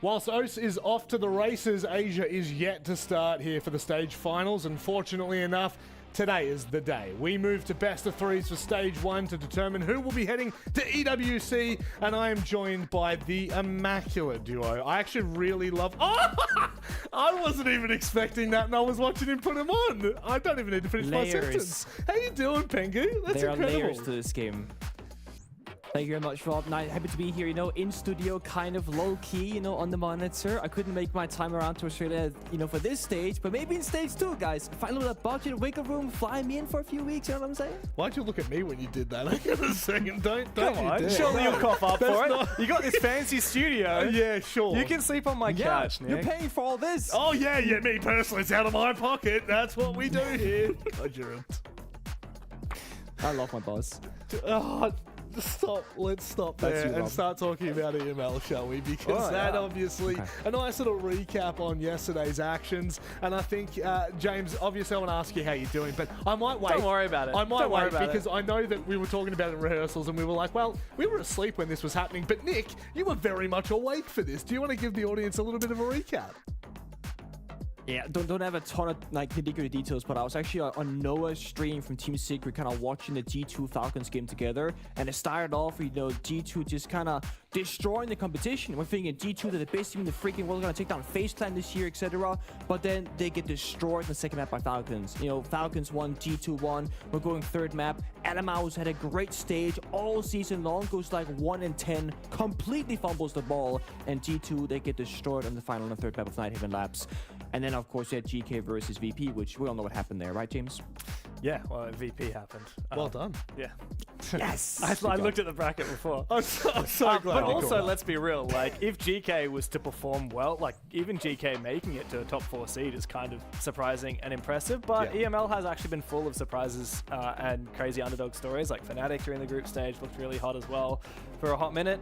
Whilst OS is off to the races, Asia is yet to start here for the stage finals, and fortunately enough, today is the day. We move to best of threes for stage 1 to determine who will be heading to EWC, and I am joined by the immaculate duo. I actually really love... Oh! I wasn't even expecting that, and I was watching him put him on. I don't even need to finish my sentence. How you doing, Pengu? That's there incredible. There are layers to this game. Thank you very much, Rob. Now, happy to be here, in studio, kind of low-key, on the monitor. I couldn't make my time around to Australia, for this stage, but maybe in stage 2, guys. Find a little budget, wiggle room, fly me in for a few weeks, you know what I'm saying? Why'd you look at me when you did that? I gotta second, don't Come on, surely you'll cough up for it. You got this fancy studio. Yeah, sure. You can sleep on my couch, Nick. You're paying for all this. Oh, yeah, me personally, it's out of my pocket. That's what we do here. I love my boss. Oh, stop. Let's stop there and start talking about EML, shall we? Because obviously a nice little recap on yesterday's actions. And I think, James, obviously I want to ask you how you're doing, but I might wait. Don't worry about it. I might wait because I know that we were talking about it in rehearsals and we were like, well, we were asleep when this was happening. But Nick, you were very much awake for this. Do you want to give the audience a little bit of a recap? Yeah, don't have a ton of nitty-gritty details, but I was actually on Noah's stream from Team Secret, kind of watching the G2 Falcons game together, and it started off, G2 just kind of destroying the competition. We're thinking G2, they're the best team in the freaking world, going to take down FaZe Clan this year, etc. But then they get destroyed in the second map by Falcons. Falcons won, G2 won. We're going third map. LMAO's had a great stage all season long, goes like 1-10, completely fumbles the ball, and G2, they get destroyed on the final and the third map of Nighthaven Labs. And then, of course, you had GK versus VP, which we all know what happened there, right, James? Yeah, well, VP happened. Well done. Yeah. Yes! I looked at the bracket before. I'm so glad. But also, let's be real. If GK was to perform well, even GK making it to a top 4 seed is kind of surprising and impressive. But EML has actually been full of surprises and crazy underdog stories. Like Fnatic during the group stage looked really hot as well for a hot minute.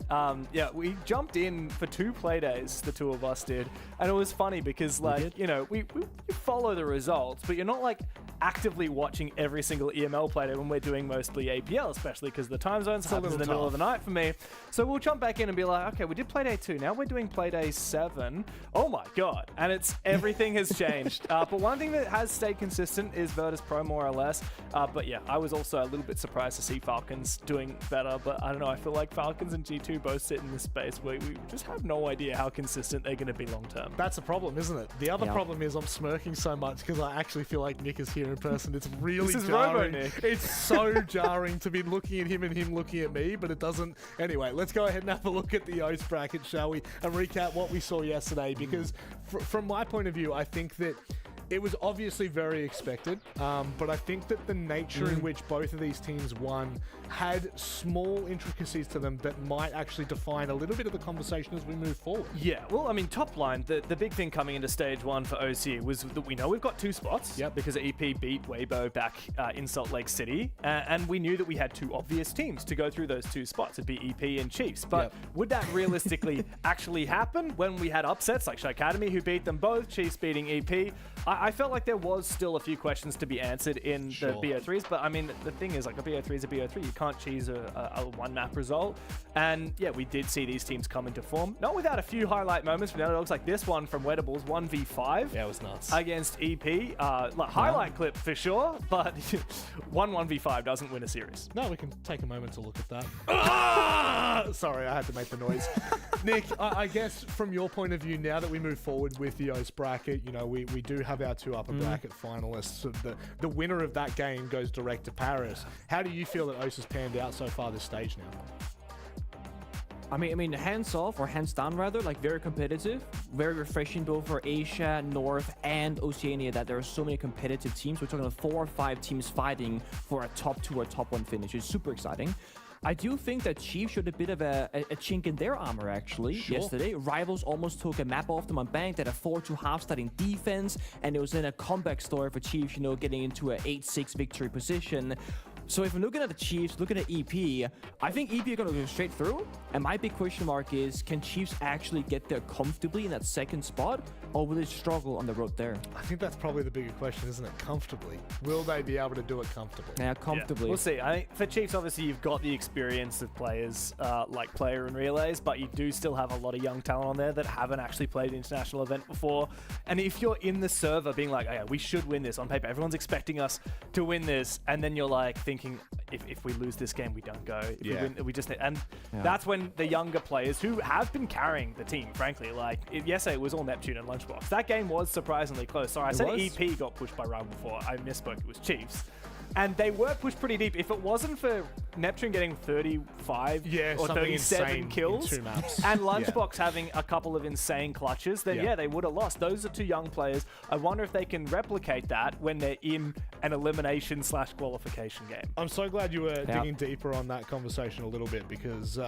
We jumped in for 2 play days, the 2 of us did. And it was funny because, we follow the results, but you're not, actively watching every single EML play day when we're doing mostly APL, especially because the time zones happens in the middle of the night for me. So we'll jump back in and be like, okay, we did play day 2. Now we're doing play day 7. Oh my God. And everything has changed. But one thing that has stayed consistent is Virtus Pro, more or less. But yeah, I was also a little bit surprised to see Falcons doing better. But I don't know, I feel like Falcons and G2 both sit in this space where we just have no idea how consistent they're going to be long term. That's a problem, isn't it? The other problem is I'm smirking so much because I actually feel like Nick is here in person. It's really jarring. It's so jarring to be looking at him and him looking at me, but it doesn't. Anyway, let's go ahead and have a look at the OS bracket, shall we? And recap what we saw yesterday, because from my point of view, I think that it was obviously very expected, but I think that the nature in which both of these teams won had small intricacies to them that might actually define a little bit of the conversation as we move forward. Yeah, well, I mean, top line, the big thing coming into stage 1 for OC was that we know we've got 2 spots because EP beat Weibo back in Salt Lake City, and we knew that we had 2 obvious teams to go through those 2 spots. It'd be EP and Chiefs, but would that realistically actually happen when we had upsets like Show Academy, who beat them both, Chiefs beating EP? I felt like there was still a few questions to be answered in the BO3s, but I mean, the thing is, a BO3 is a BO3. You can't cheese a one-map result. And yeah, we did see these teams come into form. Not without a few highlight moments from the underdogs, like this one from Wedables, 1v5. Yeah, it was nuts. Against EP. Highlight clip for sure, but 1v5 doesn't win a series. No, we can take a moment to look at that. Sorry, I had to make the noise. Nick, I guess from your point of view, now that we move forward with the OS bracket, we do have our 2 upper bracket finalists. So the winner of that game goes direct to Paris. How do you feel that OS has panned out so far this stage now? I mean, hands off, or hands down rather, very competitive, very refreshing both for Asia, North, and Oceania that there are so many competitive teams. We're talking about 4 or 5 teams fighting for a top 2 or top 1 finish. It's super exciting. I do think that Chiefs showed a bit of a chink in their armor, actually, yesterday. Rivals almost took a map off them on bank. They had a 4-2 half starting defense, and it was in a comeback story for Chiefs, getting into an 8-6 victory position. So if I'm looking at the Chiefs, looking at EP, I think EP are going to go straight through. And my big question mark is, can Chiefs actually get there comfortably in that second spot, or will they struggle on the road there? I think that's probably the bigger question, isn't it? Comfortably. Will they be able to do it comfortably? Yeah, comfortably. Yeah. We'll see. I think for Chiefs, obviously, you've got the experience of players like Player and Relays, but you do still have a lot of young talent on there that haven't actually played an international event before. And if you're in the server being like, oh, yeah, we should win this on paper, everyone's expecting us to win this, and then you're like thinking, if we lose this game, we don't go. If we win, we just... And that's when the younger players who have been carrying the team, frankly, like, yesterday it was all Neptune and Lunchbox. That game was surprisingly close. Sorry, I said EP got pushed by Ryan before. I misspoke. It was Chiefs. And they were pushed pretty deep. If it wasn't for Neptune getting 35 or 37 kills and Lunchbox having a couple of insane clutches, then they would have lost. Those are two young players. I wonder if they can replicate that when they're in an elimination/qualification game. I'm so glad you were digging deeper on that conversation a little bit, because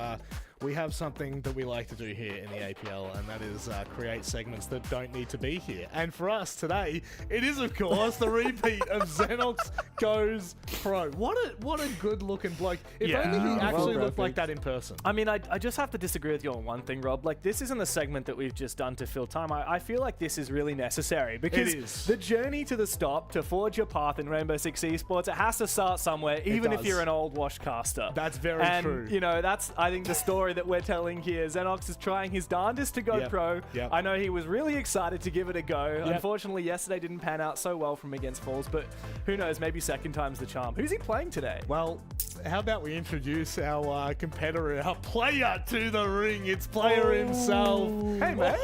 we have something that we like to do here in the APL, and that is create segments that don't need to be here. And for us today, it is, of course, the repeat of Xenox Goes Pro. What a good-looking bloke. If only he actually looked like that in person. I mean, I just have to disagree with you on one thing, Rob. Like, this isn't a segment that we've just done to fill time. I feel like this is really necessary, because the journey to the stop, to forge your path in Rainbow Six Esports, it has to start somewhere, even if you're an old wash caster. That's very true. And, you know, that's, I think, the story that we're telling here. Xenox is trying his darndest to go pro. I know he was really excited to give it a go. Unfortunately, yesterday didn't pan out so well from against Falls, but who knows, maybe second time's the charm. Who's he playing today? Well, how about we introduce our competitor, our player to the ring. It's Player himself. Hey, man.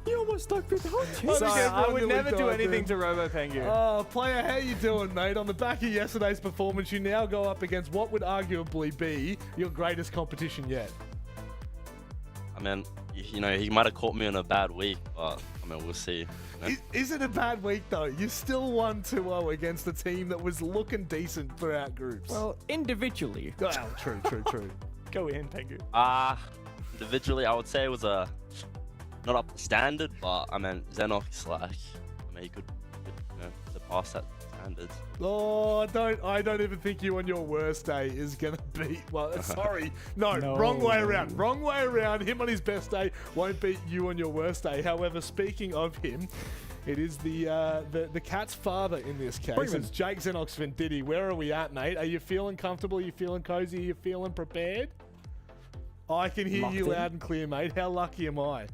You almost stuck with the whole team. Sorry, I would never do anything to Robo Pengu. Oh, Player, how you doing, mate? On the back of yesterday's performance, you now go up against what would arguably be your greatest competition yet. I mean, you know, he might have caught me on a bad week, but I mean, we'll see. You know? Is it a bad week, though? You still won 2-0 against a team that was looking decent throughout groups. Well, individually. Well, true. Go in, Pengu. Individually, I would say it was not up to standard, but I mean, Xenox, like, I mean, he could you know, surpass that standard. Oh, I don't even think you on your worst day is gonna beat. Well, sorry, no, wrong way around. Wrong way around. Him on his best day won't beat you on your worst day. However, speaking of him, it is the cat's father in this case. It's Jake Xenox Venditti. Where are we at, mate? Are you feeling comfortable? Are you feeling cozy? Are you feeling prepared? I can hear you loud and clear, mate. How lucky am I?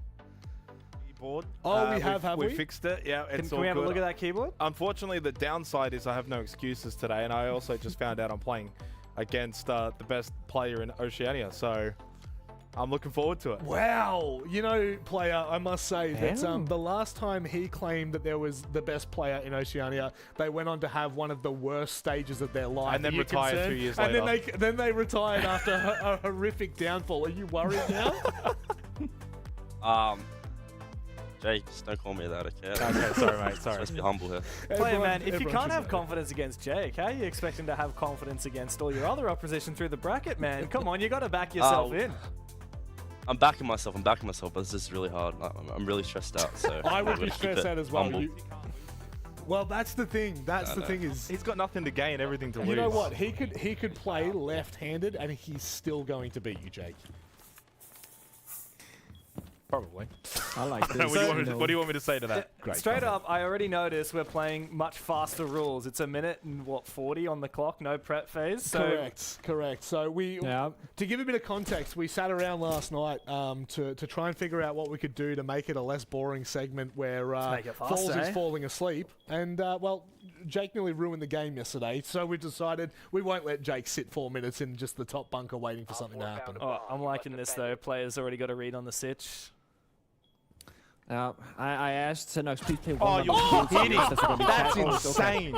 Board. Oh, have we? We fixed it. Yeah, it's Can we have a look at that keyboard? Unfortunately, the downside is I have no excuses today, and I also just found out I'm playing against the best player in Oceania, so I'm looking forward to it. Wow. You know, Player, I must say that the last time he claimed that there was the best player in Oceania, they went on to have one of the worst stages of their life. And then retired 2 years later. And then they retired after a horrific downfall. Are you worried now? Jake, just don't call me that, okay? Okay, sorry, mate. Sorry. Let's be humble here. Player, man, if you can't have confidence against Jake, how are you expecting to have confidence against all your other opposition through the bracket, man? Come on, you got to back yourself in. I'm backing myself, but this is really hard. I'm really stressed out, so... I would be stressed out as well. Well, that's the thing. That's the thing is... He's got nothing to gain, everything to lose. You know what? He could play left-handed, and he's still going to beat you, Jake. Probably. I like this. What do you want me to say to that? Straight up, I already noticed we're playing much faster rules. It's a minute and, 40 on the clock, no prep phase. So Correct. So to give a bit of context, we sat around last night to try and figure out what we could do to make it a less boring segment where Falls is falling asleep. And, well, Jake nearly ruined the game yesterday, so we decided we won't let Jake sit 4 minutes in just the top bunker waiting for something to happen. Oh, I'm liking this, though. Players already got a read on the sitch. I asked Xenox, please play one. Oh, you're kidding. That's insane.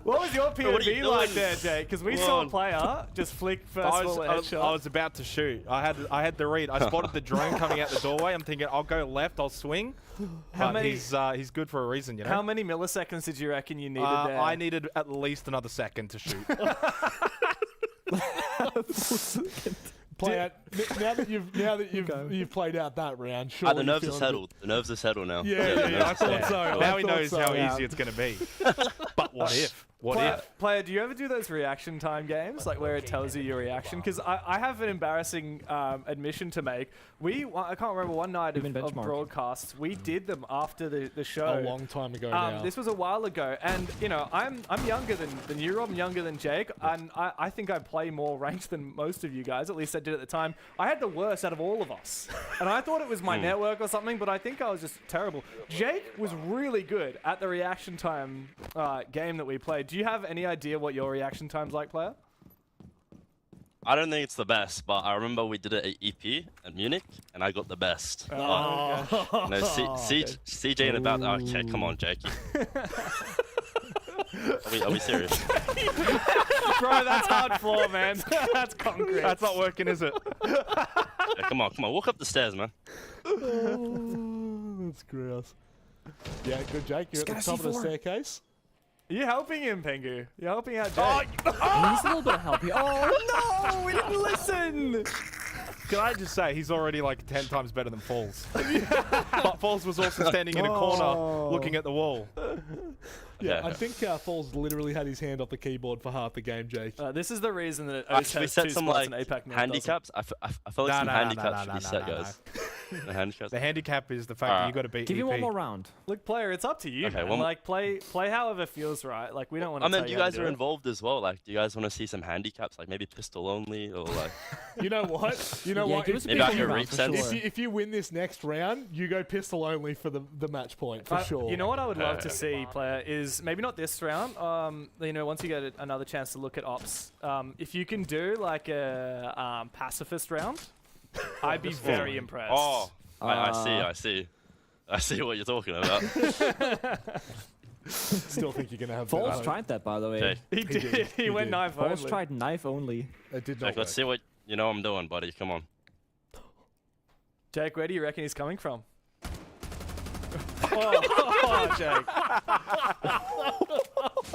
What was your POV like there, Jake? Because we saw a player just flick first ball headshot. I was about to shoot. I had the read. I spotted the drone coming out the doorway. I'm thinking, I'll go left, I'll swing. He's good for a reason, you know? How many milliseconds did you reckon you needed there? I needed at least another second to shoot. Player, Now that you've played out that round, surely the nerves are settled. The nerves are settled now. Yeah, I thought so. Now he knows how easy it's going to be. But what if? Player, do you ever do those reaction time games, like where it tells you your reaction? Because I have an embarrassing admission to make. I can't remember one night of broadcasts. We did them after the show. A long time ago now. This was a while ago, and you know I'm younger than you, Rob. I'm younger than Jake, and I think I play more ranked than most of you guys. At least I did at the time. I had the worst out of all of us, and I thought it was my network or something, but I think I was just terrible. Jake was really good at the reaction time game that we played. Do you have any idea what your reaction time's like, player? I don't think it's the best, but I remember we did it at EP at Munich, and I got the best. CJ and about. Okay, come on, Jakey. Are we serious? Bro, that's hard floor, man. That's concrete. That's not working, is it? Yeah, come on. Walk up the stairs, man. That's gross. Yeah, good, Jake. You're at the top of the staircase. You're helping him, Pengu. You're helping out Jake. He needs a little bit of help here. Oh, no! We didn't listen! Can I just say, he's already like 10 times better than Falls. But Falls was also standing in a corner looking at the wall. Yeah, I think Falls literally had his hand off the keyboard for half the game, Jake. This is the reason that it we set some like handicaps. I feel like some handicaps should be set, guys. The handicaps. The handicap is the fact that you got to beat Give EP. you one more round. Look, player, it's up to you. Okay, man. Like play however feels right. Like we don't want to. I mean, you guys are involved as well. Like, do you guys want to see some handicaps? Like maybe pistol only or like. You know what? You know what? Maybe I can reap sense. If you win this next round, you go pistol only for the match point for sure. You know what I would love to see, player, is maybe not this round. You know, once you get another chance to look at ops, if you can do like a pacifist round, I'd be very impressed. Oh, I see what you're talking about. Still think you're gonna have. Falls tried that, by the way. Okay. He did. He went knife only. Falls tried knife only. It did not Jake, let's see what you know I'm doing, buddy. Come on. Jake, where do you reckon he's coming from? Oh, Jake.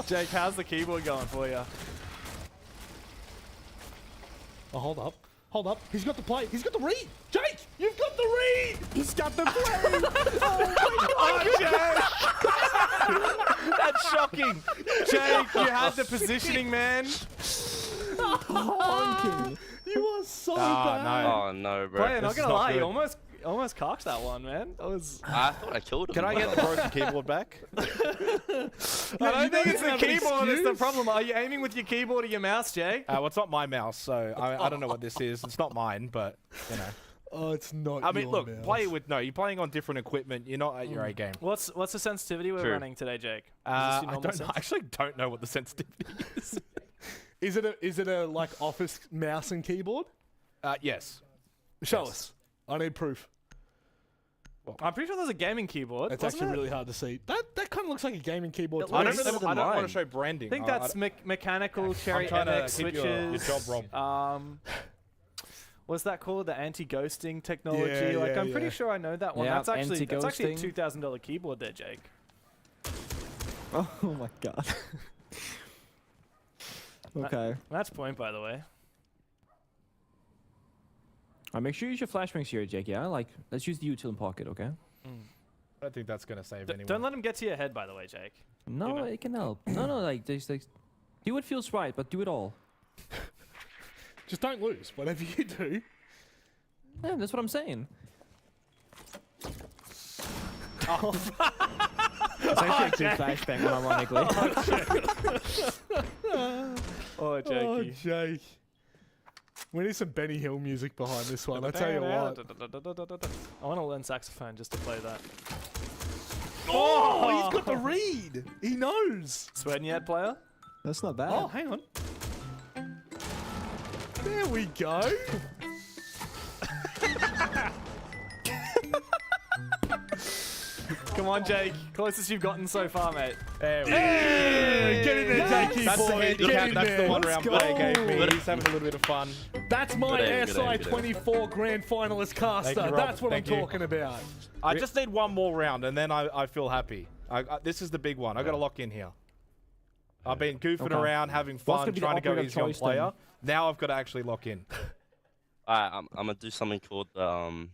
Jake, how's the keyboard going for you? Oh, hold up. Hold up. He's got the play. He's got the read. Jake, you've got the read. He's got the play. Jake. That's shocking. Jake, you had the positioning, man. You are so bad. Oh no, bro. Player, not gonna lie, you almost cocked that one, man. I thought I killed him. Can I get the broken keyboard back? I don't think it's the keyboard that's the problem. Are you aiming with your keyboard or your mouse, Jake? Well, it's not my mouse, so I don't know what this is. It's not mine, but, you know. Oh, it's not. I mean, your look, mouse. you're playing on different equipment. You're not at your A game. What's the sensitivity we're running today, Jake? I actually don't know what the sensitivity is. Is it a like office mouse and keyboard? Yes. Show us. I need proof. I'm pretty sure there's a gaming keyboard. It's actually really hard to see. That kind of looks like a gaming keyboard. I don't want to show branding. I think that's mechanical Cherry MX switches. Your job, Rob. What's that called? The anti-ghosting technology. I'm pretty sure I know that one. Yeah, that's actually a anti-ghosting. $2,000 keyboard there, Jake. Oh my god. Okay. Match point, by the way. Make sure you use your flashbangs here, Jake. Yeah, like let's use the util in pocket, okay? I don't think that's gonna save anyone. Don't let him get to your head, by the way, Jake. No, it can help. No, like do what feels right, but do it all. Just don't lose. Whatever you do. Yeah, that's what I'm saying. It's actually a flashbang, unironically. Oh, Jakey. Oh, Jake. We need some Benny Hill music behind this one, I tell you what. I want to learn saxophone just to play that. Oh, he's got the read. He knows. Sweating yet, player? That's not bad. Oh, hang on. There we go. Come on, Jake. Closest you've gotten so far, mate. There we go. Hey, get in there, Jakey That's the boy. handicap. That's the one round player gave me. Let's He's having a little bit of fun. That's my Good aim, SI 24 grand finalist caster. Thank you, Rob. That's what Thank I'm you. talking about. I just need one more round, and then I feel happy. This is the big one. I got to lock in here. I've been goofing around, having fun, gonna be the trying to go operative easy on choice player. then? Now I've got to actually lock in. I'm gonna do something called the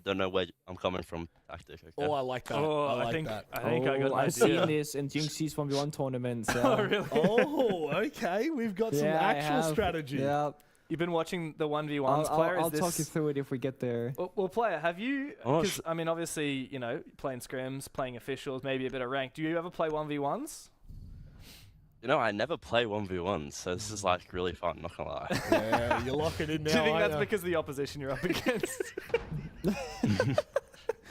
don't know where I'm coming from tactic. Okay. Oh, I like that. Oh, I like think that. I think I got an I've seen idea. this in Jinxie's 1v1 tournaments. Oh, really? Oh, okay. We've got some Yeah, I actual have. strategy. Yeah. You've been watching the 1v1s player. I'll Is this... talk you through it if we get there. Well, player, have you? Oh, Because I mean, obviously, you know, playing scrims, playing officials, maybe a bit of rank. Do you ever play 1v1s? You know, I never play 1v1, so this is like really fun. Not gonna lie. Yeah, you're locking in now. Do you think that's aren't because of the opposition you're up against?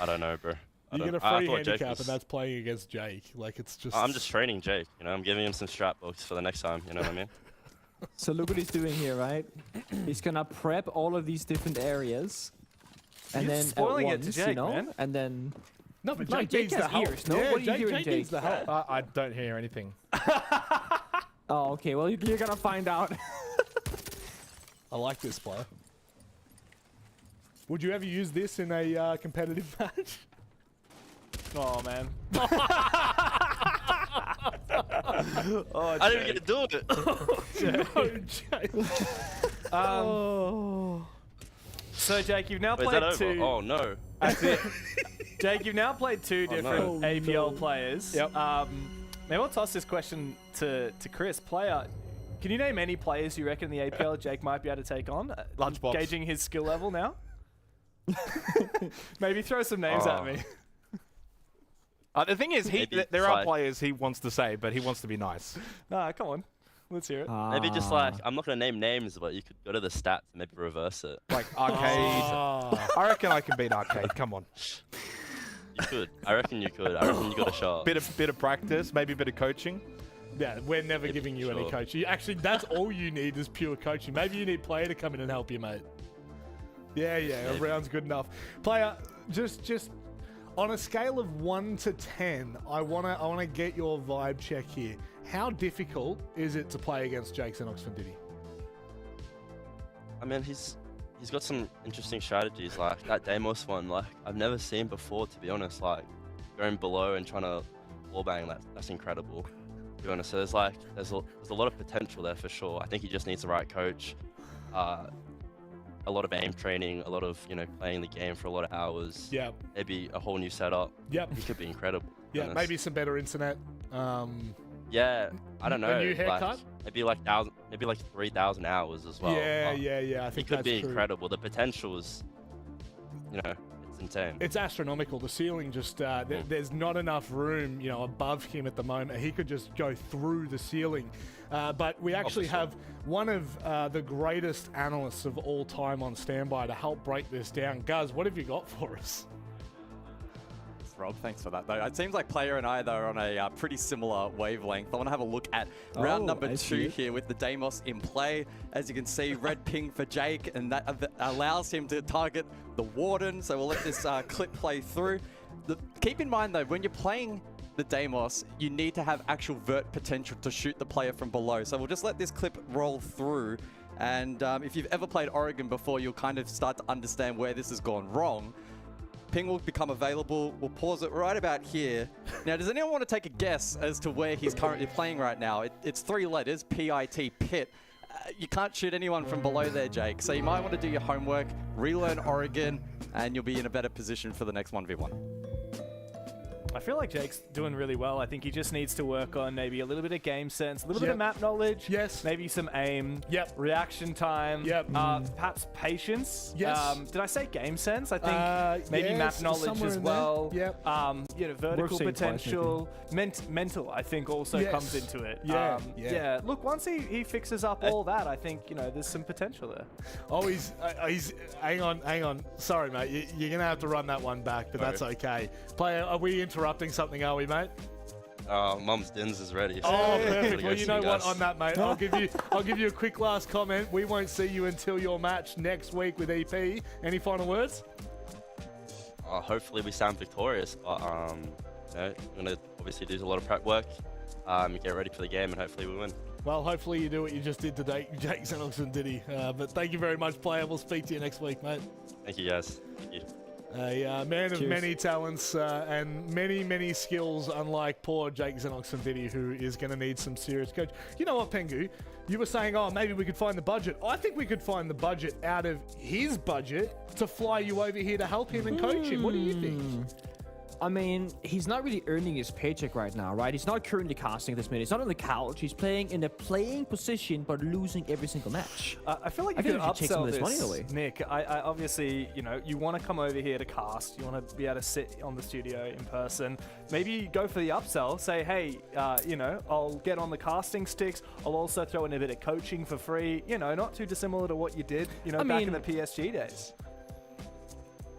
I don't know, bro. you get a I free thought Jake handicap, was- and that's playing against Jake. Like, it's just. I'm just training Jake. You know, I'm giving him some strat books for the next time. You know what I mean? So look what he's doing here, right? He's gonna prep all of these different areas, and You're then spoiling at it once, to Jake, you know, man. and then. No, but No, Jake Jake needs has the help. ears, no? Yeah, What are you hearing, Jake needs Jake? the help. I don't hear anything. Oh, okay. Well, you're gonna find out. I like this player. Would you ever use this in a competitive match? Oh man. I didn't even get to do it. No, Jake. So Jake, you've now Wait, is played that over? two. Oh no. That's it. Jake, you've now played two Oh, no. different APL players. Yep. Maybe I'll toss this question to Chris. Player, can you name any players you reckon in the APL Jake might be able to take on? Lunchbox. Gauging his skill level now. Maybe throw some names at Oh. me. The thing is, Maybe there it's are like- players he wants to say, but he wants to be nice. Nah, come on. Let's hear it. Maybe just like I'm not gonna name names, but you could go to the stats and maybe reverse it. Like Arcade. I reckon I can beat Arcade. Come on. You could. I reckon you could. I reckon you got a shot. Bit of practice, maybe a bit of coaching. Yeah, we're never Yeah, giving you any sure. coaching. Actually, that's all you need is pure coaching. Maybe you need player to come in and help you, mate. Yeah, a round's good enough. Player, just on a scale of 1 to 10, I wanna get your vibe check here. How difficult is it to play against Jake Xenox from Diddy? I mean, he's got some interesting strategies. Like that Deimos one, like I've never seen before, to be honest. Like going below and trying to wallbang, that's incredible. To be honest, so there's a lot of potential there for sure. I think he just needs the right coach. A lot of aim training, a lot of playing the game for a lot of hours. Yeah. Maybe a whole new setup. Yep. He could be incredible. to be Yeah, honest. maybe some better internet. Yeah, I don't know. new haircut? Maybe like 3,000 hours as well. Yeah, but yeah. I He think could that's be true. incredible. The potential is, it's insane. It's astronomical. The ceiling just there's not enough room, above him at the moment. He could just go through the ceiling. But we actually sure. have one of the greatest analysts of all time on standby to help break this down. Guz, what have you got for us? Rob, thanks for that though. It seems like player and I though are on a pretty similar wavelength. I want to have a look at round number I see 2 it. here with the Deimos in play. As you can see, red ping for Jake, and that allows him to target the Warden. So we'll let this clip play through. Keep in mind though, when you're playing the Deimos, you need to have actual vert potential to shoot the player from below. So we'll just let this clip roll through. And if you've ever played Oregon before, you'll kind of start to understand where this has gone wrong. Ping will become available. We'll pause it right about here. Now, does anyone want to take a guess as to where he's currently playing right now? It's 3 letters, P-I-T, Pit. You can't shoot anyone from below there, Jake. So you might want to do your homework, relearn Oregon, and you'll be in a better position for the next 1v1. I feel like Jake's doing really well. I think he just needs to work on maybe a little bit of game sense, a little bit of map knowledge. Yes. Maybe some aim. Yep. Reaction time. Yep. Perhaps patience. Yes. Did I say game sense? I think maybe yes, map knowledge somewhere as in there. well. Yep. Vertical saying twice, potential. Mental, I think, also Yes. comes into it. Yeah, yeah. Look, once he fixes up all that, I think, there's some potential there. Oh, he's hang on. Sorry, mate. You're going to have to run that one back, but that's okay. Player, are we interrupting something, are we, mate? Mum's dins is ready. Oh, Gotta perfect. go Well, you see know what? guys. On that, mate, I'll give you a quick last comment. We won't see you until your match next week with EP. Any final words? Hopefully we sound victorious, but I'm gonna obviously do a lot of prep work, get ready for the game, and hopefully we win. Well, hopefully you do what you just did today, Jake Xenox and Diddy. But thank you very much, player. We'll speak to you next week, mate. Thank you guys. Thank you. A man of Cheers. many talents and many skills, unlike poor Jake Xenox who is going to need some serious coach. You know what, Pengu? You were saying, oh, maybe we could find the budget. I think we could find the budget out of his budget to fly you over here to help him and coach him. What do you think? I mean, he's not really earning his paycheck right now, right? He's not currently casting this minute. He's not on the couch. He's playing in a playing position, but losing every single match. I feel like you could upsell this, Nick. I obviously, you know, you want to come over here to cast. You want to be able to sit on the studio in person. Maybe go for the upsell. Say, hey, you know, I'll get on the casting sticks. I'll also throw in a bit of coaching for free. You know, not too dissimilar to what you did, you know, back in the PSG days.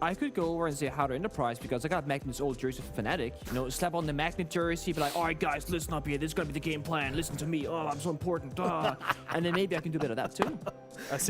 I could go over and say how to Enterprise because I got Magnet's old jersey for Fnatic. You know, slap on the Magnet jersey, be like, all right, guys, listen up here. This is going to be the game plan. Listen to me. Oh, I'm so important. And then maybe I can do a bit of that too.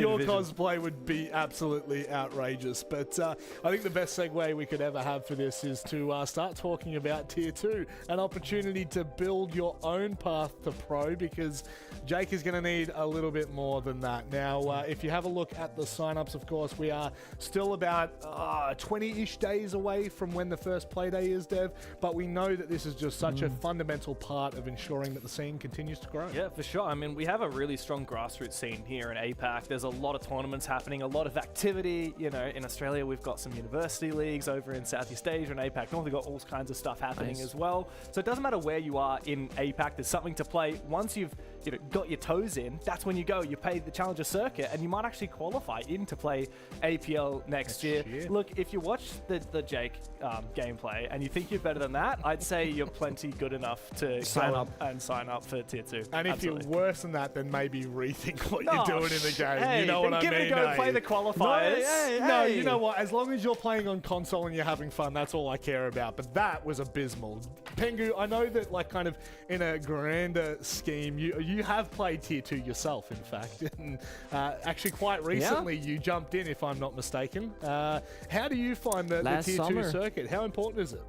Your cosplay would be absolutely outrageous. But I think the best segue we could ever have for this is to start talking about Tier 2, an opportunity to build your own path to pro, because Jake is going to need a little bit more than that. Now, if you have a look at the signups, of course, we are still about 20-ish days away from when the first playday is, Dev, but we know that this is just such a fundamental part of ensuring that the scene continues to grow. Yeah, for sure. I mean, we have a really strong grassroots scene here in APAC. There's a lot of tournaments happening, a lot of activity. You know, in Australia, we've got some university leagues. Over in Southeast Asia and APAC North, we've got all kinds of stuff happening as well. So it doesn't matter where you are in APAC, there's something to play. Once you've got your toes in, that's when you go. You pay the Challenger Circuit, and you might actually qualify in to play APL next year. Look, if you watch the Jake gameplay and you think you're better than that, I'd say you're plenty good enough to sign up for Tier 2. And if you're worse than that, then maybe rethink what you're doing in the game. Hey, you know what I mean? Give it a go, play the qualifiers. No, you know what? As long as you're playing on console and you're having fun, that's all I care about. But that was abysmal. Pengu, I know that, like, kind of in a grander scheme, you have played Tier 2 yourself, in fact. And actually, quite recently, you jumped in, if I'm not mistaken. How do you find the Tier 2 circuit? How important is it?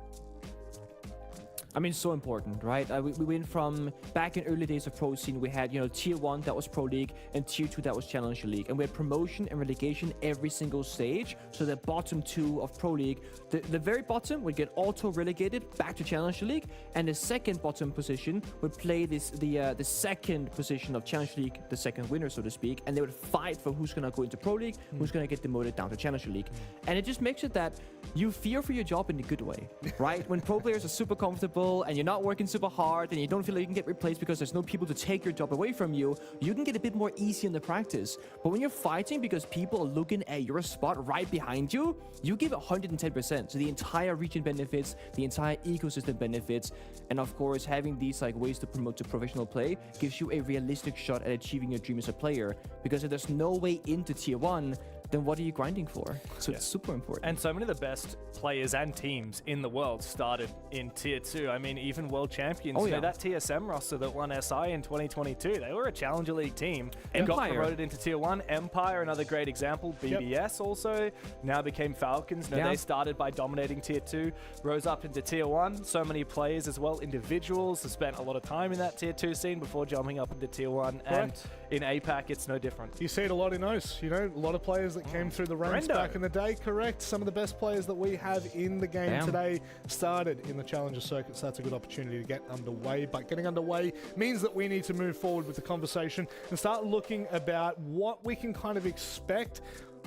I mean, so important, right? We went from back in early days of pro scene, we had, Tier 1, that was Pro League, and Tier 2, that was Challenger League. And we had promotion and relegation every single stage. So the bottom two of Pro League, the very bottom would get auto-relegated back to Challenger League, and the second bottom position would play the second position of Challenger League, the second winner, so to speak, and they would fight for who's going to go into Pro League, who's going to get demoted down to Challenger League. And it just makes it that you fear for your job in a good way, right? When pro players are super comfortable, and you're not working super hard and you don't feel like you can get replaced because there's no people to take your job away from you, you can get a bit more easy in the practice. But when you're fighting because people are looking at your spot right behind you, you give 110%. So the entire region benefits, the entire ecosystem benefits, and of course having these ways to promote to professional play gives you a realistic shot at achieving your dream as a player. Because if there's no way into Tier 1, then what are you grinding for? So it's super important. And so many of the best players and teams in the world started in Tier 2. I mean, even world champions. That TSM roster that won SI in 2022, they were a Challenger League team and got promoted into Tier 1. Empire, another great example. BBS also now became Falcons. They started by dominating Tier 2, rose up into Tier 1. So many players as well, individuals, have spent a lot of time in that Tier 2 scene before jumping up into Tier 1. And in APAC, it's no different. You see it a lot in OS. A lot of players that came through the ranks back in the day, correct? Some of the best players that we have in the game today started in the Challenger circuit, so that's a good opportunity to get underway. But getting underway means that we need to move forward with the conversation and start looking about what we can kind of expect.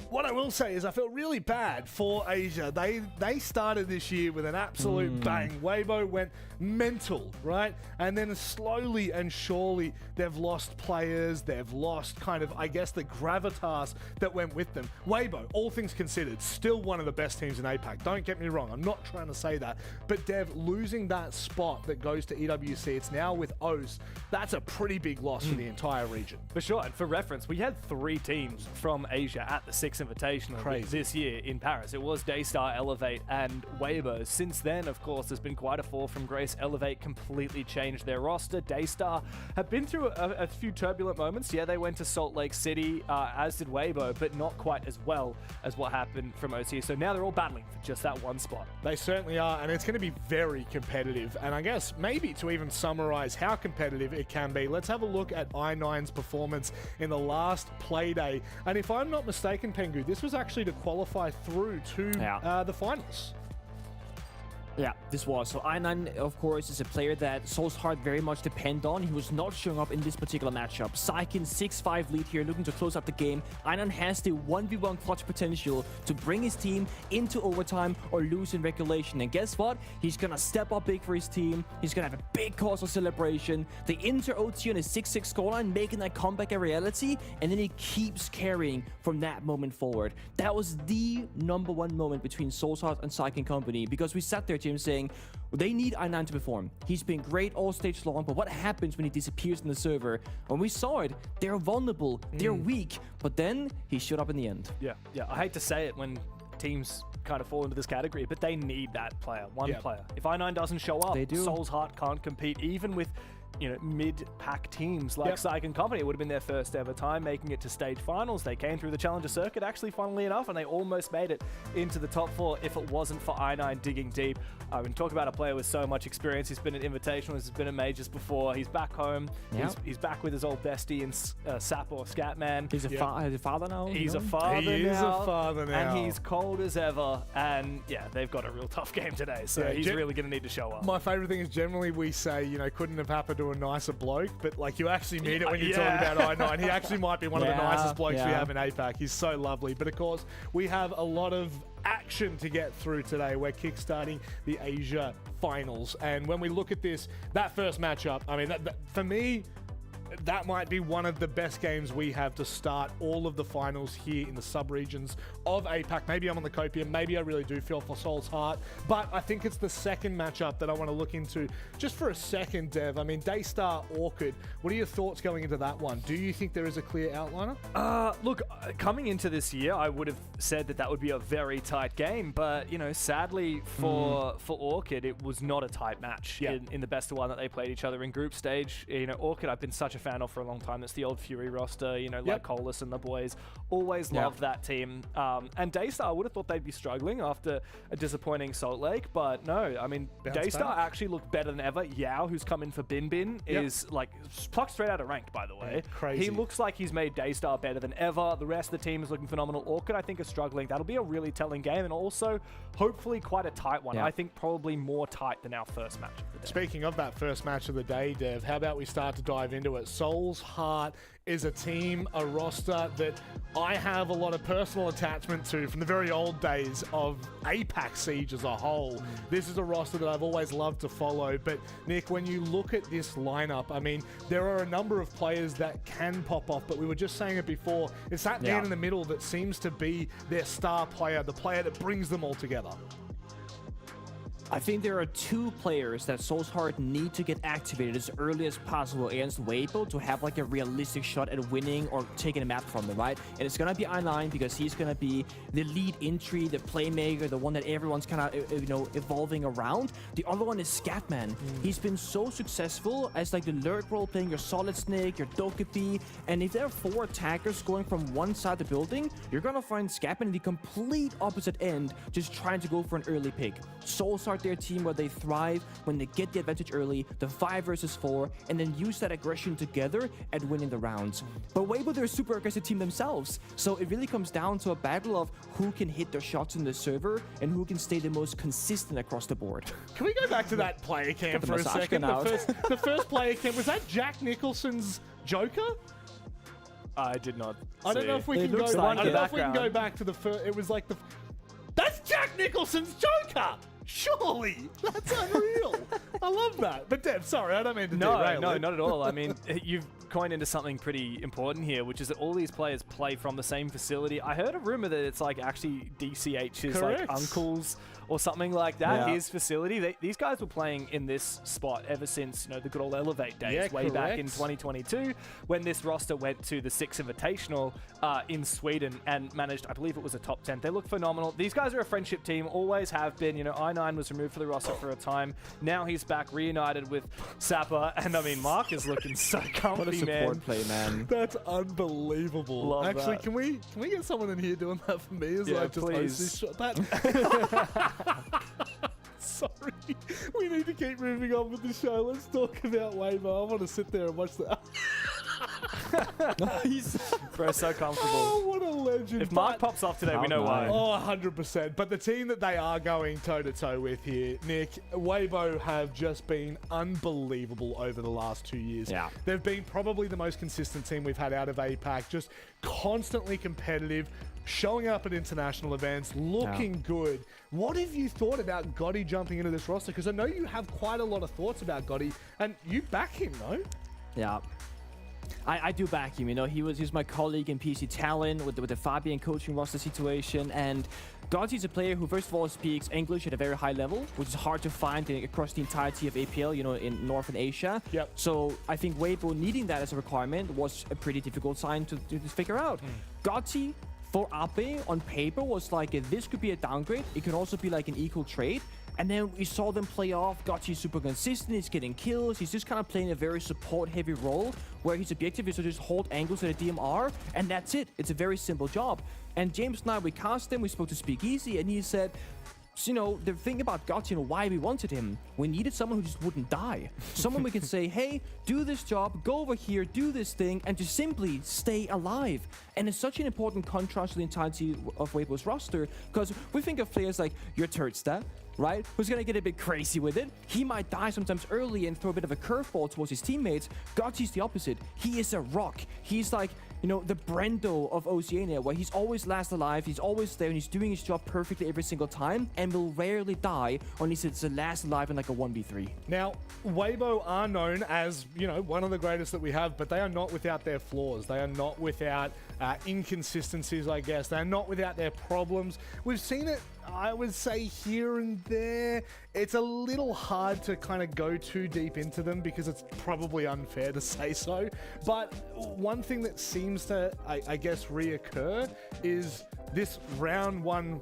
What I will say is I feel really bad for Asia. They started this year with an absolute bang. Weibo went mental, right? And then slowly and surely they've lost players. They've lost kind of, I guess, the gravitas that went with them. Weibo, all things considered, still one of the best teams in APAC. Don't get me wrong. I'm not trying to say that. But Dev, losing that spot that goes to EWC, it's now with OS. That's a pretty big loss for the entire region. For sure. And for reference, we had 3 teams from Asia at the 6th Invitational this year in Paris. It was Daystar, Elevate, and Weibo. Since then, of course, there's been quite a fall from grace. Elevate completely changed their roster. Daystar have been through a few turbulent moments. Yeah, they went to Salt Lake City, as did Weibo, but not quite as well as what happened from OC. So now they're all battling for just that one spot. They certainly are, and it's going to be very competitive. And I guess maybe to even summarize how competitive it can be, let's have a look at I9's performance in the last play day. And if I'm not mistaken, Pengu, this was actually to qualify through to the finals. Yeah, this was. So I9, of course, is a player that Soul's Heart very much depend on. He was not showing up in this particular matchup. Saikin 6-5 lead here, looking to close out the game. I9 has the 1v1 clutch potential to bring his team into overtime or lose in regulation. And guess what? He's gonna step up big for his team. He's gonna have a big cause of celebration. The inter-OT on his 6-6 scoreline, making that comeback a reality. And then he keeps carrying from that moment forward. That was the #1 moment between Soul's Heart and Saikin Company, because we sat there, Jim, saying they need I9 to perform. He's been great all stage long, but what happens when he disappears in the server? When we saw it, they're vulnerable, they're weak, but then he showed up in the end. Yeah. I hate to say it when teams kind of fall into this category, but they need that player, one player. If I9 doesn't show up, Soul's Heart can't compete, even with mid-pack teams like Saikin Company. It would have been their first ever time making it to stage finals. They came through the Challenger circuit, actually, funnily enough, and they almost made it into the top 4 if it wasn't for I9 digging deep. When you talk about a player with so much experience, he's been at Invitationals, he's been at Majors before, he's back home, he's back with his old bestie in Sap or Scatman. He's a father now? He's a father now. He is a father now. And he's cold as ever, and they've got a real tough game today, so he's really going to need to show up. My favourite thing is generally we say, couldn't have happened to a nicer bloke, but like you actually mean it when you talk about I9. He actually might be one of the nicest blokes we have in APAC. He's so lovely. But of course, we have a lot of action to get through today. We're kickstarting the Asia finals. And when we look at this, that first matchup, I mean, that for me, that might be one of the best games we have to start all of the finals here in the sub-regions of APAC. Maybe I'm on the copium. Maybe I really do feel for Soul's Heart. But I think it's the second matchup that I want to look into just for a second, Dev. I mean, Daystar, Orchid. What are your thoughts going into that one? Do you think there is a clear outliner? Look, coming into this year, I would have said that would be a very tight game. But, sadly for Orchid, it was not a tight match in the best of one that they played each other in group stage. Orchid, I've been such a fan of for a long time. It's the old Fury roster, like Colas and the boys. Always loved that team. And Daystar, I would have thought they'd be struggling after a disappointing Salt Lake, but no. I mean, Daystar actually looked better than ever. Yao, who's come in for Bin, is like plucked straight out of ranked, by the way. Crazy. He looks like he's made Daystar better than ever. The rest of the team is looking phenomenal. Orchid, I think, is struggling. That'll be a really telling game, and also hopefully quite a tight one. I think probably more tight than our first match of the day. Speaking of that first match of the day, Dev, how about we start to dive into it? Soul's Heart is a team, a roster that I have a lot of personal attachment to from the very old days of APAC Siege as a whole. This is a roster that I've always loved to follow. But Nick, when you look at this lineup, I mean, there are a number of players that can pop off, but we were just saying it before. It's that man in the middle that seems to be their star player, the player that brings them all together. I think there are 2 players that Soul's Heart need to get activated as early as possible against Weibo to have like a realistic shot at winning or taking a map from them, right? And it's gonna be I9 because he's gonna be the lead entry, the playmaker, the one that everyone's kind of evolving around. The other one is Scatman. He's been so successful as like the lurk role, playing your Solid Snake, your Dokkaebi, and if there are 4 attackers going from one side of the building, you're gonna find Scatman in the complete opposite end, just trying to go for an early pick. Soul's Heart, their team where they thrive when they get the advantage early, the 5 versus 4, and then use that aggression together at winning the rounds. But Weibo, they're a super aggressive team themselves, so it really comes down to a battle of who can hit their shots in the server and who can stay the most consistent across the board. Can we go back to that player cam for a second? The first player cam, was that Jack Nicholson's Joker? I did not. I don't know if we can go back. I don't know if we can go back to the first. It was like the. That's Jack Nicholson's Joker. Surely, that's unreal. I love that. But Deb, sorry, I don't mean to derail. No, not at all. I mean, you've coined into something pretty important here, which is that all these players play from the same facility. I heard a rumor that it's like actually DCH's like uncle's or something like that. His facility. These guys were playing in this spot ever since the good old Elevate days, way back in 2022, when this roster went to the 6 Invitational in Sweden and managed, I believe it was a top 10. They look phenomenal. These guys are a friendship team, always have been. I9 was removed for the roster for a time. Now he's back reunited with Sapper, and I mean, Mark is looking so comfy, what a support play, man. That's unbelievable. Love Actually, that. can we get someone in here doing that for me as I just host this shot? Sorry, we need to keep moving on with the show. Let's talk about Weibo. I want to sit there and watch that. He's Bro's so comfortable. Oh, what a legend. If Mark pops off today, we know no. why. Oh, 100%. But the team that they are going toe-to-toe with here, Nick, Weibo have just been unbelievable over the last 2 years. Yeah. They've been probably the most consistent team we've had out of APAC, just constantly competitive, showing up at international events, looking good. What have you thought about Gotti jumping into this roster? Because I know you have quite a lot of thoughts about Gotti, and you back him, no? Yeah. I do back him, you know, he's my colleague in PC Talent with the Fabian coaching roster situation, and Gotti's a player who first of all speaks English at a very high level, which is hard to find across the entirety of APL, you know, in Northern Asia. Yep. So I think Weibo needing that as a requirement was a pretty difficult sign to figure out. Gotti for Ape on paper was like, this could be a downgrade, it could also be like an equal trade. And then we saw them play off. Gotti's super consistent. He's getting kills. He's just kind of playing a very support-heavy role where his objective is to just hold angles at a DMR, and that's it. It's a very simple job. And James and I, we cast him. We spoke to Speakeasy, and he said, so, you know, the thing about Gotti and why we wanted him, we needed someone who just wouldn't die. Someone we can say, hey, do this job, go over here, do this thing, and just simply stay alive. And it's such an important contrast to the entirety of Weibo's roster, because we think of players like your Turdstat, right? Who's gonna get a bit crazy with it. He might die sometimes early and throw a bit of a curveball towards his teammates. Gotti's the opposite. He is a rock. He's like, you know, the Brendo of Oceania, where he's always last alive, he's always there, and he's doing his job perfectly every single time, and will rarely die unless it's the last alive in like a 1v3. Now, Weibo are known as, you know, one of the greatest that we have, but they are not without their flaws. They are not without inconsistencies, I guess. They're not without their problems. We've seen it, I would say, here and there. It's a little hard to kind of go too deep into them because it's probably unfair to say so. But one thing that seems to, I guess, reoccur is this round one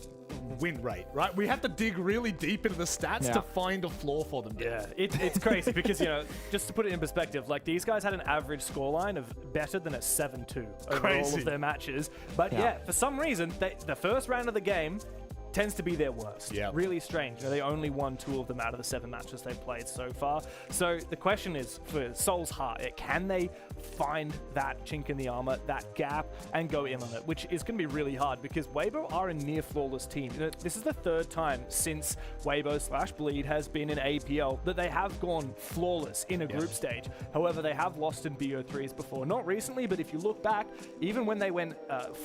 win rate, right? We have to dig really deep into the stats to find a flaw for them. Yeah, it's crazy because, you know, just to put it in perspective, like these guys had an average scoreline of better than a 7-2 over all of their matches. But yeah, for some reason, the first round of the game tends to be their worst. Yeah. Really strange. You know, they only won 2 of them out of the 7 matches they've played so far. So the question is for Soul's Heart, can they find that chink in the armor, that gap, and go in on it, which is going to be really hard because Weibo are a near flawless team. You know, this is the 3rd time since Weibo/Bleed has been in APL that they have gone flawless in a group stage. However, they have lost in BO3s before. Not recently, but if you look back, even when they went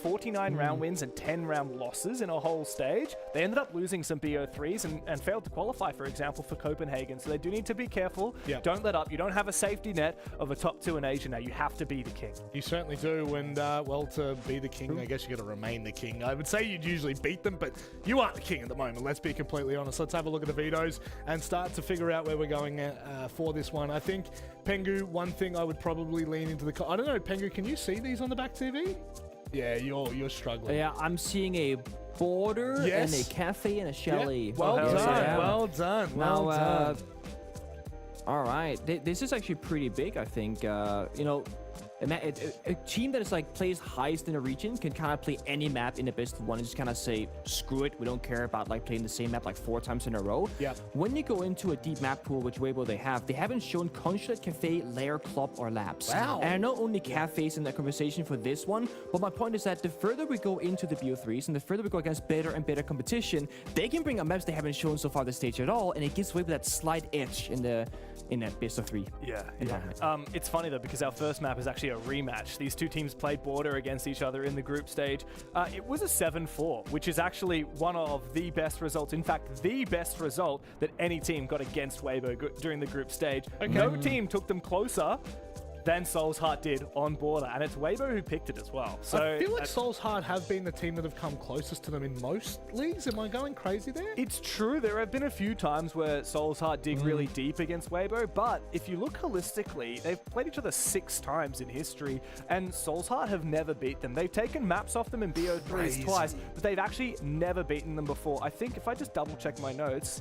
49 round wins and 10 round losses in a whole stage, they ended up losing some BO3s and failed to qualify, for example, for Copenhagen. So they do need to be careful. Yep. Don't let up. You don't have a safety net of a top 2 in Asia now. You have to be the king. You certainly do, and well, to be the king, I guess you got to remain the king. I would say you'd usually beat them, but you aren't the king at the moment. Let's be completely honest. Let's have a look at the VODs and start to figure out where we're going for this one. I think, Pengu, one thing I would probably lean into I don't know, Pengu, can you see these on the back TV? Yeah, you're struggling. Yeah, I'm seeing a border and a cafe and a chalet. Well done. Well done. Well done. All right, this is actually pretty big, I think. You know, a team that is like plays highest in a region can kind of play any map in the best of one and just kind of say, screw it, we don't care about like playing the same map like 4 times in a row. Yeah. When you go into a deep map pool, which Weibo they haven't shown Consulate, Cafe, Lair, Club, or Labs. Wow. And I know only cafes in that conversation for this one, but my point is that the further we go into the BO3s and the further we go against better and better competition, they can bring up maps they haven't shown so far this stage at all, and it gives Weibo that slight edge in that best of 3. Yeah. It's funny though because our first map is actually a rematch. These 2 teams played border against each other in the group stage. It was a 7-4, which is actually one of the best results. In fact, the best result that any team got against Weibo during the group stage. Okay. No team took them closer than Soul's Heart did on border, and it's Weibo who picked it as well. So I feel like Soul's Heart have been the team that have come closest to them in most leagues. Am I going crazy there? It's true. There have been a few times where Soul's Heart dig really deep against Weibo, but if you look holistically, they've played each other 6 times in history, and Soul's Heart have never beat them. They've taken maps off them in BO3s twice, but they've actually never beaten them before. I think if I just double check my notes,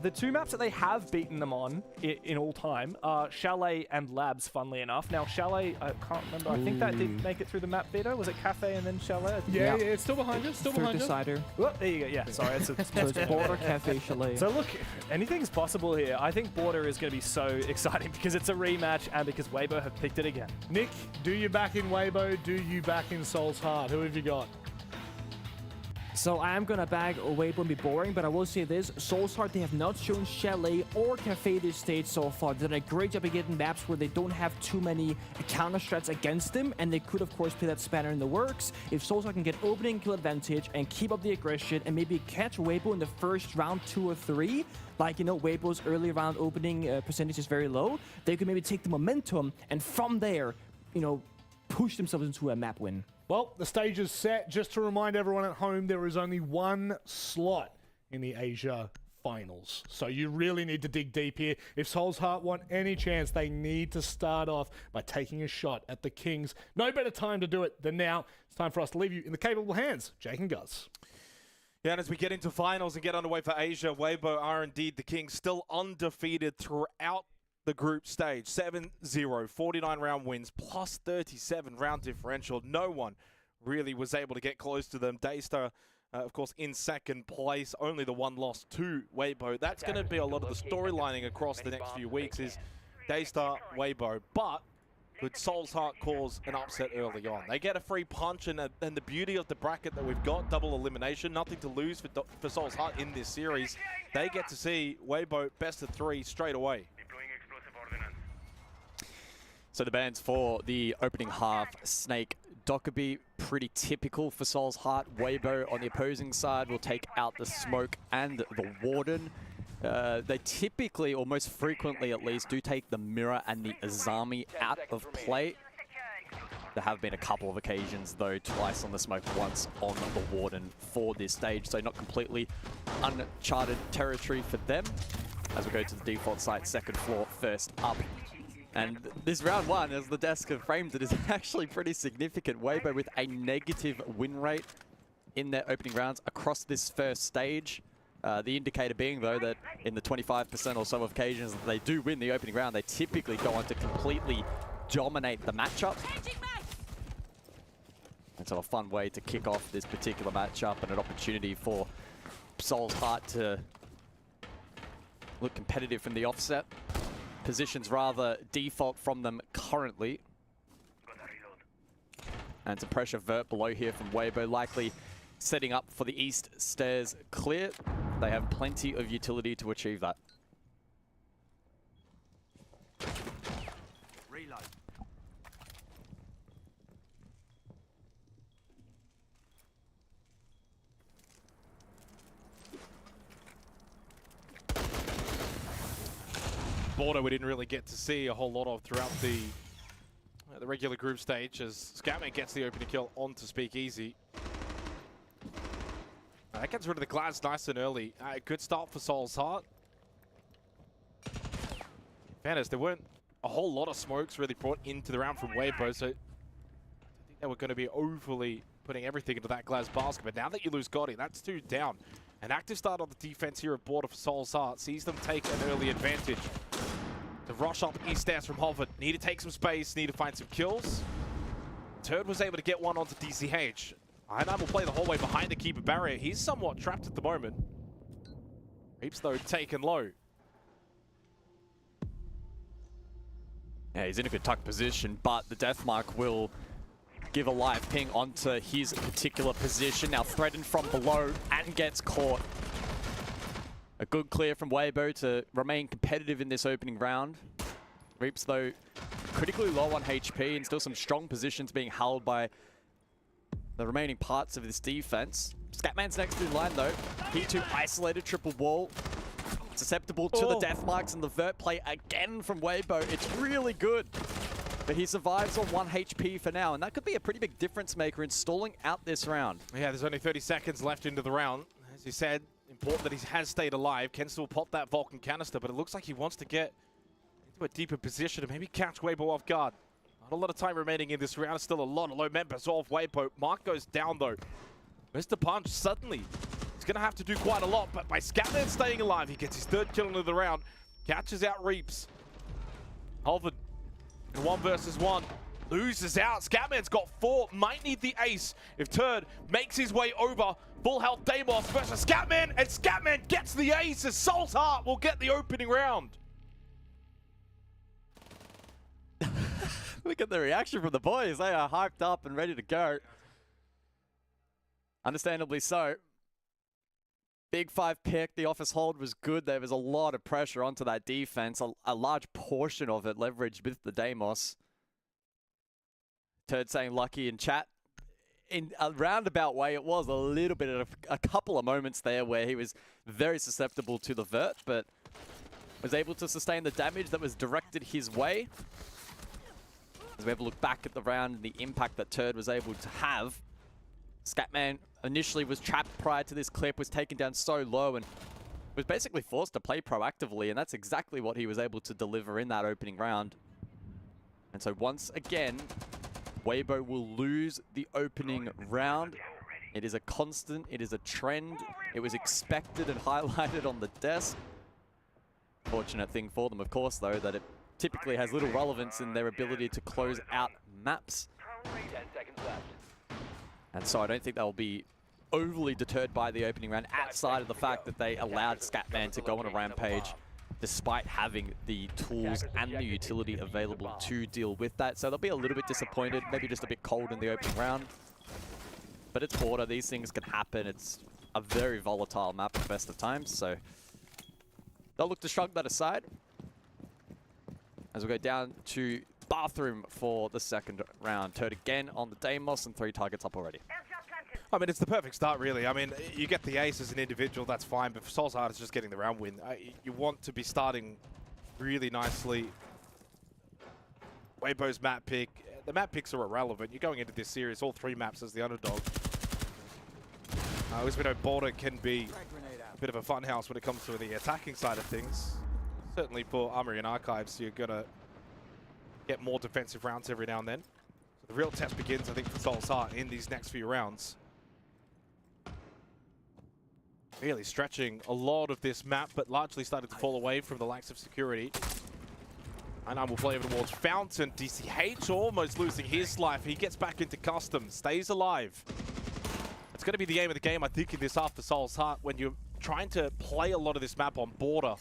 the 2 maps that they have beaten them on in all time are Chalet and Labs, funnily enough. enough. Now, Chalet, I can't remember. I think that did make it through the map, Vito. Was it Cafe and then Chalet? Yeah, it's still behind you. Still Third behind you. decider. Oh, there you go. Yeah, sorry. It's a So it's Border, Cafe, Chalet. So look, anything's possible here. I think Border is going to be so exciting because it's a rematch and because Weibo have picked it again. Nick, do you back in Weibo? Do you back in Soul's Heart? Who have you got? So I am gonna bag Weibo and be boring, but I will say this: Soul's Heart, they have not shown Chalet or Cafe this stage so far. They've done a great job of getting maps where they don't have too many counter strats against them, and they could of course play that spanner in the works. If Soul's Heart can get opening kill advantage and keep up the aggression and maybe catch Weibo in the first round 2 or 3, like, you know, Weibo's early round opening percentage is very low, they could maybe take the momentum and from there, you know, push themselves into a map win. Well, the stage is set. Just to remind everyone at home, there is only one slot in the Asia Finals. So you really need to dig deep here. If Soul's Heart want any chance, they need to start off by taking a shot at the Kings. No better time to do it than now. It's time for us to leave you in the capable hands, Jake and Gus. Yeah, and as we get into finals and get underway for Asia, Weibo are indeed the Kings, still undefeated throughout the group stage. 7-0, 49 round wins, plus 37 round differential. No one really was able to get close to them. Daystar, of course, in second place. Only the one loss to Weibo. That's going to be a lot of the storylining across the next few weeks is Daystar, Weibo. But could Soul's Heart cause an upset early on? They get a free punch, and the beauty of the bracket that we've got, double elimination, nothing to lose for Soul's Heart in this series. They get to see Weibo best of 3 straight away. So the bans for the opening half, Snake, Dockerby, pretty typical for Soul's Heart. Weibo on the opposing side will take out the Smoke and the Warden. They typically, or most frequently at least, do take the Mirror and the Azami out of play. There have been a couple of occasions, though, twice on the Smoke, once on the Warden for this stage, so not completely uncharted territory for them. As we go to the default site, second floor, first up. And this round 1, as the desk have framed it, is actually pretty significant. Weibo with a negative win rate in their opening rounds across this first stage. The indicator being, though, that in the 25% or so of occasions that they do win the opening round, they typically go on to completely dominate the matchup. And so a fun way to kick off this particular matchup and an opportunity for Soul's Heart to look competitive from the offset. Positions rather default from them currently. And some pressure vert below here from Weibo, likely setting up for the east stairs clear. They have plenty of utility to achieve that. Reload. Border we didn't really get to see a whole lot of throughout the regular group stage as Scoutman gets the opening kill onto Speakeasy. That gets rid of the glass nice and early. Good start for Soul's Heart. Fairness, there weren't a whole lot of smokes really brought into the round from Weibo, so I don't think they were going to be overly putting everything into that glass basket. But now that you lose Gotti, that's 2 down. An active start on the defense here at Border for Soul's Heart sees them take an early advantage. To rush up east stairs from Hovard. Need to take some space, need to find some kills. Turd was able to get one onto DCH. Iron will play the whole way behind the keeper barrier. He's somewhat trapped at the moment. Reaps, though, taken low. Yeah, he's in a good tuck position, but the Deathmark will give a live ping onto his particular position. Now threatened from below and gets caught. A good clear from Weibo to remain competitive in this opening round. Reaps, though, critically low on HP and still some strong positions being held by the remaining parts of this defense. Scatman's next in line, though. P2 isolated, triple wall. Susceptible to the death marks and the vert play again from Weibo. It's really good. But he survives on 1 HP for now, and that could be a pretty big difference maker in stalling out this round. Yeah, there's only 30 seconds left into the round. As you said, important that he has stayed alive. Can still pop that Vulcan canister, but it looks like he wants to get into a deeper position and maybe catch Weibo off guard. Not a lot of time remaining in this round. Still a lot of low members off Weibo. Mark goes down, though. Mr. Punch, suddenly, he's going to have to do quite a lot, but by Scatman staying alive, he gets his 3rd kill into the round. Catches out Reaps. Holford in 1 versus 1. Loses out. Scatman's got 4. Might need the ace if Turd makes his way over. Full health Deimos versus Scatman, and Scatman gets the ace as Soul's Heart will get the opening round. Look at the reaction from the boys. They are hyped up and ready to go. Understandably so. Big 5 pick. The office hold was good. There was a lot of pressure onto that defense. A large portion of it leveraged with the Deimos. Turd saying lucky in chat. In a roundabout way, it was a little bit of a couple of moments there where he was very susceptible to the vert, but was able to sustain the damage that was directed his way. As we have a look back at the round and the impact that Turd was able to have. Scatman initially was trapped prior to this clip, was taken down so low and was basically forced to play proactively, and that's exactly what he was able to deliver in that opening round. And so once again, Weibo will lose the opening round. It is a constant, it is a trend. It was expected and highlighted on the desk. Fortunate thing for them, of course, though, that it typically has little relevance in their ability to close out maps. 10 seconds left. And so I don't think they'll be overly deterred by the opening round, outside of the fact that they allowed Scatman to go on a rampage despite having the tools and the utility available to deal with that. So they'll be a little bit disappointed, maybe just a bit cold in the opening round. But it's Border, these things can happen. It's a very volatile map at the best of times, so they'll look to shrug that aside. As we go down to Bathroom for the second round. Turd again on the Deimos and 3 targets up already. I mean, it's the perfect start, really. I mean, you get the ace as an individual, that's fine, but for Soul's Heart, it's just getting the round win. You want to be starting really nicely. Weibo's map pick. The map picks are irrelevant. You're going into this series, all 3 maps as the underdog. As we know, Boulder can be a bit of a funhouse when it comes to the attacking side of things. Certainly for Armory and Archives, you're going to get more defensive rounds every now and then. So the real test begins, I think, for Soul's Heart in these next few rounds. Really stretching a lot of this map, but largely started to fall away from the likes of Security. And I will play over towards Fountain. DCH almost losing his life. He gets back into custom, stays alive. It's going to be the aim of the game, I think, in this half for Soul's Heart when you're trying to play a lot of this map on Border.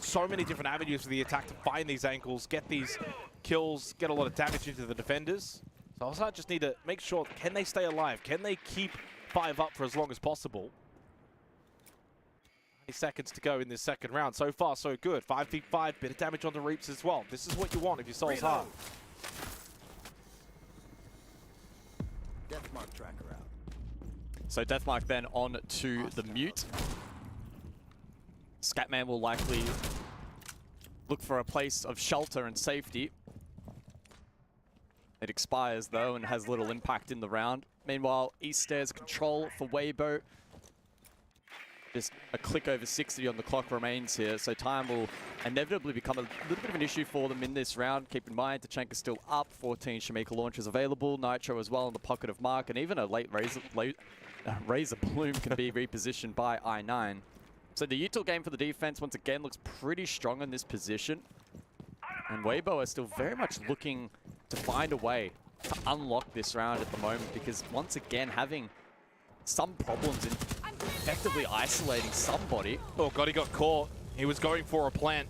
So many different avenues for the attack to find these angles, get these kills, get a lot of damage into the defenders. Soul's Heart just need to make sure, can they stay alive? Can they keep 5 up for as long as possible? 20 seconds to go in this second round. So far, so good. 5v5, bit of damage on the Reaps as well. This is what you want if you're Soul's Heart. Deathmark tracker out. So Deathmark then on to the mute. Scatman will likely look for a place of shelter and safety. It expires though and has little impact in the round. Meanwhile, East Stairs control for Weibo. Just a click over 60 on the clock remains here, so time will inevitably become a little bit of an issue for them in this round. Keep in mind, Tachenka's still up, 14 Shamika launchers available, Nitro as well in the pocket of Mark, and even a late Razor Plume can be repositioned by I9. So the util game for the defense, once again, looks pretty strong in this position. And Weibo are still very much looking to find a way to unlock this round at the moment, because once again, having some problems in effectively isolating somebody. Oh god, he got caught. He was going for a plant.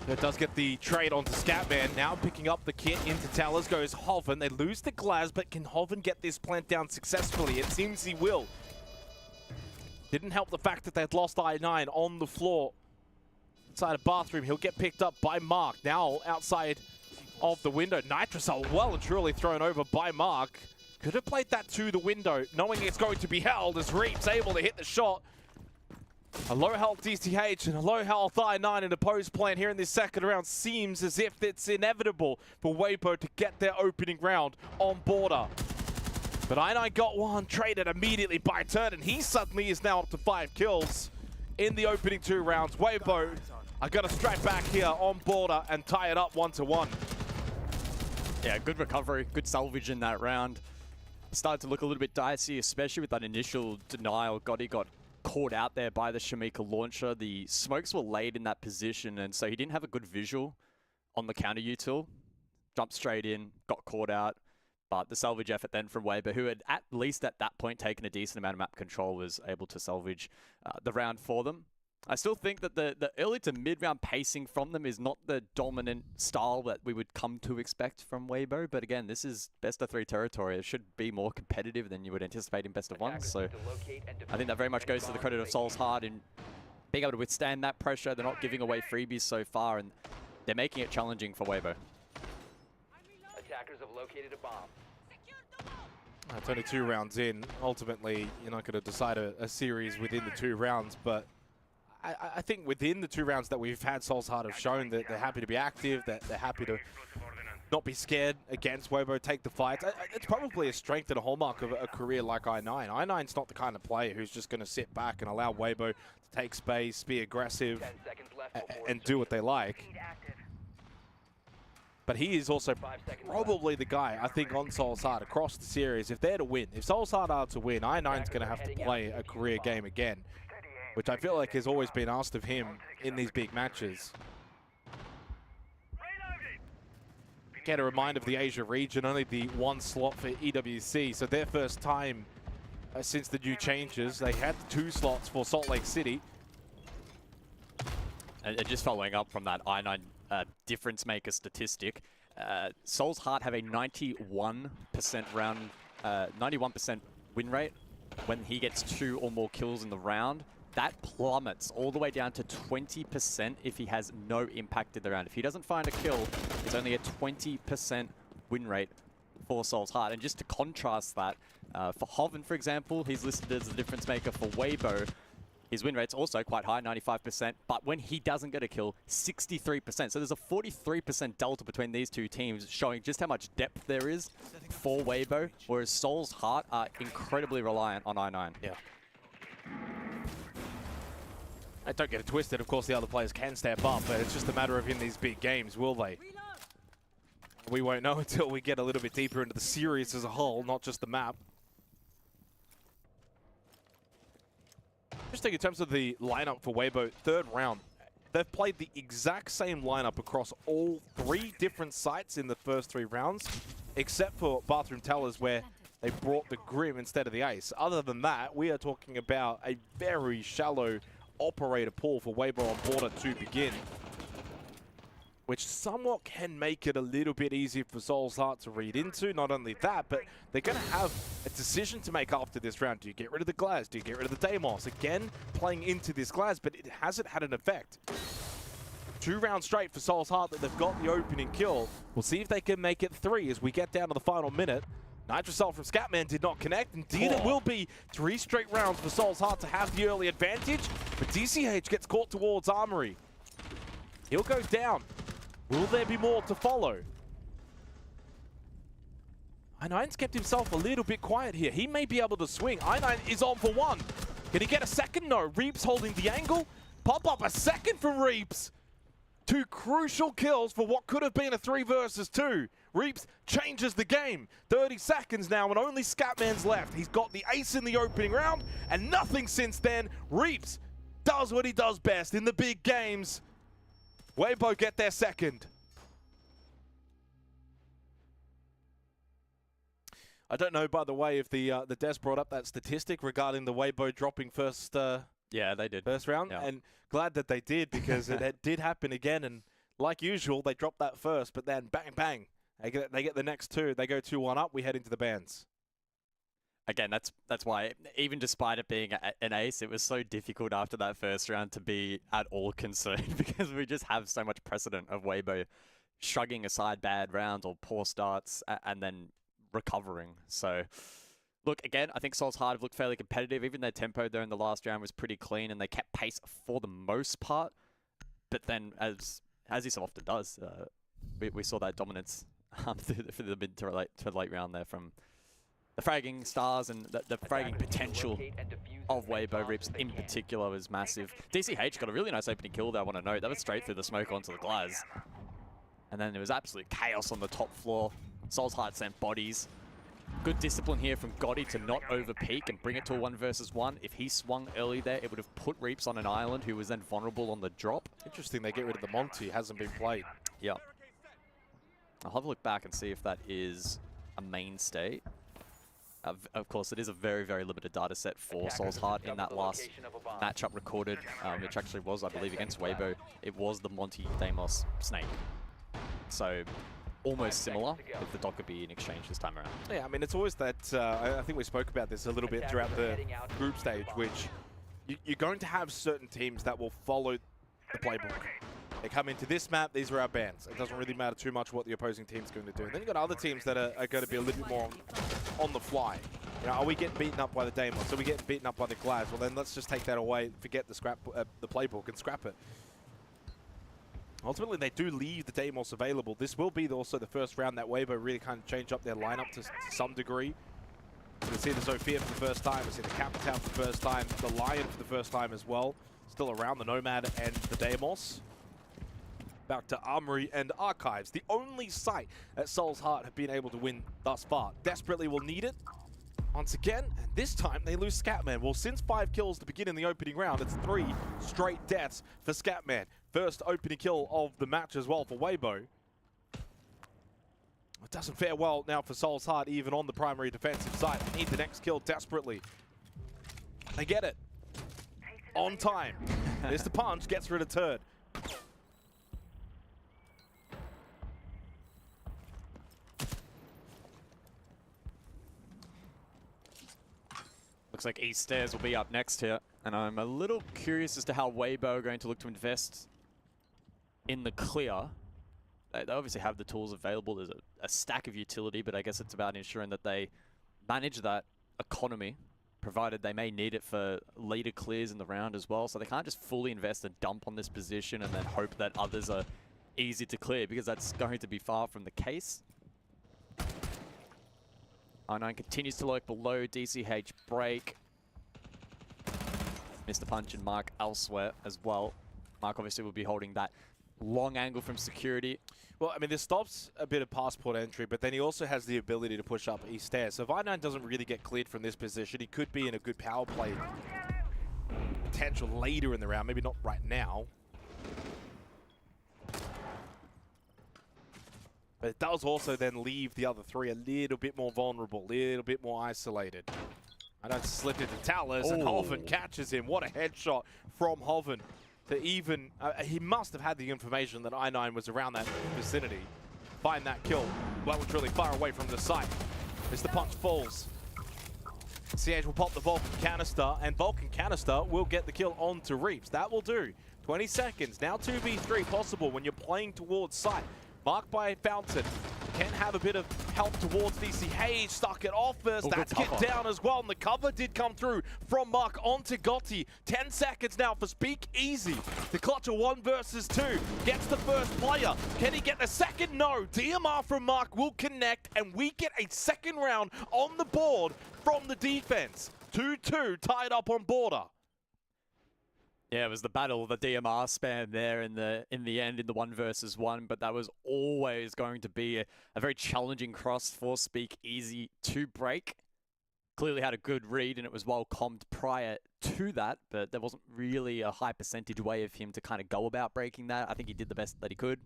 It does get the trade onto Scatman. Now picking up the kit into towers goes Hoven. They lose the Glaz, but can Hoven get this plant down successfully? It seems he will. Didn't help the fact that they had lost I9 on the floor. Inside a Bathroom, he'll get picked up by Mark. Now outside of the window. Nitrous are well and truly thrown over by Mark. Could have played that to the window, knowing it's going to be held as Reap's able to hit the shot. A low health DCH and a low health I9 in a post plan here in this second round. Seems as if it's inevitable for Weibo to get their opening round on Border. But I9 got one, traded immediately by Turd, and he suddenly is now up to 5 kills in the opening 2 rounds. Weibo are going to strike back here on Border and tie it up 1-1. Yeah, good recovery, good salvage in that round. Started to look a little bit dicey, especially with that initial denial. Gotti got caught out there by the Shamika launcher. The smokes were laid in that position, and so he didn't have a good visual on the counter util, jumped straight in, got caught out. But the salvage effort then from Weber, who had at least at that point taken a decent amount of map control, was able to salvage the round for them. I still think that the early to mid-round pacing from them is not the dominant style that we would come to expect from Weibo. But again, this is best of 3 territory. It should be more competitive than you would anticipate in best of 1. So I think that very much goes to the credit of Soul's Heart in being able to withstand that pressure. They're not giving away freebies so far, and they're making it challenging for Weibo. Attackers have located a bomb. It's only 2 rounds in. Ultimately, you're not going to decide a series within the 2 rounds, but I think within the 2 rounds that we've had, Soul's Heart have shown that they're happy to be active, that they're happy to not be scared against Weibo, take the fights. It's probably a strength and a hallmark of a career like I9. I9's not the kind of player who's just going to sit back and allow Weibo to take space, be aggressive, and do what they like. But he is also probably the guy, I think, on Soul's Heart across the series. If they're to win, if Soul's Heart are to win, I9's going to have to play a career game again, which I feel like has always been asked of him in these big matches. Get a reminder of the Asia region, only the 1 slot for EWC, so their first time since the new changes. They had 2 slots for Salt Lake City. And just following up from that I9 difference maker statistic, Soul's Heart have a 91% 91% win rate when he gets 2 or more kills in the round. That plummets all the way down to 20% if he has no impact in the round. If he doesn't find a kill, it's only a 20% win rate for Soul's Heart. And just to contrast that, for Hoven, for example, he's listed as the difference maker for Weibo. His win rate's also quite high, 95%, but when he doesn't get a kill, 63%. So there's a 43% delta between these 2 teams, showing just how much depth there is for Weibo, whereas Soul's Heart are incredibly reliant on I9. Yeah. Don't get it twisted, of course the other players can step up, but it's just a matter of in these big games, will they? We won't know until we get a little bit deeper into the series as a whole, not just the map. Interesting in terms of the lineup for Weibo, 3rd round. They've played the exact same lineup across all 3 different sites in the first 3 rounds, except for Bathroom Tellers where they brought the Grim instead of the Ace. Other than that, we are talking about a very shallow operator pool for Weibo on border to begin, which somewhat can make it a little bit easier for Soul's Heart to read into. Not only that, but they're going to have a decision to make after this round. Do you get rid of the Glaz? Do you get rid of the Deimos? Again, playing into this Glaz, but it hasn't had an effect. 2 rounds straight for Soul's Heart that they've got the opening kill. We'll see if they can make it 3 as we get down to the final minute. Nitrocell from Scatman did not connect. Indeed, it will be 3 straight rounds for Soul's Heart to have the early advantage, but DCH gets caught towards Armory. He'll go down. Will there be more to follow? I9's kept himself a little bit quiet here. He may be able to swing. I9 is on for 1. Can he get a second? No. Reaps holding the angle. Pop up a second from Reaps. 2 crucial kills for what could have been a 3 versus 2. Reaps changes the game. 30 seconds now and only Scatman's left. He's got the ace in the opening round and nothing since then. Reaps does what he does best in the big games. Weibo get their second. I don't know, by the way, if the Des brought up that statistic regarding the Weibo dropping first. Yeah, they did. First round, yeah. And glad that they did because it did happen again. And like usual, they dropped that first, but then bang, bang, they get the next 2. They go 2-1 up. We head into the bans. Again, that's why, even despite it being an ace, it was so difficult after that first round to be at all concerned because we just have so much precedent of Weibo shrugging aside bad rounds or poor starts and then recovering. So, look, again, I think Soul's Heart have looked fairly competitive. Even their tempo there in the last round was pretty clean and they kept pace for the most part. But then, as he so often does, we saw that dominance through the mid to late round there from the fragging stars and the fragging potential of Weibo Rips in particular was massive. DCH got a really nice opening kill there, I want to note. That was straight through the smoke onto the Glaz. And then there was absolute chaos on the top floor. Soul's Heart sent bodies. Good discipline here from Gotti to not overpeak and bring it to a 1 versus 1. If he swung early there, it would have put Reaps on an island who was then vulnerable on the drop. Interesting they get rid of the Monty. Hasn't been played. Yeah. I'll have a look back and see if that is a mainstay. Of course, it is a very, very limited data set for Soul's Heart in that last matchup recorded, which actually was, I believe, against Weibo. It was the Monty Deimos Snake. So almost similar, if the dog could be in exchange this time around. Yeah, I mean, it's always that, I think we spoke about this a little bit throughout the group stage, which you're going to have certain teams that will follow the playbook. They come into this map, these are our bans. It doesn't really matter too much what the opposing team's going to do. And then you've got other teams that are going to be a little bit more on the fly. You know, are we getting beaten up by the Deimos? Are we getting beaten up by the Glads? Well, then let's just take that away, forget the playbook and scrap it. Ultimately, they do leave the Deimos available. This will be also the first round that Weibo really kind of change up their lineup to some degree. So we see the Zofia for the first time, we see the Capital for the first time, the Lion for the first time as well. Still around the Nomad and the Deimos. Back to Armory and Archives, the only site that Soul's Heart have been able to win thus far. Desperately will need it once again, and this time they lose Scatman. Well, since 5 kills to begin in the opening round, it's 3 straight deaths for Scatman. First opening kill of the match as well for Weibo. It doesn't fare well now for Soul's Heart, even on the primary defensive side. They need the next kill desperately. They get it. On time. Mr. Punch gets rid of Turd. Looks like East Stairs will be up next here, and I'm a little curious as to how Weibo are going to look to invest in the clear. They obviously have the tools available. There's a stack of utility, but I guess it's about ensuring that they manage that economy, provided they may need it for later clears in the round as well. So they can't just fully invest and dump on this position and then hope that others are easy to clear, because that's going to be far from the case. R9 continues to lurk below. DCH break. Mr. Punch and Mark elsewhere as well. Mark obviously will be holding that long angle from security. Well, I mean, this stops a bit of passport entry, but then he also has the ability to push up East Stairs. So if R9 doesn't really get cleared from this position, he could be in a good power play potential later in the round. Maybe not right now. But it does also then leave the other 3 a little bit more vulnerable, a little bit more isolated. I don't slip into Talus, and Hoven catches him. What a headshot from Hoven to even... he must have had the information that I9 was around that vicinity. Find that kill. Well, was really far away from the site. Mr. Punch falls. CH will pop the Vulcan canister, and Vulcan canister will get the kill onto Reaps. That will do. 20 seconds. Now 2v3 possible when you're playing towards site. Marked by Fountain. Can have a bit of help towards DCH. Stuck it off first. That's get down as well. And the cover did come through from Mark onto Gotti. 10 seconds now for Speak Easy. The clutch of 1 versus 2. Gets the first player. Can he get the second? No. DMR from Mark will connect. And we get a second round on the board from the defense. 2-2 tied up on border. Yeah, it was the battle of the DMR spam there in the end in the 1 versus 1, but that was always going to be a very challenging cross for Speak Easy to break. Clearly had a good read and it was well commed prior to that, but there wasn't really a high percentage way of him to kind of go about breaking that. I think he did the best that he could.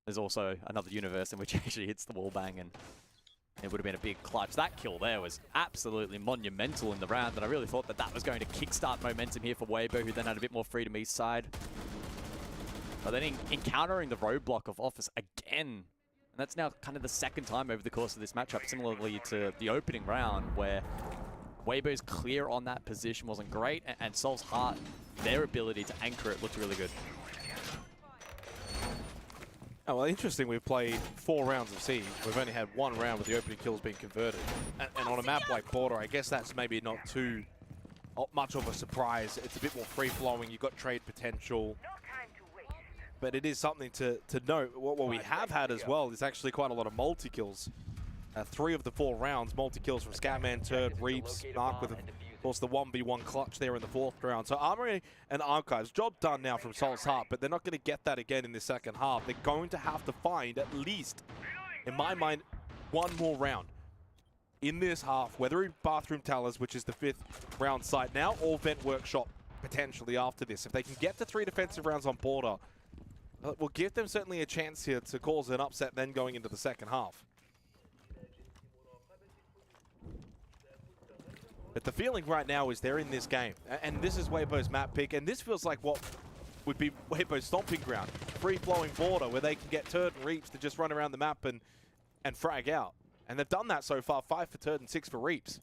There's also another universe in which he actually hits the wall bang and it would have been a big clutch. That kill there was absolutely monumental in the round, and I really thought that that was going to kickstart momentum here for Weibo, who then had a bit more freedom east side. But then encountering the roadblock of Office again, and that's now kind of the second time over the course of this matchup, similarly to the opening round, where Weibo's clear on that position wasn't great, and Soul's Heart, their ability to anchor it looked really good. Oh, well, interesting, we've played 4 rounds of Siege. We've only had 1 round with the opening kills being converted. And on a map like Border, I guess that's maybe not too much of a surprise. It's a bit more free-flowing. You've got trade potential. But it is something to note. What we have had as well is actually quite a lot of multi-kills. 3 of the 4 rounds, multi-kills from Scatman, Turd, Reaps, Mark with, of course, the 1v1 clutch there in the 4th round. So Armory and Archives, job done now from Soul's Heart, but they're not going to get that again in the second half. They're going to have to find at least, in my mind, 1 more round in this half, whether in Bathroom Towers, which is the 5th round site now, or Vent Workshop potentially after this. If they can get to 3 defensive rounds on Border, will give them certainly a chance here to cause an upset then going into the second half. But the feeling right now is they're in this game. And this is Weibo's map pick. And this feels like what would be Weibo's stomping ground. Free-flowing border where they can get Turd and Reaps to just run around the map and frag out. And they've done that so far. 5 for Turd and 6 for Reaps.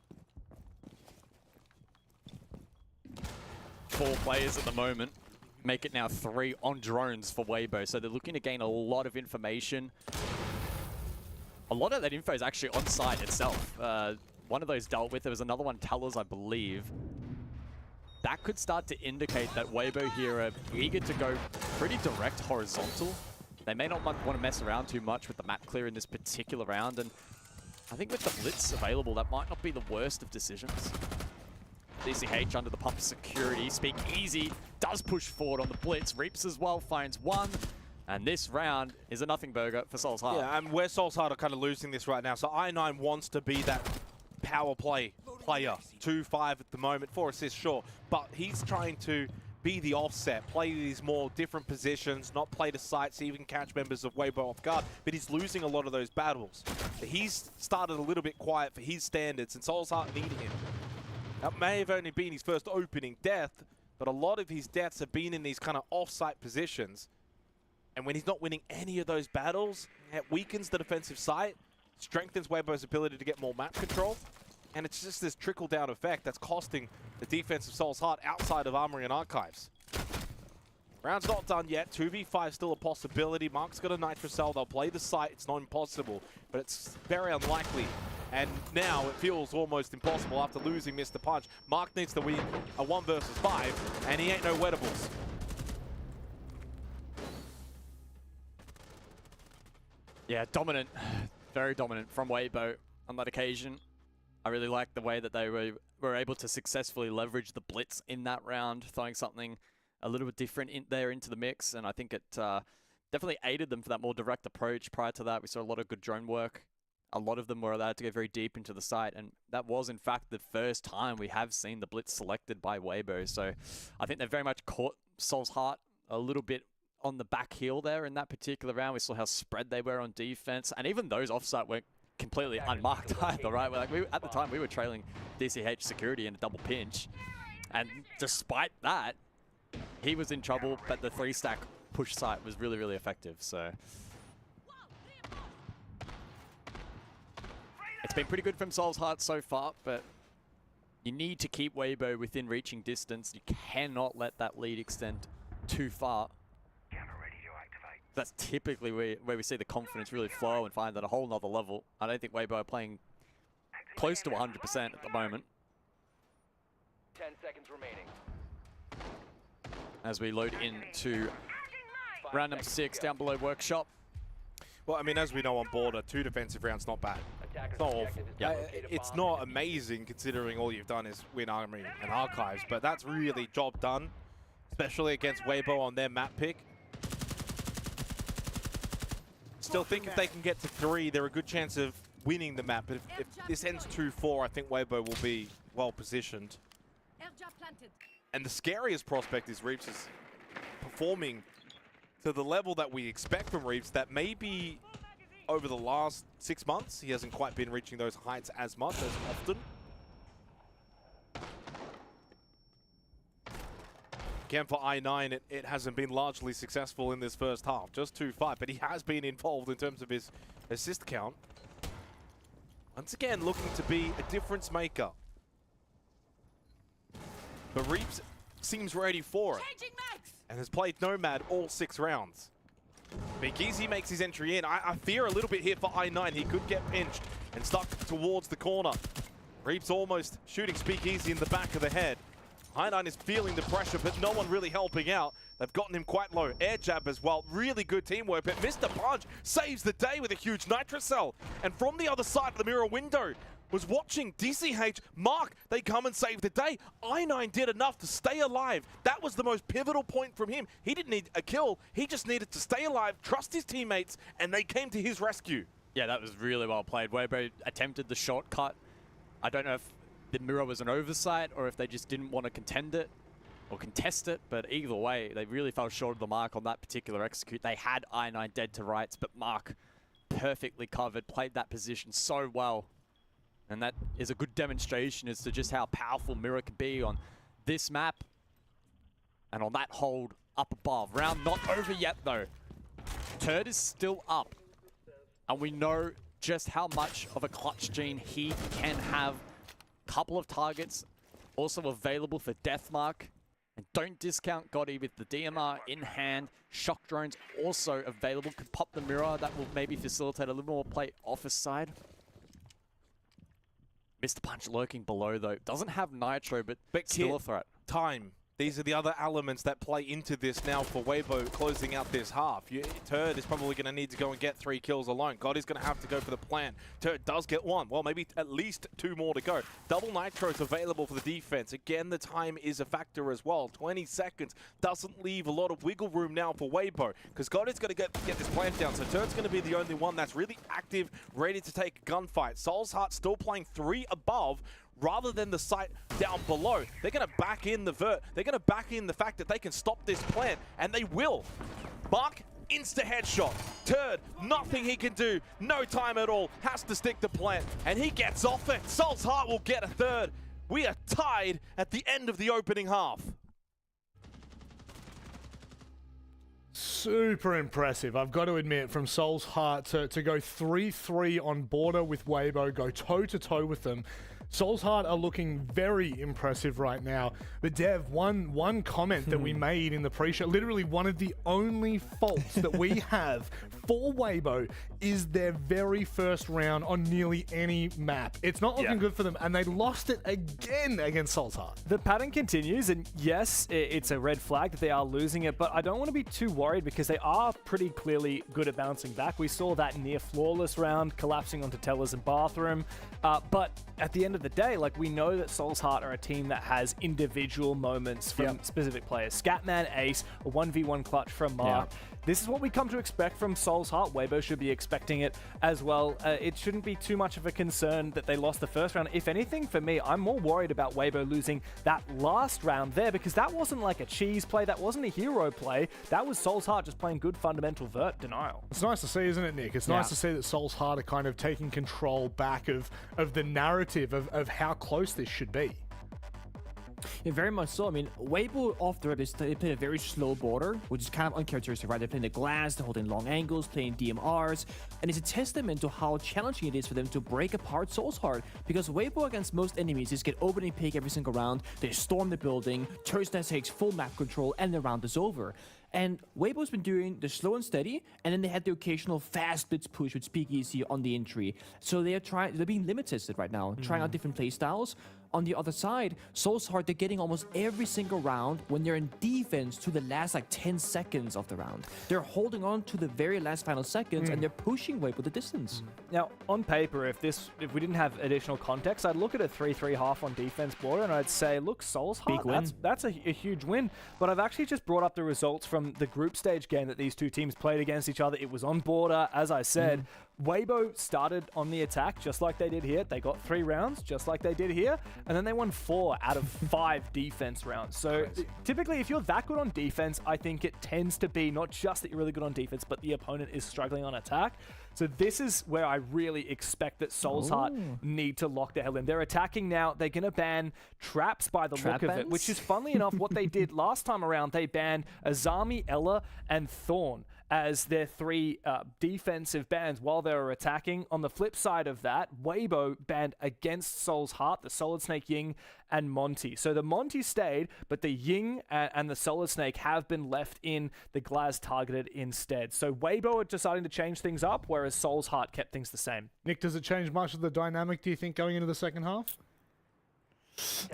4 players at the moment. Make it now 3 on drones for Weibo. So they're looking to gain a lot of information. A lot of that info is actually on site itself. One of those dealt with. There was another one, Tellers, I believe. That could start to indicate that Weibo here are eager to go pretty direct horizontal. They may not want to mess around too much with the map clear in this particular round. And I think with the Blitz available, that might not be the worst of decisions. DCH under the pump security. Speak Easy does push forward on the Blitz. Reaps as well, finds one. And this round is a nothing burger for Soul's Heart. Yeah, and where Soul's Heart are kind of losing this right now. So I9 wants to be that power play player. 2-5 at the moment, 4 assists, sure. But he's trying to be the offset, play these more different positions, not play to sights, even catch members of Weibo off guard. But he's losing a lot of those battles. He's started a little bit quiet for his standards, and Soul's Heart needing him. That may have only been his first opening death, but a lot of his deaths have been in these kind of off-site positions. And when he's not winning any of those battles, it weakens the defensive side, strengthens Weibo's ability to get more map control, and it's just this trickle-down effect that's costing the defense of Soul's Heart outside of Armory and Archives. Round's not done yet. 2v5 still a possibility. Mark's got a Nitrocell. They'll play the site. It's not impossible, but it's very unlikely. And now it feels almost impossible after losing Mr. Punch. Mark needs to win a 1 versus 5, and he ain't no Wettables. Yeah, dominant. Very dominant from Weibo on that occasion. I really like the way that they were able to successfully leverage the Blitz in that round, throwing something a little bit different in there into the mix, and I think it definitely aided them for that more direct approach. Prior to that, we saw a lot of good drone work. A lot of them were allowed to go very deep into the site, and that was, in fact, the first time we have seen the Blitz selected by Weibo. So I think they very much caught Soul's Heart a little bit on the back heel there in that particular round. We saw how spread they were on defense, and even those offsite weren't completely unmarked either, right? At the time, we were trailing DCH security in a double pinch, and despite that, he was in trouble, but the 3-stack push site was really, really effective. So it's been pretty good from Soul's Heart so far, but you need to keep Weibo within reaching distance. You cannot let that lead extend too far. That's typically where we see the confidence really flow and find that a whole nother level. I don't think Weibo are playing close to 100% at the moment. 10 seconds remaining. As we load into round number 6 down below Workshop. Well, I mean, as we know on Border, 2 defensive rounds, not bad. It's not awful. It's not amazing considering all you've done is win Armory and Archives, but that's really job done, especially against Weibo on their map pick. Still think if they can get to 3, they're a good chance of winning the map. But if this ends 2-4, I think Weibo will be well positioned. And the scariest prospect is Reaps is performing to the level that we expect from Reaps, that maybe over the last 6 months, he hasn't quite been reaching those heights as much, as often. Again, for I9, it hasn't been largely successful in this first half. Just 2-5, but he has been involved in terms of his assist count. Once again, looking to be a difference maker. But Reaps seems ready for it, and has played Nomad all 6 rounds. Big Easy makes his entry in. I fear a little bit here for I9. He could get pinched and stuck towards the corner. Reaps almost shooting Speakeasy in the back of the head. I9 is feeling the pressure, but no one really helping out. They've gotten him quite low. Air jab as well. Really good teamwork, but Mr. Punch saves the day with a huge Nitrocell. And from the other side of the mirror window was watching DCH, Mark, they come and save the day. I9 did enough to stay alive. That was the most pivotal point from him. He didn't need a kill. He just needed to stay alive, trust his teammates, and they came to his rescue. Yeah, that was really well played. Weibo attempted the shortcut. I don't know if the mirror was an oversight or if they just didn't want to contend it. or contest it, but either way, they really fell short of the mark on that particular execute. They had I9 dead to rights, but Mark perfectly covered, played that position so well. And that is a good demonstration as to just how powerful Mirror can be on this map and on that hold up above. Round not over yet, though. Turd is still up, and we know just how much of a clutch gene he can have. Couple of targets also available for Deathmark. And don't discount Gotti with the DMR in hand. Shock drones also available. Could pop the mirror. That will maybe facilitate a little more play office side. Mr. Punch lurking below, though. Doesn't have Nitro, but still a threat. Time. These are the other elements that play into this now for Weibo closing out this half. Turd is probably going to need to go and get 3 kills alone. Gotti's going to have to go for the plan. Turd does get 1. Well, maybe at least 2 more to go. Double Nitros available for the defense. Again, the time is a factor as well. 20 seconds doesn't leave a lot of wiggle room now for Weibo, because Gotti's got to get this plant down. So Turd's going to be the only one that's really active, ready to take a gunfight. Soul's Heart still playing 3 above, rather than the site down below. They're going to back in the vert. They're going to back in the fact that they can stop this plant, and they will. Mark, insta headshot. Turd, nothing he can do. No time at all. Has to stick the plant, and he gets off it. Soul's Heart will get a third. We are tied at the end of the opening half. Super impressive, I've got to admit, from Soul's Heart to go 3-3 on border with Weibo, go toe-to-toe with them. Soul's Heart are looking very impressive right now. But Dev, one comment that we made in the pre-show, literally one of the only faults that we have for Weibo is their very first round on nearly any map. It's not looking good for them, and they lost it again against Soul's Heart. The pattern continues, and yes, it's a red flag that they are losing it, but I don't want to be too worried because they are pretty clearly good at bouncing back. We saw that near flawless round, collapsing onto Tellers and Bathroom, but at the end of the day, like, we know that Soul's Heart are a team that has individual moments from specific players. Scatman, Ace, a 1v1 clutch from Mark. This is what we come to expect from Soul's Heart. Weibo should be expecting it as well. It shouldn't be too much of a concern that they lost the first round. If anything, for me, I'm more worried about Weibo losing that last round there, because that wasn't like a cheese play. That wasn't a hero play. That was Soul's Heart just playing good fundamental vert denial. It's nice to see, isn't it, Nick? It's nice to see that Soul's Heart are kind of taking control back of the narrative of how close this should be. Yeah, very much so. I mean, Weibo off the rip, they play a very slow border, which is kind of uncharacteristic, right? They're playing the glass, they're holding long angles, playing DMRs, and it's a testament to how challenging it is for them to break apart Soul's Heart, because Weibo against most enemies just get opening pick every single round, they storm the building, Turdsnet takes full map control, and the round is over. And Weibo's been doing the slow and steady, and then they had the occasional fast blitz push with Speakeasy on the entry. So they're being limited right now, trying out different play styles. On the other side, Soul's Heart, they're getting almost every single round when they're in defense to the last like 10 seconds of the round. They're holding on to the very last final seconds, and they're pushing Weibo the distance. Now, on paper, if we didn't have additional context, I'd look at a 3-3 half on defense border, and I'd say, look, Soul's Heart, that's a huge win. But I've actually just brought up the results from the group stage game that these two teams played against each other. It was on border, as I said. Weibo started on the attack just like they did here. They got 3 rounds just like they did here, and then they won 4 out of 5 defense rounds. So typically, if you're that good on defense, I think it tends to be not just that you're really good on defense, but the opponent is struggling on attack. So this is where I really expect that Soul's Heart need to lock the hell in. They're attacking now. They're going to ban traps by the look of it, which is, funnily enough, what they did last time around. They banned Azami, Ella, and Thorn as their 3 defensive bans while they were attacking. On the flip side of that, Weibo banned against Soul's Heart, the Solid Snake Ying, and Monty. So the Monty stayed, but the Ying and the Solid Snake have been left in, the Glaz targeted instead. So Weibo are deciding to change things up, whereas Soul's Heart kept things the same. Nick, does it change much of the dynamic, do you think, going into the second half?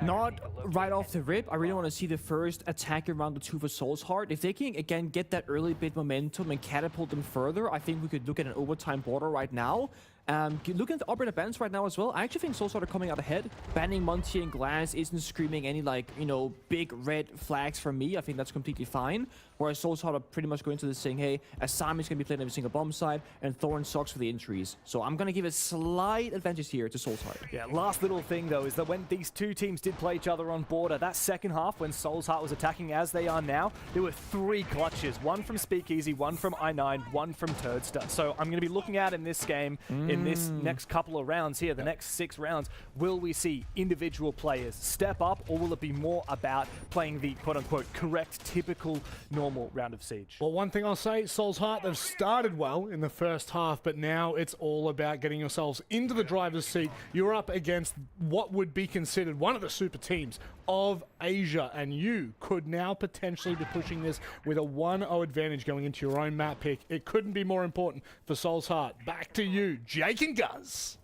Not right off the rip. I really want to see the first attack around the 2 for Soul's Heart. If they can, again, get that early bit momentum and catapult them further, I think we could look at an overtime border right now. Looking at the operator bans right now as well, I actually think Soulside are coming out ahead. Banning Monty and Glass isn't screaming any, like, you know, big red flags for me. I think that's completely fine. Whereas Soulside are pretty much going to this saying, hey, Asami's going to be playing every single bomb side, and Thorn sucks for the injuries. So I'm going to give a slight advantage here to Soulside. Yeah, last little thing, though, is that when these two teams did play each other on border, that second half, when Soulsheart was attacking as they are now, there were 3 clutches. One from Speakeasy, one from I9, one from Turdster. So I'm going to be looking at in this game, in this next couple of rounds here, the next 6 rounds, will we see individual players step up, or will it be more about playing the quote-unquote correct, typical, normal round of Siege? Well, one thing I'll say, Soulsheart, they've started well in the first half, but now it's all about getting yourselves into the driver's seat. You're up against what would be considered one of the super teams of Asia, and you could now potentially be pushing this with a 1-0 advantage going into your own map pick. It couldn't be more important for Soulsheart. Back to you, Jake and Guz.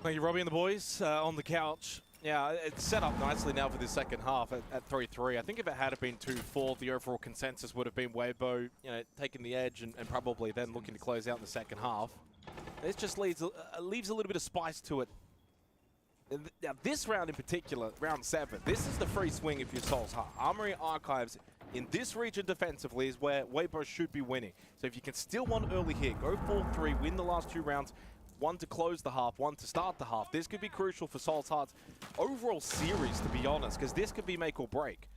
Thank you, Robbie and the boys on the couch. Yeah, it's set up nicely now for the second half at 3-3. I think if it had been 2-4, the overall consensus would have been Weibo, you know, taking the edge and probably then looking to close out in the second half. This just leaves a little bit of spice to it. Now, this round in particular, round 7, this is the free swing if you're Soulsheart. Armory Archives in this region defensively is where Weibo should be winning. So if you can steal one early here, go 4-3, win the last 2 rounds, 1 to close the half, 1 to start the half. This could be crucial for Soulsheart's overall series, to be honest, because this could be make or break.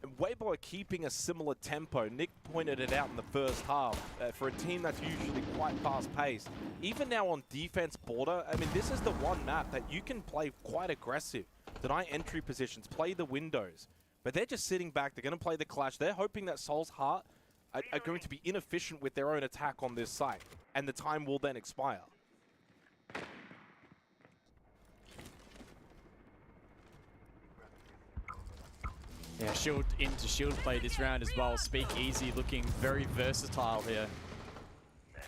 And Weibo are keeping a similar tempo. Nick pointed it out in the first half. For a team that's usually quite fast-paced, even now on defense border, I mean, this is the one map that you can play quite aggressive. Deny entry positions, play the windows. But they're just sitting back. They're going to play the clash. They're hoping that Soulsheart are going to be inefficient with their own attack on this site, and the time will then expire. Yeah, shield into shield play this round as well. Speakeasy looking very versatile here.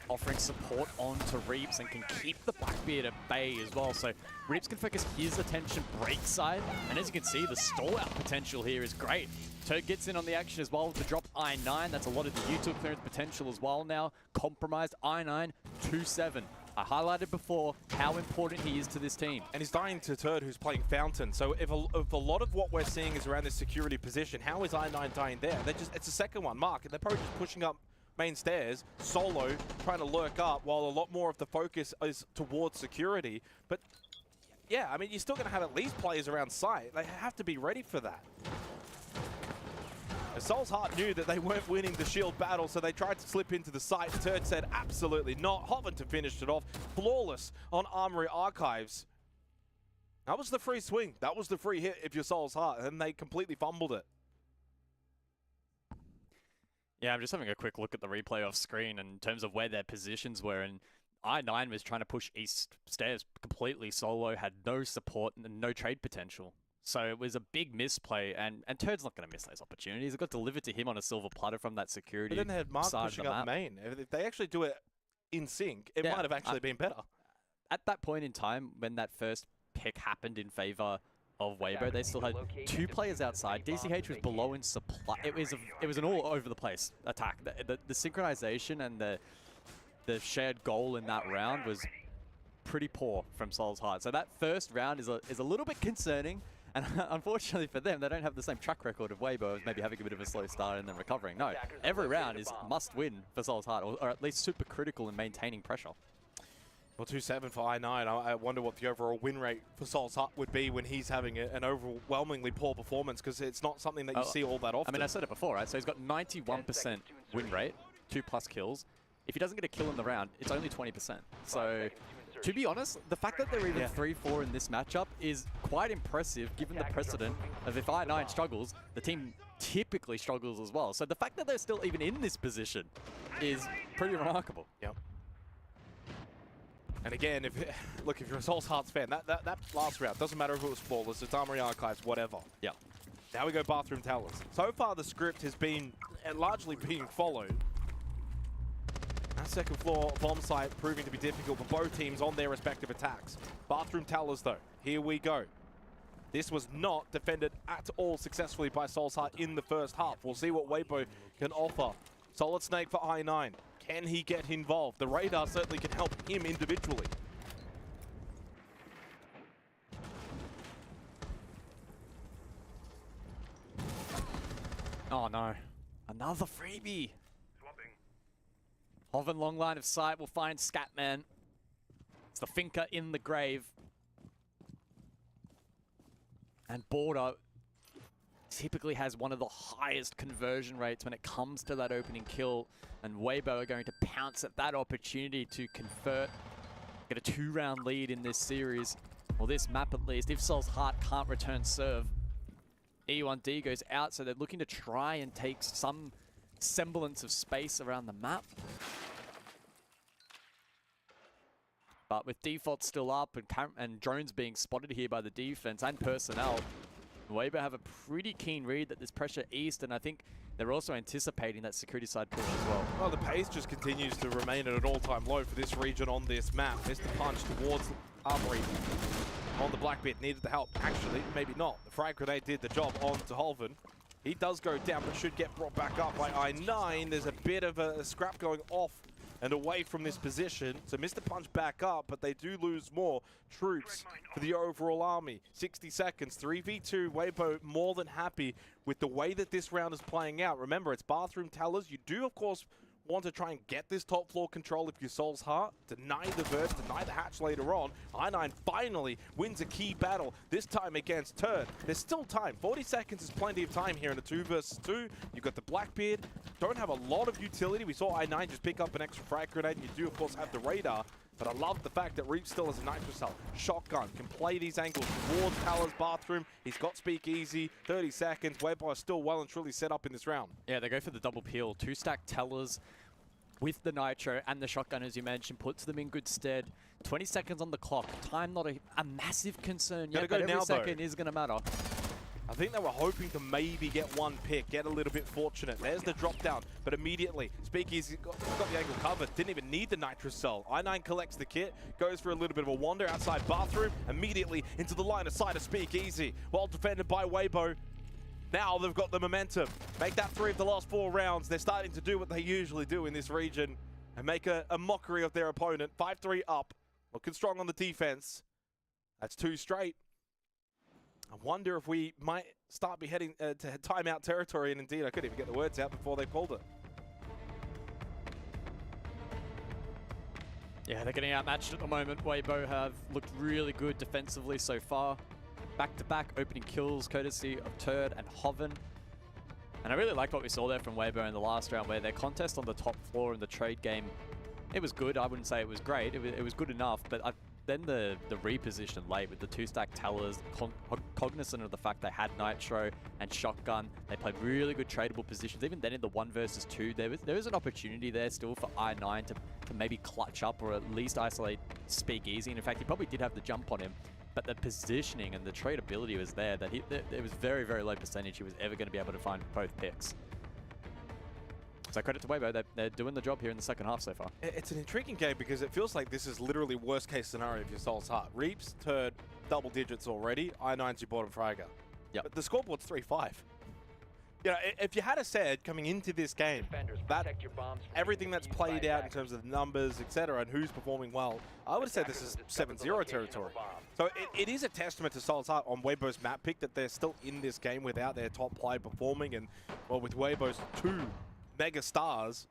Offering support onto Reaps and can keep the Blackbeard at bay as well. So Reaps can focus his attention break side. And as you can see, the stall out potential here is great. Turd gets in on the action as well to drop I9. That's a lot of the util clearance potential as well now. Compromised I9, 2-7. I highlighted before how important he is to this team. And he's dying to Turd, who's playing Fountain. So if a lot of what we're seeing is around this security position, how is I9 dying there? It's the second one, Mark. And they're probably just pushing up main stairs, solo, trying to lurk up, while a lot more of the focus is towards security. But yeah, I mean, you're still going to have at least players around site. They have to be ready for that. Soulsheart knew that they weren't winning the shield battle, so they tried to slip into the site. Turd said absolutely not. Hoventon finished it off. Flawless on Armory Archives. That was the free swing. That was the free hit if you're Soulsheart, and they completely fumbled it. Yeah, I'm just having a quick look at the replay off screen in terms of where their positions were, and I9 was trying to push east stairs completely solo, had no support and no trade potential. So it was a big misplay, and Turd's not going to miss those opportunities. It got delivered to him on a silver platter from that security. But then they had Mark pushing up main. If they actually do it in sync, it might have actually been better. At that point in time, when that first pick happened in favor of Weibo, they still had 2 players outside. DCH was below in supply. It was an all over the place attack. The synchronization and the shared goal in that round was pretty poor from Soulsheart. So that first round is a little bit concerning. And unfortunately for them, they don't have the same track record of Weibo as maybe having a bit of a slow start and then recovering. No, every round is must win for Soulsheart, or at least super critical in maintaining pressure. Well, 2-7 for I9. I wonder what the overall win rate for Soulsheart would be when he's having an overwhelmingly poor performance, because it's not something that you see all that often. I mean, I said it before, right? So he's got 91% win rate, 2+ kills. If he doesn't get a kill in the round, it's only 20%. So, to be honest, the fact that they're even 3-4 in this matchup is quite impressive, given the precedent of if I9 struggles, the team typically struggles as well. So the fact that they're still even in this position is pretty remarkable. Yep. And again, if you're a Soulshearts fan, that last round, doesn't matter if it was flawless, it's Armory Archives, whatever. Yeah. Now we go Bathroom Towers. So far, the script has been largely being followed. That second floor bomb site proving to be difficult for both teams on their respective attacks. Bathroom Towers, though. Here we go. This was not defended at all successfully by Soul's Heart in the first half. We'll see what Weibo can offer. Solid Snake for I9. Can he get involved? The radar certainly can help him individually. Oh no. Another freebie. Hoven long line of sight will find Scatman. It's the Finker in the grave. And Border typically has one of the highest conversion rates when it comes to that opening kill. And Weibo are going to pounce at that opportunity to convert, get a 2-round lead in this series. Or this map at least, if Soul's Heart can't return serve. E1D goes out, so they're looking to try and take some semblance of space around the map. But with default still up and drones being spotted here by the defense and personnel, Weibo have a pretty keen read that there's pressure east, and I think they're also anticipating that security side push as well. Well, the pace just continues to remain at an all-time low for this region on this map. Missed the punch towards Armory. On the Blackbeard, needed the help. Actually, maybe not. The frag grenade did the job on to Holven. He does go down, but should get brought back up by I9. There's a bit of a scrap going off and away from this position. So Mr. Punch back up, but they do lose more troops for the overall army. 60 seconds, 3v2. Weibo more than happy with the way that this round is playing out. Remember, it's bathroom tellers. You do, of course, want to try and get this top floor control if you're Soul's Heart. Deny the verse, deny the hatch later on. I9 finally wins a key battle, this time against Turd. There's still time. 40 seconds is plenty of time here in a 2 versus 2. You've got the Blackbeard. Don't have a lot of utility. We saw I9 just pick up an extra frag grenade. You do, of course, have the radar. But I love the fact that Reap still has a nitro cell. Shotgun can play these angles towards Taller's bathroom. He's got Speakeasy. 30 seconds. Weibo is still well and truly set up in this round. Yeah, they go for the double peel. 2-stack Tellers with the nitro and the shotgun, as you mentioned, puts them in good stead. 20 seconds on the clock. Time not a massive concern yet, but every second is going to matter. I think they were hoping to maybe get one pick, get a little bit fortunate. There's the drop down, but immediately Speakeasy got the angle covered. Didn't even need the nitro cell. I9 collects the kit, goes for a little bit of a wander outside bathroom, immediately into the line of sight of Speakeasy. Well defended by Weibo. Now they've got the momentum. Make that 3 of the last 4 rounds. They're starting to do what they usually do in this region and make a mockery of their opponent. 5-3 up, looking strong on the defense. That's 2 straight. I wonder if we might start be heading to timeout territory, and indeed I couldn't even get the words out before they pulled it. Yeah, they're getting outmatched at the moment. Weibo have looked really good defensively so far. Back-to-back opening kills courtesy of Turd and Hoven. And I really liked what we saw there from Weibo in the last round, where their contest on the top floor in the trade game, it was good. I wouldn't say it was great. It was good enough, but then the reposition late with the 2-stack Tellers, cognizant of the fact they had Nitro and Shotgun. They played really good tradable positions. Even then in the 1 versus 2, there was an opportunity there still for I9 to maybe clutch up or at least isolate Speakeasy. And in fact, he probably did have the jump on him. But the positioning and the tradability was there, that it was very, very low percentage he was ever going to be able to find both picks. So credit to Weibo, they're doing the job here in the second half so far. It's an intriguing game because it feels like this is literally worst case scenario if you're Soul's Heart. Reaps, Turd, double digits already. I9's your bottom fragger. Yep. But the scoreboard's 3-5. You know, if you had said coming into this game that everything that's played out in terms of the numbers, etc., and who's performing well, I would have said this is 7-0 territory. So it is a testament to Soul's Heart on Weibo's map pick that they're still in this game without their top player performing, and well, with Weibo's 2 mega stars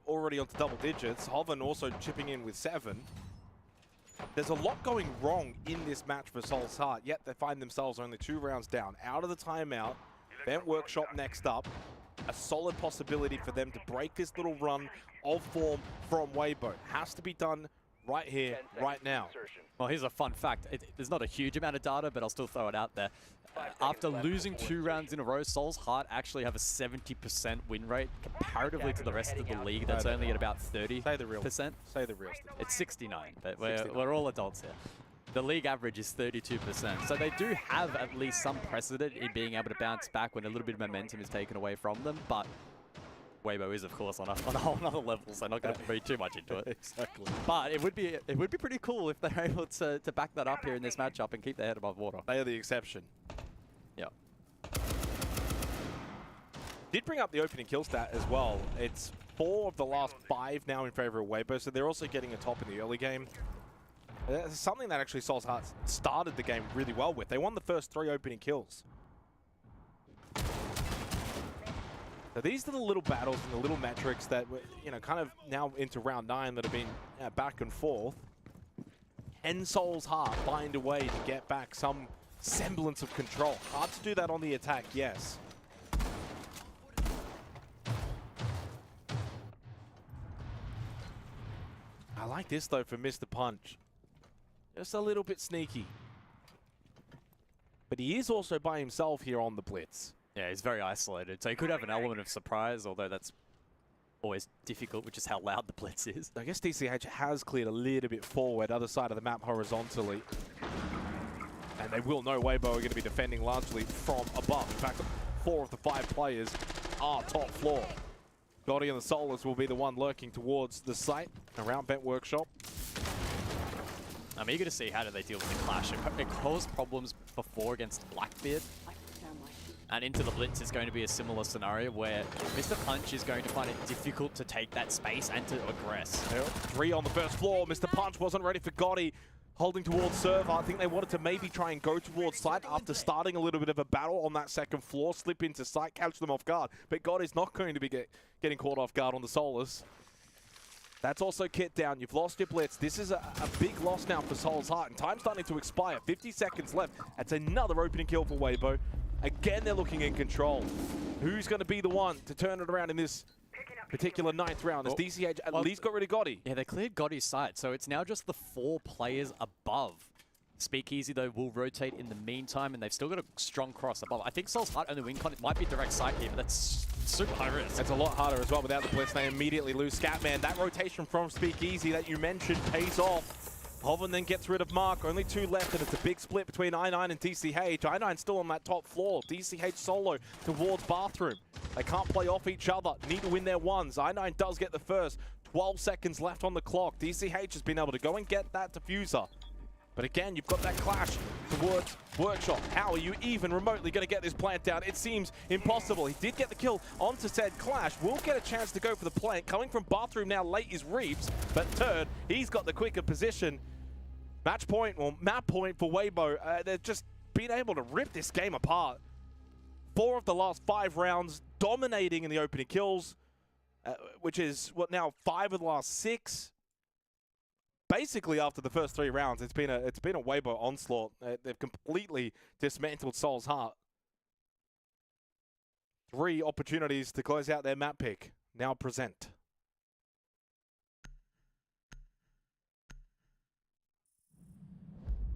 already onto double digits, Hoven also chipping in with 7. There's a lot going wrong in this match for Soul's Heart, yet they find themselves only 2 rounds down. Out of the timeout, Vent Workshop next up. A solid possibility for them to break this little run of form from Weibo. Has to be done right here, right now. Well, here's a fun fact. There's not a huge amount of data, but I'll still throw it out there. After losing 2 rounds in a row, Soul's Heart actually have a 70% win rate comparatively to the rest of the league. That's only at about 30%. Say the real. Say the real. It's 69, but we're all adults here. The league average is 32%. So they do have at least some precedent in being able to bounce back when a little bit of momentum is taken away from them. But Weibo is, of course, on a whole nother level, so not going to read too much into it. Exactly. But it would be pretty cool if they're able to back that up here in this matchup and keep their head above water. They are the exception. Yeah. Did bring up the opening kill stat as well. It's 4 of the last 5 now in favor of Weibo, so they're also getting a top in the early game. That's something that actually Soul's Heart started the game really well with. They won the first 3 opening kills. So these are the little battles and the little metrics that were, kind of now into round 9 that have been back and forth. Can Soul's Heart find a way to get back some semblance of control? Hard to do that on the attack, yes. I like this though for Mr. Punch. Just a little bit sneaky. But he is also by himself here on the blitz. Yeah, he's very isolated, so he could have an element of surprise, although that's always difficult, which is how loud the blitz is. I guess DCH has cleared a little bit forward, other side of the map horizontally. And they will know Weibo are going to be defending largely from above. In fact, 4 of the 5 players are top floor. Gotti and the Solus will be the one lurking towards the site around Bent Workshop. I'm eager to see how do they deal with the clash. It caused problems before against Blackbeard. And into the blitz is going to be a similar scenario where Mr. Punch is going to find it difficult to take that space and to aggress. 3 on the first floor. Mr. Punch wasn't ready for Gotti. Holding towards serve. I think they wanted to maybe try and go towards site after starting a little bit of a battle on that second floor. Slip into site, catch them off guard. But Gotti's not going to be getting caught off guard on the Solus. That's also kit down. You've lost your blitz. This is a big loss now for Soul's Heart. And time's starting to expire. 50 seconds left. That's another opening kill for Weibo. Again, they're looking in control. Who's going to be the one to turn it around in this particular 9th round? As DCH at least got rid of Gotti. Yeah, they cleared Gotti's side, so it's now just the 4 players above. Speakeasy, though, will rotate in the meantime, and they've still got a strong cross above. I think Soul's Heart only win con. It might be direct side here, but that's super high risk. It's a lot harder as well without the blitz. They immediately lose Scatman. That rotation from Speakeasy that you mentioned pays off. Hoven then gets rid of Mark. Only 2 left, and it's a big split between I9 and DCH. I9 still on that top floor. DCH solo towards Bathroom. They can't play off each other. Need to win their ones. I9 does get the first. 12 seconds left on the clock. DCH has been able to go and get that diffuser. But again, you've got that clash towards Workshop. How are you even remotely going to get this plant down? It seems impossible. He did get the kill onto said clash. Will get a chance to go for the plant. Coming from Bathroom now late is Reeves, but Turd, he's got the quicker position. Match point, or map point for Weibo. They've just been able to rip this game apart. 4 of the last 5 rounds, dominating in the opening kills, which is, what now, 5 of the last 6? Basically, after the first 3 rounds, it's been a Weibo onslaught. They've completely dismantled Soul's Heart. 3 opportunities to close out their map pick. Now present.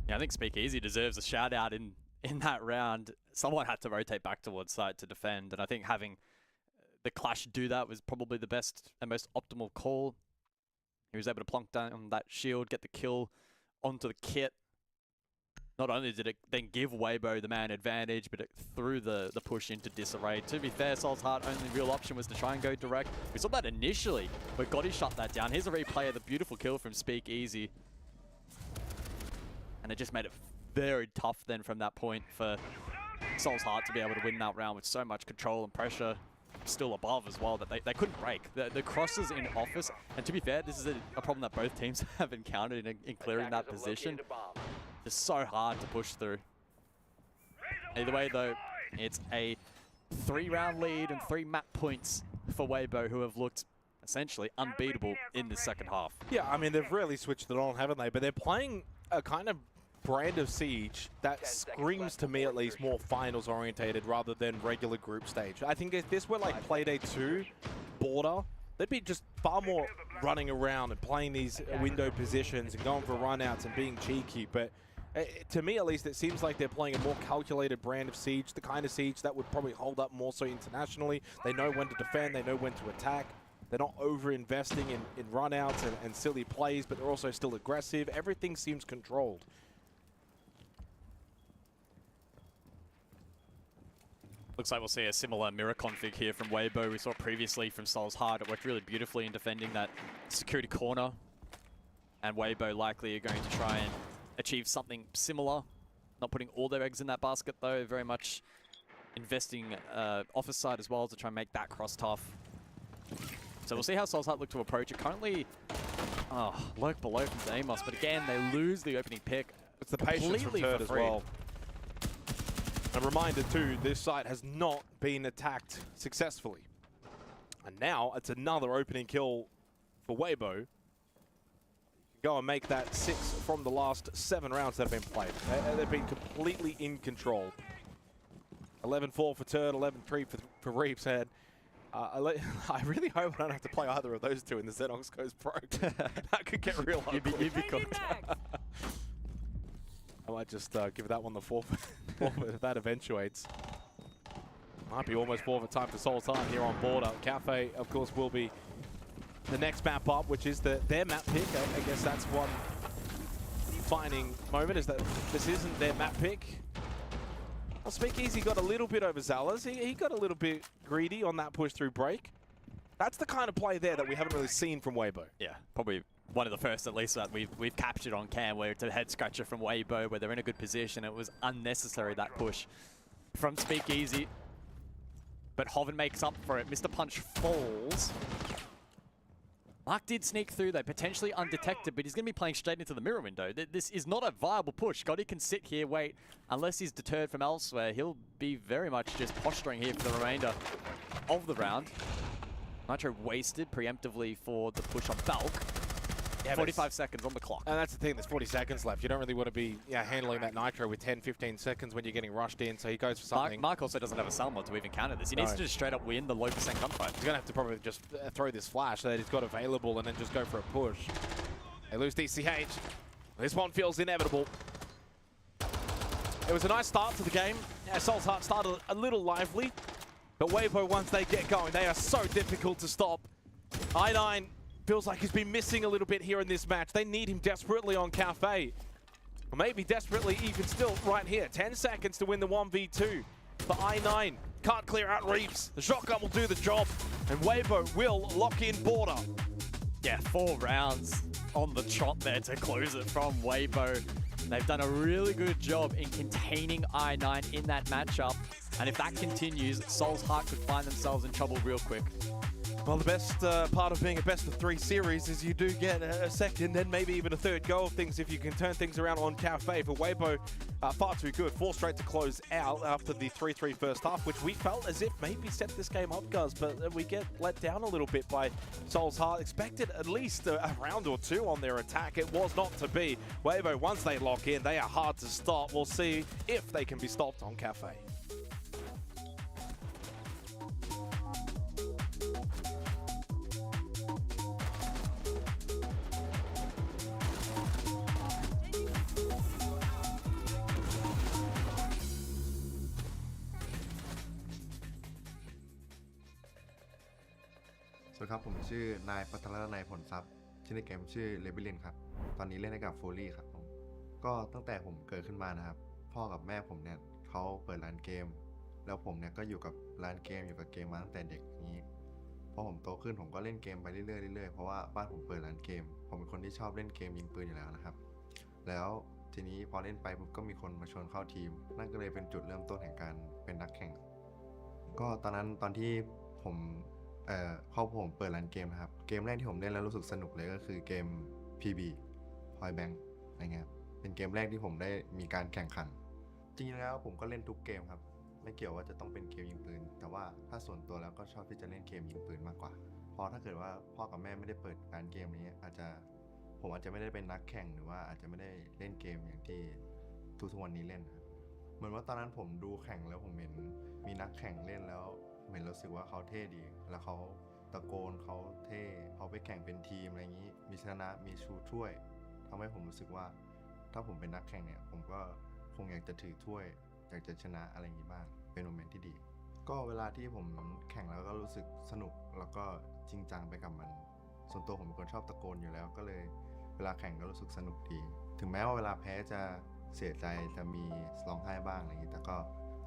Yeah, I think Speakeasy deserves a shout out in that round. Someone had to rotate back towards site to defend, and I think having the clash do that was probably the best and most optimal call. He was able to plonk down on that shield, get the kill onto the kit. Not only did it then give Weibo the man advantage, but it threw the push into disarray. To be fair, Soul's Heart only real option was to try and go direct. We saw that initially, but Gotti shut that down. Here's a replay of the beautiful kill from Speakeasy. And it just made it very tough then from that point for Soul's Heart to be able to win that round with so much control and pressure still above as well that they couldn't break. The crosses in office, and to be fair, this is a problem that both teams have encountered in clearing that position. Just so hard to push through. Either way though, it's a 3-round lead and 3 map points for Weibo, who have looked essentially unbeatable in the second half. Yeah, I mean, they've really switched it on, haven't they? But they're playing a kind of brand of Siege that screams to me at least more finals orientated rather than regular group stage. I think if this were like Playday 2, Border, they'd be just far more running around and playing these window positions and going for runouts and being cheeky. But to me at least, it seems like they're playing a more calculated brand of Siege, the kind of Siege that would probably hold up more so internationally. They know when to defend, they know when to attack. They're not over-investing in runouts and silly plays, but they're also still aggressive. Everything seems controlled. Looks like we'll see a similar mirror config here from Weibo. We saw previously from Soul's Heart. It worked really beautifully in defending that security corner. And Weibo likely are going to try and achieve something similar. Not putting all their eggs in that basket though, very much investing office side as well to try and make that cross tough. So we'll see how Soul's Heart look to approach it. Currently, lurk below from Amos, but again, they lose the opening pick. It's the patience from Turd as well. A reminder too, this site has not been attacked successfully. And now it's another opening kill for Weibo. Go and make that 6 from the last 7 rounds that have been played. They've been completely in control. 11-4 for Turd, 11-3 for Reeps. And I really hope I don't have to play either of those two in the Xenox Goes Pro. That could get real ugly. You'd be cooked. I might just give that one the forfeit if that eventuates. Might be almost forfeit time for Soul's Heart here on Border. Cafe, of course, will be the next map up, which is their map pick. I guess that's one defining moment, is that this isn't their map pick. Well, Speakeasy got a little bit overzealous. He got a little bit greedy on that push through break. That's the kind of play there that we haven't really seen from Weibo. Yeah, probably one of the first, at least, that we've captured on cam, where it's a head scratcher from Weibo, where they're in a good position. It was unnecessary, that push from Speakeasy. But Hoven makes up for it. Mr. Punch falls. Mark did sneak through, though, potentially undetected, but he's going to be playing straight into the mirror window. This is not a viable push. Gotti can sit here, wait. Unless he's deterred from elsewhere, he'll be very much just posturing here for the remainder of the round. Nitro wasted preemptively for the push on Balk. Yeah, 45 seconds on the clock. And that's the thing, there's 40 seconds left. You don't really want to be handling that Nitro with 10, 15 seconds when you're getting rushed in, so he goes for something. Mark also doesn't have a Salmon to even counter this. He needs to just straight up win the low percent gunfight. He's going to have to probably just throw this flash that he's got available and then just go for a push. They lose DCH. This one feels inevitable. It was a nice start to the game. Soul's Heart started a little lively, but Weibo, once they get going, they are so difficult to stop. I9 feels like he's been missing a little bit here in this match. They need him desperately on Cafe. Or maybe desperately even still right here. 10 seconds to win the 1v2 for I9. Can't clear out Reeps. The shotgun will do the job. And Weibo will lock in Border. Yeah, 4 rounds on the trot there to close it from Weibo. They've done a really good job in containing I9 in that matchup. And if that continues, Soul's Heart could find themselves in trouble real quick. Well, the best part of being a best-of-3 series is you do get a second and maybe even a third go of things if you can turn things around on Cafe. For Weibo, far too good. 4 straight to close out after the 3-3 first half, which we felt as if maybe set this game up, Guz, but we get let down a little bit by Soul's Heart. Expected at least a round or 2 on their attack. It was not to be. Weibo, once they lock in, they are hard to stop. We'll see if they can be stopped on Cafe.สวัสดีครับผมชื่อนายปัทรนายผลทรัพย์ชื่อในเกมชื่อเลบิลินครับตอนนี้เล่นให้กับโฟลี่ครับผมก็ตั้งแต่ผมเกิดขึ้นมานะครับพ่อกับแม่ผมเนี่ยเขาเปิดร้านเกมแล้วผมเนี่ยก็อยู่กับร้านเกมอยู่กับเกมมาตั้งแต่เด็กนี้พอผมโตขึ้นผมก็เล่นเกมไปเรื่อยๆเพราะว่าบ้านผมเปิดร้านเกมผมเป็นคนที่ชอบเล่นเกมยิงปืนอยู่แล้วนะครับแล้วทีนี้พอเล่นไปก็มีคนมาชวนเข้าทีมนั่นก็เลยเป็นจุดเริ่มต้นแห่งการเป็นนักแข่งก็ตอนนั้นตอนที่ผมพอผมเปิดร้านเกมนะครับเกมแรกที่ผมเล่นแล้วรู้สึกสนุกเลยก็คือเกม PB Point Blank อะไรเงี้ยเป็นเกมแรกที่ผมได้มีการแข่งขันจริงๆแล้วผมก็เล่นทุกเกมครับไม่เกี่ยวว่าจะต้องเป็นเกมยิงปืนแต่ว่าถ้าส่วนตัวแล้วก็ชอบที่จะเล่นเกมยิงปืนมากกว่าเพราะถ้าเกิดว่าพ่อกับแม่ไม่ได้เปิดร้านเกมนี้ผมอาจจะไม่ได้เป็นนักแข่งหรือว่าอาจจะไม่ได้เล่นเกมอย่างที่ทุกวันนี้เล่นครับเหมือนว่าตอนนั้นผมดูแข่งแล้วผมเห็นมีนักแข่งเล่นแล้วเหมือนรู้สึกว่าเขาเท่ดีแล้วเขาตะโกนเขาเท่เขาไปแข่งเป็นทีมอะไรอย่างนี้มีชนะมีชูถ้วยทำให้ผมรู้สึกว่าถ้าผมเป็นนักแข่งเนี่ยผมก็คงอยากจะถือถ้วยอยากจะชนะอะไรอย่างนี้บ้างเป็นโมเมนต์ที่ดีก็เวลาที่ผมแข่งแล้วก็รู้สึกสนุกแล้วก็จริงจังไปกับมันส่วนตัวผมเป็นคนชอบตะโกนอยู่แล้วก็เลยเวลาแข่งก็รู้สึกสนุกดีถึงแม้ว่าเวลาแพ้จะเสียใจจะมีร้องไห้บ้างอะไรอย่างนี้แต่ก็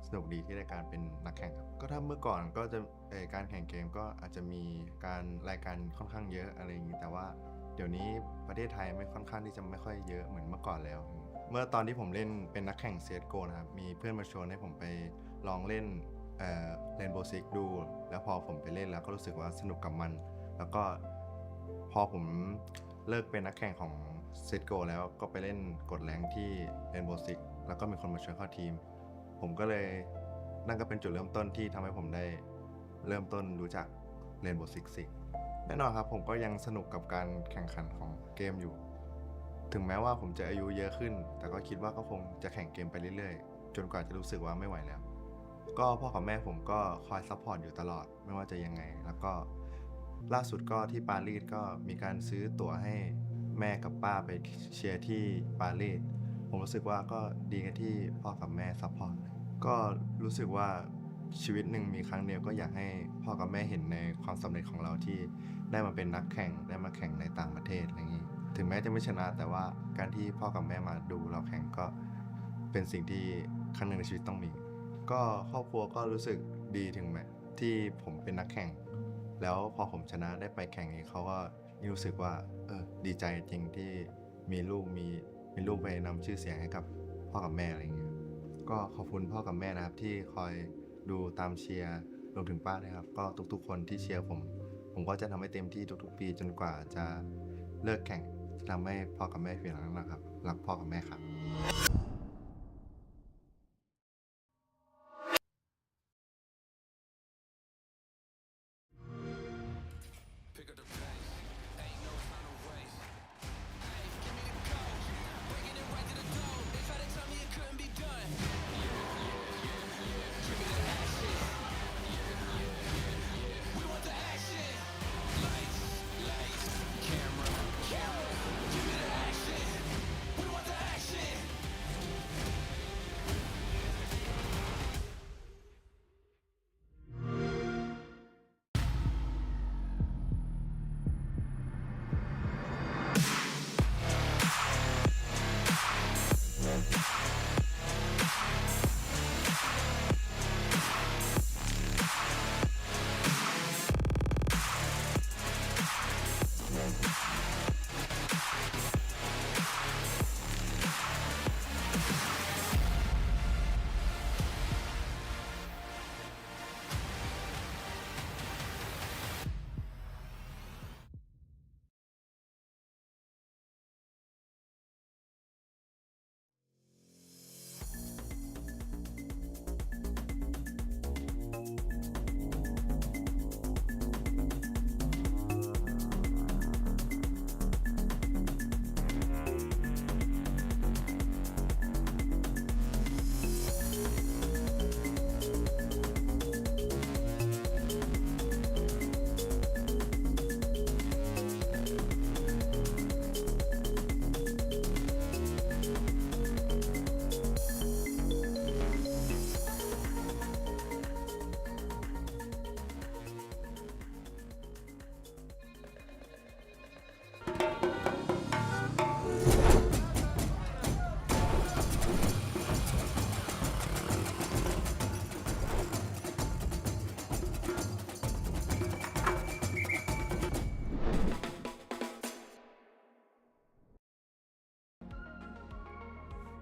สนุกดีที่ได้การเป็นนักแข่งครับก็ถ้าเมื่อก่อนก็จะการแข่งเกมก็อาจจะมีการรายการค่อนข้างเยอะอะไรอย่างนี้แต่ว่าเดี๋ยวนี้ประเทศไทยไม่ค่อนข้างที่จะไม่ค่อยเยอะเหมือนเมื่อก่อนแล้ว เมื่อตอนที่ผมเล่นเป็นนักแข่ง CSGO นะครับมีเพื่อนมาชวนให้ผมไปลองเล่นRainbow Six ดูแล้วพอผมไปเล่นแล้วก็รู้สึกว่าสนุกกับมัน แล้วก็พอผมเลิกเป็นนักแข่งของ CSGO แล้วก็ไปเล่นกดแรงที่ Rainbow Six แล้วก็มีคนมาชวนเข้าทีมผมก็เลยนั่นก็เป็นจุดเริ่มต้นที่ทำให้ผมได้เริ่มต้นรู้จัก Rainbow Six แน่นอนครับผมก็ยังสนุกกับการแข่งขันของเกมอยู่ถึงแม้ว่าผมจะอายุเยอะขึ้นแต่ก็คิดว่าก็คงจะแข่งเกมไปเรื่อยๆจนกว่าจะรู้สึกว่าไม่ไหวแล้วก็พ่อกับแม่ผมก็คอยซัพพอร์ตอยู่ตลอดไม่ว่าจะยังไงแล้วก็ล่าสุดก็ที่ปารีสก็มีการซื้อตั๋วให้แม่กับป้าไปเชียร์ที่ปารีสผมรู้สึกว่าก็ดีกันที่พ่อกับแม่ซัพพอร์ตก็รู้สึกว่าชีวิตหนึ่งมีครั้งเดียวก็อยากให้พ่อกับแม่เห็นในความสำเร็จของเราที่ได้มาเป็นนักแข่งได้มาแข่งในต่างประเทศอะไรอย่างนี้ถึงแม้จะไม่ชนะแต่ว่าการที่พ่อกับแม่มาดูเราแข่งก็เป็นสิ่งที่ครั้งหนึ่งในชีวิตต้องมีก็ครอบครัวก็รู้สึกดีถึงแม้ที่ผมเป็นนักแข่งแล้วพอผมชนะได้ไปแข่งนี้เขาก็รู้สึกว่าดีใจจริงที่มีลูกไปนำชื่อเสียงให้กับพ่อกับแม่อะไรอย่างเงี้ยก็ขอบคุณพ่อกับแม่นะครับที่คอยดูตามเชียร์รวมถึงป้านะครับก็ทุกๆคนที่เชียร์ผมก็จะทำให้เต็มที่ทุกๆปีจนกว่าจะเลิกแข่งจะทำให้พ่อกับแม่เพียงนั้นนะครับรักพ่อกับแม่ครับ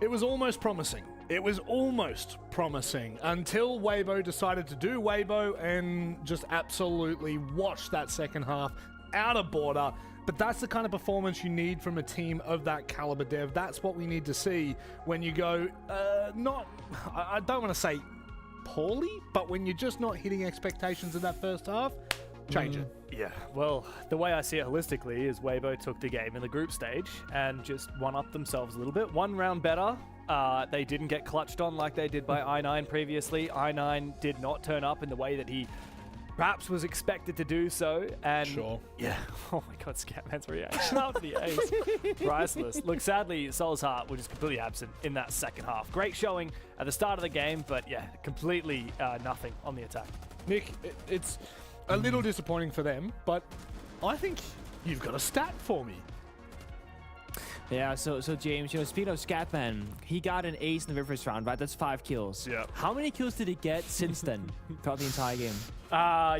It was almost promising. It was almost promising until Weibo decided to do Weibo and just absolutely watch that second half out of border. But that's the kind of performance you need from a team of that caliber, Dev. That's what we need to see when you go, I don't want to say poorly, but when you're just not hitting expectations in that first half, change it. Yeah, well, the way I see it holistically is Weibo took the game in the group stage and just one-upped themselves a little bit. One round better. They didn't get clutched on like they did by I9 previously. I9 did not turn up in the way that he perhaps was expected to do so. And Sure. Yeah. Oh my God, Scatman's reaction after the ace. Priceless. Look, sadly, Soul's Heart was just completely absent in that second half. Great showing at the start of the game, but yeah, completely nothing on the attack. Nick, it's a little disappointing for them, but I think you've got a stat for me. Yeah, so James, speaking of Scatman, he got an ace in the very first round, right? That's 5 kills. Yeah. How many kills did he get since then throughout the entire game?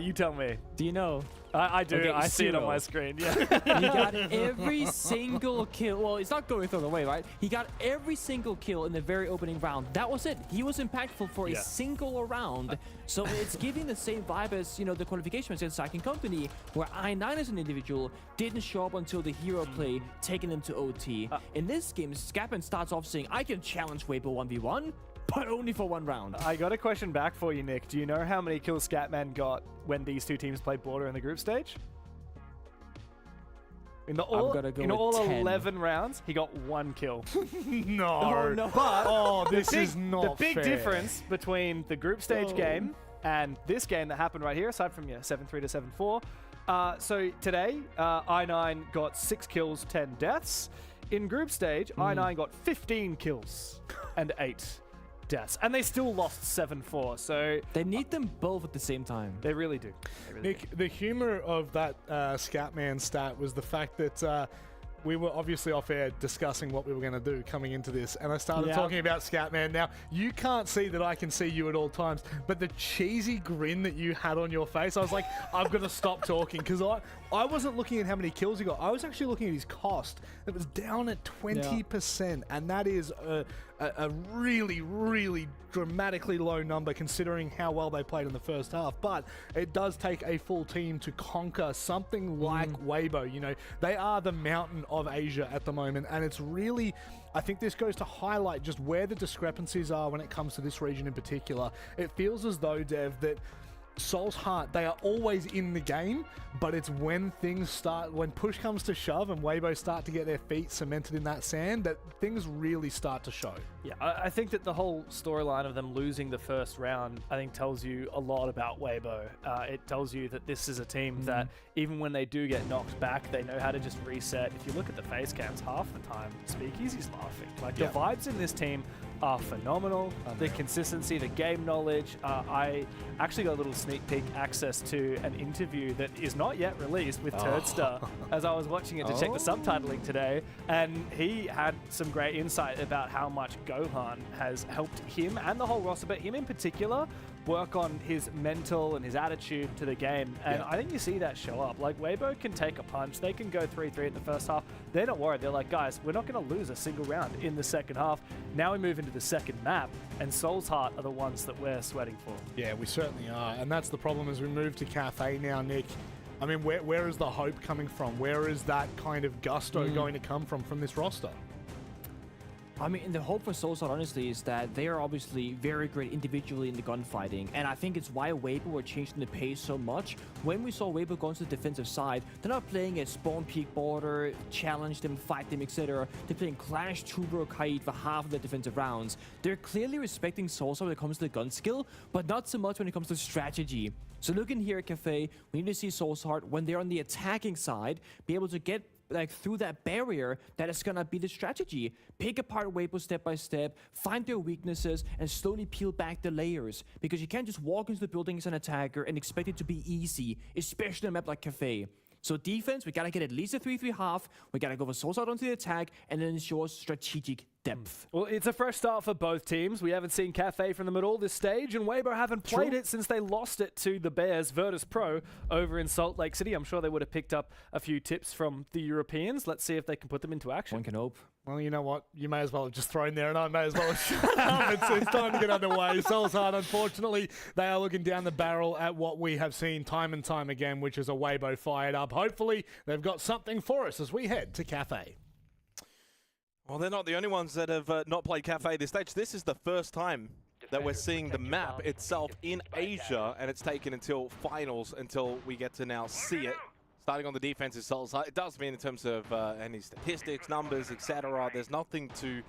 You tell me. Do you know? I do. Okay, I see it on 0. my screen. Yeah. He got every single kill. Well, it's not going the way, right? He got every single kill in the very opening round. That was it. He was impactful for a single round. So it's giving the same vibe as, the qualification against Second Company, where I9 as an individual didn't show up until the hero play, taking them to OT. In this game, Scatman starts off saying, I can challenge Weibo 1v1, but only for 1 round. I got a question back for you, Nick. Do you know how many kills Scatman got when these two teams played Border in the group stage? In all 11 rounds, he got 1 kill. No. Oh, no. But this is not the big fair. difference between the group stage game and this game that happened right here, aside from 7-3 to 7-4. So today, I9 got 6 kills, 10 deaths. In group stage, I9 got 15 kills and 8 deaths, and they still lost 7-4. So they need them both at the same time. They really do. Nick, the humor of that Scatman stat was the fact that we were obviously off air discussing what we were going to do coming into this, and I started talking about Scatman. Now, you can't see that I can see you at all times, but the cheesy grin that you had on your face, I was like, I've got to stop talking, because I wasn't looking at how many kills he got. I was actually looking at his cost. It was down at 20%, and that is a really, really dramatically low number considering how well they played in the first half. But it does take a full team to conquer something like Weibo. They are the mountain of Asia at the moment, and it's really, I think this goes to highlight just where the discrepancies are when it comes to this region in particular. It feels as though, Dev, that Seoul's Heart, they are always in the game, but it's when when push comes to shove and Weibo start to get their feet cemented in that sand, that things really start to show. Yeah, I think that the whole storyline of them losing the first round, I think, tells you a lot about Weibo. It tells you that this is a team that, even when they do get knocked back, they know how to just reset. If you look at the face cams, half the time, Speakeasy's laughing. The vibes in this team are phenomenal. The consistency, the game knowledge. I actually got a little sneak peek access to an interview that is not yet released with Turdstar as I was watching it to check the subtitling today, and he had some great insight about how much Gohan has helped him and the whole roster, but him in particular, work on his mental and his attitude to the game. And I think you see that show up. Weibo can take a punch. They can go 3-3 in the first half. They're not worried. They're like, guys, we're not going to lose a single round in the second half. Now we move into the second map, and Seoul's Heart are the ones that we're sweating for. Yeah, we certainly are. And that's the problem as we move to Cafe now, Nick. I mean, where is the hope coming from? Where is that kind of gusto going to come from this roster? I mean, the hope for Seoul's Heart, honestly, is that they are obviously very great individually in the gunfighting, and I think it's why Weibo were changing the pace so much. When we saw Weibo go to the defensive side, they're not playing a spawn peak border, challenge them, fight them, etc. They're playing Clash, Tubro, Kaid for half of the defensive rounds. They're clearly respecting Seoul's Heart when it comes to the gun skill, but not so much when it comes to strategy. So looking here at Cafe, we need to see Seoul's Heart, when they're on the attacking side, be able to get through that barrier. That is gonna be the strategy. Pick apart Weibo step by step, find their weaknesses, and slowly peel back the layers. Because you can't just walk into the building as an attacker and expect it to be easy, especially on a map like Cafe. So defense, we gotta get at least a 3-3 half, we gotta go for Seoul's Heart onto the attack, and then ensure strategic depth. Well, it's a fresh start for both teams. We haven't seen Cafe from them at all this stage, and Weibo haven't played it since they lost it to the Bears Virtus Pro over in Salt Lake City. I'm sure they would have picked up a few tips from the Europeans. Let's see if they can put them into action. One can hope. Well, you know what? You may as well have just thrown there, and I may as well have shut up. It's time to get underway. Seoul's Heart, unfortunately, they are looking down the barrel at what we have seen time and time again, which is a Weibo fired up. Hopefully, they've got something for us as we head to Cafe. Well, they're not the only ones that have not played Cafe this stage. This is the first time that we're seeing the map itself in Asia, and it's taken until finals until we get to now see it. Starting on the defensive side, it does mean in terms of any statistics, numbers, etc. There's nothing to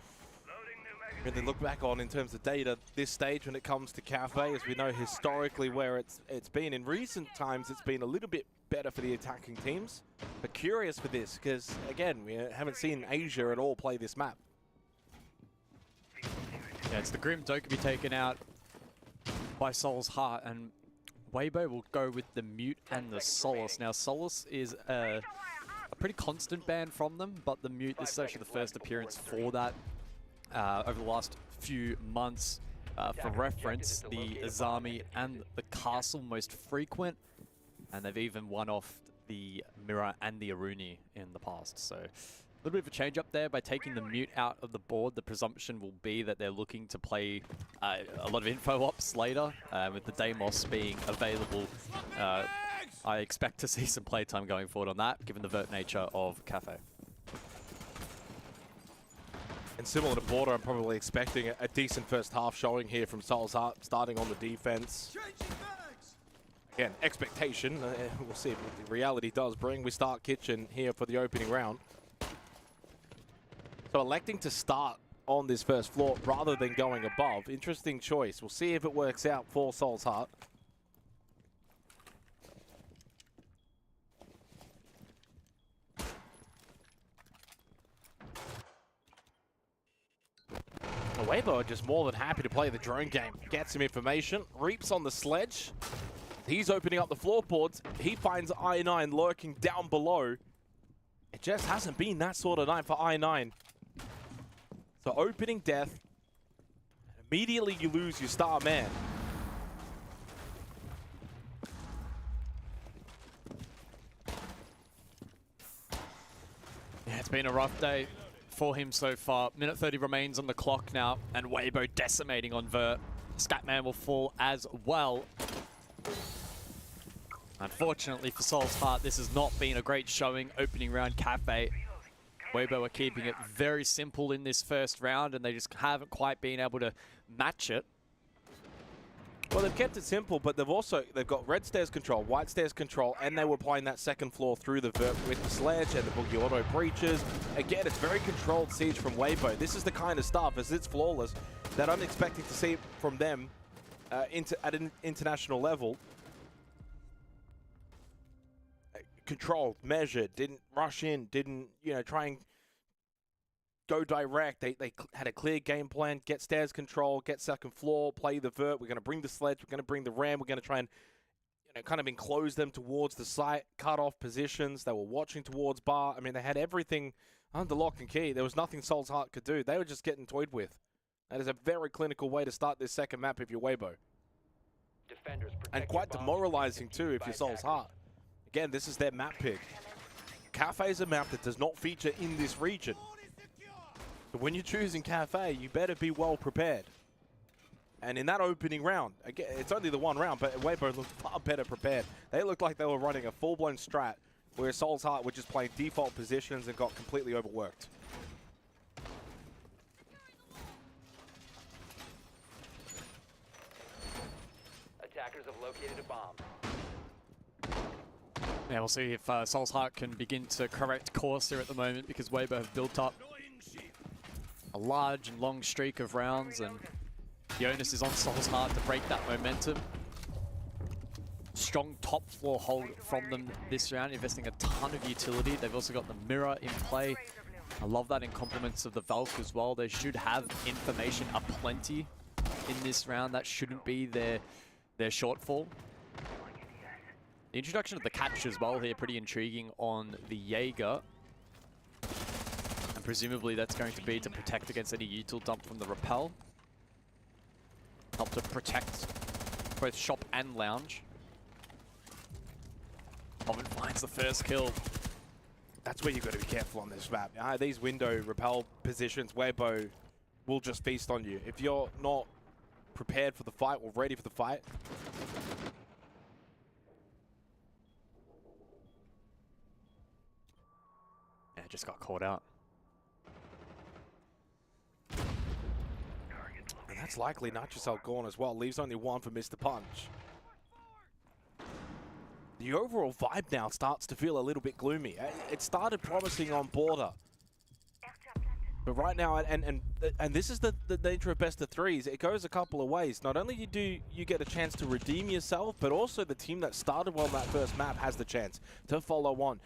really look back on in terms of data this stage when it comes to Cafe, as we know historically where it's been. In recent times, it's been a little bit better for the attacking teams, but curious for this because again, we haven't seen Asia at all play this map. Yeah, it's the Grim Dokubi taken out by Seoul's Heart, and Weibo will go with the Mute and the Solace. Now, Solace is a a pretty constant ban from them, but the mute, this is actually the first appearance for that over the last few months. For reference, the Azami and the Castle most frequent, and they've even won off the Mirror and the Aruni in the past. So a little bit of a change up there by taking the mute out of the board. The presumption will be that they're looking to play a lot of info ops later, with the Deimos being available. I expect to see some playtime going forward on that, given the vert nature of Cafe. And similar to Border, I'm probably expecting a decent first half showing here from Soul's Heart, starting on the defense. Again, expectation. We'll see what the reality does bring. We start Kitchen here for the opening round. So electing to start on this first floor rather than going above. Interesting choice. We'll see if it works out for Soul's Heart. Weibo are just more than happy to play the drone game. Get some information. Reaps on the sledge. He's opening up the floorboards. He finds I9 lurking down below. It just hasn't been that sort of night for I9. So opening death. Immediately you lose your star man. Yeah, it's been a rough day for him so far. Minute 30 remains on the clock now, and Weibo decimating on Vert. Scatman will fall as well. Unfortunately for Soul's Heart, this has not been a great showing opening round Cafe. Weibo are keeping it very simple in this first round, and they just haven't quite been able to match it. Well, they've kept it simple, but they've got red stairs control, white stairs control, and they were playing that second floor through the vert with the sledge and the boogie auto breaches. Again, it's very controlled siege from Weibo. This is the kind of stuff, as it's flawless, that I'm expecting to see from them at an international level. Controlled, measured, didn't rush in, didn't try and go direct. They had a clear game plan, get stairs control, get second floor, play the vert. We're going to bring the sledge, we're going to bring the ram, we're going to try and kind of enclose them towards the site, cut off positions. They were watching towards bar. I mean, they had everything under lock and key. There was nothing Soul's Heart could do. They were just getting toyed with. That is a very clinical way to start this second map if you're Weibo. And quite demoralizing too if you're Soul's Heart. Again, this is their map pick. Cafe is a map that does not feature in this region. So when you're choosing Cafe, you better be well prepared. And in that opening round, again, it's only the one round, but Weibo looked far better prepared. They looked like they were running a full-blown strat, where Soul's Heart were just playing default positions and got completely overworked. Attackers have located a bomb. Yeah, we'll see if Soul's Heart can begin to correct course here at the moment, because Weibo have built up a large and long streak of rounds, and the onus is on Soul's Heart to break that momentum. Strong top floor hold from them this round, investing a ton of utility. They've also got the mirror in play. I love that in complements of the Valk as well. They should have information aplenty in this round. That shouldn't be their shortfall. The introduction of the catch as well here, pretty intriguing on the Jaeger. And presumably that's going to be to protect against any util dump from the rappel. Help to protect both shop and lounge. Oven finds the first kill. That's where you've got to be careful on this map. These window rappel positions, Weibo will just feast on you. If you're not prepared for the fight or ready for the fight, just got caught out. And that's likely Natracel gone as well. Leaves only one for Mr. Punch. The overall vibe now starts to feel a little bit gloomy. It started promising on Border. But right now, and this is the nature of best of threes, it goes a couple of ways. Not only do you get a chance to redeem yourself, but also the team that started well on that first map has the chance to follow on.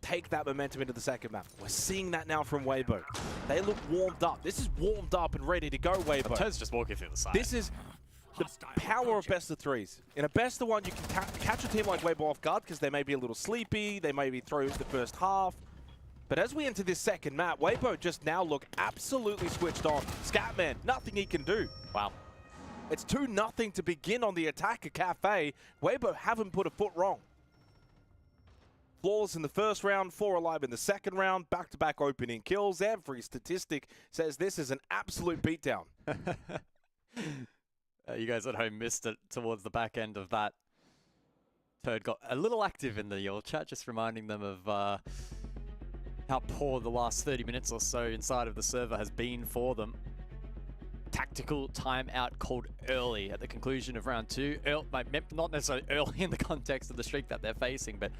Take that momentum into the second map. We're seeing that now from Weibo. They look warmed up. This is warmed up and ready to go, Weibo. Tez just walking through the side. This is the power of best of threes. In a best of one, you can catch a team like Weibo off guard because they may be a little sleepy, they may be through the first half. But as we enter this second map, Weibo just now look absolutely switched on. Scatman, nothing he can do. Wow. It's 2-0 to begin on the attack at Cafe. Weibo haven't put a foot wrong. Flawless in the first round, 4 alive in the second round, back-to-back opening kills. Every statistic says this is an absolute beatdown. You guys at home missed it towards the back end of that. Turd got a little active in the Yule chat, just reminding them of how poor the last 30 minutes or so inside of the server has been for them. Tactical timeout called early at the conclusion of round 2. Not necessarily early in the context of the streak that they're facing, but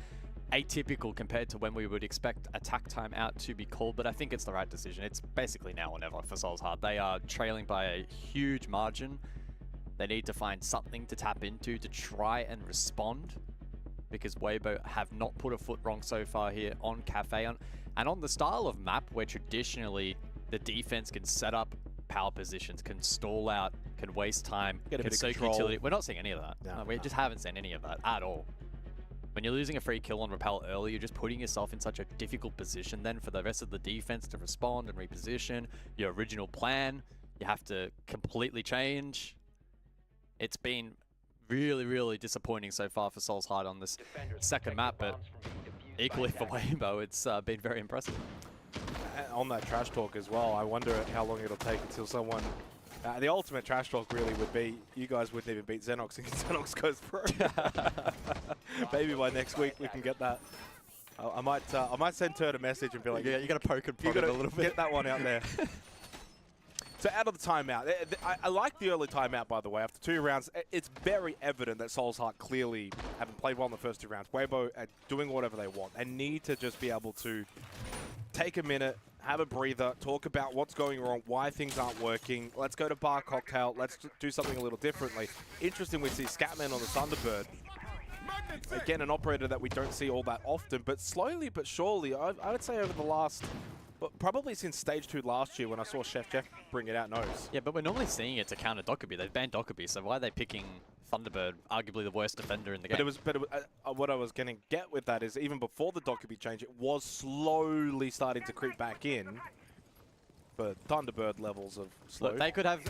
atypical compared to when we would expect attack timeout to be called. But I think it's the right decision. It's basically now or never for Souls Heart. They are trailing by a huge margin. They need to find something to tap into to try and respond, because Weibo have not put a foot wrong so far here on Cafe. And on the style of map where traditionally the defense can set up power positions, can stall out, can waste time, can soak utility. We're not seeing any of that. No, we just haven't seen any of that at all. When you're losing a free kill on Repel early, you're just putting yourself in such a difficult position then for the rest of the defense to respond and reposition. Your original plan, you have to completely change. It's been really, really disappointing so far for Souls Heart on this second map, but equally for Weibo, it's been very impressive. On that trash talk as well, I wonder how long it'll take until someone... the ultimate trash talk really would be, you guys wouldn't even beat Xenox, and Xenox goes pro. Maybe by next week we can get that. I might send Turd a message and be like, yeah, you got to poke and prod it a little bit. Get that one out there. So out of the timeout, I like the early timeout, by the way. After 2 rounds, it's very evident that Souls Heart clearly haven't played well in the first 2 rounds. Weibo are doing whatever they want. They need to just be able to take a minute, have a breather, talk about what's going wrong, why things aren't working. Let's go to Bar Cocktail. Let's do something a little differently. Interesting, we see Scatman on the Thunderbird. Again, an operator that we don't see all that often, but slowly but surely, I would say over the last... But probably since Stage 2 last year when I saw Chef Jeff bring it out nose. Yeah, but we're normally seeing it to counter Dokkaebi. They've banned Dokkaebi, so why are they picking Thunderbird, arguably the worst defender in the game? What I was going to get with that is even before the Dokkaebi change, it was slowly starting to creep back in. But Thunderbird levels of slow. Look, they could have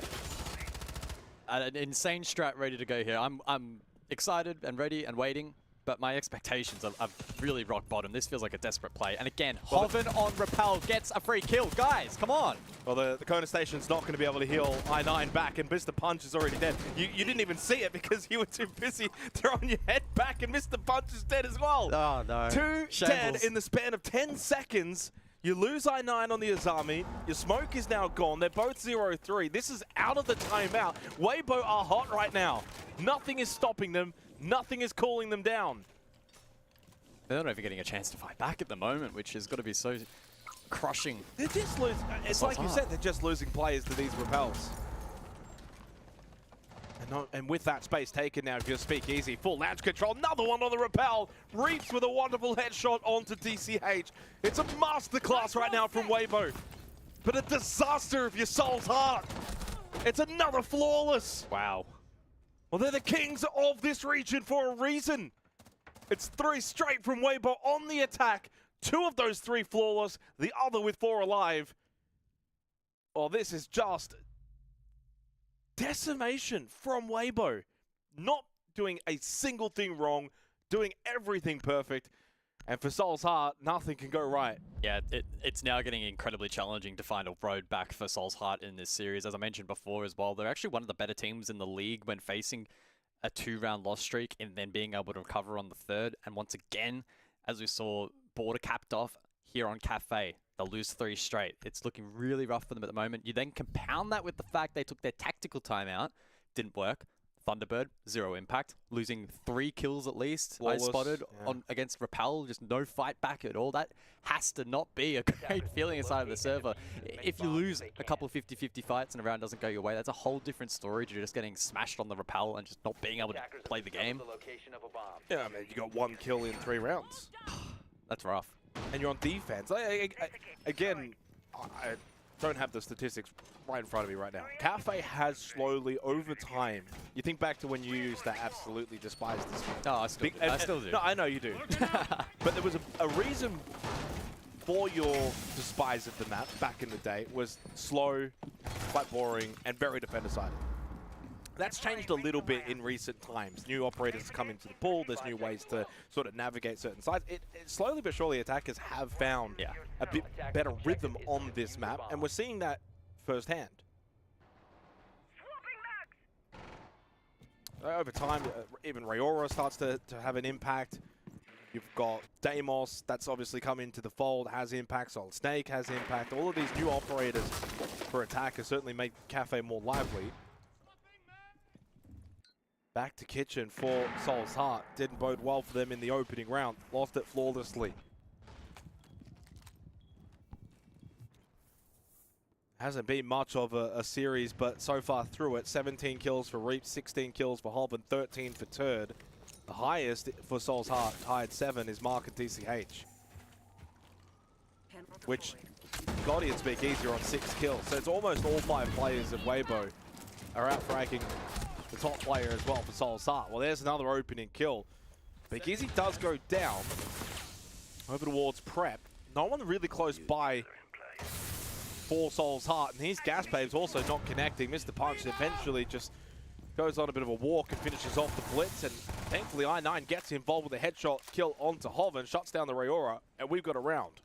an insane strat ready to go here. I'm excited and ready and waiting. But my expectations are really rock bottom. This feels like a desperate play. And again, Hoven on Repel gets a free kill. Guys, come on. Well, the Kona Station's not going to be able to heal I9 back, and Mr. Punch is already dead. You didn't even see it because you were too busy throwing your head back, and Mr. Punch is dead as well. Oh, no. 2 dead in the span of 10 seconds. You lose I9 on the Azami. Your smoke is now gone. They're both 0-3. This is out of the timeout. Weibo are hot right now. Nothing is stopping them. Nothing is cooling them down. They're not even getting a chance to fight back at the moment, which has got to be so crushing. They're just losing. It's like you said, they're just losing players to these repels. And with that space taken now, if you speak easy, full launch control, another one on the repel. Reaps with a wonderful headshot onto DCH. It's a masterclass right now from Weibo. But a disaster if your Souls Heart. It's another flawless. Wow. Well, they're the kings of this region for a reason. It's 3 straight from Weibo on the attack. 2 of those 3 flawless, the other with 4 alive. Oh, this is just decimation from Weibo. Not doing a single thing wrong, doing everything perfect. And for Souls Heart, nothing can go right. Yeah, it's now getting incredibly challenging to find a road back for Souls Heart in this series. As I mentioned before as well, they're actually one of the better teams in the league when facing a 2-round loss streak and then being able to recover on the 3rd. And once again, as we saw, Border capped off here on Cafe. They'll lose 3 straight. It's looking really rough for them at the moment. You then compound that with the fact they took their tactical timeout. Didn't work. Thunderbird, 0 impact, losing 3 kills at least. Flawless, I spotted on against Repel, just no fight back at all. That has to not be a great feeling inside of the server. If you lose a couple of 50-50 fights and a round doesn't go your way, that's a whole different story to just getting smashed on the Repel and just not being able to play the game. Yeah, I mean, you got 1 kill in 3 rounds. That's rough. And you're on defense. Again, don't have the statistics right in front of me right now. Cafe has slowly, over time, you think back to when you used to absolutely despise this. No, I still do. No, I know you do. But there was a reason for your despise of the map back in the day. It was slow, quite boring, and very defender-sided. That's changed a little bit in recent times. New operators come into the pool. There's new ways to sort of navigate certain sides. It slowly but surely, attackers have found a bit better rhythm on this map, and we're seeing that firsthand. Over time, even Rayora starts to have an impact. You've got Deimos, that's obviously come into the fold, has impact. Solid Snake has impact. All of these new operators for attackers certainly make Cafe more lively. Back to kitchen for Soul's Heart. Didn't bode well for them in the opening round. Lost it flawlessly. Hasn't been much of a series, but so far through it, 17 kills for Reap, 16 kills for Hov, and 13 for Turd. The highest for Soul's Heart, tied 7, is Mark and DCH. Which Gotti and Speak Easier on 6 kills. So it's almost all 5 players of Weibo are out fragging the top player as well for Soul's Heart. Well, there's another opening kill. Big Easy does go down over towards Prep. No one really close by for Soul's Heart, and his gas babes also not connecting. Mr. Punch eventually just goes on a bit of a walk and finishes off the blitz, and thankfully I9 gets involved with a headshot kill onto Hoven, shuts down the Rayora, and we've got a round.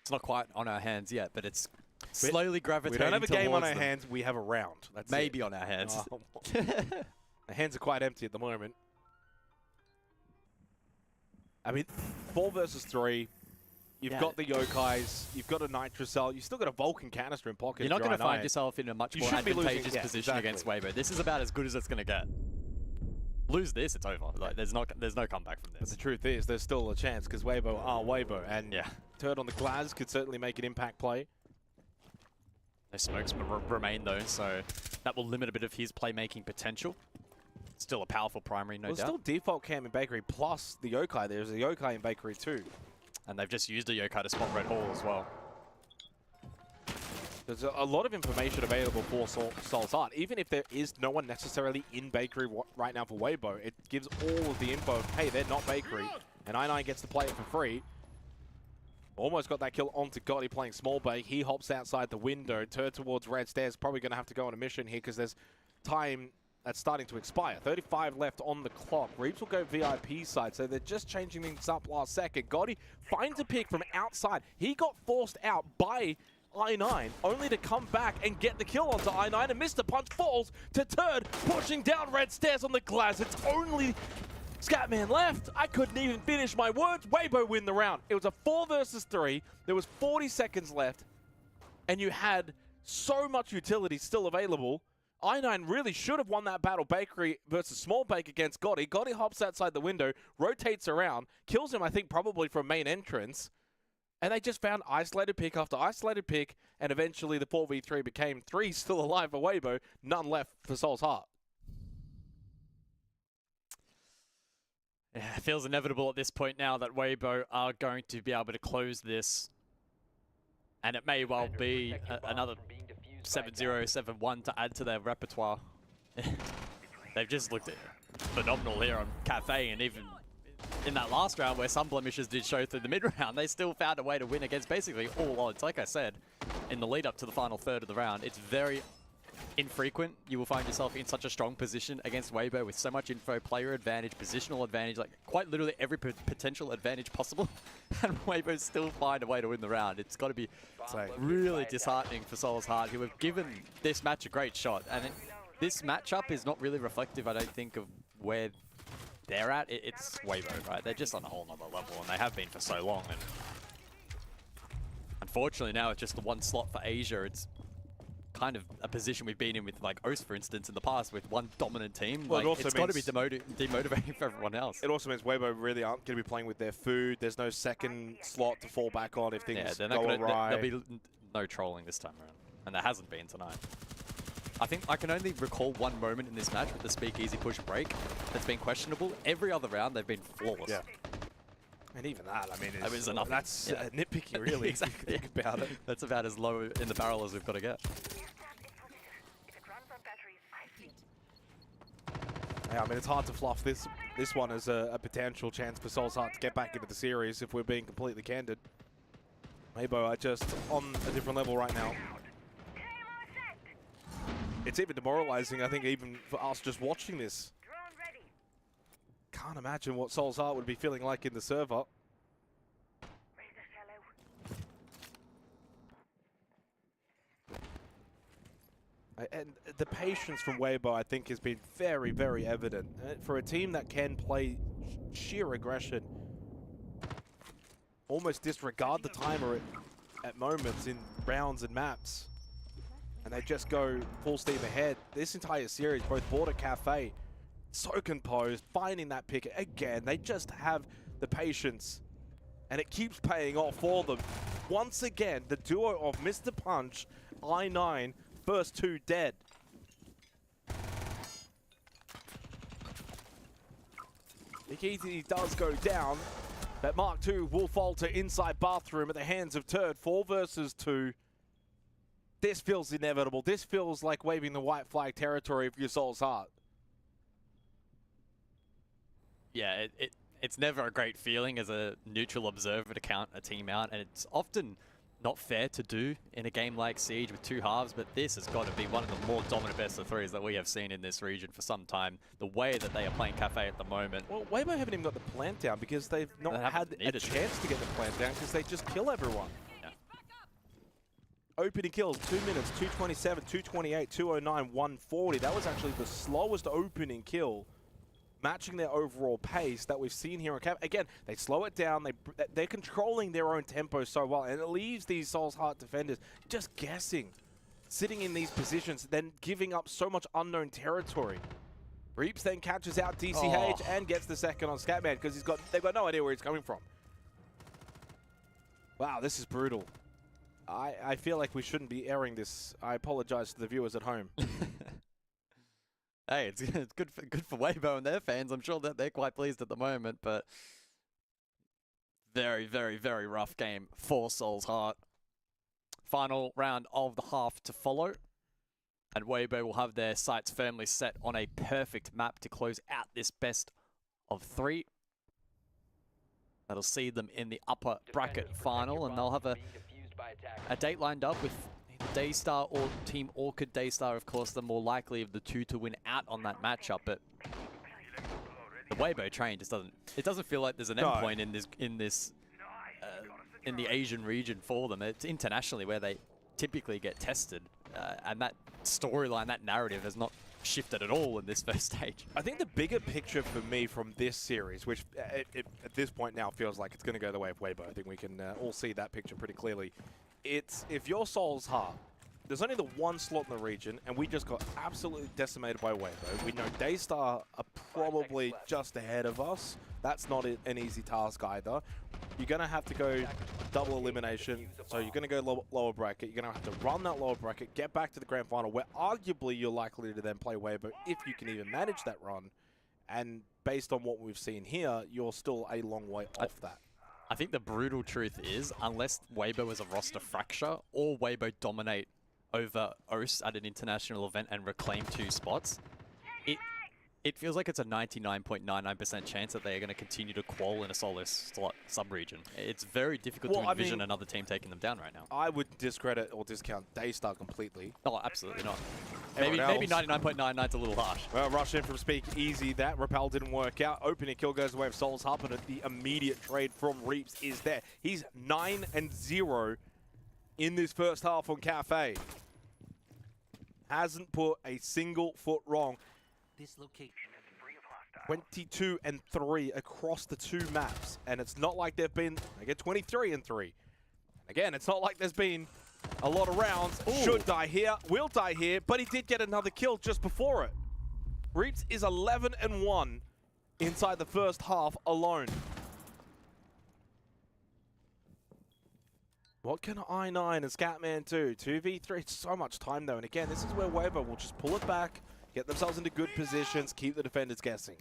It's not quite on our hands yet, but it's slowly gravitating. We don't have a game on our them. hands, we have a round. That's maybe on our hands. Oh. The hands are quite empty at the moment. I mean, 4 versus 3. You've got the Yokais, you've got a Nitrocell, you've still got a Vulcan canister in pocket. You're not going to find yourself in a much more advantageous position against Weibo. This is about as good as it's going to get. Lose this, it's over. Like, there's no comeback from this. But the truth is, there's still a chance because Weibo are Weibo, and Turd on the glass could certainly make an impact play. No smokes remain though, so that will limit a bit of his playmaking potential. Still a powerful primary, no doubt. Still default cam in Bakery plus the Yokai. There's a Yokai in Bakery too. And they've just used a Yokai to spot Red Hall as well. There's a lot of information available for Soul's Heart. Even if there is no one necessarily in Bakery right now for Weibo, it gives all of the info of, hey, they're not Bakery, and I9 gets to play it for free. Almost got that kill onto Gotti playing small bake. He hops outside the window. Turd towards red stairs. Probably going to have to go on a mission here because there's time that's starting to expire. 35 left on the clock. Reaps will go VIP side, so they're just changing things up last second. Gotti finds a pick from outside. He got forced out by I9, only to come back and get the kill onto I9, and Mr. Punch falls to Turd, pushing down red stairs on the glass. It's only Scatman left. I couldn't even finish my words. Weibo win the round. It was a 4 versus 3. There was 40 seconds left, and you had so much utility still available. I9 really should have won that battle. Bakery versus Small Bake against Gotti. Gotti hops outside the window, rotates around, kills him, I think, probably from main entrance. And they just found isolated pick after isolated pick, and eventually the 4v3 became 3 still alive for Weibo, none left for Soul's Heart. Yeah, it feels inevitable at this point now that Weibo are going to be able to close this. And it may well be another 7-0, 7-1 to add to their repertoire. They've just looked phenomenal here on Cafe, and even in that last round where some blemishes did show through the mid-round, they still found a way to win against basically all odds. Like I said, in the lead-up to the final third of the round, it's very infrequent you will find yourself in such a strong position against Weibo with so much info, player advantage, positional advantage, like quite literally every potential advantage possible, and Weibo still find a way to win the round. It's got to be really disheartening for Soul's Heart, who have given this match a great shot. And this matchup is not really reflective, I don't think, of where they're at. It's Weibo, right? They're just on a whole nother level, and they have been for so long. And unfortunately, now it's just the one slot for Asia. It's kind of a position we've been in with like OS, for instance, in the past with one dominant team. Well, like, it's got to be demotivating for everyone else. It also means Weibo really aren't going to be playing with their food. There's no second slot to fall back on if things go awry. There'll be no trolling this time around, and there hasn't been tonight. I think I can only recall one moment in this match with the speakeasy push break that's been questionable. Every other round, they've been flawless. Yeah. And even that, I mean, That was enough. That's nitpicky, really. Exactly. If you think about it. That's about as low in the barrel as we've got to get. Yeah, I mean, it's hard to fluff this one as a potential chance for Soul's Heart to get back into the series if we're being completely candid. Weibo are just on a different level right now. It's even demoralizing, I think, even for us just watching this. Can't imagine what Soul's Heart would be feeling like in the server. And the patience from Weibo, I think, has been very, very evident. For a team that can play sheer aggression, almost disregard the timer at moments in rounds and maps, and they just go full steam ahead. This entire series, both Border Cafe, so composed, finding that pick again. They just have the patience, and it keeps paying off for them. Once again, the duo of Mr. Punch, I9, first two dead. Big Easy does go down, but Mark II will falter inside bathroom at the hands of Turd. 4 versus 2. This feels inevitable. This feels like waving the white flag territory for your Soul's Heart. Yeah, it's never a great feeling as a neutral observer to count a team out, and it's often not fair to do in a game like Siege with 2 halves, but this has got to be one of the more dominant best of 3s that we have seen in this region for some time. The way that they are playing Cafe at the moment. Well, Weibo haven't even got the plant down because they've not had a chance to get the plant down because they just kill everyone. Yeah. Opening kills, 2 minutes, 227, 228, 209, 140. That was actually the slowest opening kill, matching their overall pace that we've seen here on Cap. Again, they slow it down. They're controlling their own tempo so well, and it leaves these Soul's Heart defenders just guessing, sitting in these positions, then giving up so much unknown territory. Reaps then catches out DCH and gets the second on Scatman because they've got no idea where he's coming from. Wow, this is brutal. I feel like we shouldn't be airing this. I apologize to the viewers at home. Hey, it's good for Weibo and their fans. I'm sure that they're quite pleased at the moment, but very, very, very rough game for Soul's Heart. Final round of the half to follow, and Weibo will have their sights firmly set on a perfect map to close out this best of 3. That'll see them in the upper bracket final, and they'll have a date lined up with Daystar or Team Orchid. Daystar, of course, the more likely of the 2 to win out on that matchup, but the Weibo train just doesn't feel like there's an endpoint in the Asian region for them. It's internationally where they typically get tested, and that storyline, that narrative has not shifted at all in this first stage. I think the bigger picture for me from this series, which at this point now feels like it's going to go the way of Weibo, I think we can all see that picture pretty clearly. It's if your Soul's Heart, there's only the 1 slot in the region, and we just got absolutely decimated by Weibo. We know Daystar are probably just ahead of us. That's not an easy task either. You're going to have to go double elimination, so you're going to go lower bracket. You're going to have to run that lower bracket, get back to the grand final, where arguably you're likely to then play Weibo if you can even manage that run. And based on what we've seen here, you're still a long way off that. I think the brutal truth is, unless Weibo is a roster fracture, or Weibo dominate over OS at an international event and reclaim 2 spots, it feels like it's a 99.99% chance that they are going to continue to qual in a Soulless slot sub-region. It's very difficult to envision another team taking them down right now. I would discredit or discount Daystar completely. Oh, absolutely not. Maybe 99.99 is a little harsh. Well, rush in from Speak Easy. That Repel didn't work out. Opening kill goes away of Soul's Heart, but the immediate trade from Reaps is there. He's 9-0 in this first half on Cafe. Hasn't put a single foot wrong. This location is free of hostiles. 22-3 across the 2 maps, and it's not like they've been. They get 23-3. Again, it's not like there's been a lot of rounds. Ooh. Should die here, will die here, but he did get another kill just before it. Reaps is 11-1 inside the first half alone. What can I9 and Scatman do? 2v3, it's so much time though, and again, this is where Weibo will just pull it back, get themselves into good positions, keep the defenders guessing.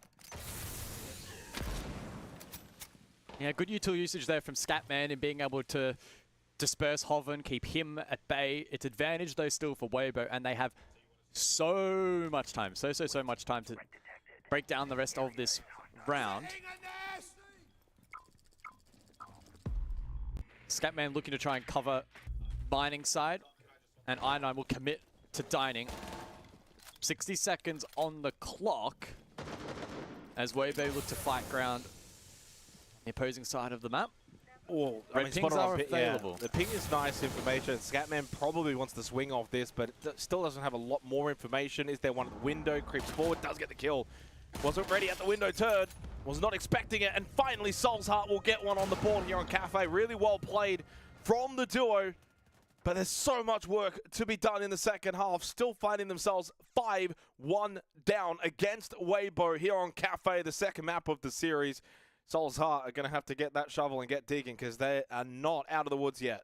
Yeah, good util usage there from Scatman in being able to disperse Hoven, keep him at bay. It's advantage though still for Weibo, and they have so much time, so much time to break down the rest of this round. Scatman looking to try and cover mining side, and I9 will commit to dining. 60 seconds on the clock as Weibo look to fight ground the opposing side of the map. Oh, Red pings are available. Yeah. The ping is nice information. Scatman probably wants to swing off this, but still doesn't have a lot more information. Is there one at the window? Creeps forward, does get the kill. Wasn't ready at the window turn. Was not expecting it, and finally Soul's Heart will get one on the board here on Cafe. Really well played from the duo, but there's so much work to be done in the second half. Still finding themselves 5-1 down against Weibo here on Cafe, the second map of the series. Soul's Heart are going to have to get that shovel and get digging because they are not out of the woods yet.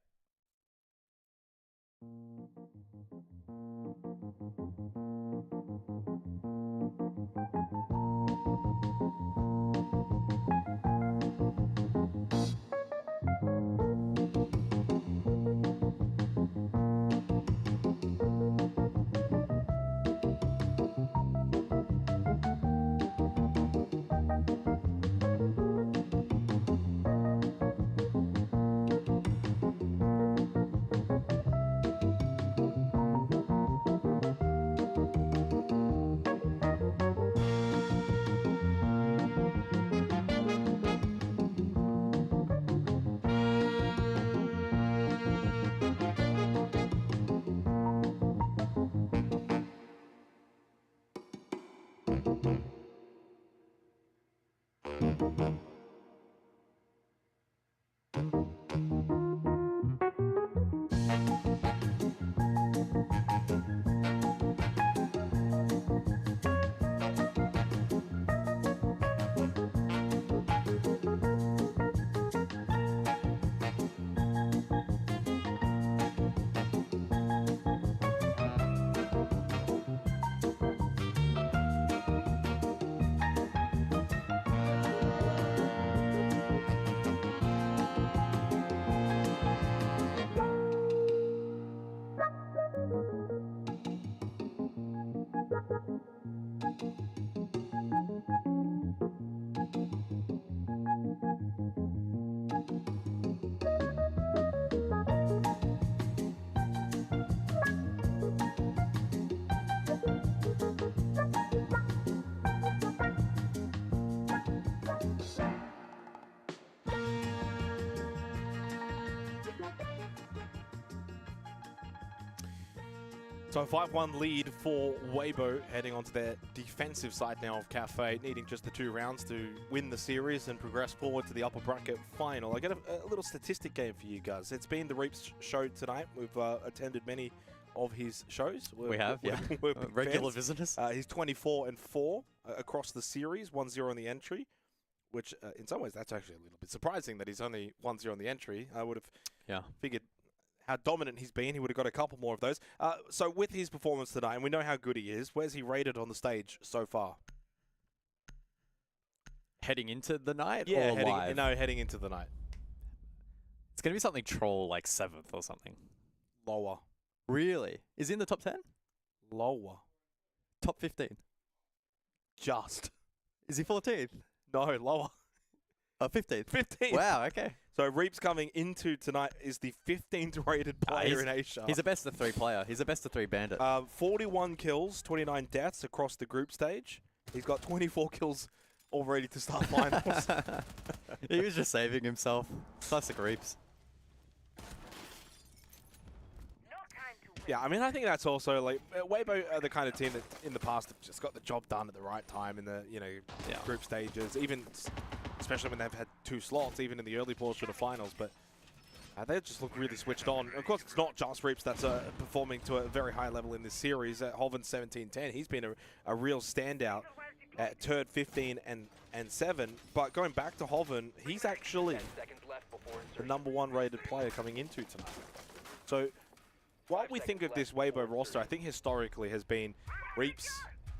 So 5-1 lead for Weibo, heading onto their defensive side now of Cafe, needing just the 2 rounds to win the series and progress forward to the upper bracket final. I got a little statistic game for you guys. It's been the Reaps show tonight. We've attended many of his shows. We're regular visitors. He's 24-4 across the series, 1-0 in the entry, which in some ways that's actually a little bit surprising that he's only 1-0 in the entry. I would have figured how dominant he's been, he would have got a couple more of those. So with his performance tonight, and we know how good he is, where's he rated on the stage so far? Heading into the night Yeah, or live? No, heading into the night. It's going to be something troll like 7th or something. Lower. Really? Is he in the top 10? Lower. Top 15? Just. Is he 14th? No, lower. 15th? 15th. Wow, okay. So Reaps coming into tonight is the 15th rated player in Asia. He's a best of 3 player. He's a best of 3 bandit. 41 kills, 29 deaths across the group stage. He's got 24 kills all ready to start finals. He was just saving himself. Classic Reaps. Yeah, I mean, I think that's also like Weibo are the kind of team that in the past have just got the job done at the right time in the group stages, even especially when they've had 2 slots, even in the early portion of finals. But they just look really switched on. Of course, it's not just Reaps that's performing to a very high level in this series. Hoven 17-10, he's been a real standout at Turd 15 and 7. But going back to Hoven, he's actually the #1 rated player coming into tonight. So what we think of this Weibo roster, I think historically has been Reaps,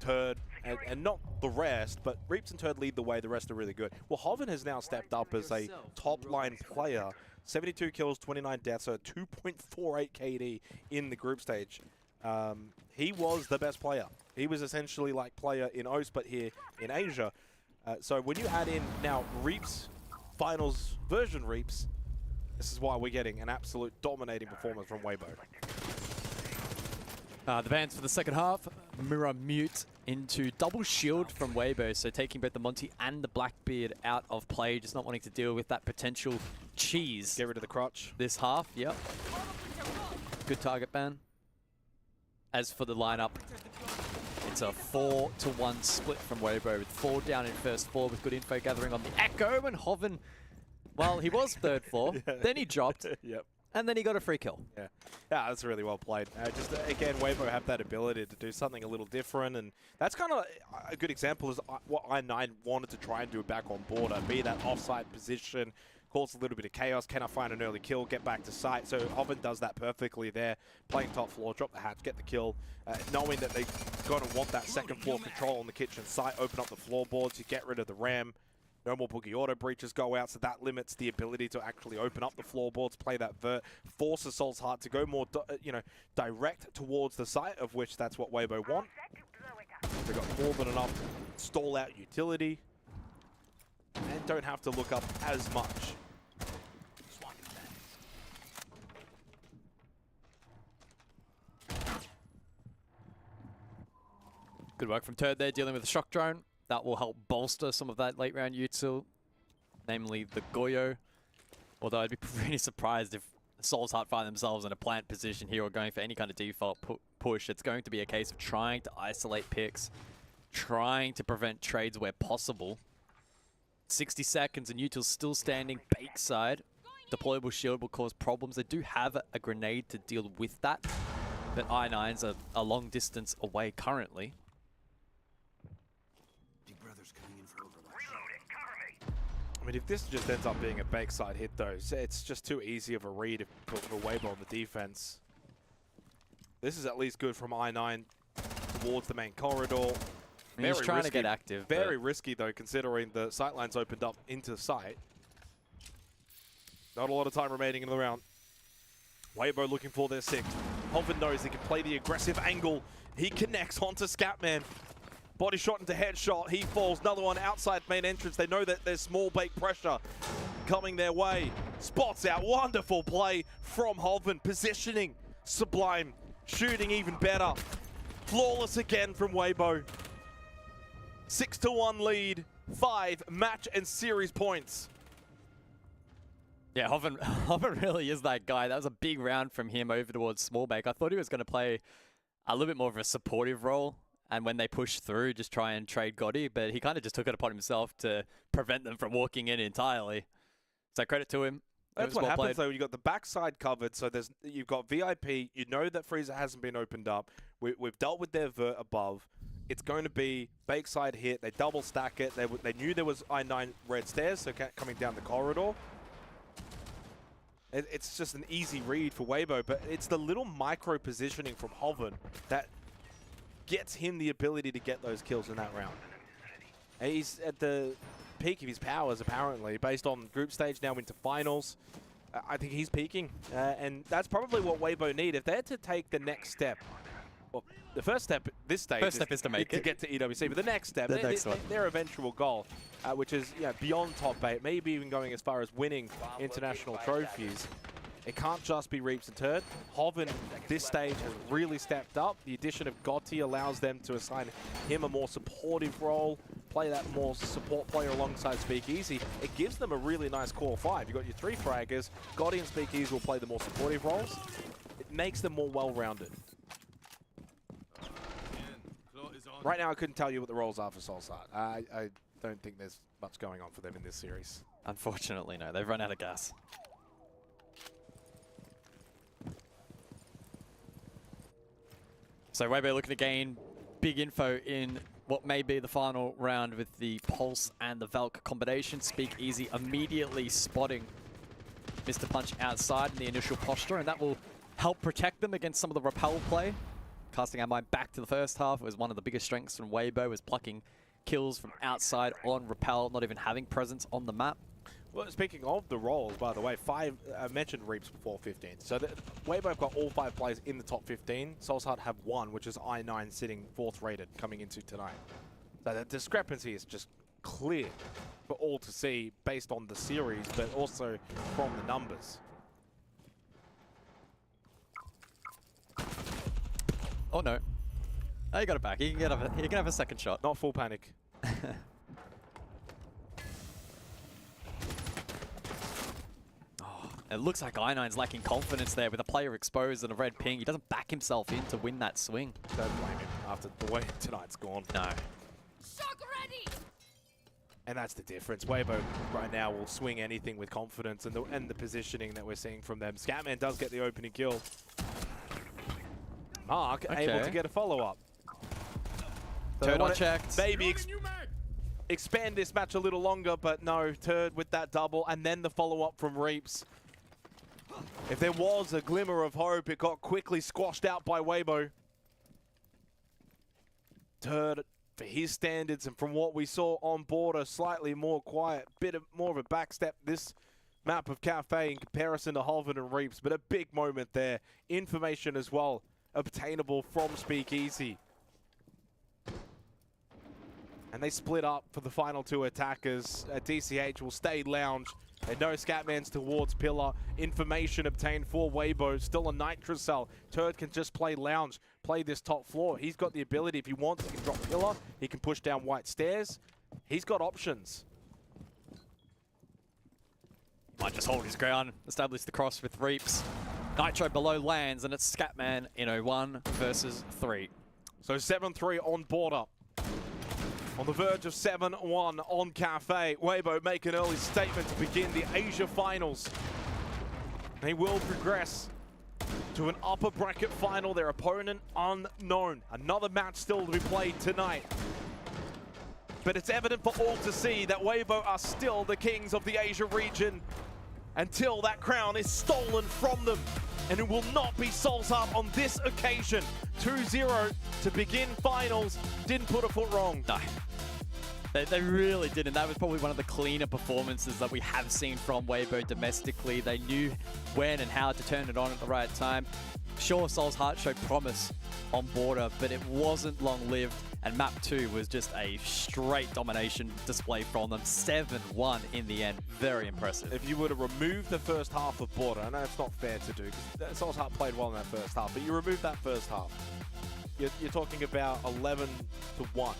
Turd, and not the rest, but Reaps and Turd lead the way. The rest are really good. Well, Hoven has now stepped up as a top-line player. 72 kills, 29 deaths, so 2.48 KD in the group stage. He was the best player. He was essentially like player in OS, but here in Asia. So when you add in now Reaps, finals version Reaps, this is why we're getting an absolute dominating performance from Weibo. The bans for the second half, Mirror Mute into double shield from Weibo, so taking both the Monty and the Blackbeard out of play, just not wanting to deal with that potential cheese. Get rid of the crotch. This half, yep. Good target ban. As for the lineup, it's a 4-to-1 split from Weibo, with 4 down in first floor with good info gathering on the Echo, and Hoven, well, he was third floor, then he dropped, Yep. and then he got a free kill. Yeah, that's really well played. Just again, Weibo have that ability to do something a little different, and that's kind of a good example is what I9 wanted to try and do back on border, be that offside position, cause a little bit of chaos. Can I find an early kill, get back to site? So Hoven does that perfectly there, playing top floor, drop the hatch, get the kill, knowing that they're going to want that second floor control on the kitchen site, open up the floorboards, you get rid of the ram. No more boogie auto breaches go out, so that limits the ability to actually open up the floorboards, play that vert, force Assault's Heart to go more, direct towards the site, of which that's what Weibo want. They've got more than enough stall out utility, and don't have to look up as much. Good work from Turd there, dealing with the shock drone. That will help bolster some of that late round util, namely the Goyo. Although I'd be pretty surprised if Soul's Heart find themselves in a plant position here or going for any kind of default push. It's going to be a case of trying to isolate picks, trying to prevent trades where possible. 60 seconds and util's still standing bake side. Deployable shield will cause problems. They do have a grenade to deal with that, but I9's are a long distance away currently. I mean, if this just ends up being a backside hit, though, it's just too easy of a read for Weibo on the defense. This is at least good from I9 towards the main corridor. He's trying to get active. Very risky, though, considering the sight lines opened up into sight. Not a lot of time remaining in the round. Weibo looking for their sixth. Hoven knows he can play the aggressive angle. He connects onto Scatman. Body shot into headshot. He falls. Another one outside main entrance. They know that there's small bake pressure coming their way. Spots out. Wonderful play from Hoven. Positioning sublime. Shooting even better. Flawless again from Weibo. 6-1 lead. 5 match and series points. Yeah, Hoven really is that guy. That was a big round from him over towards Smallbake. I thought he was going to play a little bit more of a supportive role, and when they push through, just try and trade Gotti, but he kind of just took it upon himself to prevent them from walking in entirely. So credit to him. That's what happens, though. You've got the backside covered, so you've got VIP. You know that Freezer hasn't been opened up. We've dealt with their vert above. It's going to be backside hit. They double stack it. They knew there was I9 red stairs, so coming down the corridor. It's just an easy read for Weibo, but it's the little micro positioning from Hoven that gets him the ability to get those kills in that round. And he's at the peak of his powers, apparently, based on group stage now into finals. I think he's peaking, and that's probably what Weibo need. If they're to take the next step, well, the first step at this stage is to get to EWC, but the next step, one. their eventual goal, which is beyond top 8, maybe even going as far as winning international trophies. It can't just be Reaps and Turd. Hoven, this stage, has really stepped up. The addition of Gotti allows them to assign him a more supportive role, play that more support player alongside Speakeasy. It gives them a really nice core 5. You've got your 3 fraggers. Gotti and Speakeasy will play the more supportive roles. It makes them more well-rounded. Right now, I couldn't tell you what the roles are for Solsart. I don't think there's much going on for them in this series. Unfortunately, no. They've run out of gas. So Weibo looking to gain big info in what may be the final round with the Pulse and the Valk combination. Speakeasy immediately spotting Mr. Punch outside in the initial posture, and that will help protect them against some of the repel play. casting our mind back to the first half. It was one of the biggest strengths from Weibo, was plucking kills from outside on Rappel, not even having presence on the map. Well, speaking of the roles, by the way, I mentioned Reaps before 15. So Weibo have got all 5 players in the top 15. Soulsheart have 1, which is I9 sitting 4th rated coming into tonight. So the discrepancy is just clear for all to see based on the series, but also from the numbers. Oh no. Oh, you got it back. He can have a second shot. Not full panic. It looks like I9's lacking confidence there with a player exposed and a red ping. He doesn't back himself in to win that swing. Don't blame him after the way tonight's gone. No. Shock ready! And that's the difference. Weibo right now will swing anything with confidence, and the positioning that we're seeing from them. Scatman does get the opening kill. Mark able to get a follow-up. So Turd unchecked. Maybe expand this match a little longer, but no, Turd with that double, and then the follow-up from Reaps. If there was a glimmer of hope, it got quickly squashed out by Weibo. Turd, for his standards and from what we saw on border, slightly more quiet, more of a backstep this map of Cafe in comparison to Holvin and Reaps, but a big moment there. Information as well, obtainable from Speakeasy. And they split up for the final 2 attackers. DCH will stay lounge. They know Scatman's towards Pillar. Information obtained for Weibo. Still a Nitrocell. Turd can just play lounge, play this top floor. He's got the ability, if he wants, he can drop Pillar. He can push down White Stairs. He's got options. Might just hold his ground, establish the cross with Reaps. Nitro below lands, and it's Scatman in 1 versus 3. So 7-3 on border. On the verge of 7-1 on Cafe. Weibo make an early statement to begin the Asia Finals. They will progress to an upper bracket final. Their opponent unknown. Another match still to be played tonight. But it's evident for all to see that Weibo are still the kings of the Asia region until that crown is stolen from them. And it will not be Soulsheart on this occasion. 2-0 to begin finals. Didn't put a foot wrong. No. They really didn't. That was probably one of the cleaner performances that we have seen from Weibo domestically. They knew when and how to turn it on at the right time. Sure, Soulsheart showed promise on border, but it wasn't long-lived. And map 2 was just a straight domination display from them. 7-1 in the end. Very impressive. If you were to remove the first half of border, I know it's not fair to do, because Soulsheart played well in that first half, but you remove that first half, you're talking about 11-1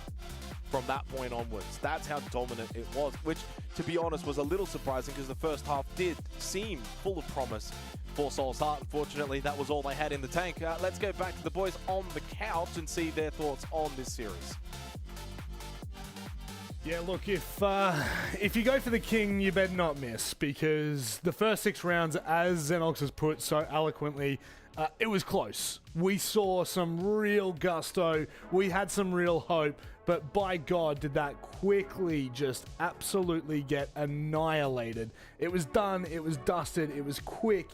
from that point onwards. That's how dominant it was, which, to be honest, was a little surprising because the first half did seem full of promise for Soulsheart. Unfortunately, that was all they had in the tank. Let's go back to the boys on the couch and see their thoughts on this series. Yeah, look, if you go for the king, you better not miss, because the first 6 rounds, as Xenox has put so eloquently, it was close. We saw some real gusto. We had some real hope. But by God, did that quickly just absolutely get annihilated. It was done. It was dusted. It was quick.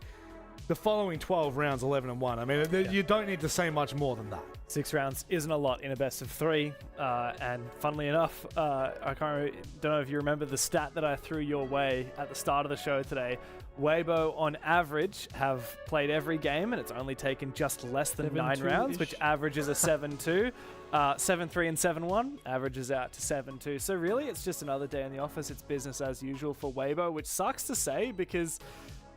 The following 12 rounds, 11-1. I mean, you don't need to say much more than that. 6 rounds isn't a lot in a best of 3. And funnily enough, don't know if you remember the stat that I threw your way at the start of the show today. Weibo, on average, have played every game, and it's only taken just less than 9 rounds, which averages a 7-2. 7-3 and 7-1 averages out to 7-2. So really, it's just another day in the office. It's business as usual for Weibo, which sucks to say because,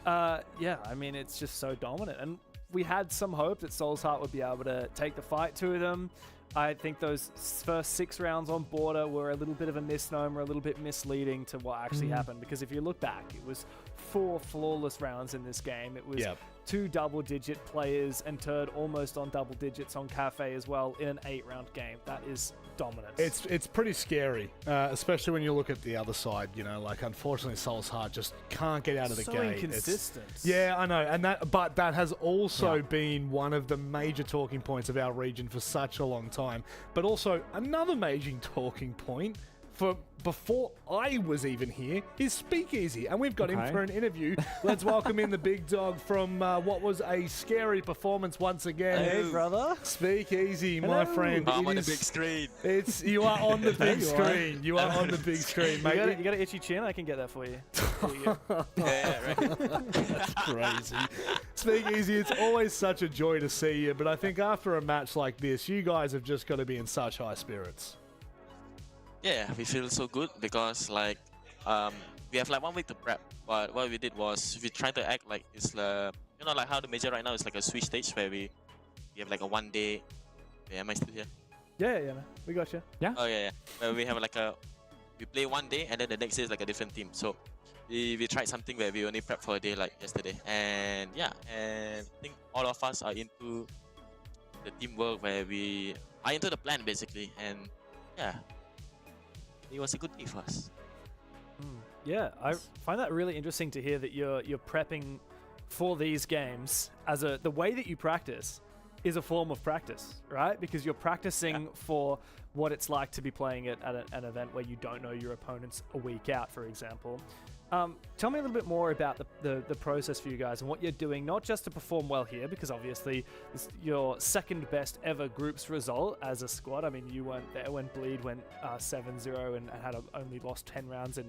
yeah, I mean, it's just so dominant. And we had some hope that Soulsheart would be able to take the fight to them. I think those first 6 rounds on border were a little bit of a misnomer, a little bit misleading to what actually happened. Because if you look back, it was 4 flawless rounds in this game. It was 2 double-digit players and Turd almost on double digits on Cafe as well in an 8-round game. That is dominance. It's pretty scary, especially when you look at the other side. You know, like unfortunately, Soulsheart just can't get out of the so gate. Inconsistent. Yeah, I know, and that has also been one of the major talking points of our region for such a long time. But also another major talking point for before I was even here is Speakeasy, and we've got him for an interview. Let's welcome in the big dog from what was a scary performance once again. Hey, brother. Speakeasy, my friend. I'm on the big screen. You are on the big screen. You are on the big screen, mate. You got an itchy chin? I can get that for you. There you go. Yeah, right. That's crazy. Speakeasy, it's always such a joy to see you, but I think after a match like this, you guys have just got to be in such high spirits. Yeah, we feel so good because like we have like 1 week to prep, but what we did was we tried to act like it's like how the major right now is like a switch stage where we have like a 1 day. Yeah, am I still here? Yeah, man. We got you. Yeah. Oh yeah. Where we have like we play 1 day and then the next day is like a different team. So we tried something where we only prep for a day like yesterday, and yeah, and I think all of us are into the teamwork where we are into the plan basically, and yeah. It was a good day for us. Yeah, I find that really interesting to hear that you're prepping for these games the way that you practice is a form of practice, right? Because you're practicing for what it's like to be playing at an event where you don't know your opponents a week out, for example. Tell me a little bit more about the process for you guys and what you're doing, not just to perform well here, because obviously it's your second best ever groups result as a squad. I mean, you weren't there when Bleed went 7-0 and had only lost 10 rounds in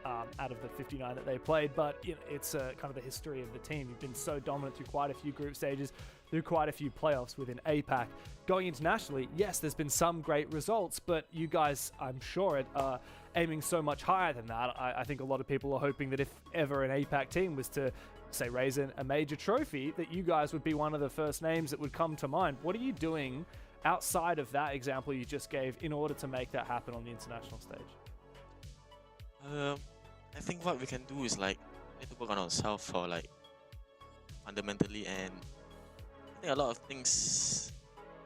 out of the 59 that they played, but you know, it's kind of the history of the team. You've been so dominant through quite a few group stages, through quite a few playoffs within APAC. Going internationally, yes, there's been some great results, but you guys, I'm sure, are aiming so much higher than that. I think a lot of people are hoping that if ever an APAC team was to, say, raise a major trophy, that you guys would be one of the first names that would come to mind. What are you doing outside of that example you just gave in order to make that happen on the international stage? I think what we can do is like we need to work on ourselves for like fundamentally, and I think a lot of things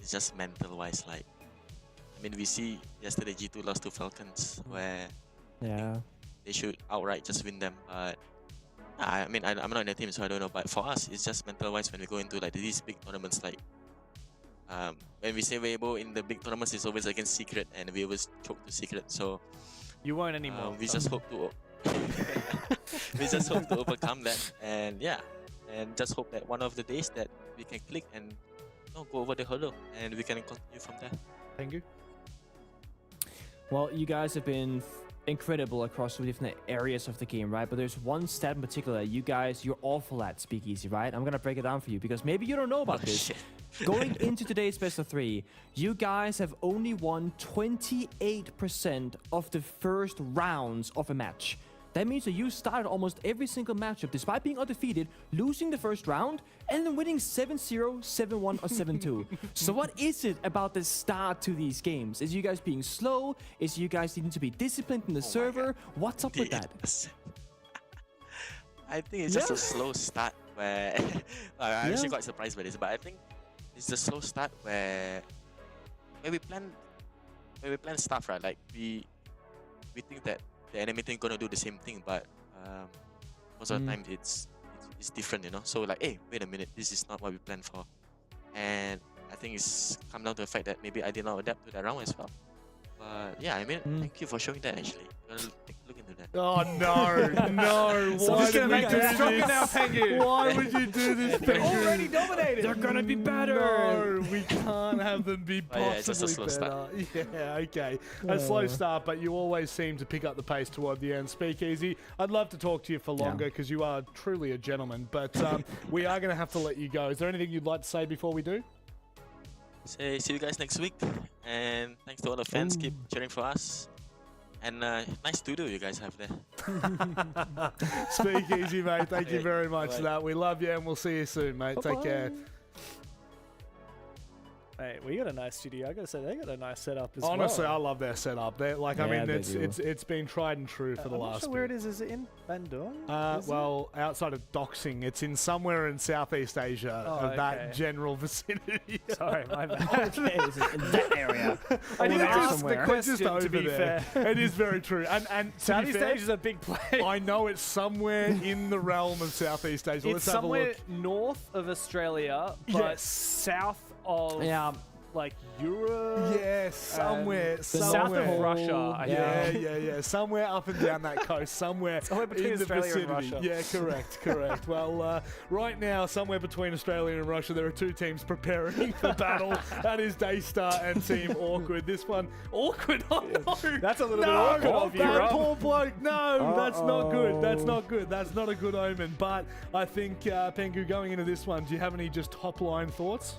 is just mental wise. Like, I mean, we see yesterday G2 lost to Falcons, where they should outright just win them. But I mean, I'm not in the team, so I don't know. But for us, it's just mental wise when we go into like these big tournaments. Like, when we say Weibo in the big tournaments, it's always against Secret, and we always choke to Secret. So you won't anymore. We just hope to we just hope to overcome that, and yeah, and just hope that one of the days that we can click and go over the hurdle, and we can continue from there. Thank you. Well, you guys have been incredible across the different areas of the game, right? But there's one stat in particular you're awful at, Speakeasy, right? I'm gonna break it down for you because maybe you don't know about this. Shit. Going into today's best of 3, you guys have only won 28% of the first rounds of a match. That means that you started almost every single matchup despite being undefeated, losing the first round, and then winning 7-0, 7-1, or 7-2. So what is it about the start to these games? Is you guys being slow? Is you guys needing to be disciplined in the server? What's up with that? I think it's just a slow start where I'm actually quite surprised by this, but I think it's a slow start where we plan stuff, right? Like we think that the enemy team gonna do the same thing, but most of the time it's different, you know. So like, hey, wait a minute, this is not what we planned for, and I think it's come down to the fact that maybe I did not adapt to that round as well. But yeah, I mean, thank you for showing that. Actually, gonna look into that. Oh no! Why did we do this? Now, Pengu. Why would you do this, Pengu? Already dominated. They're gonna be better. No, we can't have them be possibly it's just a slow better. start. Yeah, okay. A slow start, but you always seem to pick up the pace toward the end. Speakeasy, I'd love to talk to you for longer because you are truly a gentleman, but we are going to have to let you go. Is there anything you'd like to say before we do? See you guys next week, and thanks to all the fans. Keep cheering for us, and nice studio you guys have there. Speakeasy, mate. Thank you very much for that. We love you, and we'll see you soon, mate. Bye-bye. Take care. Hey, we got a nice studio. I gotta say, they got a nice setup as well. Honestly, I love their setup. They're like, I mean, it's been tried and true for the I'm last. not sure where it is. Is it in Bandung? Well, outside of doxing, it's in somewhere in Southeast Asia, that general vicinity. Sorry, my bad. Okay, is it in that area? I didn't ask the somewhere. question, Just over to be there. fair. It is very true. And Southeast Asia Asia is a big place. I know it's somewhere in the realm of Southeast Asia. It's Let's have a somewhere look. north of Australia, but Yes. south of like Europe. Yeah, somewhere. South of Russia. I think. Yeah. Somewhere up and down that coast, somewhere between in the Australia and vicinity. Russia. Yeah, correct. Well, right now, somewhere between Australia and Russia, there are two teams preparing for battle. That is Daystar and Team Awkward. This one, Awkward. Oh no, that's a little bit awkward of you, that Rob. poor bloke. No, that's not good. That's not good. That's not a good omen. But I think Pengu, going into this one, do you have any just top line thoughts?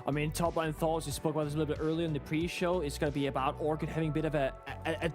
I mean, top line thoughts, we spoke about this a little bit earlier in the pre-show. It's going to be about Orchid having a bit of a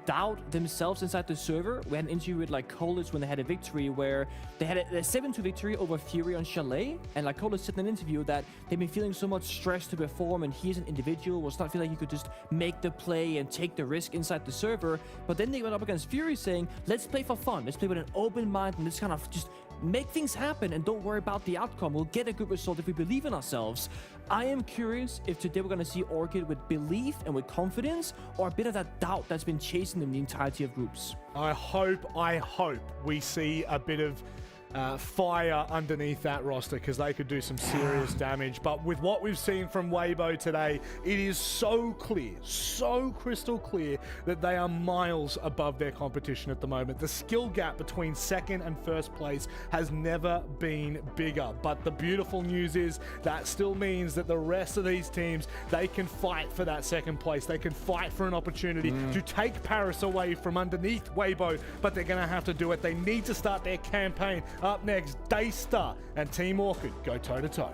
doubt themselves inside the server. We had an interview with like Colas when they had a victory where they had a 7-2 victory over Fury on Chalet. And like Colas said in an interview that they've been feeling so much stress to perform, and he as an individual was not feeling like he could just make the play and take the risk inside the server. But then they went up against Fury saying, let's play for fun. Let's play with an open mind and let's kind of just make things happen and don't worry about the outcome. We'll get a good result if we believe in ourselves. I am curious if today we're going to see Orchid with belief and with confidence, or a bit of that doubt that's been chasing them the entirety of groups. I hope we see a bit of fire underneath that roster, because they could do some serious damage. But with what we've seen from Weibo today, it is so clear, so crystal clear that they are miles above their competition at the moment. The skill gap between second and first place has never been bigger. But the beautiful news is that still means that the rest of these teams, they can fight for that second place. They can fight for an opportunity to take Paris away from underneath Weibo, but they're going to have to do it. They need to start their campaign. Up next, Daystar and Team Orchid go toe-to-toe.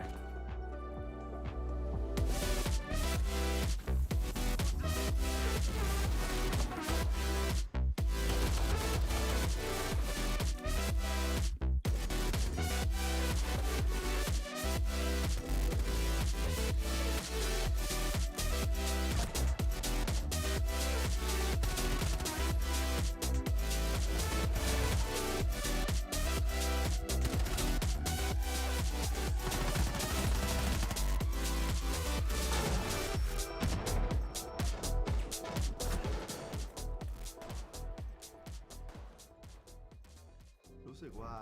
รู้สึกว่า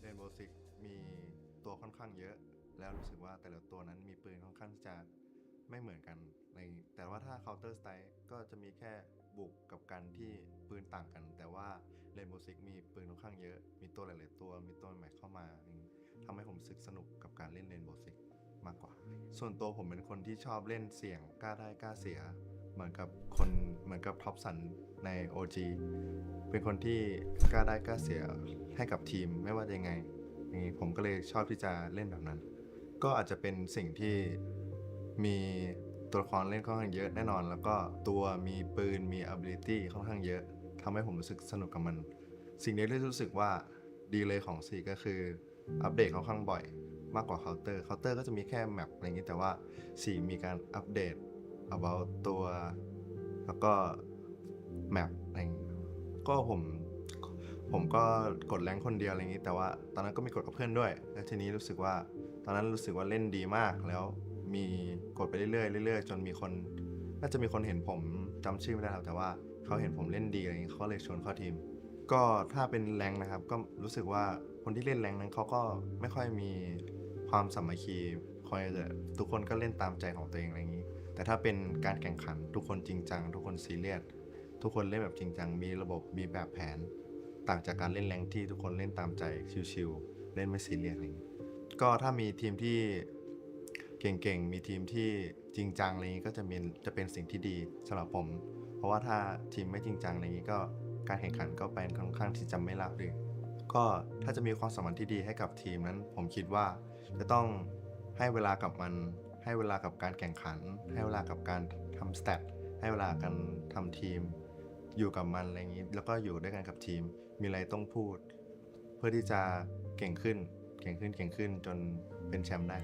Rainbow Six มีตัวค่อนข้างเยอะแล้วรู้สึกว่าแต่ละตัวนั้นมีปืนค่อนข้างที่จะไม่เหมือนกันแต่ว่าถ้า Counter Strike ก็จะมีแค่บุกกับกันที่ปืนต่างกันแต่ว่า Rainbow Six มีปืนค่อนข้างเยอะมีตัวหลายๆตัวมีตัวใหม่เข้ามาทำให้ผมรู้สึกสนุกกับการเล่น Rainbow Six มากกว่าส่วนตัวผมเป็นคนที่ชอบเล่นเสี่ยงกล้าได้กล้าเสียเหมือนกับท็อปสันใน OG เป็นคนที่กล้าได้กล้าเสียให้กับทีมไม่ว่ายังไงผมก็เลยชอบที่จะเล่นแบบนั้นก็อาจจะเป็นสิ่งที่มีตัวละครเล่นค่อนข้างเยอะแน่นอนแล้วก็ตัวมีปืนมี ability ค่อนข้างเยอะทำให้ผมรู้สึกสนุกกับมันสิ่งนี้ที่รู้สึกว่าดีเลยของซีก็คืออัปเดตค่อนข้างบ่อยมากกว่าเคาน์เตอร์ก็จะมีแค่แมปอะไรอย่างนี้แต่ว่าซีมีการอัปเดต about ตัวแล้วก็แมปอะไรอย่างนี้ก็ผมก็กดแรงคนเดียวอะไรอย่างนี้แต่ว่าตอนนั้นก็มีกดกับเพื่อนด้วยแล้วทีนี้รู้สึกว่าตอนนั้นรู้สึกว่าเล่นดีมากแล้วมีกดไปเรื่อยๆจนมีคนน่าจะมีคนเห็นผมจำชื่อไม่ได้แล้วแต่ว่าเขาเห็นผมเล่นดีอะไรอย่างนี้เขาเลยชวนเข้าทีมก็ถ้าเป็นแรงนะครับก็รู้สึกว่าคนที่เล่นแรงนั้นเขาก็ไม่ค่อยมีความสามัคคีคอยจะทุกคนก็เล่นตามใจของตัวเองอะไรอย่างนี้แต่ถ้าเป็นการแข่งขันทุกคนจริงจังทุกคนซีเรียสทุกคนเล่นแบบจริงจังมีระบบมีแบบแผนต่างจากการเล่นแรงที่ทุกคนเล่นตามใจชิวๆเล่นไม่ซีเรียสอะไรอย่างนี้ก็ถ้ามีทีมที่เก่งๆมีทีมที่จริงจังอะไรอย่างนี้ก็จะเป็นสิ่งที่ดีสำหรับผมเพราะว่าถ้าทีมไม่จริงจังอะไรอย่างนี้ก็การแข่งขันก็เป็นค่อนข้างที่จะไม่ราบรื่นก็ถ้าจะมีความสัมพันธ์ที่ดีให้กับทีมนั้นผมคิดว่าจะต้องให้เวลากับมันให้เวลากับการแข่งขันให้เวลากับการทำสแตทให้เวลาการทำทีมอยู่กับมันอะไรอย่างนี้แล้วก็อยู่ด้วยกันกับทีมมีอะไรต้องพูดเพื่อที่จะเก่งขึ้นจนเป็นแชมป์ได้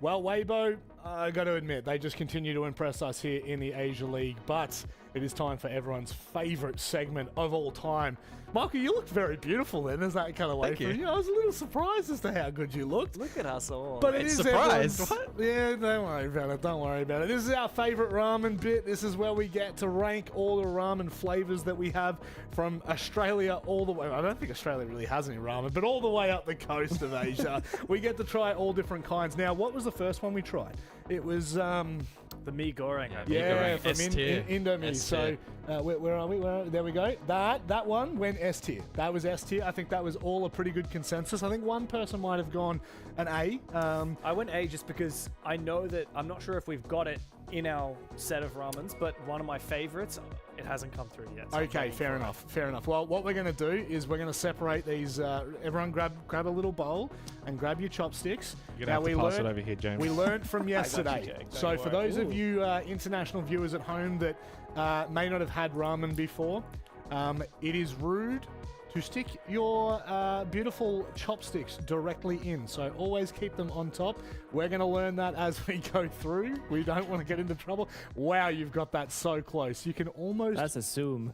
Well, Weibo, I got to admit, they just continue to impress us here in the Asia League, but it is time for everyone's favourite segment of all time. Michael, you looked very beautiful then, as that kind of way for you. I was a little surprised as to how good you looked. Look at us all. But it is surprised. What? Yeah, don't worry about it. Don't worry about it. This is our favourite ramen bit. This is where we get to rank all the ramen flavours that we have from Australia all the way. I don't think Australia really has any ramen, but all the way up the coast of Asia. We get to try all different kinds. Now, what was the first one we tried? It was the mee goreng. Yeah, from S-tier. Indomie. S-tier. So where are we? There we go. That one went S tier. That was S tier. I think that was all a pretty good consensus. I think one person might have gone an A. I went A just because I know that I'm not sure if we've got it in our set of ramens, but one of my favorites, it hasn't come through yet. So Okay, fair enough. Fair enough. Well, what we're going to do is we're going to separate these. Everyone grab a little bowl and grab your chopsticks. You're going to have to pass it over here, James. We learned from yesterday. Jake, So for those of you international viewers at home that may not have had ramen before, it is rude to stick your beautiful chopsticks directly in. So always keep them on top. We're going to learn that as we go through. We don't want to get into trouble. Wow, you've got that so close. You can almost... That's assume.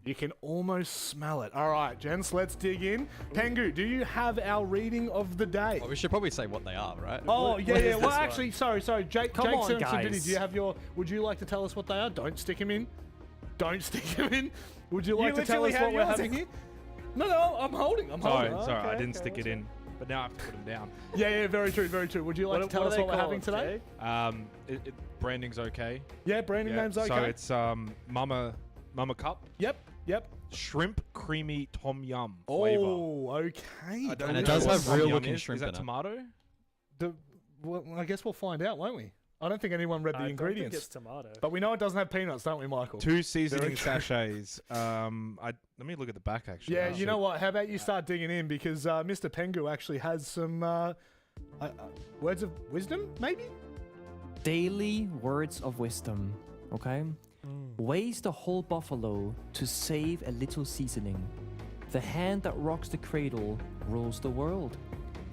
You can almost smell it. All right, gents, let's dig in. Pengu, do you have our reading of the day? Well, we should probably say what they are, right? Oh, yeah. Well, actually, sorry. Jake Come on, Simpson, guys. do you have your... Would you like to tell us what they are? Don't stick them in. Don't stick them in. Would you like to tell us what we're having here? No, I'm holding. Sorry, I didn't stick it in, but now I have to put them down. Yeah, very true. Would you like to tell us what we're having today? Branding's okay. Yeah, branding name's okay. So it's Mama Cup. Yep. Shrimp creamy tom yum flavor. Oh, okay. And it does have real looking shrimp Is that in it. tomato? Well, I guess we'll find out, won't we? I don't think anyone read the ingredients. I think it's tomato. But we know it doesn't have peanuts, don't we, Michael? 2 seasoning sachets. Let me look at the back, actually. Yeah, you know what? How about you start digging in, because Mr. Pengu actually has some words of wisdom, maybe? Daily words of wisdom, okay? Waste the whole buffalo to save a little seasoning. The hand that rocks the cradle rules the world.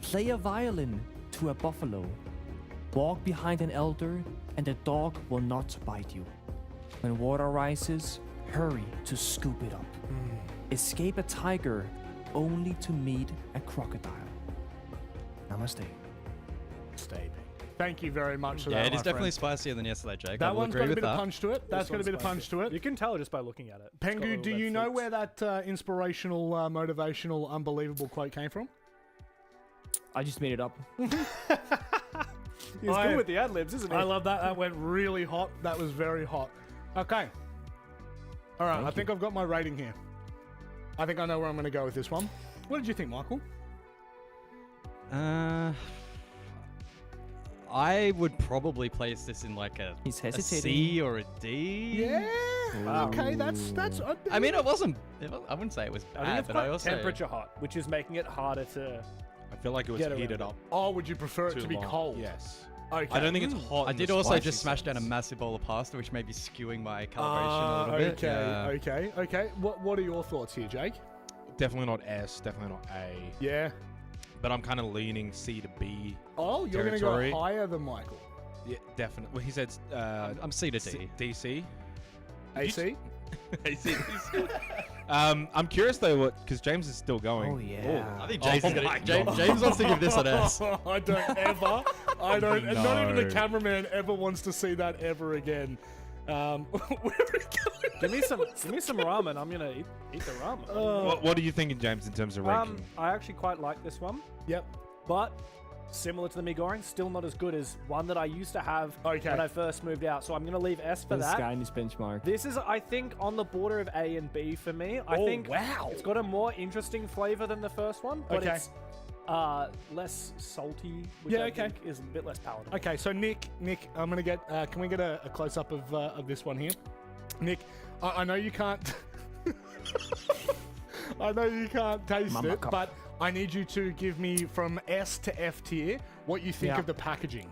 Play a violin to a buffalo. Walk behind an elder, and the dog will not bite you. When water rises, hurry to scoop it up. Escape a tiger, only to meet a crocodile. Namaste. Stay. Thank you very much for that. Yeah, it is my definitely friend. spicier than yesterday, Jake. That I will one's agree got a with bit of that. punch to it. That's got a bit of punch to it. You can tell just by looking at it. It's got a Pengu, little do red you know flakes. where that inspirational, motivational, unbelievable quote came from? I just made it up. He's good with the ad libs, isn't he? I love that. That went really hot. That was very hot. Okay. All right. I think I've got my rating here. I think I know where I'm going to go with this one. What did you think, Michael? I would probably place this in like a C or a D. Yeah. Wow. Okay. That's. I mean, it wasn't. I wouldn't say it was I think bad, it's but quite I also temperature hot, which is making it harder to. I feel like it was Get around heated it. up. Oh, would you prefer it too to be long. cold? Yes. Okay. I don't think it's hot. I in did the also spicy just smash down a sense. massive bowl of pasta, which may be skewing my calibration a little bit. Okay. Okay. What are your thoughts here, Jake? Definitely not S. Definitely not A. Yeah. But I'm kind of leaning C to B. Oh, you're going to Territory. go higher than Michael. Yeah, definitely. Well, he said I'm C to D. DC. AC? AC. I'm curious though, because James is still going. Oh, yeah. I think James, is my gonna, James wants to give this an S. I don't ever. I don't. No. Not even the cameraman ever wants to see that ever again. Where are we going? Give me some ramen. I'm gonna eat the ramen. What are you thinking, James, in terms of ranking? I actually quite like this one, Yep. but similar to the Migoreng, still not as good as one that I used to have Okay. when I first moved out. So I'm gonna leave S for This that. guy in his benchmark. This is, I think, on the border of A and B for me. I Oh, think wow. it's got a more interesting flavor than the first one, but Okay. it's less salty, which Yeah, I okay. think is a bit less palatable. Okay, so Nick, I'm gonna get. Can we get a close up of this one here? Nick, I know you can't. I know you can't taste Mama it, cup. but I need you to give me from S to F tier what you think Yeah. of the packaging.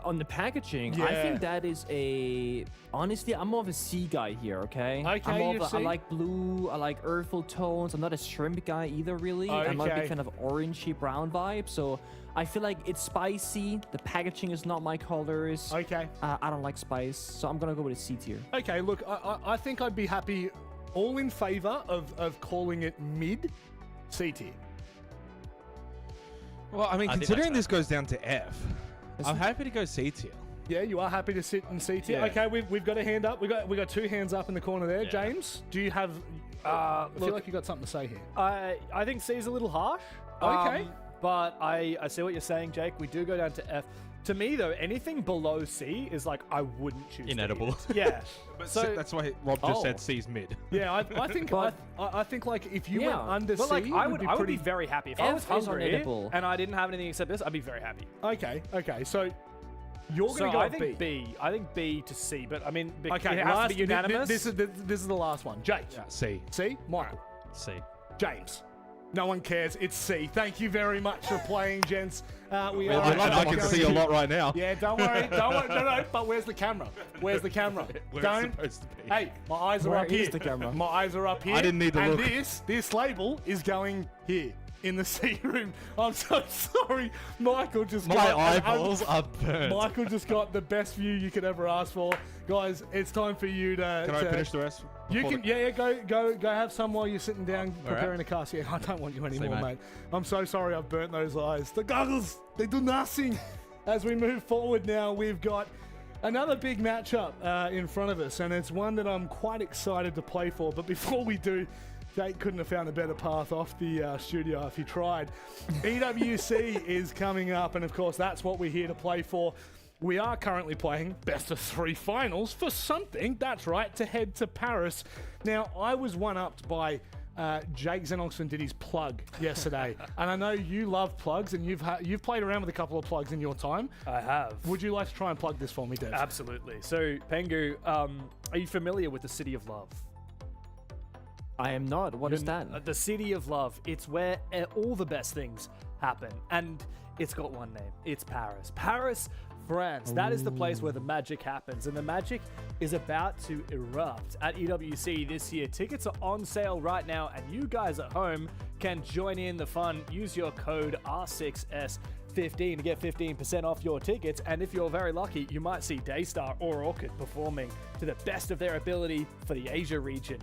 On the packaging, I Yeah. think that is a. Honestly, I'm more of a C guy here. Okay. Okay, I'm more you're of a, I C. like blue. I like earthful tones. I'm not a shrimp guy either, really. I'm not a Okay. big fan of orangey brown vibe. So I feel like it's spicy. The packaging is not my colors. Okay. I don't like spice, so I'm gonna go with a C tier. Okay, look, I think I'd be happy, all in favor of calling it mid C tier. Well, I mean, I think considering that's this goes down to F, I'm happy to go C tier. Yeah, you are happy to sit in C tier. Yeah. Okay, we've got a hand up. We got two hands up in the corner there. James, do you have? I feel look- like you got something to say here. I think C is a little harsh. Okay. But I see what you're saying, Jake. We do go down to F. To me, though, anything below C is like I wouldn't choose. to eat Inedible. it. Yeah. But So- that's why Rob just Oh. said C's mid. Yeah, I think But- I think like if you Yeah, went under But C, like, I would be be pretty. very happy if I F was is hungry unedible. and I didn't have anything except this. I'd be very happy. Okay, so you're So gonna go I with think B. B. I think B to C. But I mean, Okay, it has last, to be unanimous. This is the last one. Jake, C. C, Michael, C. James. No one cares. It's C. Thank you very much for playing, gents. We Well, are I can going see a to- lot right now. Yeah, don't worry. No. But where's the camera? Where's the camera? Where Don't. it's supposed to be. Hey, my eyes are Where up is here. the camera? My eyes are up here. I didn't need to and look. this label is going here in the C room. I'm so sorry. Michael just My got eyeballs are burnt. Michael just got the best view you could ever ask for. Guys, it's time for you to. Can I finish the rest? You before can, go have some while you're sitting down All right. preparing a cast. Yeah, I don't want you anymore, mate. mate. I'm so sorry I've burnt those eyes. The goggles, they do nothing. As we move forward now, we've got another big matchup in front of us, and it's one that I'm quite excited to play for. But before we do, Jake couldn't have found a better path off the studio if he tried. EWC is coming up, and of course, that's what we're here to play for. We are currently playing best of 3 finals for something. That's right, to head to Paris. Now, I was one-upped by Jake Xenoxon did his plug yesterday, and I know you love plugs, and you've played around with a couple of plugs in your time. I have. Would you like to try and plug this for me, Dev? Absolutely. So, Pengu, are you familiar with the City of Love? I am not. What is that? The City of Love. It's where all the best things happen. And it's got one name. It's Paris. Paris France. That is the place where the magic happens, and the magic is about to erupt at EWC this year. Tickets are on sale right now, and you guys at home can join in the fun. Use your code R6S15 to get 15% off your tickets, and if you're very lucky, you might see Daystar or Orchid performing to the best of their ability for the Asia region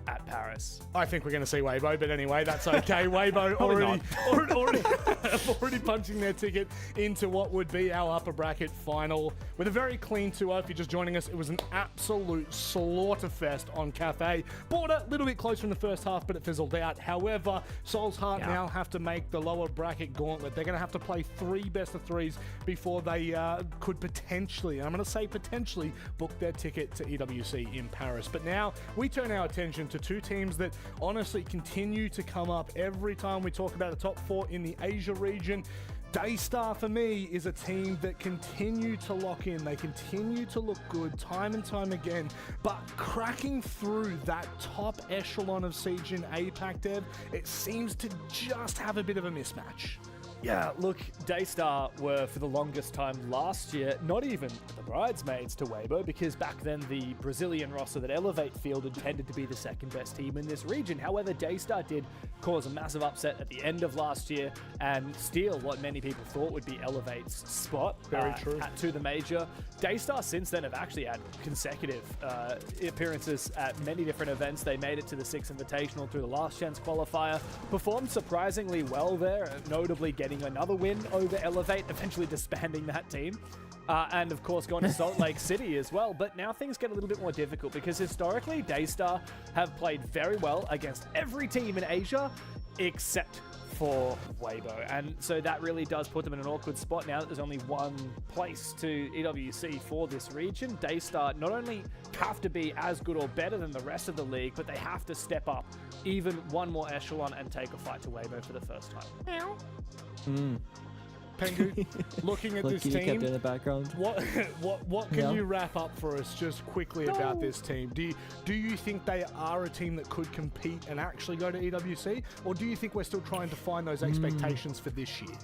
at Paris. I think we're going to see Weibo, but anyway, that's okay. Weibo already punching their ticket into what would be our upper bracket final with a very clean 2-0. If you're just joining us, it was an absolute slaughter fest on Cafe. Border a little bit closer in the first half, but it fizzled out. However, Soul's Heart now have to make the lower bracket gauntlet. They're going to have to play 3 best of 3s before they could potentially, and I'm going to say potentially, book their ticket to EWC in Paris. But now we turn our attention to 2 teams that honestly continue to come up every time we talk about the top 4 in the Asia region. Daystar, for me, is a team that continue to lock in. They continue to look good time and time again, but cracking through that top echelon of Siege and APAC dev, it seems to just have a bit of a mismatch. Yeah, look, Daystar were for the longest time last year not even the bridesmaids to Weibo, because back then the Brazilian roster that Elevate fielded tended to be the second best team in this region. However, Daystar did cause a massive upset at the end of last year and steal what many people thought would be Elevate's spot to the major. Daystar since then have actually had consecutive appearances at many different events. They made it to the 6th Invitational through the last chance qualifier, performed surprisingly well there, notably getting another win over Elevate, eventually disbanding that team. And of course going to Salt Lake City as well. But now things get a little bit more difficult because historically Daystar have played very well against every team in Asia except for Weibo. And so that really does put them in an awkward spot now that there's only one place to EWC for this region. Daystar not only have to be as good or better than the rest of the league, but they have to step up even one more echelon and take a fight to Weibo for the first time. Pengu, looking at this team, kept in the background. What can you wrap up for us just quickly about this team? Do you think they are a team that could compete and actually go to EWC, or do you think we're still trying to find those expectations for this year?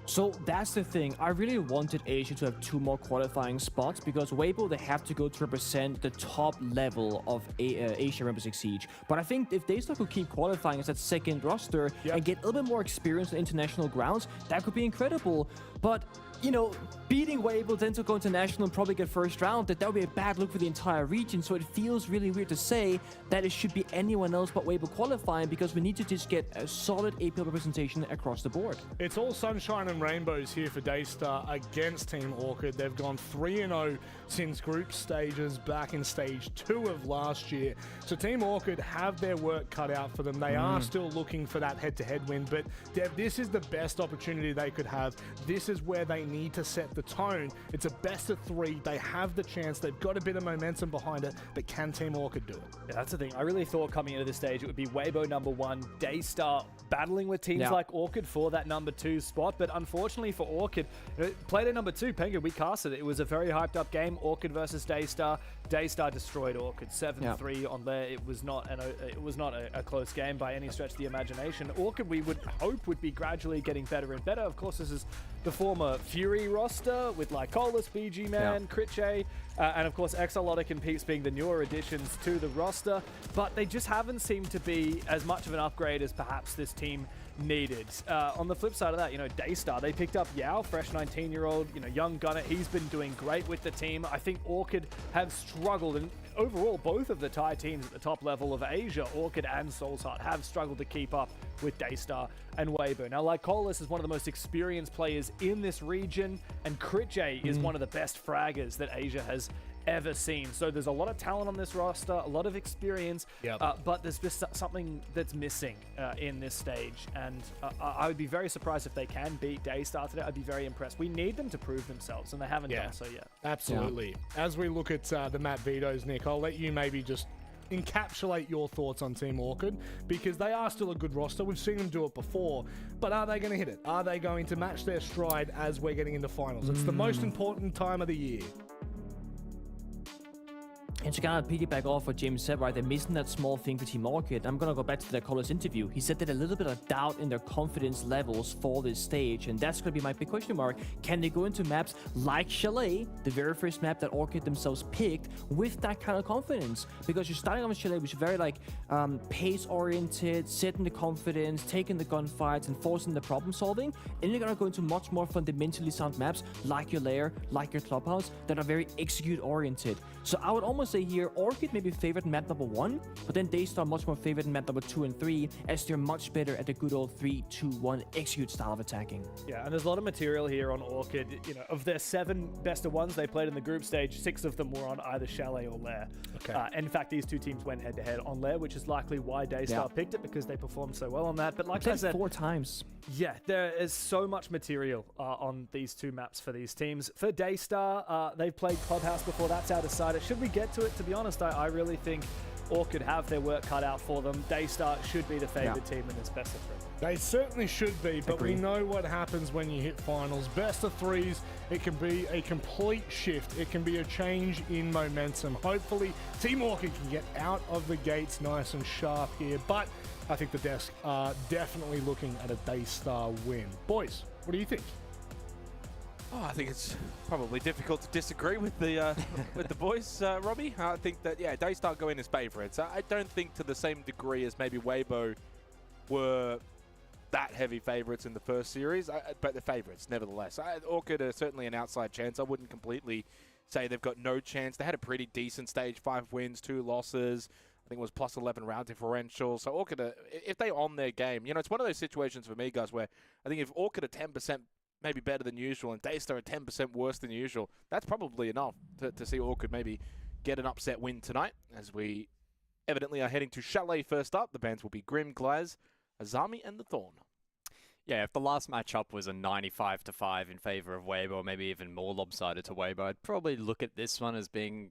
So that's the thing. I really wanted Asia to have 2 more qualifying spots because Weibo, they have to go to represent the top level of Asia Rainbow Six Siege. But I think if they still could keep qualifying as that second roster and get a little bit more experience on international grounds, that could be incredible. But, you know, beating Weibo, then to go international and probably get first round, that would be a bad look for the entire region. So it feels really weird to say that it should be anyone else but Weibo qualifying because we need to just get a solid APL representation across the board. It's all sunshine and rainbows here for Daystar against Team Orchid. They've gone 3-0 since group stages back in stage 2 of last year. So Team Orchid have their work cut out for them. They are still looking for that head-to-head win, but Dev, this is the best opportunity they could have. This is where they need to set the tone. It's a best of 3. They have the chance. They've got a bit of momentum behind it, but can Team Orchid do it? Yeah, that's the thing. I really thought coming into this stage it would be Weibo number 1, Daystar battling with teams like Orchid for that number 2 spot, but unfortunately for Orchid, played at number 2, Pengu, we casted it. It was a very hyped up game, Orchid versus Daystar. Daystar destroyed Orchid 7-3 on there. It was not a close game by any stretch of the imagination. Orchid, we would hope, would be gradually getting better and better. Of course, this is the former Fury roster with like Colas, BG Man, Critche, and of course Exalotic and Peeps being the newer additions to the roster, but they just haven't seemed to be as much of an upgrade as perhaps this team needed. On the flip side of that, you know, Daystar, they picked up Yao, fresh 19-year-old, you know, young gunner. He's been doing great with the team. I think Orchid have struggled, and overall, both of the Thai teams at the top level of Asia, Orchid and Soul's Heart, have struggled to keep up with Daystar and Weibo. Now, like Colas is one of the most experienced players in this region, and Critche is one of the best fraggers that Asia has ever seen. So there's a lot of talent on this roster, a lot of experience, but there's just something that's missing in this stage. And I would be very surprised if they can beat Daystar today. I'd be very impressed. We need them to prove themselves, and they haven't done so yet. Absolutely. As we look at the map vetoes, Nick, I'll let you maybe just encapsulate your thoughts on Team Orchid, because they are still a good roster. We've seen them do it before, but are they going to hit it? Are they going to match their stride as we're getting into finals? It's the most important time of the year. And to kind of piggyback off what James said, right, they're missing that small thing for Team Orchid. I'm going to go back to their caller's interview. He said that a little bit of doubt in their confidence levels for this stage, and that's going to be my big question mark. Can they go into maps like Chalet, the very first map that Orchid themselves picked, with that kind of confidence? Because you're starting off with Chalet, which is very like pace-oriented, setting the confidence, taking the gunfights, and forcing the problem solving, and you're going to go into much more fundamentally sound maps like your Lair, like your Clubhouse, that are very execute-oriented. So I would almost say here, Orchid may be favored in map number 1, but then Daystar much more favored in map number 2 and 3, as they're much better at the good old 3-2-1 execute style of attacking. Yeah, and there's a lot of material here on Orchid. You know, of their 7 best of ones they played in the group stage, 6 of them were on either Chalet or Lair. Okay. And in fact, these two teams went head-to-head on Lair, which is likely why Daystar picked it, because they performed so well on that. But like I said, 4 times. Yeah, there is so much material on these 2 maps for these teams. For Daystar, they've played Clubhouse before. That's our decider. Should we get to it? To be honest, I really think Orchid have their work cut out for them. Daystar should be the favored team in this best of 3. They certainly should be, but we know what happens when you hit finals. Best of 3s, it can be a complete shift. It can be a change in momentum. Hopefully, Team Orchid can get out of the gates nice and sharp here, but I think the desk are definitely looking at a Daystar win. Boys, what do you think? Oh, I think it's probably difficult to disagree with the with the boys, Robbie. I think that, yeah, Daystar go in as favourites. I don't think to the same degree as maybe Weibo were that heavy favourites in the first series, but the favourites nevertheless. Orchid are certainly an outside chance. I wouldn't completely say they've got no chance. They had a pretty decent stage, 5 wins, 2 losses. I think it was plus 11 round differential. So Orchid, if they on their game, you know, it's one of those situations for me, guys, where I think if Orchid are 10% maybe better than usual and Daystar are 10% worse than usual, that's probably enough to see Orchid maybe get an upset win tonight, as we evidently are heading to Chalet first up. The bands will be Grim, Glaz, Azami, and the Thorn. Yeah, if the last matchup was a 95-5 in favor of Weibo, or maybe even more lopsided to Weibo, I'd probably look at this one as being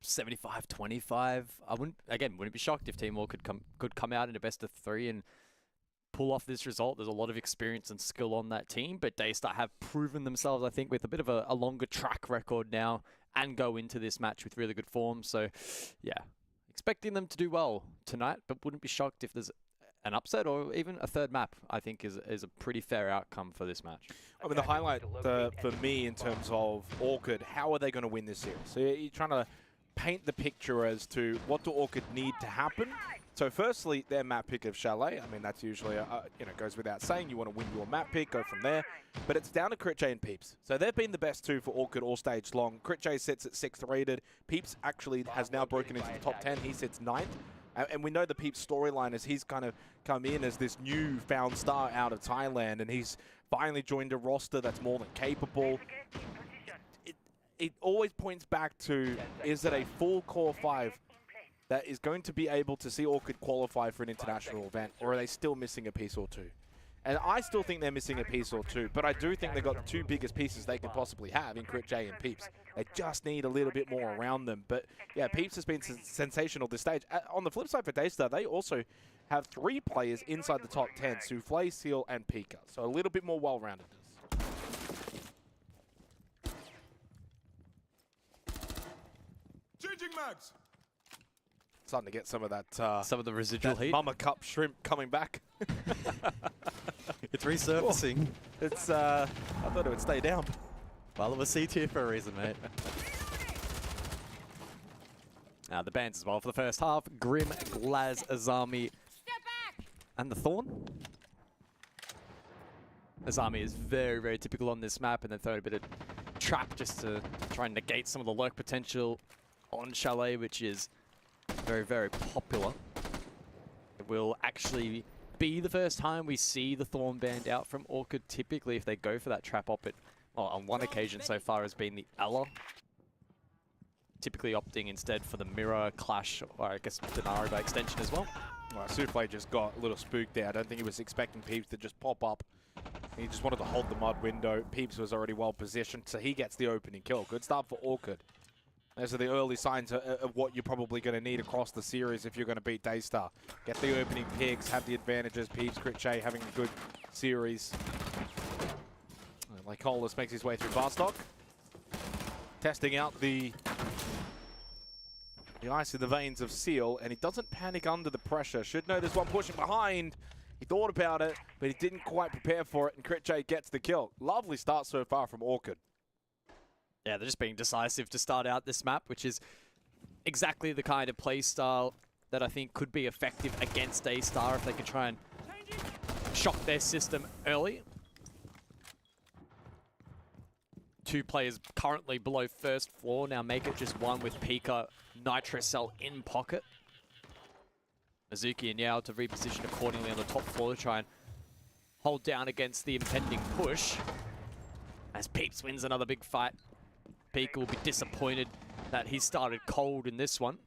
75-25. I wouldn't be shocked if Team Orchid could come out in a best of 3 and pull off this result. There's a lot of experience and skill on that team, but Daystar have proven themselves, I think, with a bit of a longer track record now, and go into this match with really good form. So, yeah, expecting them to do well tonight, but wouldn't be shocked if there's an upset or even a third map. I think is a pretty fair outcome for this match. I mean, the highlight for me in terms of Orchid, how are they going to win this series? So you're trying to paint the picture as to what do Orchid need to happen. So firstly, their map pick of Chalet. I mean, that's usually, goes without saying. You want to win your map pick, go from there. But it's down to CritJ and Peeps. So they've been the best 2 for Orchid all stage long. CritJ sits at 6th rated. Peeps actually has now broken into the top 10. He sits 9th. And we know the Peeps storyline is he's kind of come in as this newfound star out of Thailand, and he's finally joined a roster that's more than capable. It always points back to, is it a full core 5 that is going to be able to see Orchid qualify for an international event, or are they still missing a piece or 2? And I still think they're missing a piece or 2, but I do think they've got the 2 biggest pieces they could possibly have in CritJ and Peeps. They just need a little bit more around them. But yeah, Peeps has been sensational this stage. On the flip side for Daystar, they also have 3 players inside the top 10, Souffle, Seal, and Pika. So a little bit more well-roundedness. Changing mags. Starting to get some of that some of the residual heat. Mama Cup shrimp coming back. It's resurfacing. Oh, it's I thought it would stay down. Well, it was C tier for a reason, mate. Now the bands as well for the first half. Grim, Glaz, Azami, and the Thorn. Azami is very, very typical on this map, and then throw a bit of trap just to try and negate some of the lurk potential on Chalet, which is very, very popular. It will actually be the first time we see the Thorn band out from Orchid. Typically, if they go for that trap op, on one occasion so far has been the Ella. Typically opting instead for the Mirror, Clash, or I guess Denari by extension as well. Well, Souffle just got a little spooked there. I don't think he was expecting Peeps to just pop up. He just wanted to hold the mud window. Peeps was already well positioned, so he gets the opening kill. Good start for Orchid. Those are the early signs of what you're probably going to need across the series if you're going to beat Daystar. Get the opening picks, have the advantages. Peeps, CritJ having a good series. Like Hollis makes his way through Barstock. Testing out the The ice in the veins of Seal, and he doesn't panic under the pressure. Should know there's one pushing behind. He thought about it, but he didn't quite prepare for it, and CritJ gets the kill. Lovely start so far from Orchid. Yeah, they're just being decisive to start out this map, which is exactly the kind of play style that I think could be effective against A-Star if they can try and shock their system early. 2 players currently below first floor. Now make it just 1 with Pika, Nitrocell in pocket. Mizuki and Yao to reposition accordingly on the top floor to try and hold down against the impending push. As Peeps wins another big fight, Pika will be disappointed that he started cold in this one.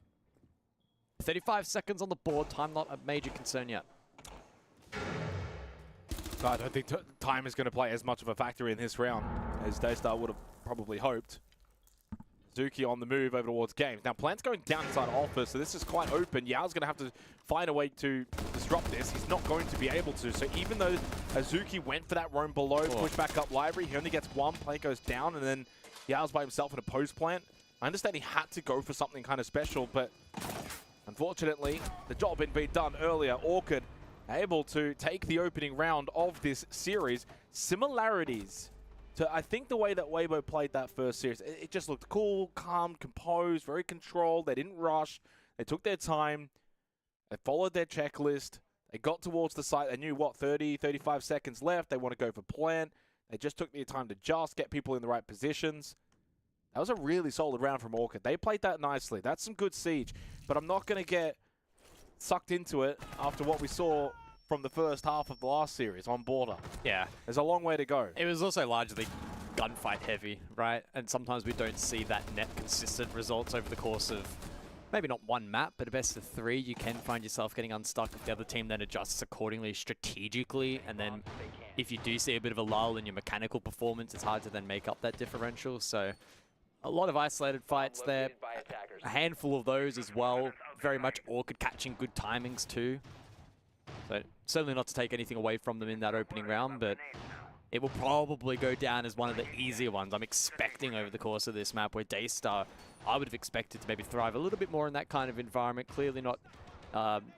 35 seconds on the board, time not a major concern yet. I don't think time is going to play as much of a factor in this round as Daystar would have probably hoped. Zuki on the move over towards Games. Now, Plant's going down inside Office, so this is quite open. Yao's going to have to find a way to disrupt this. He's not going to be able to. So even though Azuki went for that roam below, push back up Library, he only gets 1. Plant goes down, and then Yao's by himself in a post plant. I understand he had to go for something kind of special, but unfortunately, the job had been done earlier. Orchid able to take the opening round of this series. Similarities to, I think, the way that Weibo played that first series. It just looked cool, calm, composed, very controlled. They didn't rush. They took their time. They followed their checklist. They got towards the site. They knew, what, 30, 35 seconds left. They want to go for plant. They just took their time to just get people in the right positions. That was a really solid round from Orchid. They played that nicely. That's some good siege. But I'm not going to get sucked into it after what we saw from the first half of the last series on Border. Yeah. There's a long way to go. It was also largely gunfight heavy, right? And sometimes we don't see that net consistent results over the course of maybe not one map, but a best of 3. You can find yourself getting unstuck if the other team then adjusts accordingly strategically. And then if you do see a bit of a lull in your mechanical performance, it's hard to then make up that differential. So a lot of isolated fights there. A handful of those as well. Very much Orchid catching good timings too. So certainly not to take anything away from them in that opening round, but it will probably go down as one of the easier ones I'm expecting over the course of this map, where Daystar, I would have expected to maybe thrive a little bit more in that kind of environment. Clearly not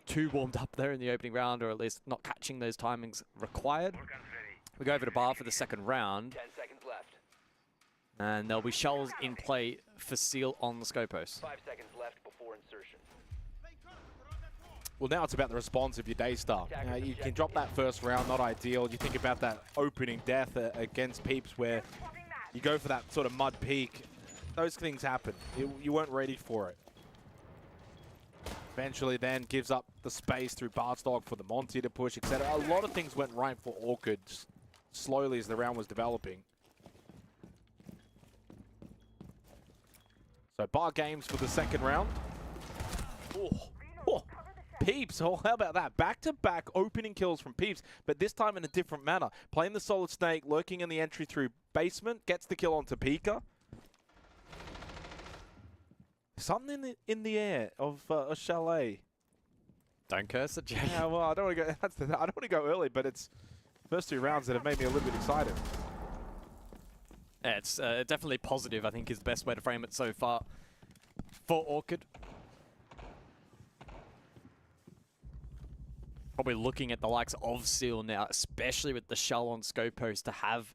too warmed up there in the opening round, or at least not catching those timings required. We go over to Bar for the second round. 10 seconds left. And there'll be shells in play for Seal on the Scopos. 5 seconds left before insertion. Well, now it's about the response of your Daystar. You can drop that first round, not ideal. You think about that opening death against Peeps where you go for that sort of mud peak. Those things happen. You weren't ready for it. Eventually then gives up the space through Barstock for the Monty to push, etc. A lot of things went right for Orchid slowly as the round was developing. So Bar Games for the second round. Oh, Peeps, oh, how about that? Back-to-back opening kills from Peeps, but this time in a different manner. Playing the Solid Snake, lurking in the entry through basement, gets the kill onto Pika. Something in the air of a chalet. Don't curse it, Jay. Yeah, well, I don't want to go. I don't want to go early, but it's first 2 rounds that have made me a little bit excited. Yeah, it's definitely positive, I think, is the best way to frame it so far for Orchid. Probably looking at the likes of Seal now, especially with the shell on Scopos, to have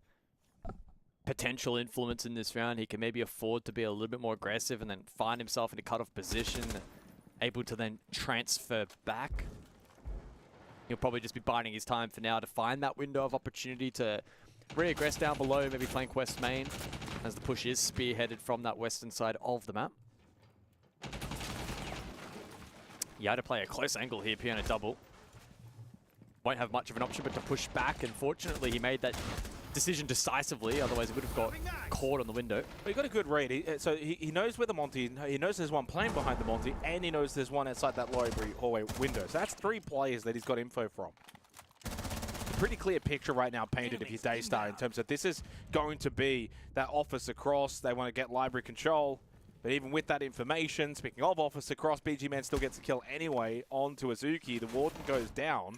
potential influence in this round. He can maybe afford to be a little bit more aggressive and then find himself in a cut-off position, able to then transfer back. He'll probably just be biding his time for now to find that window of opportunity to re-aggress down below, maybe flank west main, as the push is spearheaded from that western side of the map. You had to play a close angle here, piano double. Won't have much of an option but to push back, and fortunately he made that decision decisively, otherwise he would have got caught on the window. Well, he got a good read. So he knows where the Monty, he knows there's one playing behind the Monty, and he knows there's one outside that library hallway window. So that's 3 players that he's got info from. Pretty clear picture right now painted of his Daystar in terms of this is going to be that office across. They want to get library control. But even with that information, speaking of office across, BG Man still gets a kill anyway onto Azuki. The Warden goes down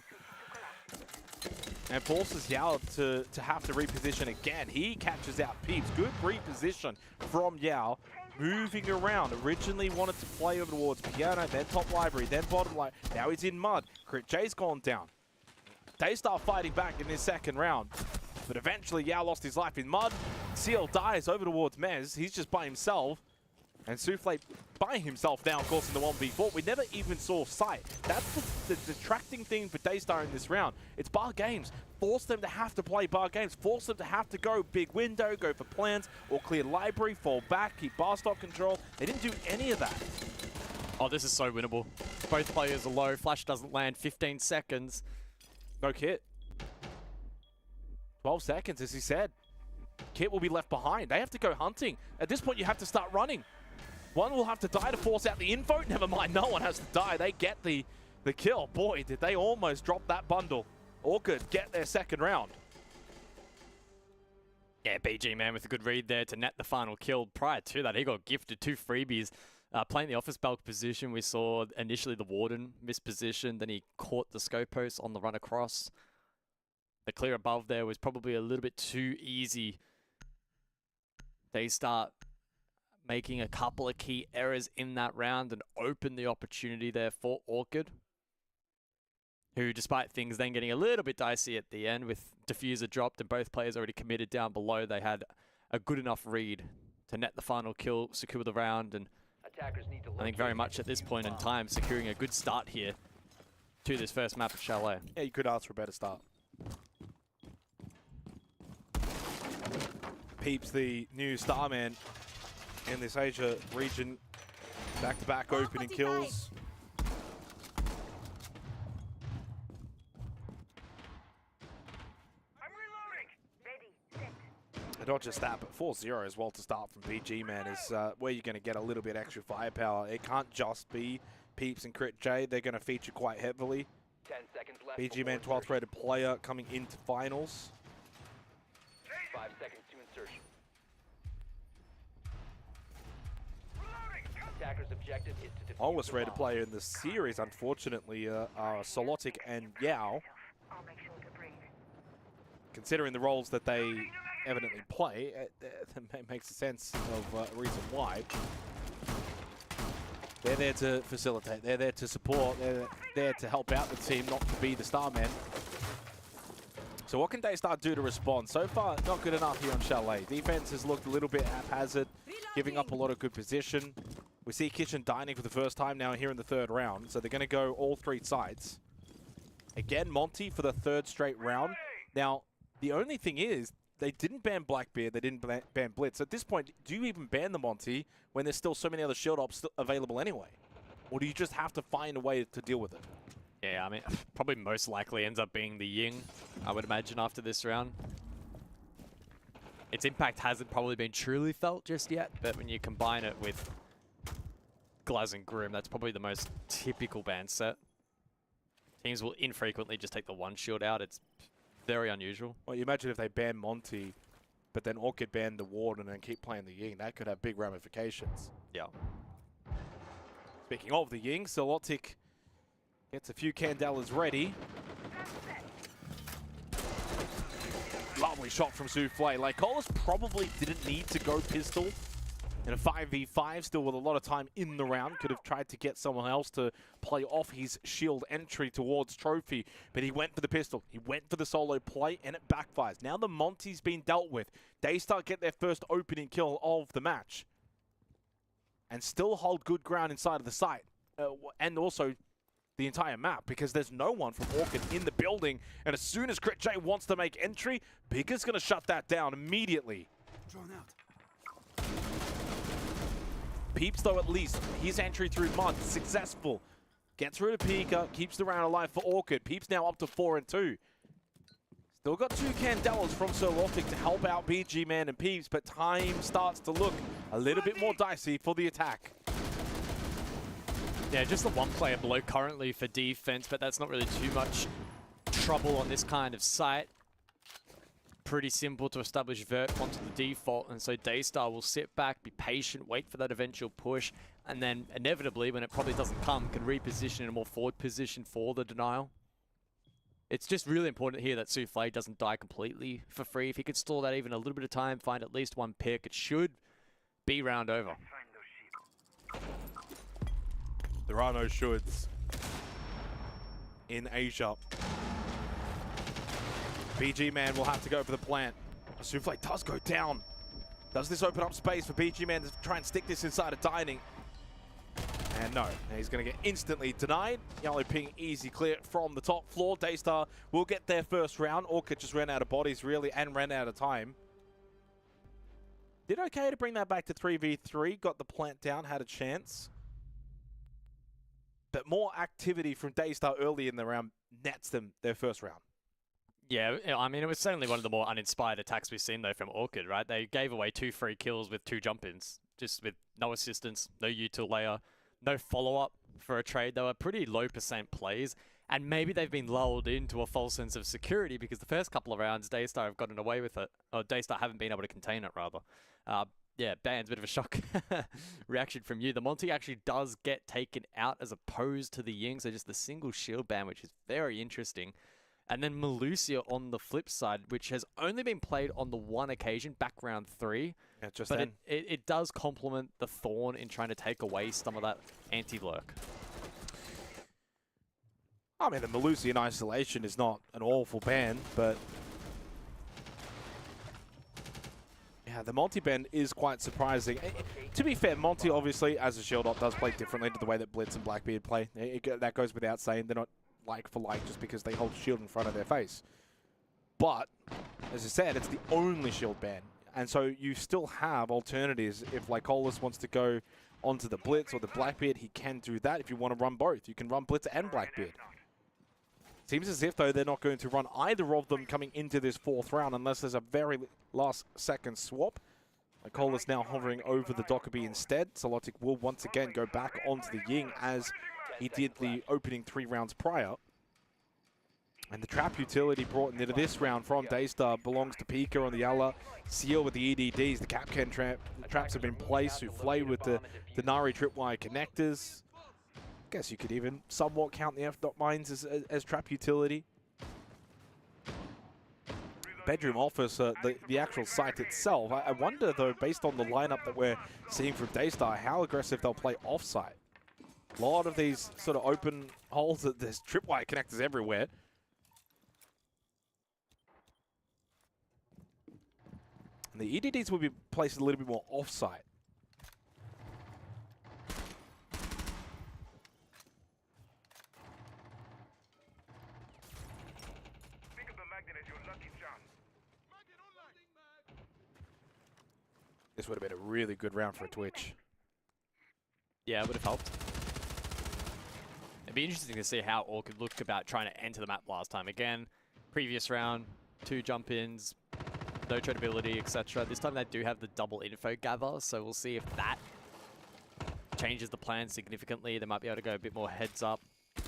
and forces Yao to have to reposition again. He catches out Peeps. Good reposition from Yao. moving around. Originally wanted to play over towards Piano, then top library, then bottom library. Now he's in mud. Crit J's gone down. Daystar fighting back in this second round. But eventually Yao lost his life in mud. Seal dies over towards Mez. He's just by himself. And Souffle by himself now, of course, in the 1v4. We never even saw sight. That's the detracting thing for Daystar in this round. It's bar games. Force them to have to play bar games. Force them to have to go big window, go for plans, or clear library, fall back, keep bar stock control. They didn't do any of that. Oh, this is so winnable. Both players are low. Flash doesn't land. 15 seconds. No kit. 12 seconds, as he said. Kit will be left behind. They have to go hunting. At this point, you have to start running. One will have to die to force out the info. Never mind, no one has to die. They get the kill. Boy, did they almost drop that bundle. Orchid get their second round. Yeah, BG man with a good read there to net the final kill. Prior to that, he got gifted 2 freebies. Playing the office bulk position, we saw initially the Warden mispositioned, then he caught the Scopos on the run across. The clear above there was probably a little bit too easy. They start making a couple of key errors in that round and open the opportunity there for Orchid, who, despite things then getting a little bit dicey at the end with Diffuser dropped and both players already committed down below, they had a good enough read to net the final kill, secure the round, and I think very much at this point in time securing a good start here to this first map of Chalet. Yeah, you could ask for a better start. Peeps, the new Starman in this Asia region, back-to-back opening kills. And not just that, but 4-0 as well to start from BG Man is where you're going to get a little bit extra firepower. It can't just be Peeps and Crit J. They're going to feature quite heavily. 10 seconds left. BG Man, 12th rated player coming into finals. 5 seconds to insertion. Attacker's objective is to defuse Lowest the rated bomb. player in the series, unfortunately, are Solotic and Yao. Considering the roles that they evidently play, it makes sense of a reason why. They're there to facilitate, they're there to support, they're there to help out the team, not to be the star man. So what can Daystar do to respond? So far, not good enough here on Chalet. Defense has looked a little bit haphazard, giving up a lot of good position. We see Kitchen dining for the first time now here in the third round, so they're going to go all 3 sides. Again, Monty for the 3rd straight round. Now, the only thing is, they didn't ban Blackbeard, they didn't ban Blitz. At this point, do you even ban the Monty when there's still so many other shield ops available anyway? Or do you just have to find a way to deal with it? Yeah, I mean, probably most likely ends up being the Ying, I would imagine, after this round. Its impact hasn't probably been truly felt just yet, but when you combine it with Glaz and Grim, that's probably the most typical ban set. Teams will infrequently just take the 1 shield out. It's very unusual. Well, you imagine if they ban Monty, but then Orchid ban the Warden and keep playing the Ying. That could have big ramifications. Yeah. Speaking of the Ying, Solotic gets a few Candelas ready. Lovely shot from Souffle. Lycolis probably didn't need to go pistol in a 5v5, still with a lot of time in the round. Could have tried to get someone else to play off his shield entry towards Trophy, but he went for the pistol. He went for the solo play, and it backfires. Now the Monty's been dealt with. Daystar get their first opening kill of the match, and still hold good ground inside of the site, and also the entire map, because there's no one from Orchid in the building, and as soon as Crit J wants to make entry, Bigger's going to shut that down immediately. Drawn out. Peeps, though, at least, his entry through mud, successful. Gets rid of Pika, keeps the round alive for Orchid. Peeps now up to 4-2. Still got 2 Candelas from Solotic to help out BG Man and Peeps, but time starts to look a little bit more dicey for the attack. Yeah, just the 1 player below currently for defense, but that's not really too much trouble on this kind of site. Pretty simple to establish Vert onto the default, and so Daystar will sit back, be patient, wait for that eventual push, and then inevitably, when it probably doesn't come, can reposition in a more forward position for the denial. It's just really important here that Souffle doesn't die completely for free. If he could stall that even a little bit of time, find at least 1 pick, it should be round over. There are no shoulds in Asia. BG Man will have to go for the plant. Souffle does go down. Does this open up space for BG Man to try and stick this inside of dining? And no, he's going to get instantly denied. Yellow ping, easy clear from the top floor. Daystar will get their first round. Orchid just ran out of bodies, really, and ran out of time. Did okay to bring that back to 3v3. Got the plant down, had a chance. But more activity from Daystar early in the round nets them their first round. Yeah, I mean, it was certainly one of the more uninspired attacks we've seen, though, from Orchid, right? They gave away 2 free kills with 2 jump-ins, just with no assistance, no util layer, no follow-up for a trade. They were pretty low % plays, and maybe they've been lulled into a false sense of security because the first couple of rounds, Daystar have gotten away with it, or Daystar haven't been able to contain it, rather. Yeah, Ban's a bit of a shock reaction from you. The Monty actually does get taken out as opposed to the Ying, so just the single shield ban, which is very interesting. And then Malusia on the flip side, which has only been played on the one occasion, back round 3. Yeah, just but then. it does complement the Thorn in trying to take away some of that anti-lurk. I mean, the Malusia in isolation is not an awful ban, but yeah, the Monty ban is quite surprising. To be fair, Monty obviously, as a shield op, does play differently to the way that Blitz and Blackbeard play. That goes without saying. They're not like for like just because they hold shield in front of their face. But, as I said, it's the only shield ban. And so you still have alternatives. If Lycolis wants to go onto the Blitz or the Blackbeard, he can do that. If you want to run both, you can run Blitz and Blackbeard. Seems as if, though, they're not going to run either of them coming into this 4th round unless there's a very last second swap. Lycolis now hovering over the Dokkaebi instead. Solotic will once again go back onto the Ying as he did the opening 3 rounds prior. And the trap utility brought into this round from Daystar belongs to Pika on the Yala. Seal with the EDDs. The Capcan traps have been placed. Souffle with the Nari tripwire connectors. Guess you could even somewhat count the F-dot mines as trap utility. Bedroom office, the actual site itself. I wonder, though, based on the lineup that we're seeing from Daystar, how aggressive they'll play off-site. A lot of these sort of open holes, there's tripwire connectors everywhere. And the EDDs will be placed a little bit more off-site. This would have been a really good round for a Twitch. Yeah, it would have helped. It'd be interesting to see how Orchid looked about trying to enter the map last time. Again, previous round, 2 jump-ins, no tradability, etc. This time they do have the double info gather, so we'll see if that changes the plan significantly. They might be able to go a bit more heads up, a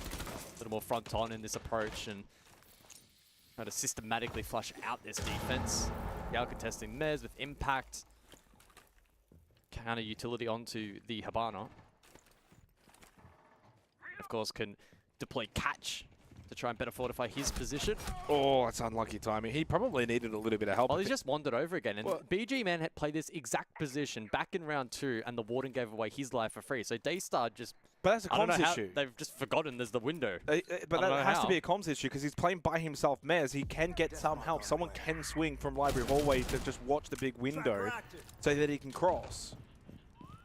little more front on in this approach, and try to systematically flush out this defense. Yao contesting Mez with impact. Counter utility onto the Habana. Of course, can deploy Catch to try and better fortify his position. Oh, that's unlucky timing. He probably needed a little bit of help. Well, he just wandered over again. And BG Man had played this exact position back in round 2, and the Warden gave away his life for free. So Daystar just... But that's a comms issue. They've just forgotten there's the window. But that has to be a comms issue because he's playing by himself. Mez, he can get some help. Someone can swing from Library Hallway to just watch the big window so that he can cross.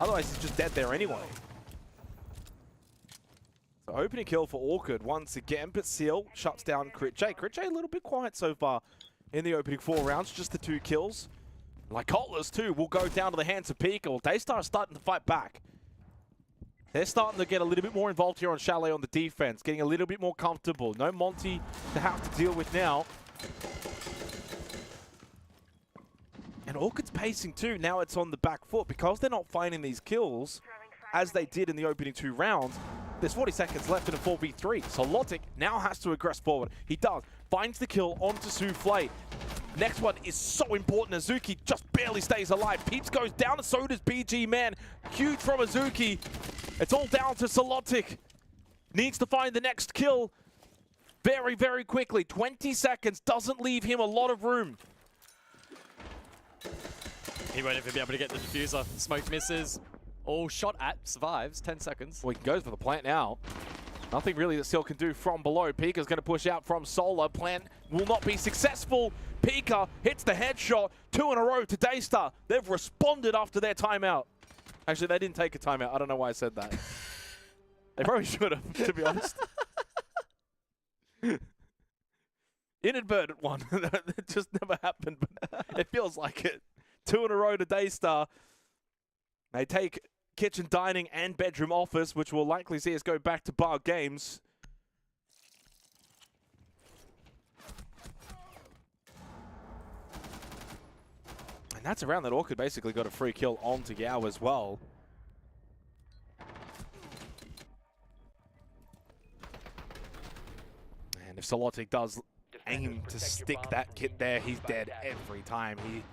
Otherwise, he's just dead there anyway. So opening kill for Orchid once again, but Seal shuts down Crit J. Crit J a little bit quiet so far in the opening 4 rounds, just the 2 kills. Lycolis too will go down to the hands of Pika. Well, Daystar are starting to fight back. They're starting to get a little bit more involved here on Chalet on the defense, getting a little bit more comfortable. No Monty to have to deal with now. And Orchid's pacing too. Now it's on the back foot because they're not finding these kills as they did in the opening 2 rounds. There's 40 seconds left in a 4v3. So Lotic now has to aggress forward. He does. Finds the kill onto Souffle. Next one is so important. Azuki just barely stays alive. Peeps goes down, and so does BG Man. Huge from Azuki. It's all down to Solotic. Needs to find the next kill very, very quickly. 20 seconds doesn't leave him a lot of room. He won't even be able to get the diffuser. Smoke misses. All shot at, survives, 10 seconds. Well, he goes for the plant now. Nothing really that Seal can do from below. Pika's going to push out from solo. Plant will not be successful. Pika hits the headshot. 2 in a row to Daystar. They've responded after their timeout. Actually, they didn't take a timeout. I don't know why I said that. They probably should have, to be honest. Inadvertent one. It just never happened, but it feels like it. 2 in a row to Daystar. They take kitchen, dining, and bedroom office, which will likely see us go back to bar games. And that's a round that Orchid basically got a free kill onto Yao as well. And if Solotic does aim to stick that kit there, he's dead every time. He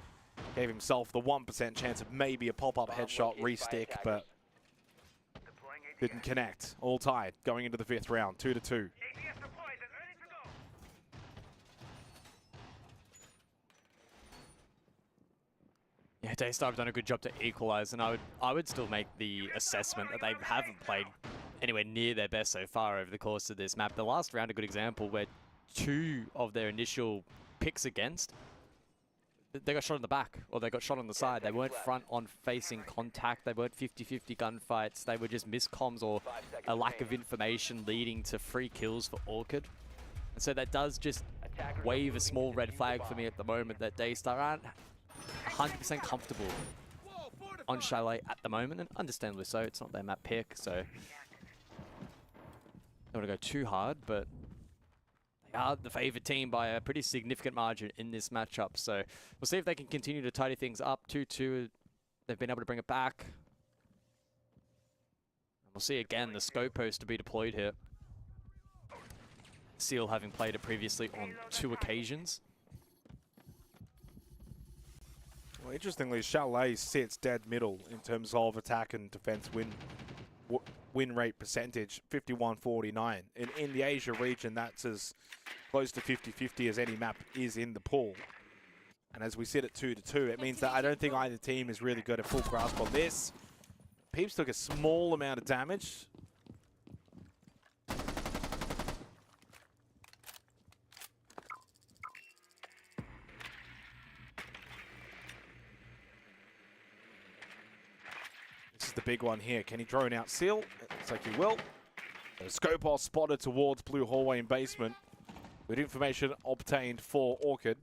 gave himself the 1% chance of maybe a pop-up headshot re-stick, but didn't connect. All tied going into the 5th round, 2-2. Yeah, Daystar have done a good job to equalize, and I would still make the assessment that they haven't played anywhere near their best so far over the course of this map. The last round, a good example, where 2 of their initial picks against, they got shot in the back, or they got shot on the side. They weren't front-on facing contact. They weren't 50-50 gunfights. They were just miscoms or a lack of information leading to free kills for Orchid. And so that does just wave a small red flag for me at the moment that Daystar aren't 100% comfortable on Chalet at the moment, and understandably so. It's not their map pick, so don't want to go too hard, but they are the favored team by a pretty significant margin in this matchup. So we'll see if they can continue to tidy things up. 2-2, they've been able to bring it back. And we'll see again the scope post to be deployed here. Seal having played it previously on 2 occasions. Well, interestingly, Chalet sits dead middle in terms of attack and defense win rate percentage, 51-49. In the Asia region, that's as close to 50-50 as any map is in the pool. And as we sit at 2-2, it means that I don't think either team has really got a full grasp on this. Peeps took a small amount of damage. This is the big one here. Can he drone out Seal? It looks like he will. Scopol spotted towards blue hallway and basement with information obtained for Orchid.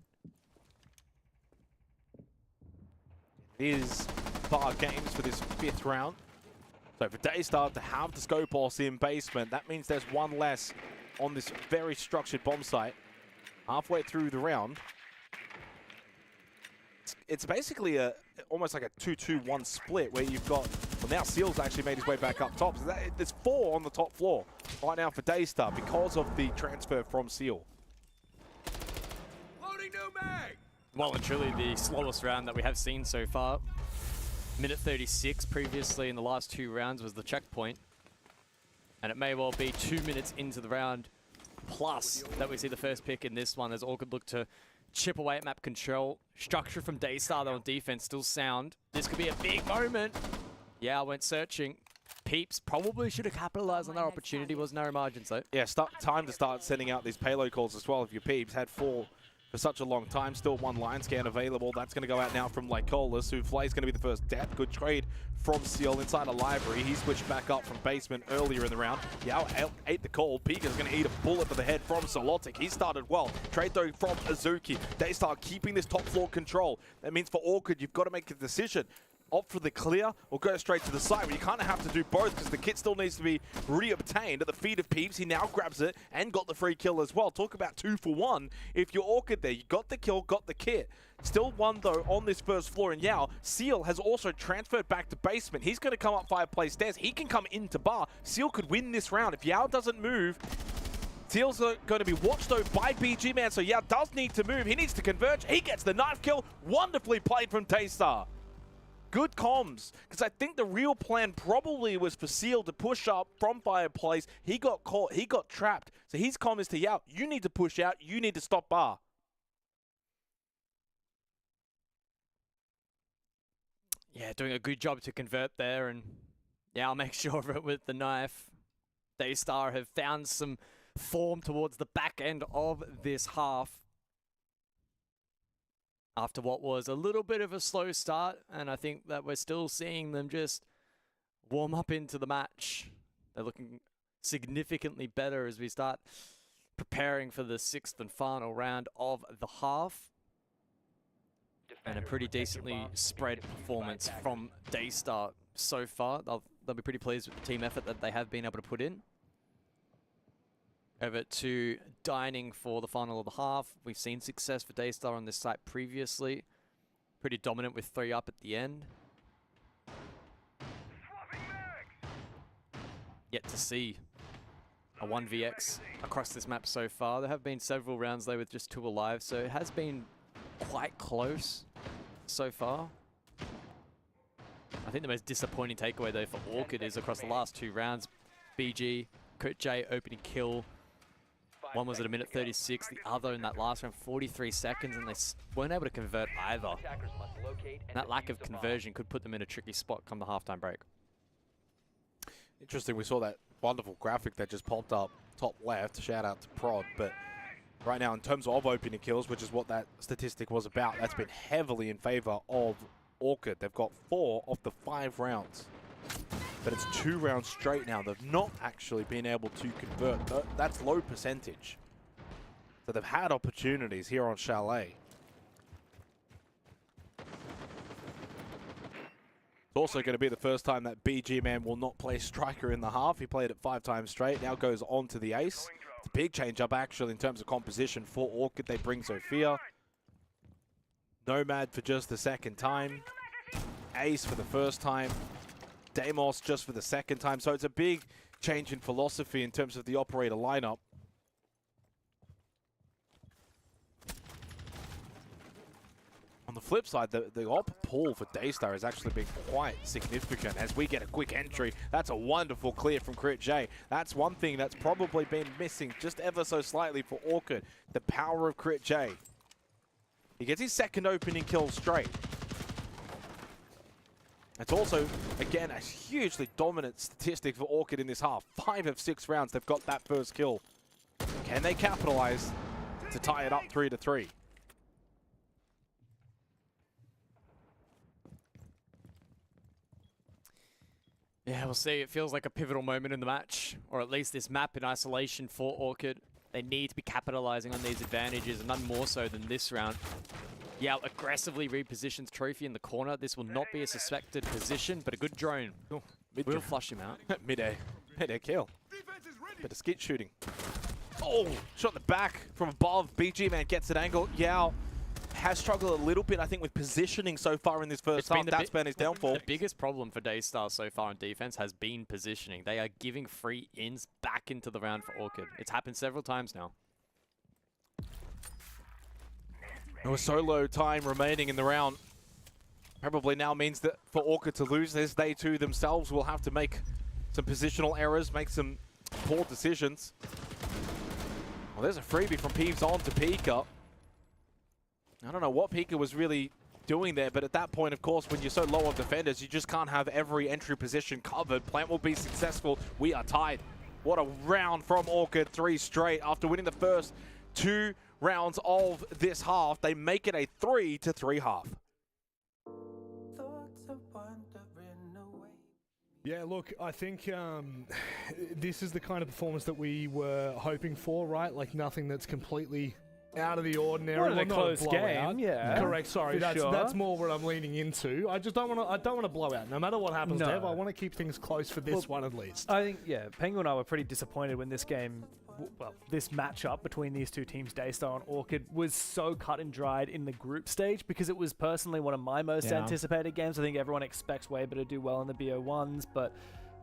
It is bar games for this 5th round. So for Daystar to have the Scopol in basement, that means there's one less on this very structured bomb site. Halfway through the round, it's basically almost like a 2-2-1 split where you've got, well, now Seal's actually made his way back up top. So there's 4 on the top floor right now for Daystar because of the transfer from Seal. Loading new mag! Well and truly the slowest round that we have seen so far. Minute 36 previously in the last 2 rounds was the checkpoint. And it may well be 2 minutes into the round plus that we see the first pick in this one as Orchid look to chip away at map control. Structure from Daystar though on defense still sound. This could be a big moment. Yeah, I went searching. Peeps probably should have capitalized on that opportunity. Was narrow margins though. Yeah, time to start sending out these payload calls as well. If your Peeps had 4 for such a long time, still 1 line scan available. That's going to go out now from Lycolas. Souffle's going to be the first death. Good trade from Seal inside a library. He switched back up from basement earlier in the round. Yao ate the call. Pika's going to eat a bullet to the head from Solotic. He started well. Trade though from Azuki. Daystar keeping this top floor control. That means for Orchid, you've got to make a decision. Opt for the clear or go straight to the side, but you kind of have to do both because the kit still needs to be reobtained at the feet of Peeps. He now grabs it and got the free kill as well. Talk about 2 for 1. If you're Orchid there, you got the kill, got the kit. Still 1 though on this first floor in Yao. Seal has also transferred back to basement. He's going to come up fireplace stairs. He can come into bar. Seal could win this round. If Yao doesn't move, Seal's going to be watched though by BG Man, so Yao does need to move. He needs to converge. He gets the knife kill. Wonderfully played from Daystar. Good comms, because I think the real plan probably was for Seal to push up from fireplace. He got caught, he got trapped. So his comm is to Yao, you need to push out, you need to stop bar. yeah, doing a good job to convert there, and yeah, I'll make sure of it with the knife. Daystar have found some form towards the back end of this half after what was a little bit of a slow start, and I think that we're still seeing them just warm up into the match. They're looking significantly better as we start preparing for the 6th and final round of the half. And a pretty decently spread performance from Daystar so far. They'll be pretty pleased with the team effort that they have been able to put in. Over to Dining for the final of the half. We've seen success for Daystar on this site previously. Pretty dominant with 3 up at the end. Yet to see a 1vx across this map so far. There have been several rounds though with just 2 alive, so it has been quite close so far. I think the most disappointing takeaway though for Orchid is across the last 2 rounds, BG, Kurt J opening kill. One was at a minute 36, the other in that last round 43 seconds, and they weren't able to convert either. And that lack of conversion could put them in a tricky spot come the halftime break. Interesting, we saw that wonderful graphic that just popped up top left. Shout out to Prod, but right now in terms of opening kills, which is what that statistic was about, that's been heavily in favor of Orchid. They've got 4 of the 5 rounds, but it's 2 rounds straight now. They've not actually been able to convert. That's low percentage. So they've had opportunities here on Chalet. It's also going to be the first time that BG Man will not play striker in the half. He played it 5 times straight, now goes on to the ace. It's a big change up actually in terms of composition for Orchid. They bring Sophia. Nomad for just the 2nd time. Ace for the 1st time. Deimos just for the 2nd time. So it's a big change in philosophy in terms of the operator lineup. On the flip side, the op pull for Daystar has actually been quite significant as we get a quick entry. That's a wonderful clear from Crit J. That's one thing that's probably been missing just ever so slightly for Orchid. The power of Crit J. He gets his 2nd opening kill straight. It's also, again, a hugely dominant statistic for Orchid in this half. 5 of 6 rounds, they've got that 1st kill. Can they capitalize to tie it up 3-3? Yeah, we'll see. It feels like a pivotal moment in the match, or at least this map in isolation for Orchid. They need to be capitalizing on these advantages, and none more so than this round. Yao aggressively repositions Trophy in the corner. This will not be a suspected position, but a good drone. We'll flush him out. Mid-air kill. Bit of skit shooting. Oh, shot in the back from above. BG Man gets an angle. Yao has struggled a little bit, I think, with positioning so far in this first half. That's been his downfall. The biggest problem for Daystar so far in defense has been positioning. They are giving free ins back into the round for Orchid. It's happened several times now. There was so low time remaining in the round. Probably now means that for Orchid to lose this, they too themselves will have to make some positional errors, make some poor decisions. Well, there's a freebie from Peeves on to Pika. I don't know what Pika was really doing there, but at that point, of course, when you're so low on defenders, you just can't have every entry position covered. Plant will be successful. We are tied. What a round from Orchid, 3 straight. After winning the first 2 rounds of this half, they make it a 3-3 half. Yeah, look, I think this is the kind of performance that we were hoping for, right? Like nothing that's completely out of the ordinary. Not a close game, yeah. Correct. Sorry, that's more what I'm leaning into. I just don't want to. I don't want to blow out. No matter what happens, Dev, I want to keep things close for this one at least. I think Penguin and I were pretty disappointed when this game, this matchup between these 2 teams, Daystar and Orchid, was so cut and dried in the group stage because it was personally one of my most anticipated games. I think everyone expects Weber to do well in the BO1s, but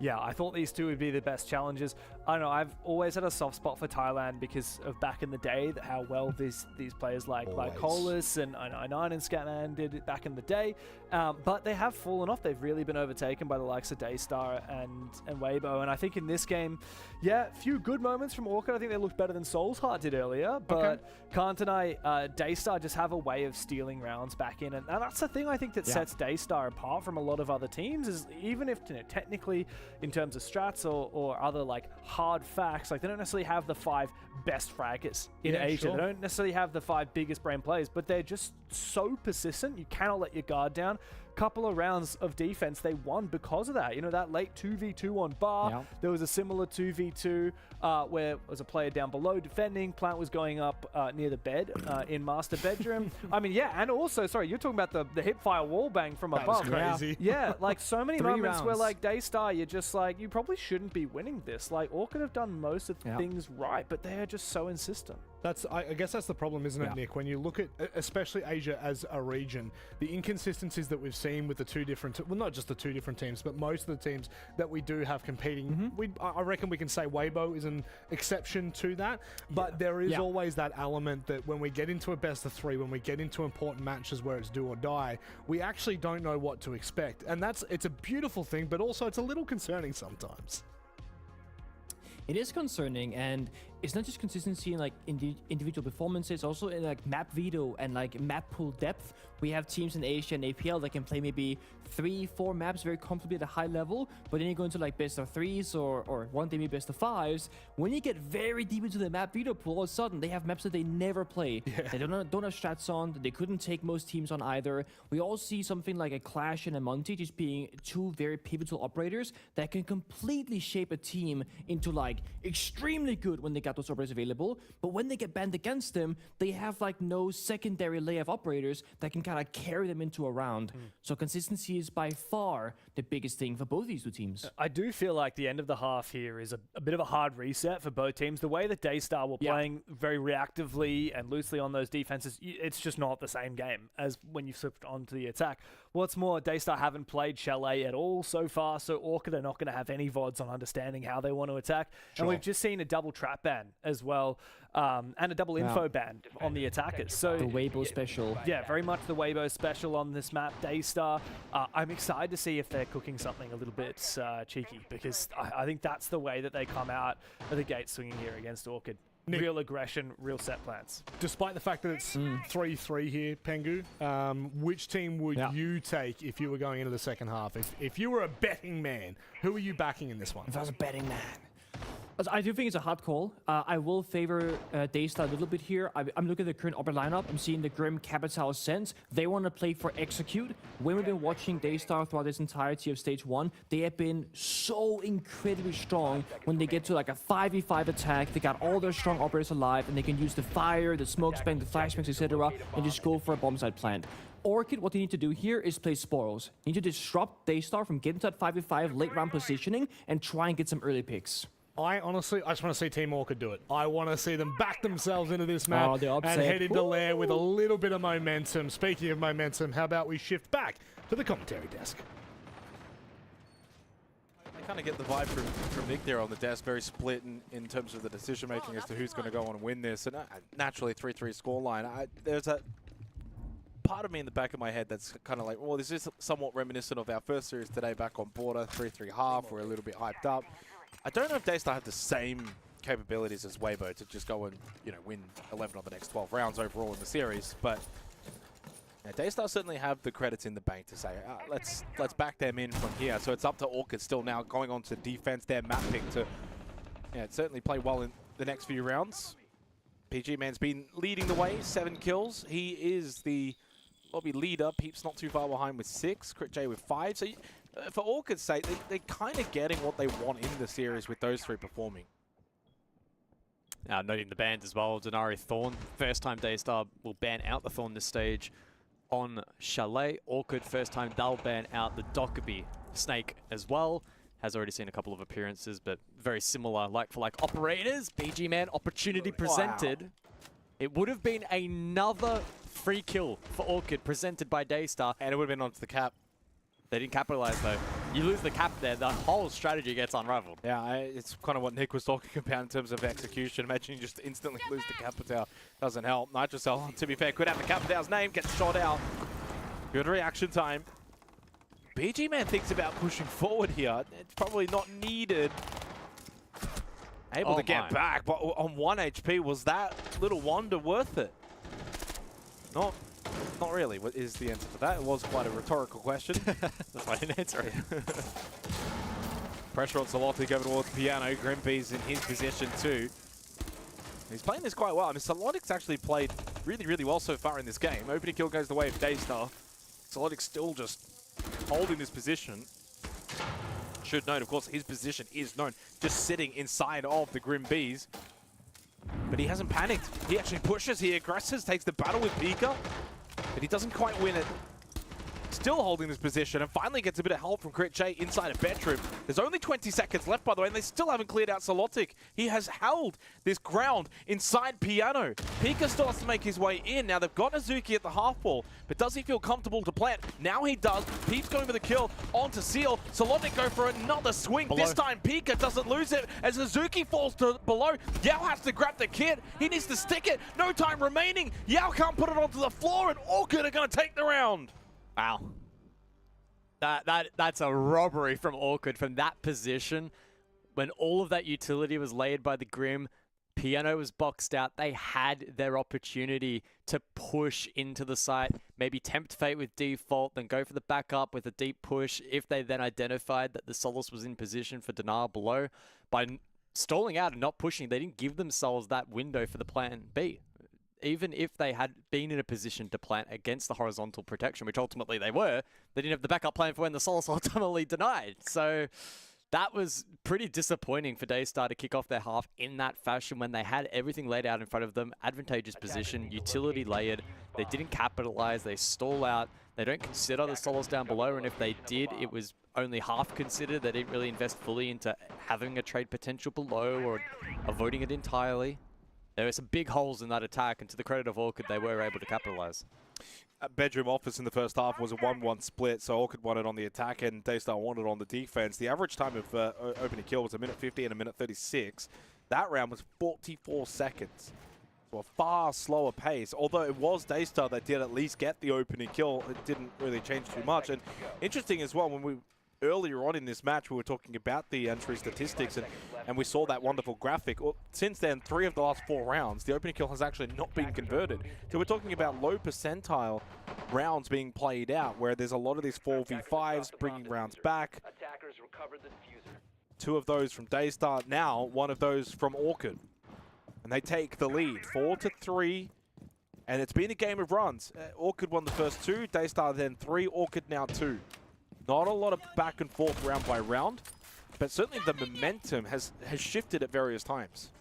Yeah, I thought these two would be the best challengers. I don't know, I've always had a soft spot for Thailand because of back in the day, how well these players like Colas and 99 and Scatman did it back in the day. But they have fallen off. They've really been overtaken by the likes of Daystar and Weibo. And I think in this game, yeah, a few good moments from Orchid. I think they looked better than Soul's Heart did earlier. But can't deny Daystar just have a way of stealing rounds back in. And that's the thing I think that sets Daystar apart from a lot of other teams, is even if technically in terms of strats or other like hard facts, like they don't necessarily have the 5 best fraggers in Asia. They don't necessarily have the 5 biggest brain players, but they're just so persistent. You cannot let your guard down. Couple of rounds of defense they won because of that. You know, that late 2v2 on bar, there was a similar 2v2 where there was a player down below defending, Plant was going up near the bed in master bedroom. I mean, yeah, and also, sorry, you're talking about the hipfire wall bang from above. That was crazy. Yeah, like so many moments rounds. where like Daystar, you're just like, you probably shouldn't be winning this. Like Orchid have done most of things right, but they are just so insistent. I guess that's the problem, isn't it, Nick? When you look at, especially Asia as a region, the inconsistencies that we've seen with the two different, well, not just the two different teams, but most of the teams that we do have competing, I reckon we can say Weibo is an exception to that, but there is always that element that when we get into a best of 3, when we get into important matches where it's do or die, we actually don't know what to expect. And it's a beautiful thing, but also it's a little concerning sometimes. It is concerning, and it's not just consistency in like individual performances, also in like map veto and like map pool depth. We have teams in Asia and APL that can play maybe 3-4 maps very comfortably at a high level, but then you go into like best of 3s or one day maybe best of 5s. When you get very deep into the map veto pool, all of a sudden they have maps that they never play. They don't have strats on, they couldn't take most teams on either. We all see something like a Clash and a Monty just being 2 very pivotal operators that can completely shape a team into like extremely good when they got those operators available, but when they get banned against them, they have like no secondary layer of operators that can kind of carry them into a round. So consistency is by far the biggest thing for both these two teams. I do feel like the end of the half here is a bit of a hard reset for both teams. The way that Daystar were playing very reactively and loosely on those defenses, it's just not the same game as when you flipped onto the attack. What's more, Daystar haven't played Chalet at all so far, so Orchid are not going to have any VODs on understanding how they want to attack. And we've just seen a double trap ban as well, and a double info ban on the attackers. So the Weibo special. Yeah, very much the Weibo special on this map. Daystar, I'm excited to see if they're cooking something a little bit cheeky, because I think that's the way that they come out of the gate swinging here against Orchid. Nick, real aggression, real set plans. Despite the fact that it's 3-3 here, Pengu, which team would you take if you were going into the second half? If you were a betting man, who are you backing in this one? If I was a betting man, I do think it's a hard call. I will favor Daystar a little bit here. I'm looking at the current upper lineup. I'm seeing the Grim, Capital, Sense. They want to play for Execute. When we've been watching Daystar throughout this entirety of Stage 1, they have been so incredibly strong when they get to like a 5v5 attack. They got all their strong operators alive, and they can use the fire, the smoke spam, the flashbangs, etc., and just go for a bomb site plant. Orchid, what they need to do here is play Spoils. They need to disrupt Daystar from getting to that 5v5 late round positioning and try and get some early picks. I honestly just want to see Team Orchid do it. I want to see them back themselves into this map and head into lair with a little bit of momentum. Speaking of momentum, how about we shift back to the commentary desk? I kind of get the vibe from Nick there on the desk, very split in terms of the decision making as to who's going to go on and win this. And naturally, 3-3 scoreline. There's a part of me in the back of my head that's kind of like, well, this is somewhat reminiscent of our first series today back on Border, 3-3 half. We're a little bit hyped up. I don't know if Daystar have the same capabilities as Weibo to just go and, win 11 of the next 12 rounds overall in the series, but Daystar certainly have the credits in the bank to say, let's back them in from here. So it's up to Orchid still now going on to defense, their map pick to certainly play well in the next few rounds. PG Man's been leading the way, 7 kills. He is the lobby leader. Peep's not too far behind with 6, Crit J with 5. So for Orchid's sake, they're kind of getting what they want in the series with those 3 performing. Noting the bans as well, Denari Thorn. First time Daystar will ban out the Thorn this stage on Chalet. Orchid, first time they'll ban out the Dockerby Snake as well. Has already seen a couple of appearances, but very similar like-for-like operators. BG Man, opportunity presented. Wow. It would have been another free kill for Orchid presented by Daystar. And it would have been onto the cap. They didn't capitalize though. You lose the cap there, the whole strategy gets unraveled. Yeah, it's kind of what Nick was talking about in terms of execution. Imagine you just instantly lose the Capitao. Doesn't help. Nitrocell, to be fair, could have the Capitao's name, gets shot out. Good reaction time. BG Man thinks about pushing forward here. It's probably not needed. Able to get back, but on 1 HP, was that little wonder worth it? Not really. What is the answer to that? It was quite a rhetorical question. That's why I didn't answer it. Pressure on Solotic over towards Piano. Grimby's in his position too. He's playing this quite well. I mean, Solotic's actually played really, really well so far in this game. Opening kill goes the way of Daystar. Solotic's still just holding this position. Should note, of course, his position is known, just sitting inside of the Grimby's. But he hasn't panicked. He actually pushes, he aggresses, takes the battle with Pika, but he doesn't quite win it. Still holding this position and finally gets a bit of help from Crit J inside a bedroom. There's only 20 seconds left, by the way, and they still haven't cleared out Solotic. He has held this ground inside Piano. Pika still has to make his way in. Now they've got Azuki at the half wall, but does he feel comfortable to plant? Now he does. Peep's going for the kill onto Seal. Solotic go for another swing. Below. This time Pika doesn't lose it as Azuki falls to below. Yao has to grab the kit. He needs to stick it. No time remaining. Yao can't put it onto the floor, and Orchid are going to take the round. Wow. That's a robbery from Orchid from that position. When all of that utility was laid by the Grim, Piano was boxed out. They had their opportunity to push into the site, maybe tempt fate with default, then go for the backup with a deep push. If they then identified that the Solace was in position for denial below, by stalling out and not pushing, they didn't give themselves that window for the plan B. Even if they had been in a position to plant against the horizontal protection, which ultimately they were, they didn't have the backup plan for when the Solace ultimately denied. So that was pretty disappointing for Daystar to kick off their half in that fashion when they had everything laid out in front of them, advantageous position, utility layered. They didn't capitalize, they stall out, they don't consider the Solace down below, and if they did, it was only half considered. They didn't really invest fully into having a trade potential below or avoiding it entirely. There were some big holes in that attack, and to the credit of Orchid, they were able to capitalize. Bedroom Office in the first half was a 1-1 split, so Orchid won it on the attack and Daystar won it on the defense. The average time of opening kill was 1:50 and 1:36. That round was 44 seconds. So a far slower pace, although it was Daystar that did at least get the opening kill. It didn't really change too much. And interesting as well, when we earlier on in this match, we were talking about the entry statistics, and we saw that wonderful graphic. Well, since then, 3 of the last 4 rounds, the opening kill has actually not been converted. So we're talking about low percentile rounds being played out, where there's a lot of these 4v5s, bringing rounds back. 2 of those from Daystar, now 1 of those from Orchid. And they take the lead, 4-3. And it's been a game of runs. Orchid won the first 2, Daystar then 3, Orchid now 2. Not a lot of back and forth round by round, but certainly the momentum has shifted at various times.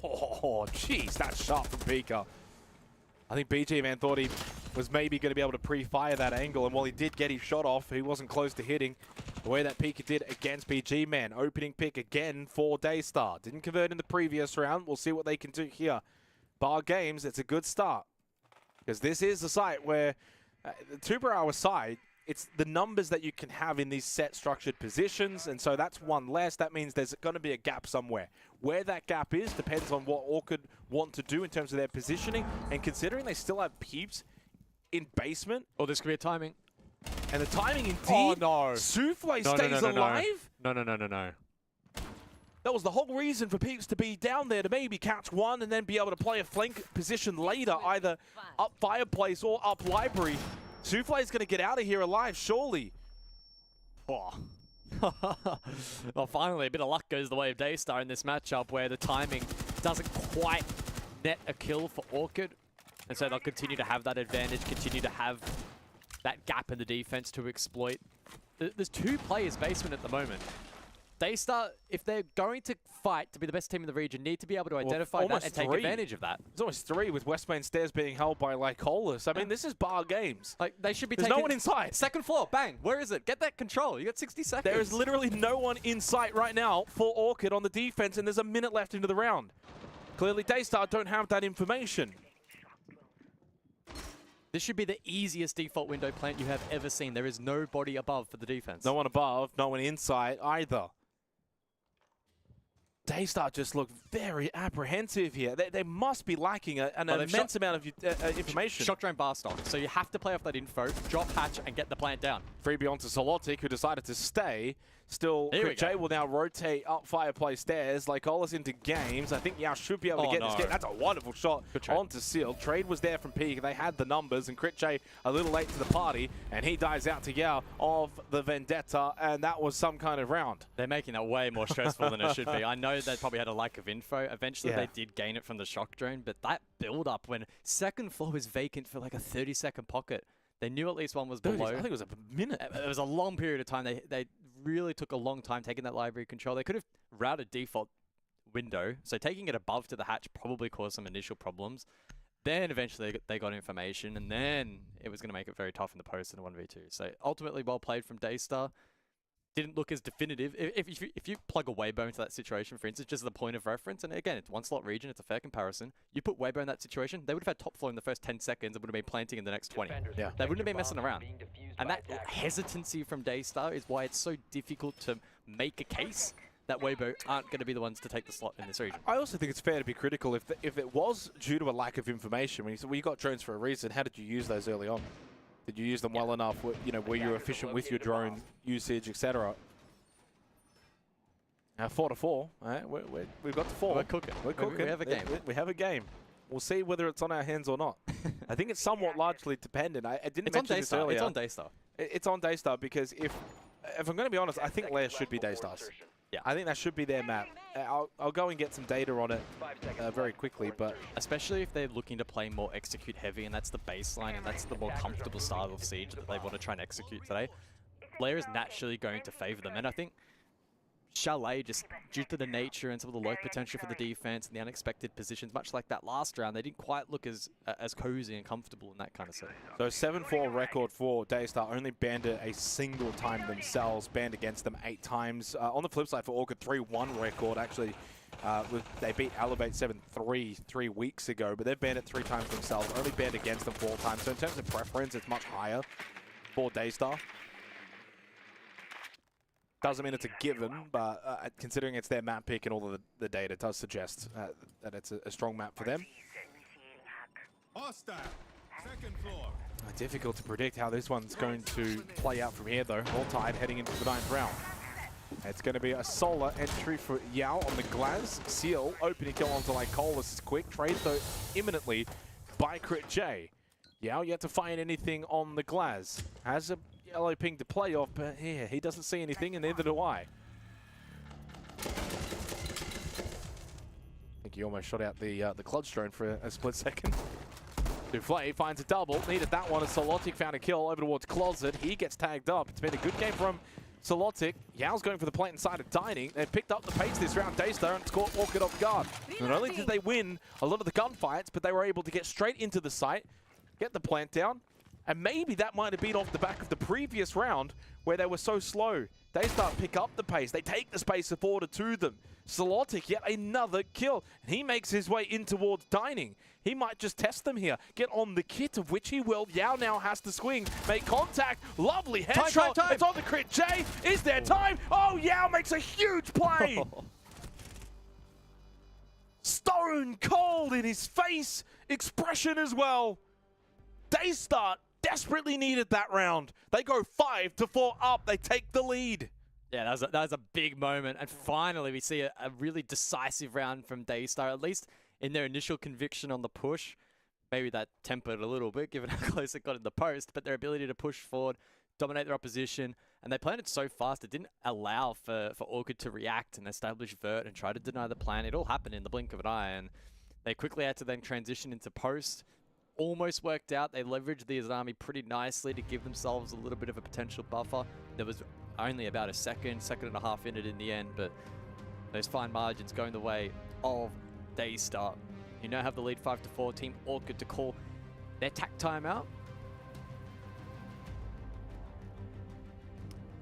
Oh, jeez, that's sharp from Pika. I think BG Man thought he was maybe going to be able to pre-fire that angle, and while he did get his shot off, he wasn't close to hitting the way that Pika did against BG Man. Opening pick again for Daystar. Didn't convert in the previous round. We'll see what they can do here. Bar Games, it's a good start. Because this is a site where, the 2 per hour side, it's the numbers that you can have in these set structured positions, and so that's 1 less. That means there's going to be a gap somewhere. Where that gap is depends on what Orchid want to do in terms of their positioning, and considering they still have Peeps in basement. Oh, this could be a timing. And the timing indeed. Oh, no. Souffle stays alive? No. That was the whole reason for Peeps to be down there, to maybe catch 1 and then be able to play a flank position later, either up Fireplace or up Library. Souffle's going to get out of here alive, surely. Oh. Well, finally, a bit of luck goes the way of Daystar in this matchup where the timing doesn't quite net a kill for Orchid. And so they'll continue to have that advantage, continue to have that gap in the defense to exploit. There's 2 players basement at the moment. Daystar, if they're going to fight to be the best team in the region, need to be able to identify that and take advantage of that. It's almost 3 with West Main Stairs being held by Lycolis. I mean, this is bar games. Like, they should be There's taking... no one inside. Second floor, bang. Where is it? Get that control. You got 60 seconds. There is literally no one in sight right now for Orchid on the defense, and there's a minute left into the round. Clearly, Daystar don't have that information. This should be the easiest default window plant you have ever seen. There is nobody above for the defense. No one above, no one inside either. Daystar just look very apprehensive here. They must be lacking an immense amount of information. Shock drone bar stock. So you have to play off that info, drop hatch, and get the plant down. Freebie onto Solotic, who decided to stay. Still, Jay will now rotate up Fireplay stairs. Lycola's into games. I think Yao should be able to get this game. That's a wonderful shot onto Seal. Trade was there from Peak. They had the numbers, and Crit J a little late to the party, and he dies out to Yao of the Vendetta, and that was some kind of round. They're making that way more stressful than it should be. I know they probably had a lack of info. Eventually, they did gain it from the shock drone, but that build-up when second floor was vacant for like a 30-second pocket, they knew at least one was below. I think it was a minute. It was a long period of time. They really took a long time taking that library control. They could have routed default window, so taking it above to the hatch probably caused some initial problems. Then eventually they got information, and then it was going to make it very tough in the post in a 1v2. So ultimately well played from Daystar. Didn't look as definitive. If you plug a Weibo into that situation, for instance, just as a point of reference, and again, it's one slot region, it's a fair comparison. You put Weibo in that situation, they would have had top floor in the first 10 seconds and would have been planting in the next 20. Yeah. They wouldn't have been messing around. And that hesitancy from Daystar is why it's so difficult to make a case that Weibo aren't going to be the ones to take the slot in this region. I also think it's fair to be critical if it was due to a lack of information. When you said, well, you got drones for a reason, how did you use those early on? Did you use them well enough? Were you efficient with your drone usage, etc.? Now 4-4. Right? We've got to 4. We're cooking. We're cooking. We have a game. We have a game. We'll see whether it's on our hands or not. I think it's somewhat largely dependent. I didn't mention this earlier. It's on Daystar. It's on Daystar because if I'm going to be honest, I think Lair should be Daystar's. Yeah. I think that should be their map. I'll go and get some data on it very quickly, but especially if they're looking to play more execute heavy, and that's the baseline, and that's the more comfortable style of Siege that they want to try and execute today. Lair is naturally going to favor them, and I think Chalet, just due to the nature and some of the low potential for the defense and the unexpected positions, much like that last round, they didn't quite look as cozy and comfortable in that kind of setting. So 7-4 record for Daystar, only banned it a single time themselves, banned against them 8 times. On the flip side for Orchid, 3-1 record actually. They beat Elevate 7-3 3 weeks ago, but they've banned it 3 times themselves, only banned against them 4 times. So in terms of preference, it's much higher for Daystar. Doesn't mean it's a given, but considering it's their map pick and all of the data, it does suggest that it's a strong map for them. Hostile. Second floor. Difficult to predict how this one's going to play out from here, though. All tied heading into the 9th round. It's going to be a solo entry for Yao on the Glaz. Seal opening kill onto Lycola. This is quick. Trade, though, imminently by Crit J. Yao yet to find anything on the Glaz. Has a yellow ping to play off, but yeah, he doesn't see anything, and neither do I. I think he almost shot out the clutch drone for a split second. Duflay finds a double. Needed that one as Solotic found a kill over towards Closet. He gets tagged up. It's been a good game from Solotic. Yao's going for the plant inside of Dining. They've picked up the pace this round, Daystar, and caught Orchid off guard. Not only did they win a lot of the gunfights, but they were able to get straight into the site, get the plant down, and maybe that might have been off the back of the previous round where they were so slow. Daystar pick up the pace. They take the space afforded to them. Solotic, yet another kill. And he makes his way in towards Dining. He might just test them here. Get on the kit, of which he will. Yao now has to swing. Make contact. Lovely headshot. Time. It's on the Crit J. Is there time? Oh, Yao makes a huge play. Stone cold in his face. Expression as well. Daystar desperately needed that round. They go 5-4 up. They take the lead. Yeah, that was a big moment. And finally, we see a really decisive round from Daystar, at least in their initial conviction on the push. Maybe that tempered a little bit, given how close it got in the post, but their ability to push forward, dominate their opposition, and they planted so fast it didn't allow for Orchid to react and establish vert and try to deny the plan. It all happened in the blink of an eye, and they quickly had to then transition into post. Almost worked out. They leveraged the Izami pretty nicely to give themselves a little bit of a potential buffer. There was only about a second and a half in it in the end, but those fine margins going the way of Daystar. You now have the lead 5-4. Team Orchid to call their tack timeout.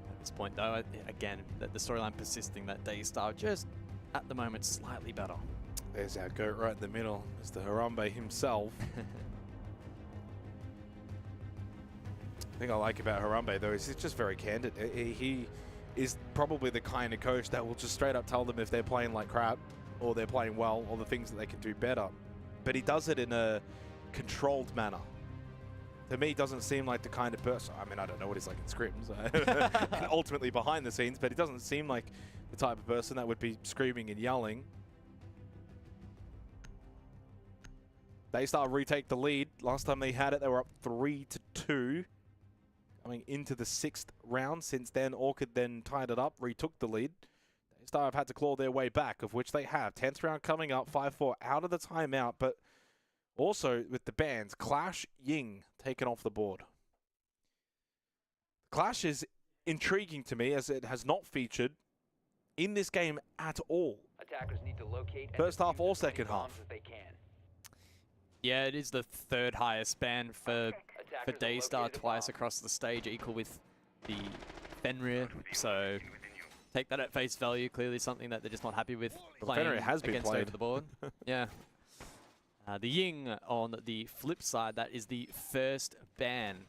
At this point, though, again, the storyline persisting that Daystar just at the moment slightly better. There's our goat right in the middle, Mr. Harambe himself. The thing I like about Harambe, though, is he's just very candid. He is probably the kind of coach that will just straight up tell them if they're playing like crap or they're playing well or the things that they can do better. But he does it in a controlled manner. To me, he doesn't seem like the kind of person, I mean, I don't know what he's like in scrims, and ultimately behind the scenes, but he doesn't seem like the type of person that would be screaming and yelling. Daystar retake the lead. Last time they had it, they were up 3-2. Coming into the 6th round. Since then, Orchid then tied it up, retook the lead. Daystar have had to claw their way back, of which they have. 10th round coming up, 5-4 out of the timeout, but also with the bans, Clash, Ying taken off the board. Clash is intriguing to me as it has not featured in this game at all. Attackers need to locate First half or second half. Yeah, it is the 3rd highest ban for Daystar, twice across the stage, equal with the Fenrir. So take that at face value. Clearly something that they're just not happy with playing Fenrir has been against played over the board. Yeah. The Ying on the flip side, that is the first ban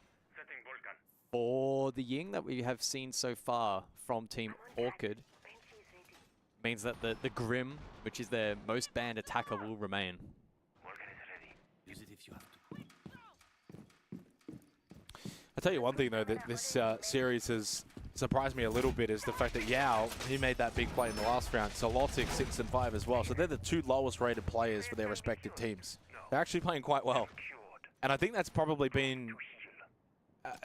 for the Ying that we have seen so far from Team Orchid. Means that the Grim, which is their most banned attacker, will remain. Use it if you have to. I'll tell you one thing, though, that this series has surprised me a little bit is the fact that Yao, he made that big play in the last round. Solotic 6 and 5 as well. So they're the 2 lowest rated players for their respective teams. They're actually playing quite well. And I think that's probably been,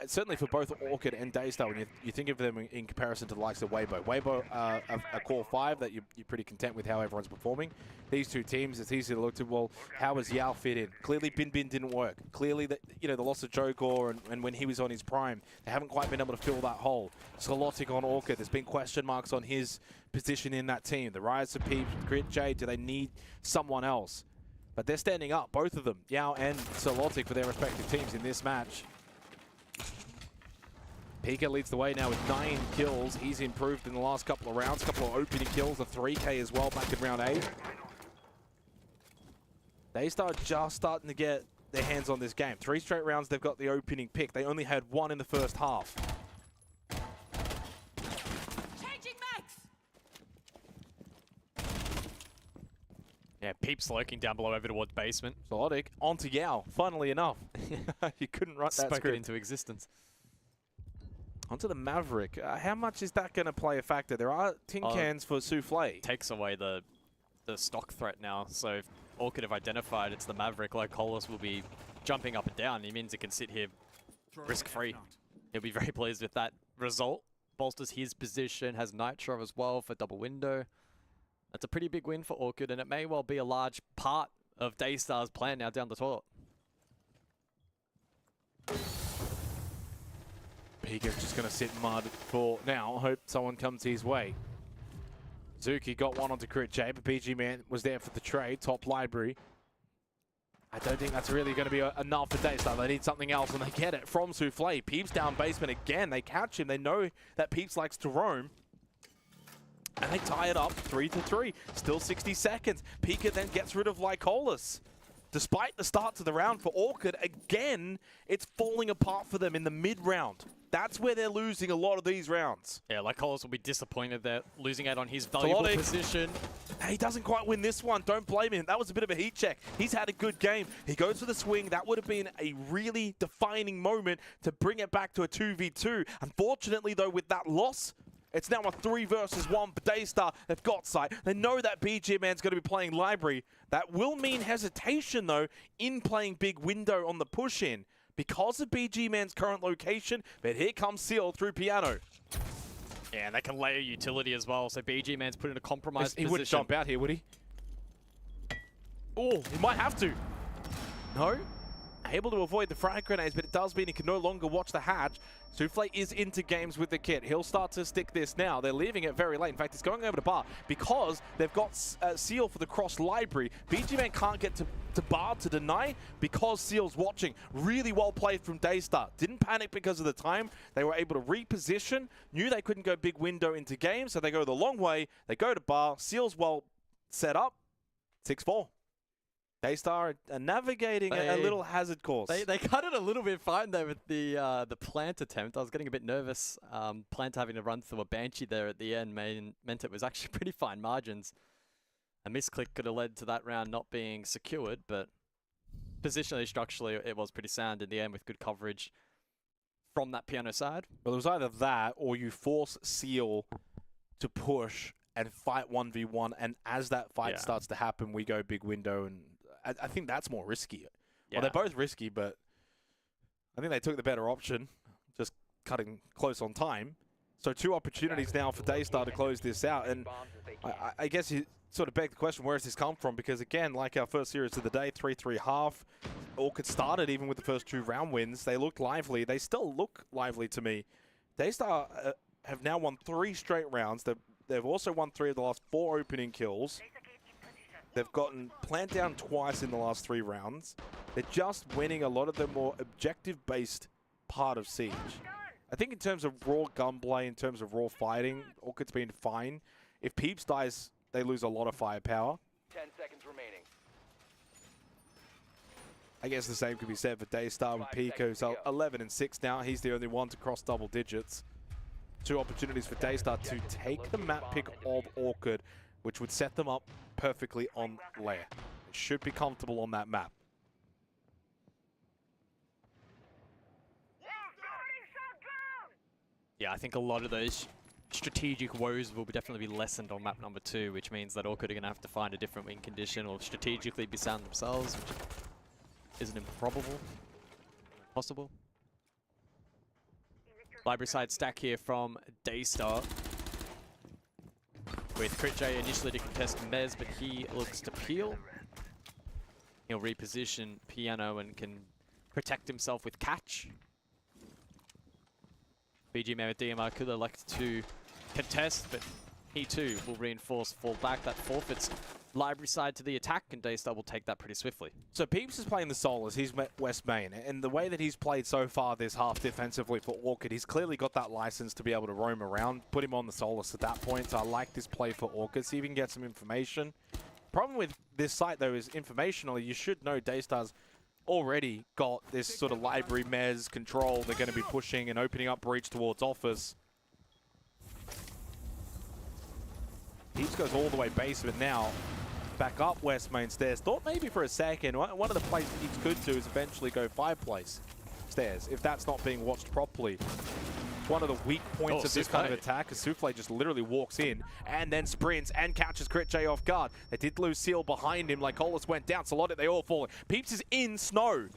certainly for both Orchid and Daystar, when you think of them in comparison to the likes of Weibo. Weibo a core 5 that you're pretty content with how everyone's performing. These 2 teams, it's easy to look to, well, how has Yao fit in? Clearly Bin Bin didn't work. Clearly the loss of Jokor and when he was on his prime, they haven't quite been able to fill that hole. Solotic on Orchid, there's been question marks on his position in that team. The rise of Peeps, Grit J, do they need someone else? But they're standing up, both of them, Yao and Solotic, for their respective teams in this match. Pika leads the way now with 9 kills. He's improved in the last couple of rounds. Couple of opening kills, a 3K as well back in round 8. Daystar just starting to get their hands on this game. 3 straight rounds they've got the opening pick. They only had 1 in the first half. Changing max. Yeah, Peeps lurking down below over towards basement. Solotic onto Yao, funnily enough. You couldn't write that Spoke script it into existence. Onto the Maverick. How much is that going to play a factor? There are tin cans for Souffle. Takes away the stock threat now. So if Orchid have identified it's the Maverick, like Colas will be jumping up and down. He means it can sit here risk-free. He'll be very pleased with that result. Bolsters his position, has Nitro as well for double window. That's a pretty big win for Orchid, and it may well be a large part of Daystar's plan now down the toilet. Pika's just going to sit mud for now. Hope someone comes his way. Zuki got one onto Crit J, but BG Man was there for the trade. Top library. I don't think that's really going to be enough for Daystar. They need something else, and they get it from Souffle. Peeps down basement again. They catch him. They know that Peeps likes to roam. And they tie it up 3-3. Still 60 seconds. Pika then gets rid of Lycolis. Despite the start to the round for Orchid, again, it's falling apart for them in the mid-round. That's where they're losing a lot of these rounds. Yeah, Lycolis will be disappointed they're losing out on his valuable position. He doesn't quite win this one. Don't blame him. That was a bit of a heat check. He's had a good game. He goes for the swing. That would have been a really defining moment to bring it back to a 2v2. Unfortunately, though, with that loss, it's now a 3 versus 1 for Daystar. They've got sight. They know that BG Man's going to be playing Library. That will mean hesitation, though, in playing Big Window on the push-in because of BG Man's current location. But here comes Seal through Piano. Yeah, and they can layer utility as well. So BG Man's put in a compromised position. He wouldn't jump out here, would he? Oh, he might have to. No. Able to avoid the frag grenades, but it does mean he can no longer watch the hatch. Souffle is into games with the kit. He'll start to stick this now. They're leaving it very late. In fact, it's going over to Bar because they've got Seal for the cross library. BG Man can't get to Bar to deny because Seal's watching. Really well played from Daystar. Didn't panic because of the time. They were able to reposition. Knew they couldn't go big window into game, so they go the long way. They go to Bar. Seal's well set up. 6-4. Daystar are navigating a little hazard course. They cut it a little bit fine though with the plant attempt. I was getting a bit nervous. Plant having to run through a Banshee there at the end meant it was actually pretty fine margins. A misclick could have led to that round not being secured, but positionally, structurally, it was pretty sound in the end with good coverage from that piano side. Well, it was either that or you force Seal to push and fight 1v1, and as that fight starts to happen, we go big window, and I think that's more risky. Yeah. Well, they're both risky, but I think they took the better option, just cutting close on time. So 2 opportunities now for Daystar to close this out, and I guess you sort of beg the question, where has this come from? Because again, like our first series of the day, 3-3 half, Orchid started even with the first 2 round wins. They looked lively. They still look lively to me. Daystar have now won 3 straight rounds. They've also won 3 of the last 4 opening kills. They've gotten Plant down twice in the last 3 rounds. They're just winning a lot of the more objective-based part of Siege. I think in terms of raw gunplay, in terms of raw fighting, Orchid's been fine. If Peeps dies, they lose a lot of firepower. 10 seconds remaining. I guess the same could be said for Daystar with Pico. So 11 and 6 now. He's the only one to cross double digits. 2 opportunities for Daystar to take the map pick of Orchid, which would set them up perfectly on Lair. They should be comfortable on that map. Yeah, I think a lot of those strategic woes will definitely be lessened on map number 2, which means that Orchid are going to have to find a different win condition or strategically be sound themselves, which isn't improbable, possible. Library side stack here from Daystar, with Crit J initially to contest Mez, but he looks to peel. He'll reposition Piano and can protect himself with Catch. BG man with DMR could elect to contest, but he too will reinforce, fall back. That forfeits Library side to the attack, and Daystar will take that pretty swiftly. So Peeps is playing the Solas. He's West Main, and the way that he's played so far this half defensively for Orchid, he's clearly got that license to be able to roam around. Put him on the Solas at that point, so I like this play for Orchid. See if you can get some information. Problem with this site, though, is informationally, you should know Daystar's already got this sort of library mez control. They're going to be pushing and opening up breach towards Office. Peeps goes all the way basement now. Back up West Main stairs. Thought maybe for a second, one of the plays Peeps could do is eventually go 5-place stairs, if that's not being watched properly. One of the weak points of this kind of attack is Souffle just literally walks in and then sprints and catches Crit J off guard. They did lose Seal behind him, like Colas went down. Salodic, they all falling. Peeps is in snow.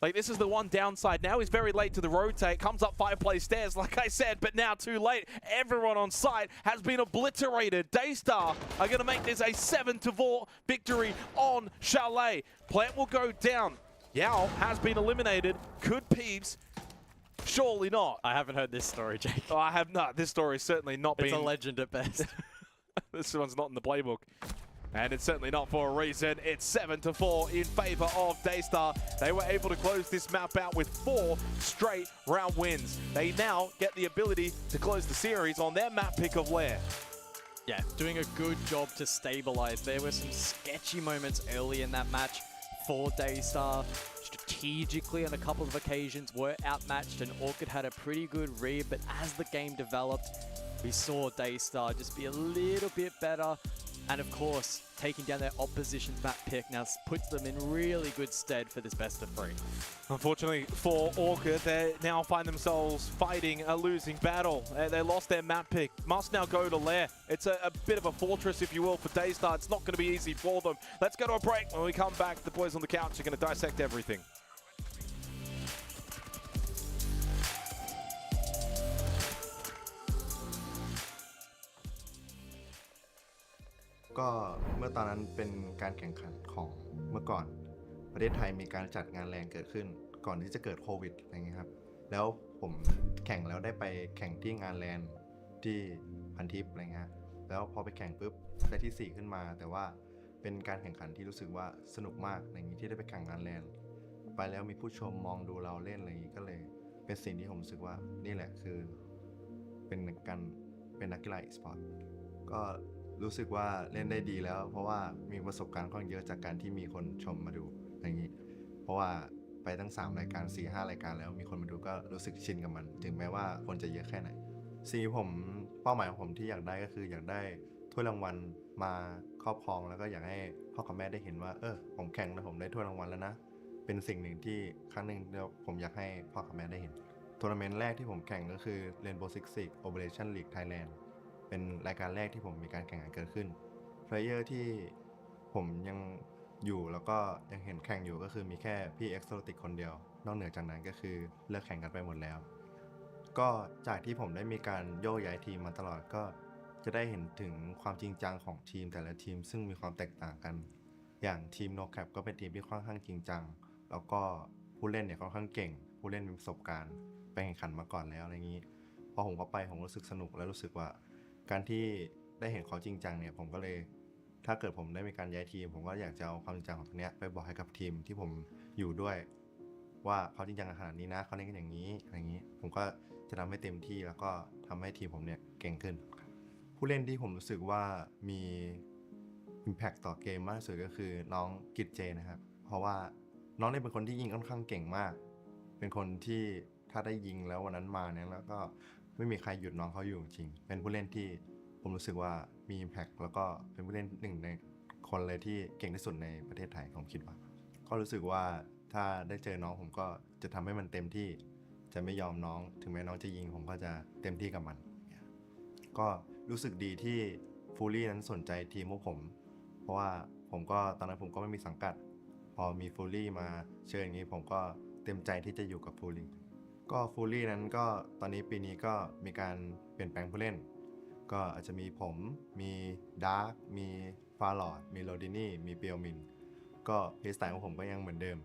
Like, this is the one downside. Now he's very late to the rotate. Comes up 5-place stairs, like I said, but now too late. Everyone on site has been obliterated. Daystar are going to make this a 7-4 victory on Chalet. Plant will go down. Yao has been eliminated. Could Peeps? Surely not. I haven't heard this story, Jake. Oh, I have not. This story is certainly not been... It's a legend at best. This one's not in the playbook. And it's certainly not for a reason. It's 7-4 in favor of Daystar. They were able to close this map out with 4 straight round wins. They now get the ability to close the series on their map pick of Lair. Yeah, doing a good job to stabilize. There were some sketchy moments early in that match for Daystar. Strategically on a couple of occasions were outmatched, and Orchid had a pretty good read, but as the game developed, we saw Daystar just be a little bit better. And of course, taking down their opposition's map pick now puts them in really good stead for this best of 3. Unfortunately for Orchid, they now find themselves fighting a losing battle. They lost their map pick. Must now go to Lair. It's a bit of a fortress, if you will, for Daystar. It's not going to be easy for them. Let's go to a break. When we come back, the boys on the couch are going to dissect everything.ก็เมื่อตอนนั้นเป็นการแข่งขันของเมื่อก่อนประเทศไทยมีการจัดงานแลนเกิดขึ้นก่อนที่จะเกิดโควิดอะไรเงี้ยครับแล้วผมแข่งแล้วได้ไปแข่งที่งานแลนที่พันทิพย์อะไรเงี้ยแล้วพอไปแข่งปุ๊บได้ที่4ขึ้นมาแต่ว่าเป็นการแข่งขันที่รู้สึกว่าสนุกมากอะไรอย่างนี้ที่ได้ไปแข่งงานแลนไปแล้วมีผู้ชมมองดูเราเล่นอะไรอย่างนี้ก็เลยเป็นสิ่งที่ผมรู้สึกว่านี่แหละคือเป็นนักกีฬาอีสปอร์ตก็ รู้สึกว่าเล่นได้ดีแล้ว เพราะว่ามีประสบการณ์ค่อนข้างเยอะจากการที่มีคนชมมาดูอย่างนี้ เพราะว่าไปตั้ง3รายการ 4-5 รายการแล้วมีคนมาดูก็รู้สึกชินกับมัน ถึงแม้ว่าคนจะเยอะแค่ไหนผมเป้าหมายของผมที่อยากได้ก็คืออยากได้ถ้วยรางวัลมาครอบครองแล้วก็อยากให้พ่อกับแม่ได้เห็นว่าผมแข่งแล้วผมได้ถ้วยรางวัลแล้วนะเป็นสิ่งหนึ่งที่ครั้งหนึ่งผมอยากให้พ่อกับแม่ได้เห็นทัวร์นาเมนต์แรกที่ผมแข่งก็คือ Rainbow Six Operation League Thailand เป็นรายการแรกที่ผมมีการแข่งขันเกิดขึ้นเพลเยอร์ที่ผมยังอยู่แล้วก็ยังเห็นแข่งอยู่ก็คือมีแค่พี่เอ็กโซติกคนเดียวนอกเหนือจากนั้นก็คือเลิกแข่งกันไปหมดแล้วก็จากที่ผมได้มีการโยกย้ายทีมมาตลอดก็จะได้เห็นถึงความจริงจังของทีมแต่ละทีมซึ่งมีความแตกต่างกันอย่างทีม No Cap ก็เป็นทีมที่ค่อนข้างจริงจังแล้วก็ผู้เล่นเนี่ยค่อนข้างเก่งผู้เล่นมีประสบการณ์ไปแข่งขันมาก่อนแล้วอะไรอย่างนี้พอผมเข้าไปผมรู้สึกสนุกและรู้สึกว่าการที่ได้เห็นเขาจริงจังเนี่ยผมก็เลยถ้าเกิดผมได้มีการย้ายทีมผมก็อยากจะเอาความจริงจังของตรงนี้ไปบอกให้กับทีมที่ผมอยู่ด้วยว่าเขาจริงจังขนาดนี้นะเขาเล่นกันอย่างนี้อะไรอย่างนี้ผมก็จะทำให้เต็มที่แล้วก็ทำให้ทีมผมเนี่ยเก่งขึ้นผู้เล่นที่ผมรู้สึกว่ามี impact ต่อเกมมากที่สุดก็คือน้องกิจเจนะครับเพราะว่าน้องเนี่ยเป็นคนที่ยิงค่อนข้างเก่งมากเป็นคนที่ถ้าได้ยิงแล้ววันนั้นมาเนี่ยแล้วก็ไม่มีใครหยุดน้องเขาอยู่จริงเป็นผู้เล่นที่ผมรู้สึกว่ามี impact แล้วก็เป็นผู้เล่นหนึ่งในคนเลยที่เก่งที่สุดในประเทศไทยผมคิดว่าก็รู้สึกว่าถ้าได้เจอน้องผมก็จะทำให้มันเต็มที่จะไม่ยอมน้องถึงแม้น้องจะยิงผมก็จะเต็มที่กับมันก็รู้สึกดีที่ฟูลี่นั้นสนใจทีมพวกผมเพราะว่าผมก็ตอนนั้นผมก็ไม่มีสังกัดพอมีฟูลี่มาเชิญอย่างนี้ผมก็เต็มใจที่จะอยู่กับฟูลี่ก็ฟูลี่นั้นก็ตอนนี้ปีนี้ก็มีการเปลี่ยนแปลงผู้เล่นก็อาจจะมีผมมีดาร์กมีฟาลอดมีโรดินี่มีเปียวมินก็เพลย์สไตล์ของผมก็ยังเหมือนเดิม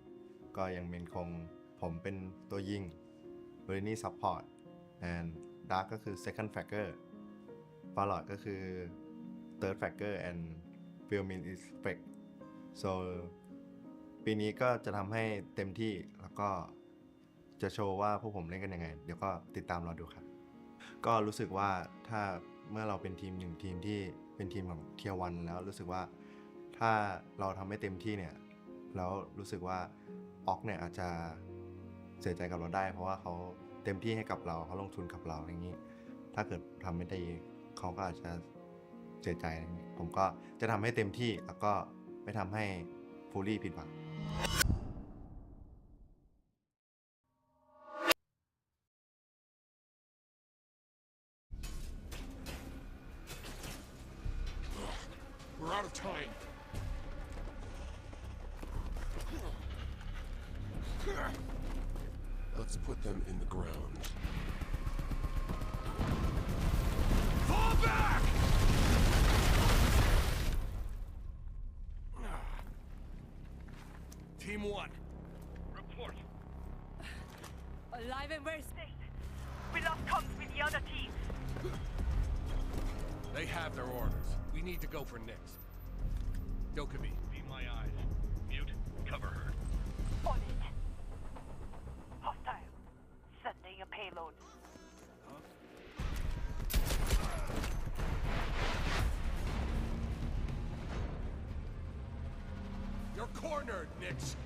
ก็ยังเป็นคงผมเป็นตัวยิงโรดินี่ซัพพอร์ตแอนดาร์กก็คือ second fragger ฟาลอดก็คือ third fragger and ฟิลมิน is spec so ปีนี้ก็จะทำให้เต็มที่แล้วก็จะโชว์ว่าพวกผมเล่นกันยังไงเดี๋ยวก็ติดตามรอดูครับก็รู้สึกว่าถ้าเมื่อเราเป็นทีมหนึ่งทีมที่เป็นทีมของเทียร์วันแล้วรู้สึกว่าถ้าเราทำไม่เต็มที่เนี่ยแล้วรู้สึกว่าออกเนี่ยอาจจะเสียใจกับเราได้เพราะว่าเขาเต็มที่ให้กับเราเขาลงทุนกับเราอย่างนี้ถ้าเกิดทำไม่ได้เขาก็อาจจะเสียใจผมก็จะทำให้เต็มที่แล้วก็ไม่ทำให้ฟูลี่ผิดหวังWe're out of time. Let's put them in the ground. Fall back! Team 1. Report. Alive and well safe. We lost comms with the other team. They have their orders. We need to go for next. Dokkaebi, be my eyes. Mute, cover her. On it. Hostile. Sending a payload. You're cornered, Nix.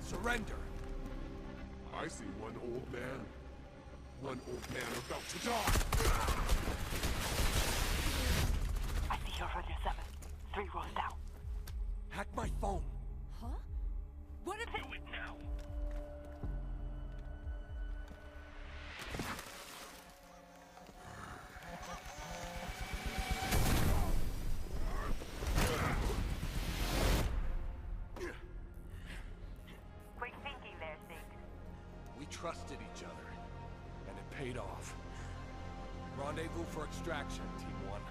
Surrender. I see one old man. One old man about to die. I see your runner 7. 3 rows down. Hack my phone. Huh? What if Do it now. Quick thinking there, Sig. We trusted each other, and it paid off. Rendezvous for extraction, Team 1.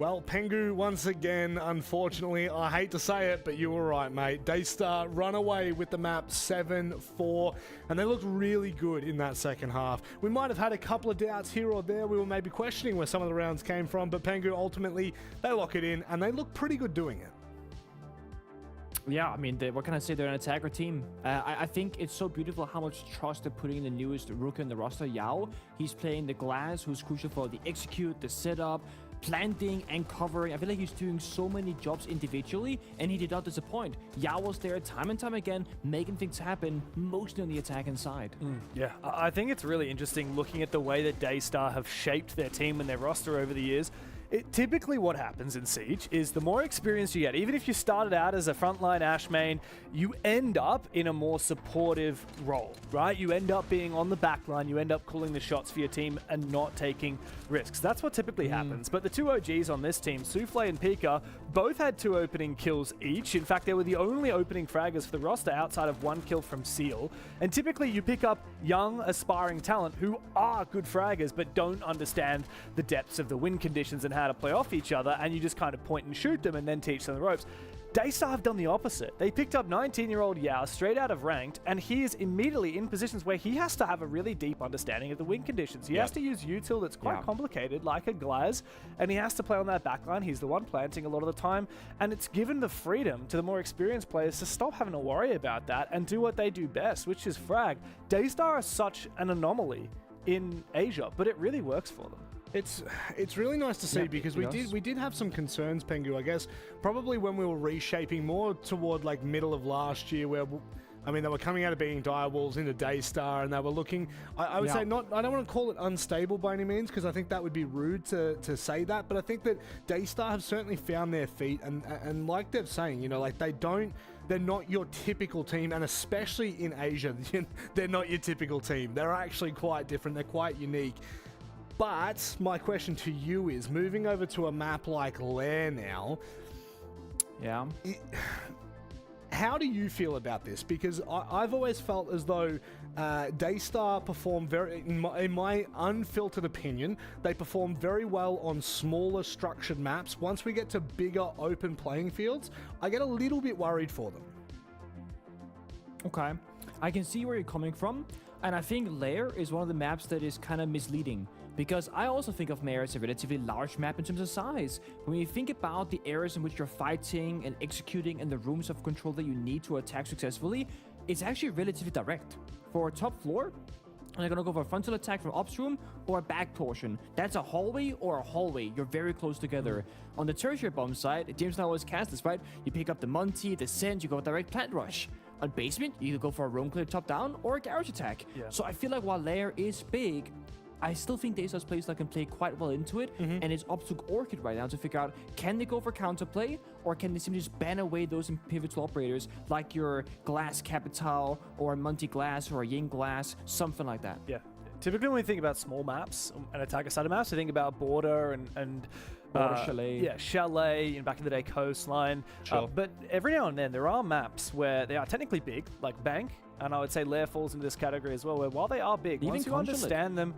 Well, Pengu, once again, unfortunately, I hate to say it, but you were right, mate. Daystar run away with the map 7-4, and they looked really good in that second half. We might have had a couple of doubts here or there. We were maybe questioning where some of the rounds came from, but Pengu, ultimately, they lock it in, and they look pretty good doing it. Yeah, I mean, what can I say? They're an attacker team. I think it's so beautiful how much trust they're putting in the newest rookie in the roster, Yao. He's playing the glass, who's crucial for the execute, the setup, planting, and covering. I feel like he's doing so many jobs individually, and he did not disappoint. Yao was there time and time again, making things happen, mostly on the attacking side. Yeah, I think it's really interesting looking at the way that Daystar have shaped their team and their roster over the years. Typically what happens in Siege is the more experience you get, even if you started out as a frontline Ashe main, you end up in a more supportive role, right? You end up being on the back line, you end up calling the shots for your team and not taking risks. That's what typically happens. But the two OGs on this team, Souffle and Pika, both had 2 opening kills each. In fact, they were the only opening fraggers for the roster outside of 1 kill from Seal. And typically you pick up young, aspiring talent who are good fraggers but don't understand the depths of the win conditions and how to play off each other, and you just kind of point and shoot them and then teach them the ropes. Daystar have done the opposite. They picked up 19-year-old Yao straight out of ranked, and he is immediately in positions where he has to have a really deep understanding of the win conditions. He has to use util that's quite complicated, like a Glaz, and he has to play on that backline. He's the one planting a lot of the time, and it's given the freedom to the more experienced players to stop having to worry about that and do what they do best, which is frag. Daystar are such an anomaly in Asia, but it really works for them. It's really nice to see because we did have some concerns, Pengu, I guess, probably when we were reshaping more toward like middle of last year where, I mean, they were coming out of being Direwolves into Daystar and they were looking, I would say I don't want to call it unstable by any means because I think that would be rude to say that, but I think that Daystar have certainly found their feet and like they're saying, you know, like they're not your typical team, and especially in Asia, they're not your typical team. They're actually quite different. They're quite unique. But my question to you is, moving over to a map like Lair now, how do you feel about this? Because I've always felt as though Daystar perform very, in my unfiltered opinion, they perform very well on smaller structured maps. Once we get to bigger open playing fields, I get a little bit worried for them. Okay, I can see where you're coming from, and I think Lair is one of the maps that is kind of misleading. Because I also think of Lair as a relatively large map in terms of size. When you think about the areas in which you're fighting and executing and the rooms of control that you need to attack successfully, it's actually relatively direct. For a top floor, they're gonna go for a frontal attack from ops room or a back portion. That's a hallway or a hallway. You're very close together. On the tertiary bomb side, James and I always cast this, right? You pick up the Monty, the Send, you go direct plant rush. On basement, you either go for a roam clear top down or a garage attack. So I feel like while Lair is big, I still think Daystar's players can play quite well into it, and it's up to Orchid right now to figure out, can they go for counterplay, or can they simply just ban away those pivotal operators like your Glass Capital, or Monty Glass, or a Ying Glass, something like that. Yeah. Typically when we think about small maps and attacker-sided maps, we think about Border and Chalet. Yeah, Chalet, and back in the day, Coastline. Sure. But every now and then, there are maps where they are technically big, like Bank, and I would say Lair falls into this category as well, where while they are big, once you understand them,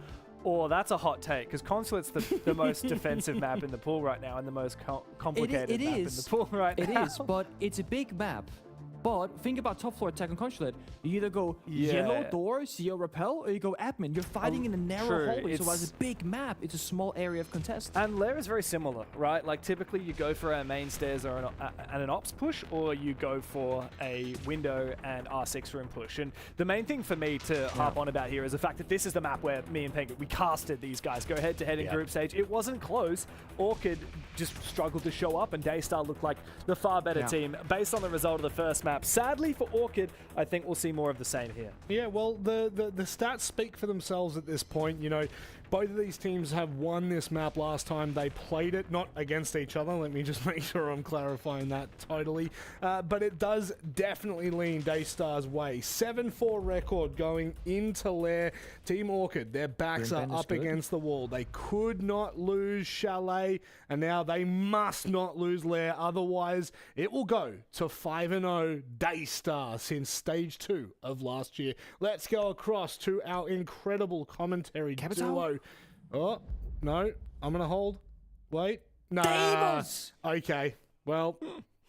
that's a hot take, because Consulate's the most defensive map in the pool right now and the most complicated map in the pool right now. It is, but it's a big map. But think about top floor attack and Consulate. You either go yellow door, CO repel, or you go admin. You're fighting in a narrow hallway, so as a big map, it's a small area of contest. And Lair is very similar, right? Like typically you go for a main stairs or an ops push, or you go for a window and R6 room push. And the main thing for me to harp on about here is the fact that this is the map where me and Penguin, we casted these guys go head to head in group stage. It wasn't close. Orchid just struggled to show up, and Daystar looked like the far better team based on the result of the first map. Sadly for Orchid, I think we'll see more of the same here. Yeah, well, the stats speak for themselves at this point. You know, both of these teams have won this map last time they played it, not against each other. Let me just make sure I'm clarifying that totally. But it does definitely lean Daystar's way. 7-4 record going into Lair. Team Orchid, their backs are up against the wall. They could not lose Chalet, and now they must not lose Lair. Otherwise, it will go to 5-0 Daystar since stage 2 of last year. Let's go across to our incredible commentary duo. Oh, no, I'm going to hold. Wait. Nah. Okay. Well,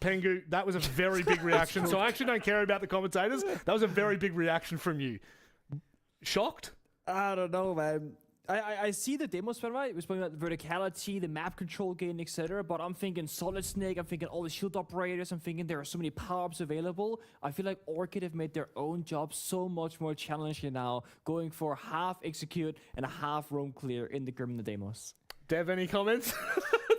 Pengu, that was a very big reaction. So I actually don't care about the commentators. That was a very big reaction from you. Shocked? I don't know, man. I see the demos, right? We're speaking about the verticality, the map control gain, etc. But I'm thinking Solid Snake, I'm thinking all the shield operators, I'm thinking there are so many power-ups available. I feel like Orchid have made their own job so much more challenging now, going for half execute and a half roam clear in the Grim and the demos. Dev, any comments?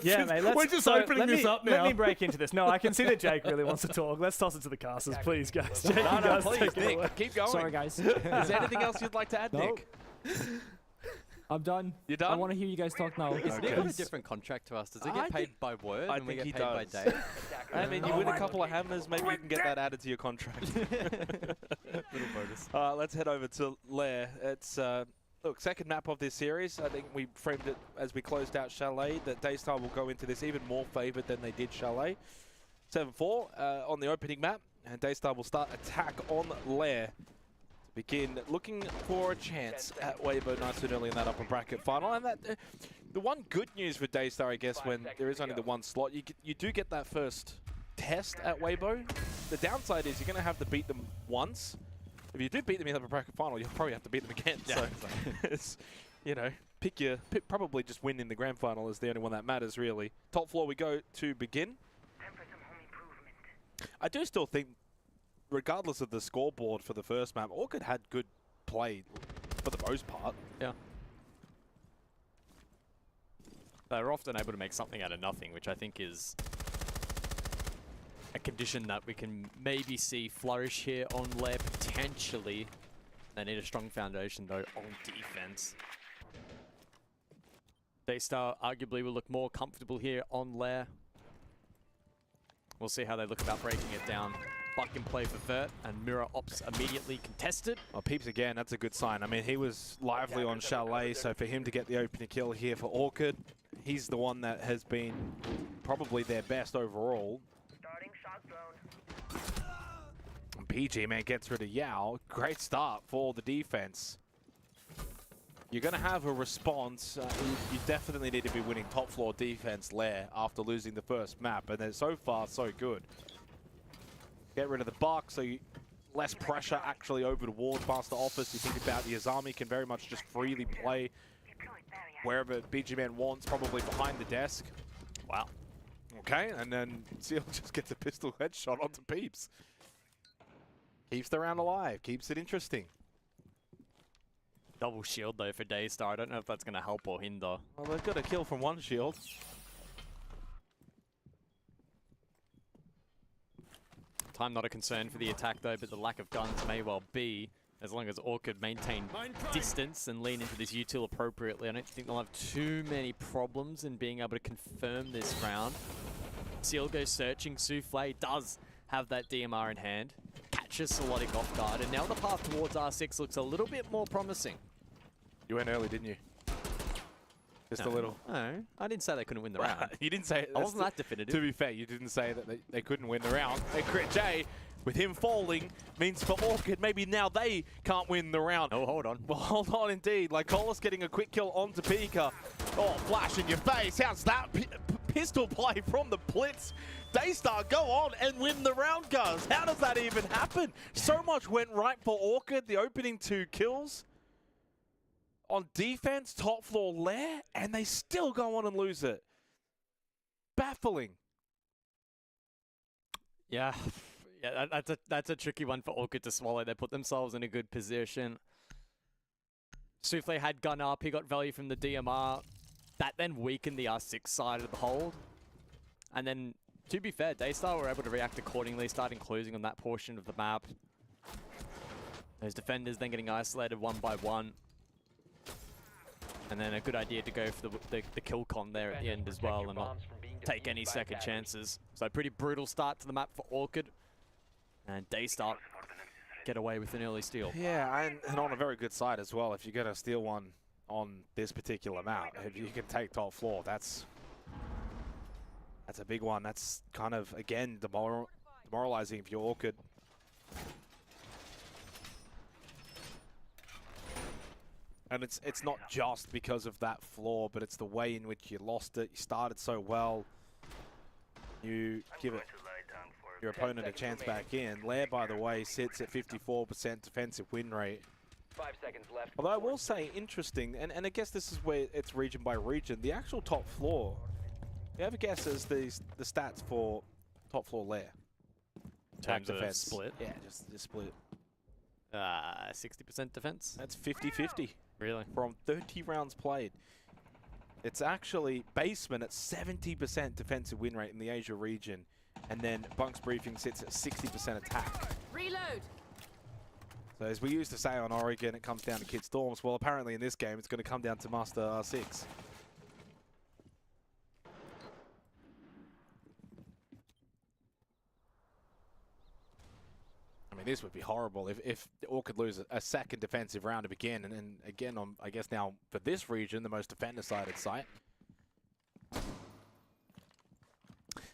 Yeah, mate. We're just opening this up now. Let me break into this. No, I can see that Jake really wants to talk. Let's toss it to the casters, please, guys. Jake, No, please, Nick. Keep going. Sorry, guys. Is there anything else you'd like to add, Nick? I'm done. You're done? I want to hear you guys talk now. Is Nick on a different contract to us? Does he get paid by word I and we think get he paid by does. day? I mean, you win a couple of hammers, maybe you can get that added to your contract. Little bonus. Let's head over to Lair. It's look, second map of this series. I think we framed it as we closed out Chalet, that Daystar will go into this even more favored than they did Chalet. 7-4 on the opening map, and Daystar will start attack on Lair. Begin looking for a chance at Weibo nice and early in that upper bracket final. And that the one good news for Daystar, I guess, when there is only the one slot, you do get that first test at Weibo. The downside is you're going to have to beat them once. If you do beat them in the upper bracket final, you'll probably have to beat them again. Yeah, so exactly. it's, you know, probably just win in the grand final is the only one that matters, really. Top floor we go to begin. I do still think, regardless of the scoreboard for the first map, Orchid had good play for the most part. Yeah. They're often able to make something out of nothing, which I think is a condition that we can maybe see flourish here on Lair potentially. They need a strong foundation though on defense. Daystar arguably will look more comfortable here on Lair. We'll see how they look about breaking it down. Buck in play for Vert, and Mirror Ops immediately contested. Well, Peeps again, that's a good sign. I mean, he was lively on Chalet, so for him to get the opening kill here for Orchid, he's the one that has been probably their best overall. And PG, man, gets rid of Yao. Great start for the defense. You're going to have a response. You definitely need to be winning top floor defense Lair after losing the first map, and they're so far so good. Get rid of the Buck, so less pressure actually over towards Master Office. You think about the Azami can very much just freely play wherever BG Man wants, probably behind the desk. Wow. Okay, and then Seal just gets a pistol headshot onto Peeps. Keeps the round alive, keeps it interesting. Double shield though for Daystar. I don't know if that's going to help or hinder. Well, they've got a kill from one shield. Time not a concern for the attack though, but the lack of guns may well be, as long as Orchid maintain distance and lean into this util appropriately. I don't think they'll have too many problems in being able to confirm this round. Seal goes searching. Souffle does have that DMR in hand. Catches Solotic off guard, and now the path towards R6 looks a little bit more promising. You went early, didn't you? Just a little. No, I didn't say they couldn't win the round. You didn't say it. I wasn't that definitive. To be fair, you didn't say that they couldn't win the round. And Crit J, with him falling, means for Orchid, maybe now they can't win the round. Oh, hold on. Well, hold on indeed. Like Colas getting a quick kill onto Pika. Oh, flash in your face. How's that pistol play from the Blitz? Daystar go on and win the round, guys. How does that even happen? So much went right for Orchid. The opening 2 kills. On defense, top floor Lair, and they still go on and lose it. Baffling. Yeah, that's a tricky one for Orchid to swallow. They put themselves in a good position. Souffle had gun up. He got value from the DMR. That then weakened the R6 side of the hold. And then, to be fair, Daystar were able to react accordingly, starting closing on that portion of the map. Those defenders then getting isolated one by one. And then a good idea to go for the kill con there at the end as well and not take any second chances. So pretty brutal start to the map for Orchid. And Daystar get away with an early steal. Yeah, and on a very good side as well. If you're going to steal one on this particular map, if you can take top floor, that's a big one. That's kind of, again, demoralizing if you're Orchid. And it's not just because of that flaw, but it's the way in which you lost it. You started so well. You give it your opponent a chance back in. Lair, by the way, sits at 54% defensive win rate. 5 seconds left. Although I will say, interesting, and I guess this is where it's region by region, the actual top floor, you have a guess as the stats for top floor Lair? In terms of split? Yeah, just split. 60% defense? That's 50-50. Really? From 30 rounds played. It's actually Basement at 70% defensive win rate in the Asia region. And then Bunk's Briefing sits at 60% attack. Reload! So as we used to say on Oregon, it comes down to Kid Storms. Well, apparently in this game, it's going to come down to Master R6. I mean, this would be horrible if Orchid lose a second defensive round to begin. And then again, on I guess now for this region, the most defender-sided site.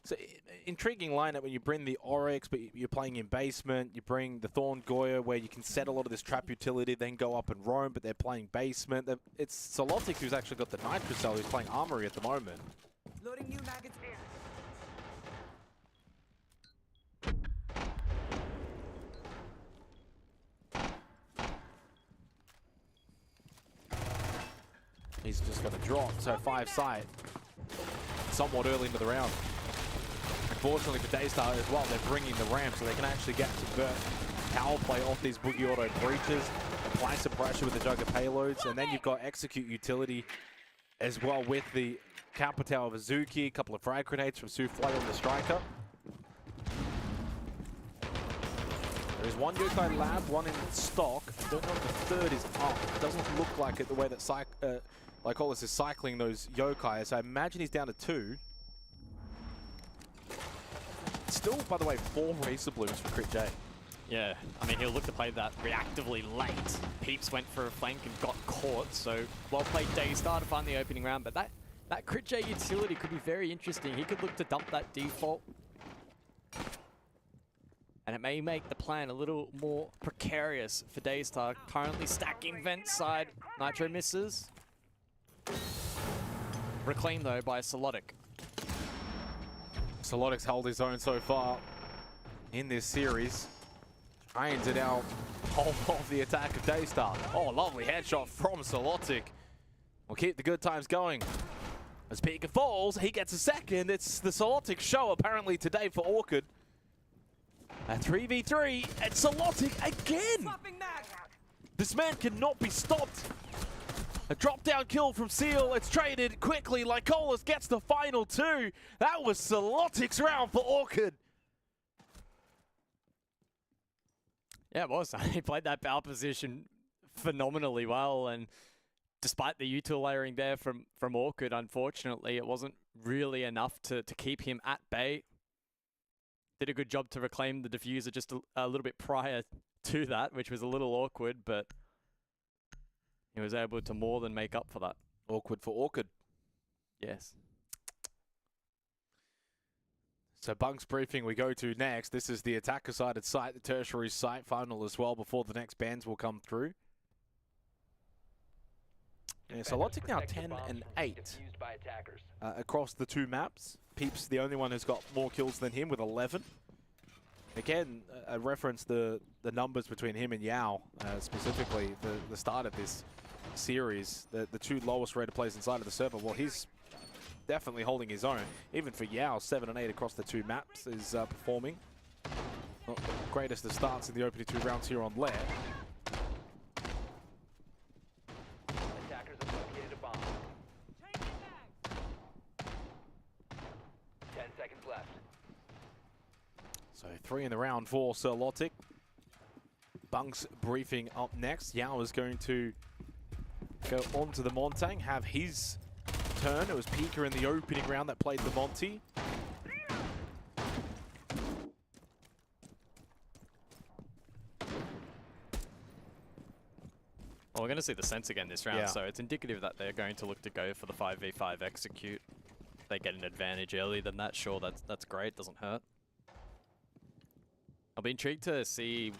So intriguing lineup when you bring the Oryx, but you're playing in basement. You bring the Thorn Goya, where you can set a lot of this trap utility, then go up and roam, but they're playing basement. It's Solotic who's actually got the Nitrocell, who's playing Armory at the moment. Loading new maggots in. He's just going to drop, so 5 site somewhat early into the round. Unfortunately for Daystar as well, they're bringing the ramp so they can actually get some power play off these Boogie Auto breaches, apply some pressure with the Jugger payloads, and then you've got execute utility as well with the Capitao of Azuki, a couple of frag grenades from Souffle on the striker. There's one Yokai Lab, one in stock. I don't know if the third is up. It doesn't look like it the way that Lycolis is cycling those Yokai, so I imagine he's down to 2. Still, by the way, 4 Racer Blooms for Crit J. Yeah, I mean, he'll look to play that reactively late. Peeps went for a flank and got caught, so well played Daystar to find the opening round, but that Crit J utility could be very interesting. He could look to dump that default. And it may make the plan a little more precarious for Daystar. Currently stacking vent side. Nitro misses. Reclaimed though by Solotic. Solotic's held his own so far in this series. Trying to now hold off the attack of Daystar. Oh, lovely headshot from Solotic. We'll keep the good times going. As Pika falls, he gets a second. It's the Solotic show apparently today for Orchid. A 3v3 and Solotic again! This man cannot be stopped. A drop-down kill from Seal. It's traded quickly. Lycolis gets the final 2. That was Solotic's round for Orchid. Yeah, it was. He played that bow position phenomenally well, and despite the util layering there from Orchid, unfortunately, it wasn't really enough to keep him at bay. Did a good job to reclaim the diffuser just a little bit prior to that, which was a little awkward, but he was able to more than make up for that. Awkward for Orchid. Yes. So Bunk's Briefing we go to next. This is the attacker-sided site, the tertiary site final as well before the next bans will come through. Yeah, so Lotic now 10 and 8 across the 2 maps. Peeps, the only one who's got more kills than him with 11. Again, I referenced the numbers between him and Yao, specifically the start of this series. The 2 lowest rated players inside of the server. Well, he's definitely holding his own. Even for Yao, 7 and 8 across the 2 maps is performing. Not the greatest of starts in the opening 2 rounds here on Lair. Attackers have located a bomb. 10 seconds left. So 3 in the round for Solotic. Bunk's Briefing up next. Yao is going to go on to the Montang, have his turn. It was Pika in the opening round that played the Monty. Well, we're going to see the sense again this round, so it's indicative that they're going to look to go for the 5v5 execute. If they get an advantage early, then that, sure, that's great, doesn't hurt. I'll be intrigued to see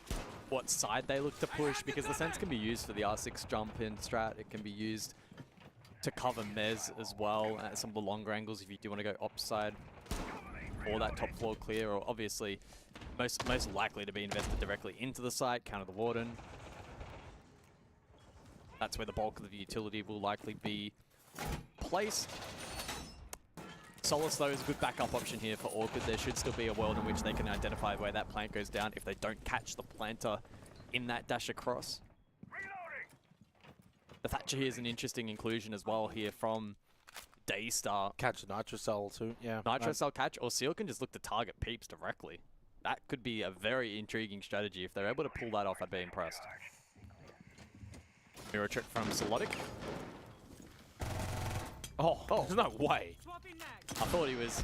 what side they look to push, because the sense can be used for the R6 jump in strat. It can be used to cover Mez as well at some of the longer angles if you do want to go upside or that top floor clear, or obviously most likely to be invested directly into the site, counter the Warden. That's where the bulk of the utility will likely be placed. Solace, though, is a good backup option here for Orchid. There should still be a world in which they can identify where that plant goes down if they don't catch the planter in that dash across. The Thatcher here is an interesting inclusion as well here from Daystar. Catch a Nitrocell too, yeah. Nitrocell catch, or Seal can just look to target Peeps directly. That could be a very intriguing strategy. If they're able to pull that off, I'd be impressed. Mirror trick from Solotic. Oh, there's no way. I thought he was...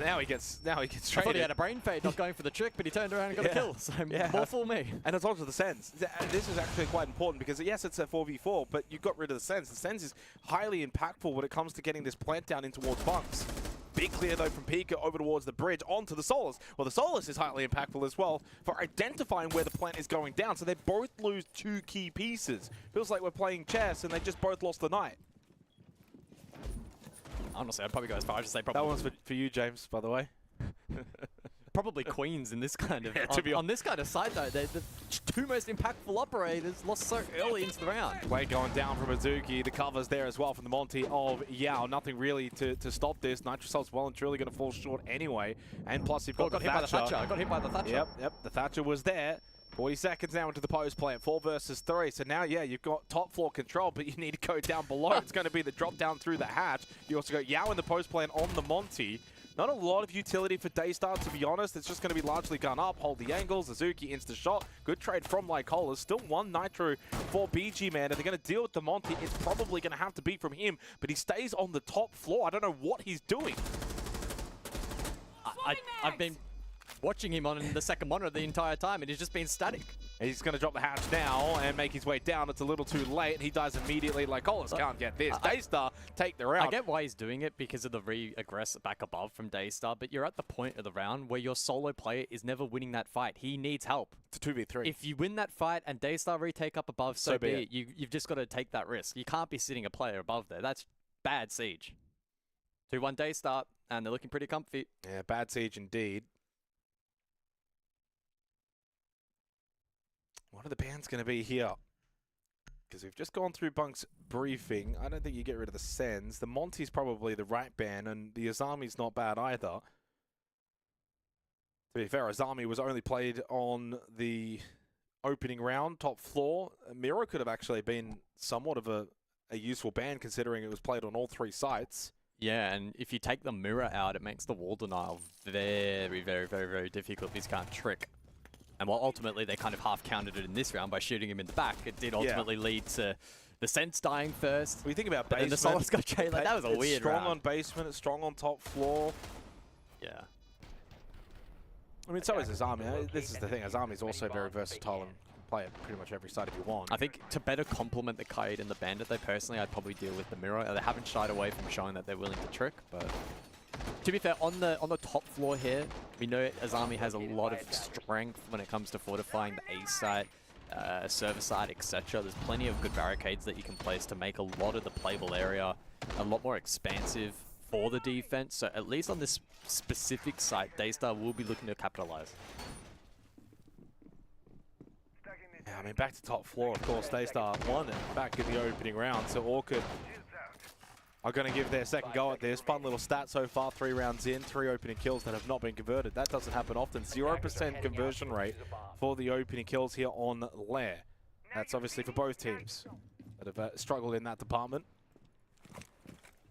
Now he gets traded. I thought he had a brain fade not going for the trick, but he turned around and got a kill. So more for me. And it's also the Sense. This is actually quite important because, yes, it's a 4v4, but you got rid of the Sense. The Sense is highly impactful when it comes to getting this plant down in towards bunks. Big clear, though, from Pika over towards the bridge onto the Solace. Well, the Solace is highly impactful as well for identifying where the plant is going down. So they both lose 2 key pieces. Feels like we're playing chess and they just both lost the night. Honestly, I'd probably go as far as to say probably... That one's for you, James, by the way. Probably Queens in this kind of... Yeah, on this kind of side, though, they're the 2 most impactful operators lost so early into the round. Way going down from Azuki. The cover's there as well from the Monty of Yao. Nothing really to stop this. Nitrocell's well and truly going to fall short anyway. And plus, you've got the Thatcher. Got hit by the Thatcher. Yep. The Thatcher was there. 40 seconds now into the post plant, 4 versus 3. So now, yeah, you've got top floor control, but you need to go down below. It's going to be the drop down through the hatch. You also got Yao in the post plant on the Monty. Not a lot of utility for Daystar, to be honest. It's just going to be largely gun up, hold the angles. Azuki insta shot. Good trade from Lycola. Still 1 Nitro for BG, man. If they're going to deal with the Monty, it's probably going to have to be from him. But he stays on the top floor. I don't know what he's doing. I've been watching him on the second monitor the entire time, and he's just been static. He's going to drop the hatch now and make his way down. It's a little too late. He dies immediately. Lycola can't get this. Daystar take the round. I get why he's doing it because of the re-aggress back above from Daystar, but you're at the point of the round where your solo player is never winning that fight. He needs help. It's a 2v3. If you win that fight and Daystar retake up above, so be it. You've just got to take that risk. You can't be sitting a player above there. That's bad siege. 2-1 Daystar, and they're looking pretty comfy. Yeah, bad siege indeed. What are the bans going to be here? Because we've just gone through Bunk's briefing. I don't think you get rid of the Sens. The Monty's probably the right ban, and the Azami's not bad either. To be fair, Azami was only played on the opening round, top floor. Miro could have actually been somewhat of a useful ban, considering it was played on all 3 sites. Yeah, and if you take the mirror out, it makes the wall denial very, very, very, very difficult. These can't trick. And while ultimately they kind of half-countered it in this round by shooting him in the back, it did ultimately lead to the Sense dying first. When you think about basement, the Solace got traded, like, that was a weird round. Strong on basement, it's strong on top floor. Yeah. I mean, so is Azami. This is the thing, Azami's also very versatile and can play at pretty much every side if you want. I think to better complement the Kaid and the Bandit, though, personally, I'd probably deal with the Mirror. They haven't shied away from showing that they're willing to trick, but... To be fair, on the top floor here, we know Azami has a lot of strength when it comes to fortifying the A site, server side, etc. There's plenty of good barricades that you can place to make a lot of the playable area a lot more expansive for the defense. So at least on this specific site, Daystar will be looking to capitalize. Yeah, I mean, back to top floor, of course, Daystar won it back in the opening round, so Orchid are going to give their second go at this. Fun little stat so far, 3 rounds in, 3 opening kills that have not been converted. That doesn't happen often. 0% conversion rate for the opening kills here on Lair. That's obviously for both teams that have struggled in that department.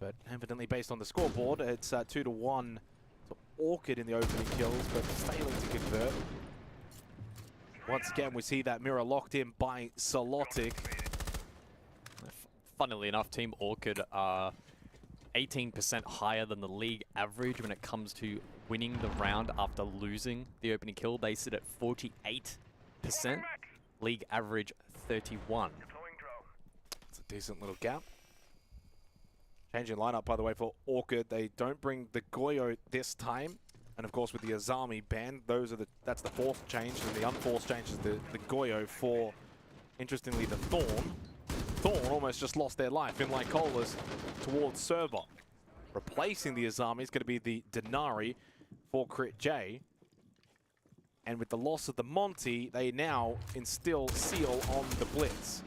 But evidently based on the scoreboard, it's 2-1 to Orchid in the opening kills, but failing to convert. Once again, we see that mirror locked in by Solotic. Funnily enough, Team Orchid are 18% higher than the league average when it comes to winning the round after losing the opening kill. They sit at 48%. League average 31. It's a decent little gap. Changing lineup, by the way, for Orchid. They don't bring the Goyo this time. And of course, with the Azami ban, that's the forced change, and the unforced change is the Goyo for, interestingly, the Thorn. Thorn almost just lost their life in Lycolas towards server. Replacing the Azami is going to be the Denari for Crit J. And with the loss of the Monty, they now instill Seal on the Blitz.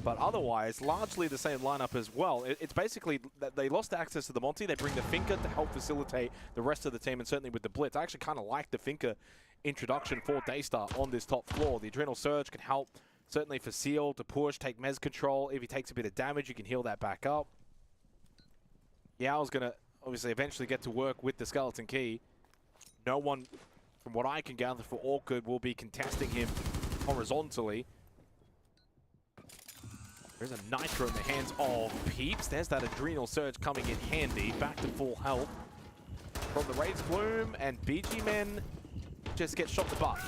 But otherwise, largely the same lineup as well. It's basically that they lost access to the Monty. They bring the Finker to help facilitate the rest of the team, and certainly with the Blitz. I actually kind of like the Finker introduction for Daystar on this top floor. The Adrenal Surge can help, certainly for Seal to push, take Mez control. If he takes a bit of damage, you can heal that back up. Yao's going to obviously eventually get to work with the Skeleton Key. No one, from what I can gather for Orchid, will be contesting him horizontally. There's a Nitro in the hands of Peeps. There's that Adrenal Surge coming in handy. Back to full health from the Raids Bloom, and BG Men just gets shot to butt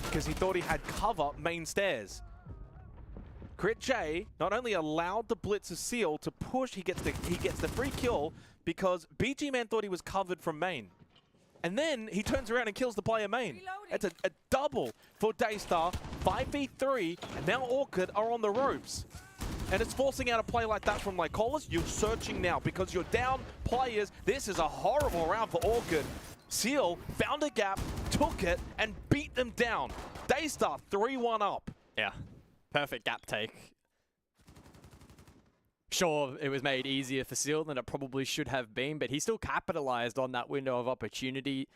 because he thought he had cover main stairs. Crit J not only allowed the Blitz of Seal to push, he gets the free kill because BG Man thought he was covered from main. And then he turns around and kills the player main. It's a double for Daystar, 5v3, and now Orchid are on the ropes. And it's forcing out a play like that from Lycolas. You're searching now because you're down players. This is a horrible round for Orchid. Seal found a gap, took it, and beat them down. Daystar 3-1 up. Yeah, perfect gap take. Sure, it was made easier for Seal than it probably should have been, but he still capitalized on that window of opportunity,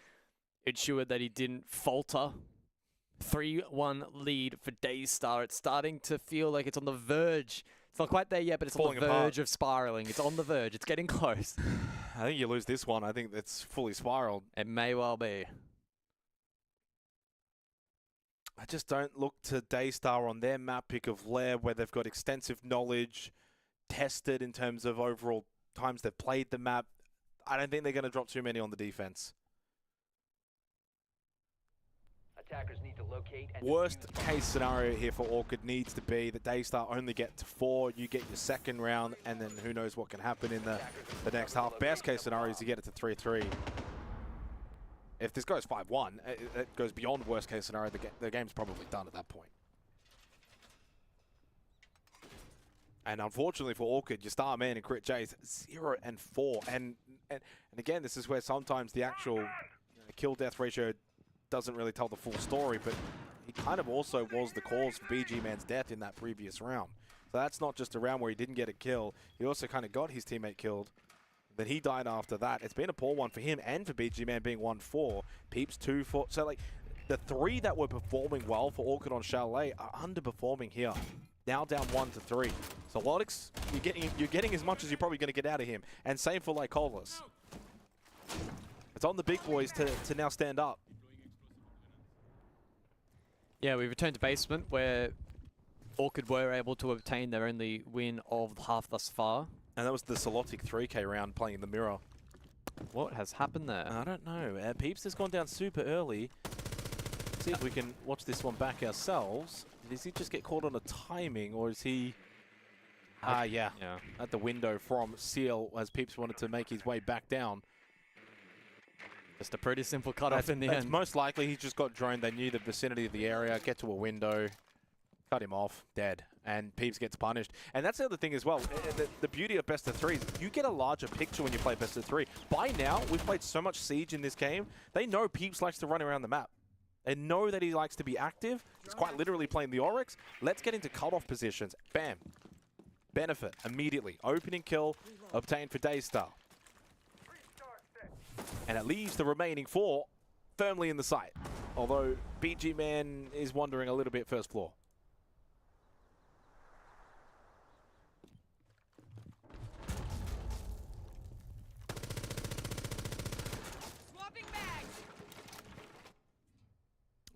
ensured that he didn't falter. 3-1 lead for Daystar. It's starting to feel like it's on the verge. It's not quite there yet, but it's on the verge of spiraling. It's on the verge. It's getting close. I think you lose this one. I think it's fully spiraled. It may well be. I just don't look to Daystar on their map pick of Lair, where they've got extensive knowledge, tested in terms of overall times they've played the map. I don't think they're going to drop too many on the defense. Attackers need to locate and Worst case scenario here for Orchid needs to be that Daystar only get to 4, you get your second round, and then who knows what can happen in the next half. Best case scenario is you get it to 3-3. If this goes 5-1, it goes beyond worst case scenario. The game's probably done at that point. And unfortunately for Orchid, your star man in Crit J is 0-4. And again, this is where sometimes the actual kill-death ratio doesn't really tell the full story, but he kind of also was the cause for BG Man's death in that previous round. So that's not just a round where he didn't get a kill. He also kind of got his teammate killed. Then he died after that. It's been a poor one for him and for BG Man being 1-4. Peeps 2-4. So like the 3 that were performing well for Orchid on Chalet are underperforming here. Now down 1-3. So Lodix, you're getting as much as you're probably going to get out of him. And same for Lycolas. It's on the big boys to now stand up. Yeah, we returned to basement where Orchid were able to obtain their only win of the half thus far. And that was the Solotic 3K round playing in the mirror. What has happened there? I don't know. Peeps has gone down super early. Let's see if we can watch this one back ourselves. Does he just get caught on a timing, or is he... yeah. At the window from Seal as Peeps wanted to make his way back down. Just a pretty simple cutoff in the end. Most likely he just got droned. They knew the vicinity of the area, get to a window, cut him off, dead. And Peeps gets punished. And that's the other thing as well. The beauty of best of 3s, you get a larger picture when you play best of 3. By now, we've played so much Siege in this game, they know Peeps likes to run around the map. They know that he likes to be active. He's quite literally playing the Oryx. Let's get into cutoff positions. Bam. Benefit immediately. Opening kill obtained for Daystar. And it leaves the remaining 4 firmly in the sight. Although BG Man is wandering a little bit first floor.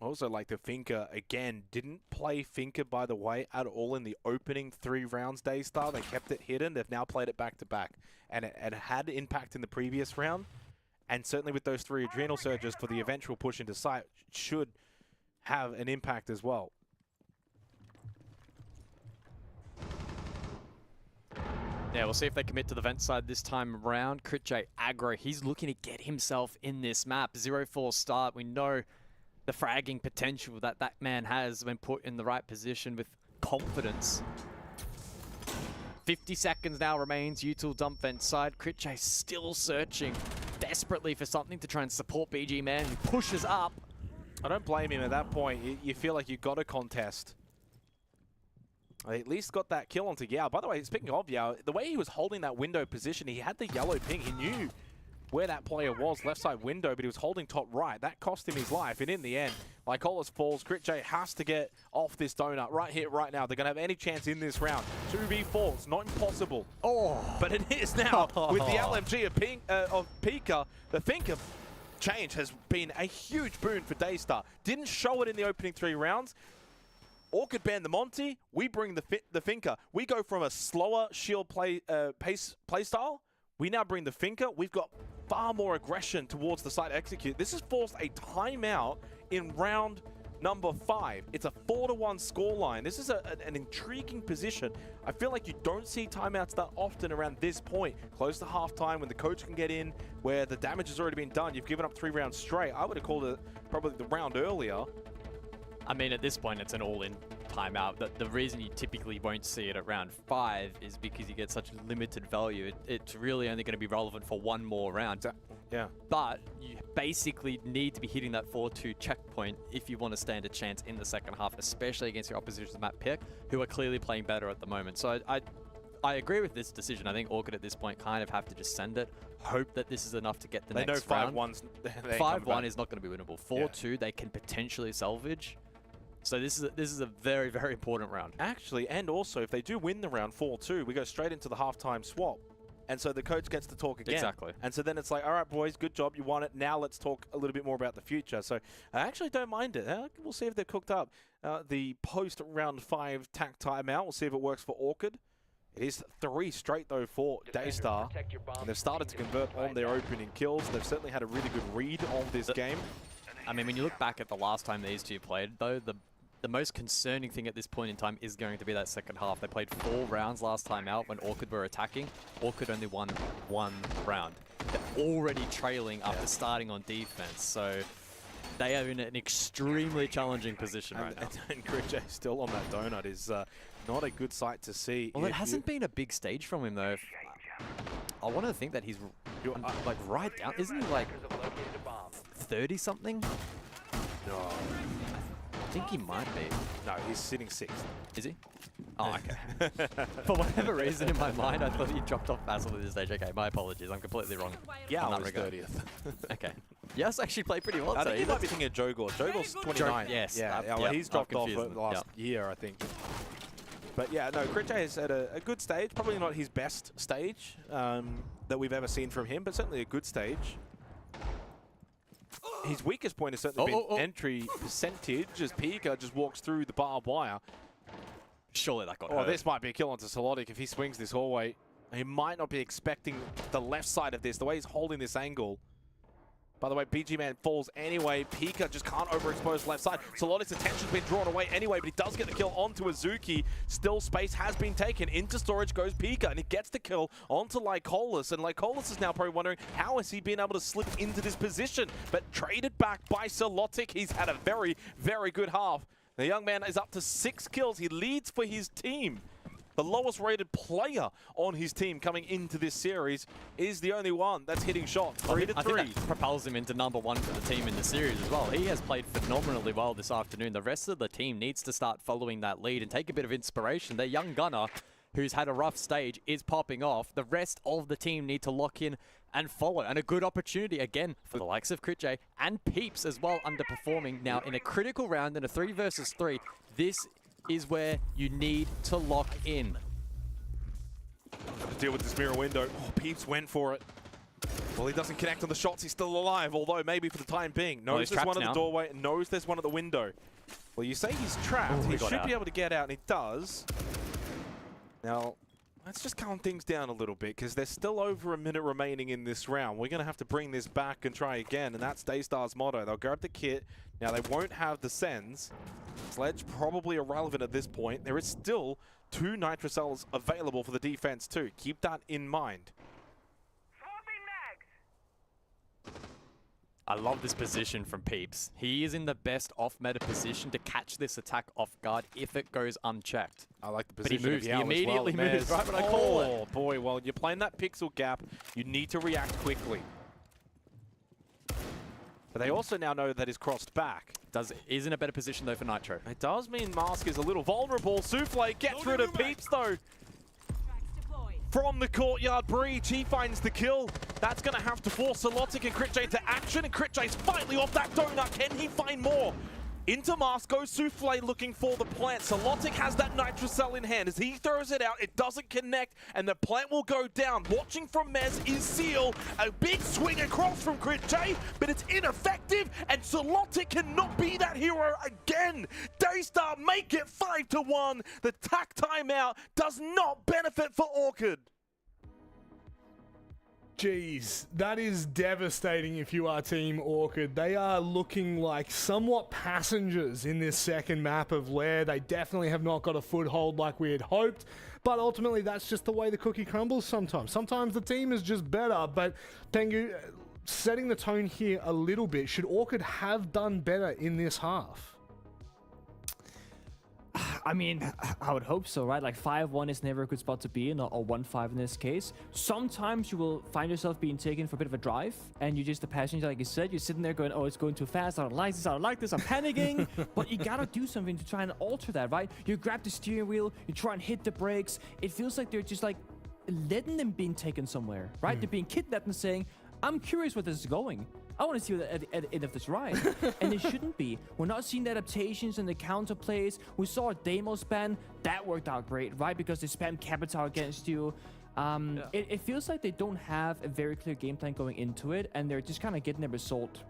Also, like the Finker, again, didn't play Finker, by the way, at all in the opening 3 rounds, Daystar. They kept it hidden. They've now played it back-to-back. And it had impact in the previous round. And certainly with those 3 Adrenal Surges for the eventual push into sight, should have an impact as well. Yeah, we'll see if they commit to the vent side this time around. CritJ aggro, he's looking to get himself in this map. 0-4 start. We know the fragging potential that that man has when put in the right position with confidence. 50 seconds now remains. Util dump vent side. CritJ still searching desperately for something to try and support BG Man, who pushes up. I don't blame him at that point. You feel like you've got a contest. They at least got that kill onto Yao. By the way, speaking of Yao, the way he was holding that window position, he had the yellow ping. He knew where that player was, left side window, but he was holding top right. That cost him his life. And in the end, Lycolis falls. CritJ has to get off this donut right here, right now. They're going to have any chance in this round. 2v4, it's not impossible. Oh, but it is now with the LMG of Pika. The Finka change has been a huge boon for Daystar. Didn't show it in the opening 3 rounds. Orchid ban the Monty, we bring the Finka. We go from a slower shield pace playstyle. We now bring the Finka. We've got far more aggression towards the side execute. This has forced a timeout in round number 5. It's a 4-1 scoreline. This is an intriguing position. I feel like you don't see timeouts that often around this point. Close to halftime when the coach can get in, where the damage has already been done. You've given up 3 rounds straight. I would have called it probably the round earlier. I mean, at this point, it's an all-in timeout. The reason you typically won't see it at round 5 is because you get such limited value. It's really only going to be relevant for 1 more round. Yeah. But you basically need to be hitting that 4-2 checkpoint if you want to stand a chance in the second half, especially against your opposition's map pick, who are clearly playing better at the moment. So I agree with this decision. I think Orchid at this point kind of have to just send it. Hope that this is enough to get the next round. 5-1 is not going to be winnable. 4-2 they can potentially salvage. So this is a very, very important round. Actually, and also, if they do win the round 4-2, we go straight into the halftime swap. And so the coach gets to talk again. Exactly. And so then it's like, all right, boys, good job. You won it. Now let's talk a little bit more about the future. So I actually don't mind it. We'll see if they're cooked up. The post-round 5 tack timeout. We'll see if it works for Orchid. It is 3 straight, though, for Daystar. And they've started to convert on their opening kills. They've certainly had a really good read of this game. I mean, when you look back at the last time these two played, though, the most concerning thing at this point in time is going to be that second half. They played 4 rounds last time out when Orchid were attacking. Orchid only won 1 round. They're already trailing after starting on defense, so they are in an extremely challenging position right now. And CritJ still on that donut is not a good sight to see. Well, it hasn't been a big stage from him, though. I want to think that he's like right down. Isn't he like 30-something? No. I think he might be. No, he's sitting 6th. Is he? Oh, okay. For whatever reason in my mind, I thought he dropped off massively at this stage. Okay, my apologies. I'm completely wrong. Yeah, on I that was regard. 30th. Okay. Yes, actually played pretty well. I think you might be thinking of Jogor. Jogor's 29. Yes. Yeah, well, he's dropped off over the last year, I think. But yeah, no, CritJ has had a good stage. Probably not his best stage that we've ever seen from him, but certainly a good stage. His weakest point has certainly been entry percentage as Pika just walks through the barbed wire. Surely that got hurt. This might be a kill onto Solotic if he swings this hallway. He might not be expecting the left side of this, the way he's holding this angle. By the way, BG Man falls anyway. Pika just can't overexpose left side. Solotic's attention's been drawn away anyway, but he does get the kill onto Azuki. Still, space has been taken. Into storage goes Pika, and he gets the kill onto Lycolis. And Lycolis is now probably wondering, how has he been able to slip into this position? But traded back by Solotic. He's had a very, very good half. The young man is up to 6 kills. He leads for his team. The lowest rated player on his team coming into this series is the only one that's hitting shots. 3 to 3. I think that propels him into #1 for the team in the series as well. He has played phenomenally well this afternoon. The rest of the team needs to start following that lead and take a bit of inspiration. Their young gunner, who's had a rough stage, is popping off. The rest of the team need to lock in and follow. And a good opportunity, again, for the likes of CritJ and Peeps as well, underperforming. Now, in a critical round, in a 3 versus 3, this is where you need to lock in. To deal with this mirror window. Oh, Peeps went for it. Well, he doesn't connect on the shots. He's still alive, although maybe for the time being. Knows there's one at the doorway and knows there's one at the window. Well, you say he's trapped. He should be able to get out, and he does. Now, let's just calm things down a little bit, because there's still over a minute remaining in this round. We're going to have to bring this back and try again, and that's Daystar's motto. They'll grab the kit. Now, they won't have the sends. Sledge probably irrelevant at this point. There is still 2 nitrocells available for the defense too. Keep that in mind. I love this position from Peeps. He is in the best off-meta position to catch this attack off guard if it goes unchecked. I like the But he position. moves. Of He Yao as immediately well. moves. Right when I call it. Oh boy, well you're playing that pixel gap. You need to react quickly. But they also now know that he's crossed back. Is in a better position though for Nitro. It does mean Mask is a little vulnerable. Souffle get through to Peeps though. From the courtyard breach, he finds the kill. That's going to have to force Solotic and Critj into action, and Critj's finally off that donut. Can he find more? Into Mask goes Souffle looking for the plant. Solotic has that nitrocell in hand. As he throws it out, it doesn't connect, and the plant will go down. Watching from Mez is Seal. A big swing across from Critj, but it's ineffective, and Solotic cannot be that hero again. Daystar make it 5-1. The tack timeout does not benefit for Orchid. Jeez, that is devastating if you are Team Orchid. They are looking like somewhat passengers in this second map of Lair. They definitely have not got a foothold like we had hoped, but ultimately that's just the way the cookie crumbles sometimes. Sometimes the team is just better, but Pengu, setting the tone here a little bit, should Orchid have done better in this half? I mean, I would hope so, right? Like 5-1 is never a good spot to be in, or 1-5 in this case. Sometimes you will find yourself being taken for a bit of a drive, and you're just a passenger, like you said. You're sitting there going, oh, it's going too fast. I don't like this. I don't like this. I'm panicking. But you gotta do something to try and alter that, right? You grab the steering wheel. You try and hit the brakes. It feels like they're just like letting them being taken somewhere, right? They're being kidnapped and saying, I'm curious where this is going. I want to see what at the end of this ride. And it shouldn't be. We're not seeing the adaptations and the counter plays. We saw a Deimos ban. That worked out great, right? Because they spam Capital against you. It feels like they don't have a very clear game plan going into it, and they're just kind of getting their result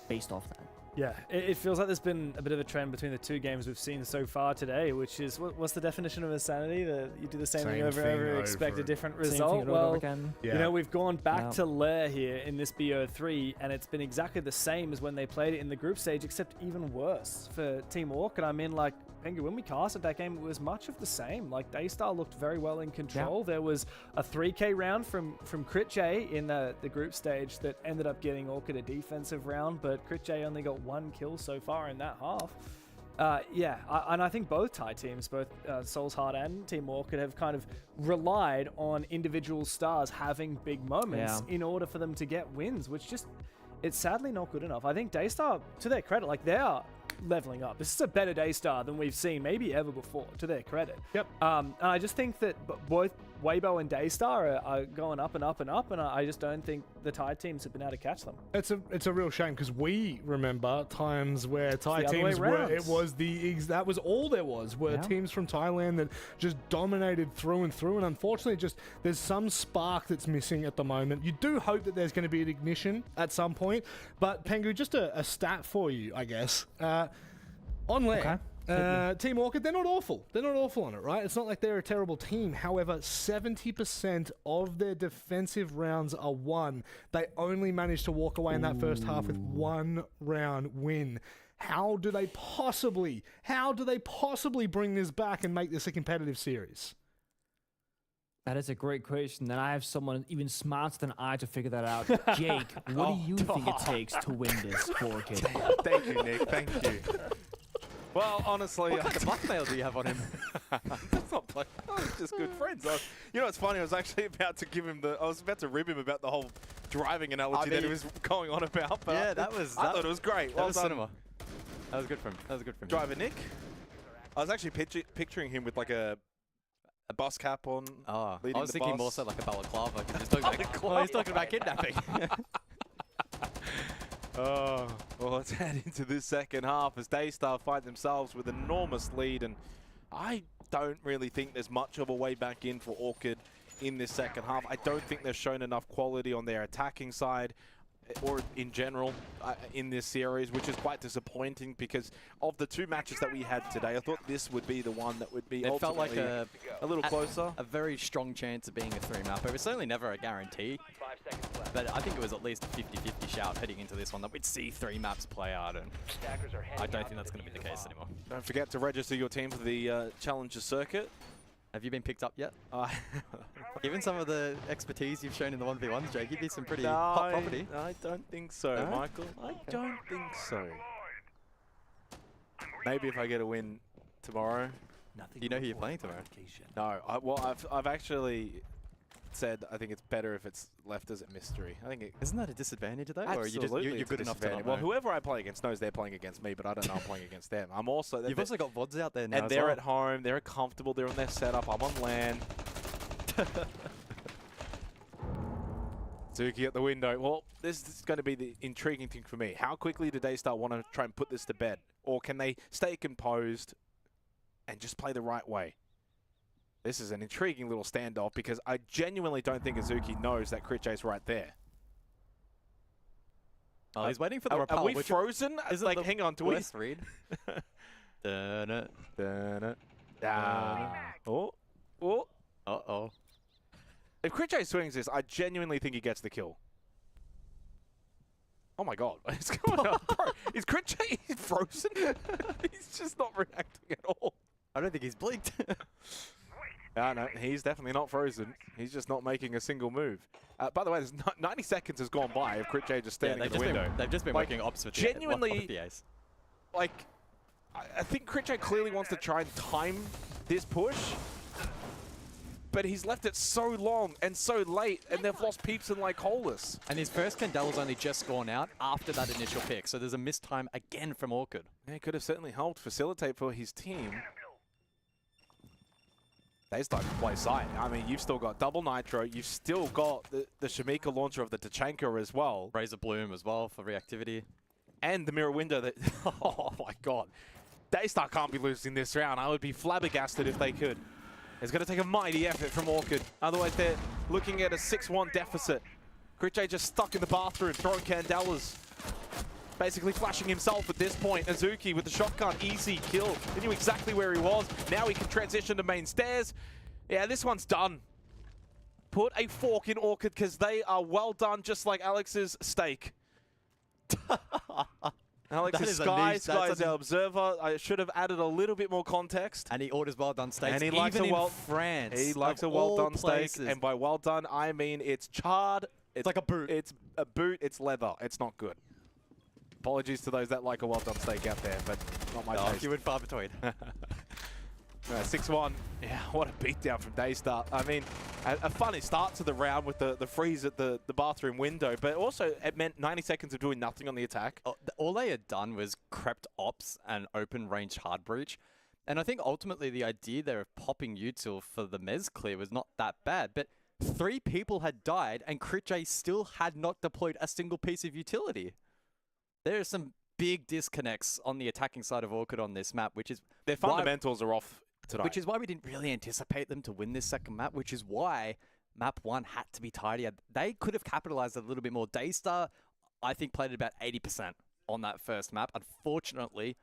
based off that. Yeah, it feels like there's been a bit of a trend between the two games we've seen so far today, which is, what's the definition of insanity? That you do the same thing over and over, expect a different result? Well, you know, we've gone back to Lair here in this BO3, and it's been exactly the same as when they played it in the group stage, except even worse for Team Orchid. I mean, like, Pengu, when we casted that game, it was much of the same. Like, Daystar looked very well in control. There was a 3K round from Critj in the group stage that ended up getting Orchid a defensive round, but Critj only got 1 kill so far in that half. And I think both Thai teams, both Soul's Heart and Team Orchid, have kind of relied on individual stars having big moments in order for them to get wins, which just, it's sadly not good enough. I think Daystar, to their credit, like, they are leveling up. This is a better Daystar than we've seen maybe ever before, to their credit. And I just think that both Weibo and Daystar are going up and up and up, and I just don't think the Thai teams have been able to catch them. It's a real shame, because we remember times where Thai teams were, that was all there was, were teams from Thailand that just dominated through and through, and unfortunately just there's some spark that's missing at the moment. You do hope that there's going to be an ignition at some point, but Pengu, just a stat for you, I guess. On Lair, Team Orchid, they're not awful. They're not awful on it, right? It's not like they're a terrible team. However, 70% of their defensive rounds are won. They only managed to walk away in that first half with 1 round win. How do they possibly bring this back and make this a competitive series? That is a great question, and I have someone even smarter than I to figure that out. Jake, what do you think it takes to win this for Orchid? Thank you, Nick. Thank you. Well, honestly, what kind of blackmail do you have on him? That's not blackmail. We're just good friends. You know what's funny? I was actually about to give him I was about to rib him about the whole driving analogy that he was going on about. But yeah, I thought it was great. That was cinema. That was good for him. Driver Nick. I was actually picturing him with like a bus cap on. Oh, I was thinking more so like a balaclava. He's talking about kidnapping. Oh, well, let's head into this second half as Daystar find themselves with an enormous lead, and I don't really think there's much of a way back in for Orchid in this second half. I don't think they've shown enough quality on their attacking side or in general in this series, which is quite disappointing because of the 2 matches that we had today. I thought this would be the one that would be it felt like a little closer. A very strong chance of being a 3-mapper. It was certainly never a guarantee, but I think it was at least a 50-50 shout heading into this one that we'd see 3 maps play out, and I don't think that's going to be the case anymore. Don't forget to register your team for the Challenger Circuit. Have you been picked up yet? Given some of the expertise you've shown in the 1v1s, Jake, you'd be some pretty hot property. I don't think so, No? Michael. I don't think so. Maybe if I get a win tomorrow. Do you know who you're playing tomorrow? No, well, I've actually said I think it's better if it's left as a mystery. I think it. Isn't that a disadvantage though? Absolutely, or you're good enough to not Well, know? whoever I play against knows they're playing against me, but I don't know I'm playing against them. I'm also. You've also got VODs out there now. And they're at home. They're comfortable. They're on their setup. I'm on LAN. Zuki at the window. Well, this is going to be the intriguing thing for me. How quickly do Daystar want to try and put this to bed? Or can they stay composed and just play the right way? This is an intriguing little standoff because I genuinely don't think Azuki knows that Critchay's right there. Oh, he's waiting for the Are repel. we frozen? Like, hang on, do we? Read. Oh. Uh-oh. If Critchay swings this, I genuinely think he gets the kill. Oh my god, what's going on? Bro, is Critchay frozen? He's just not reacting at all. I don't think he's blinked. No, he's definitely not frozen. He's just not making a single move. By the way, there's 90 seconds has gone by of Critchay just standing in the window. They've just been working ops with genuinely, the ace. Like, I think Critchay clearly wants to try and time this push, but he's left it so long and so late, and they've lost Peeps and like Holeless. And his first Candella's only just gone out after that initial pick, so there's a missed time again from Orchid. Yeah, could have certainly helped facilitate for his team. They start to play side. I mean, you've still got double Nitro. You've still got the Shamika launcher of the Tachanka as well. Razor Bloom as well for reactivity. And the mirror window that... oh, my God. Daystar can't be losing this round. I would be flabbergasted if they could. It's going to take a mighty effort from Orchid. Otherwise, they're looking at a 6-1 deficit. Critchay just stuck in the bathroom, throwing Candelas. Basically flashing himself at this point. Azuki with the shotgun, easy kill. He knew exactly where he was. Now he can transition to main stairs. Yeah, this one's done. Put a fork in Orchid because they are well done, just like Alex's steak. Alex is Sky. Sky's our observer. I should have added a little bit more context. And he orders well done steaks, and he even likes a well, France. He likes a well done steak. And by well done, I mean it's charred. It's like a boot. It's a boot. It's leather. It's not good. Apologies to those that like a well-done steak out there, but not my taste. You would far between. 6-1. Yeah, what a beatdown from Daystar. I mean, a funny start to the round with the freeze at the bathroom window, but also it meant 90 seconds of doing nothing on the attack. All they had done was crept ops and open range hard breach. And I think ultimately the idea there of popping util for the Mez clear was not that bad, but 3 people had died and Critchay still had not deployed a single piece of utility. There are some big disconnects on the attacking side of Orchid on this map, which is... Their fundamentals are off tonight. Which is why we didn't really anticipate them to win this second map, which is why map 1 had to be tidier. They could have capitalized a little bit more. Daystar, I think, played about 80% on that first map. Unfortunately,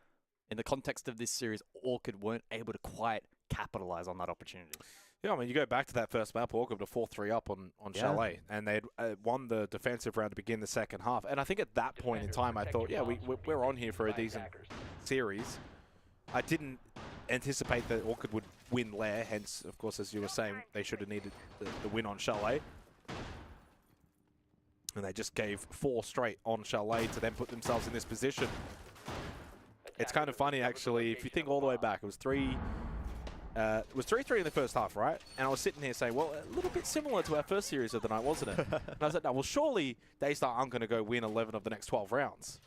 in the context of this series, Orchid weren't able to quite capitalize on that opportunity. Yeah, I mean, you go back to that first map, Orchid were 4-3 up on Chalet, and they'd won the defensive round to begin the second half. And I think at that point in time, I thought, yeah, we're on here for a decent series. I didn't anticipate that Orchid would win Lair, hence, of course, as you were saying, they should have needed the win on Chalet. And they just gave 4 straight on Chalet to then put themselves in this position. It's kind of funny, actually, if you think all the way back, it was 3-3 in the first half, right? And I was sitting here saying, well, a little bit similar to our first series of the night, wasn't it? And I said, no, well, surely Daystar aren't going to go win 11 of the next 12 rounds.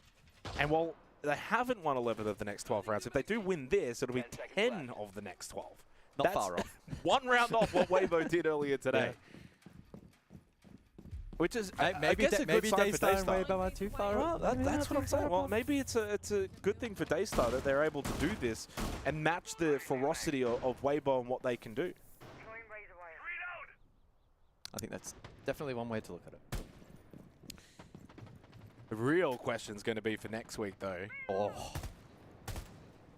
And well, they haven't won 11 of the next 12 rounds. If they do win this, it'll be 10 of the next 12. Not far off. 1 round off what Weibo did earlier today. Yeah. Which is, I guess, a good sign for Daystar. And Weibo are too far off. That's what I'm saying. Well, maybe it's a good thing for Daystar that they're able to do this and match the ferocity of Weibo and what they can do. I think that's definitely one way to look at it. The real question's going to be for next week, though. Oh.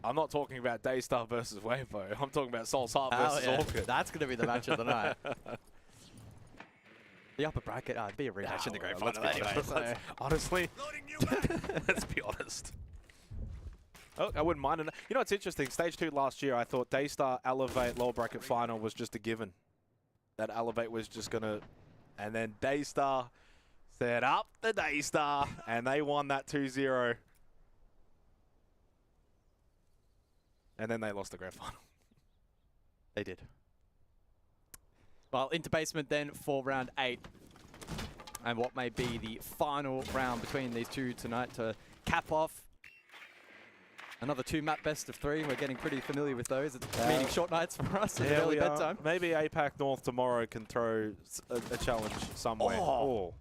I'm not talking about Daystar versus Weibo. I'm talking about Soul's Heart versus Orchid. That's going to be the match of the night. The upper bracket, it'd be a rematch in the great final anyway. Honestly, let's be honest. Oh, I wouldn't mind it. You know, it's interesting. Stage 2 last year, I thought Daystar, Elevate, lower bracket final was just a given. That Elevate was just going to... And then Daystar set up the Daystar, and they won that 2-0. And then they lost the grand final. They did. Well, into basement then for round 8. And what may be the final round between these two tonight to cap off another 2-map best of 3. We're getting pretty familiar with those. It's meaning short nights for us in early bedtime. Maybe APAC North tomorrow can throw a challenge somewhere. Oh.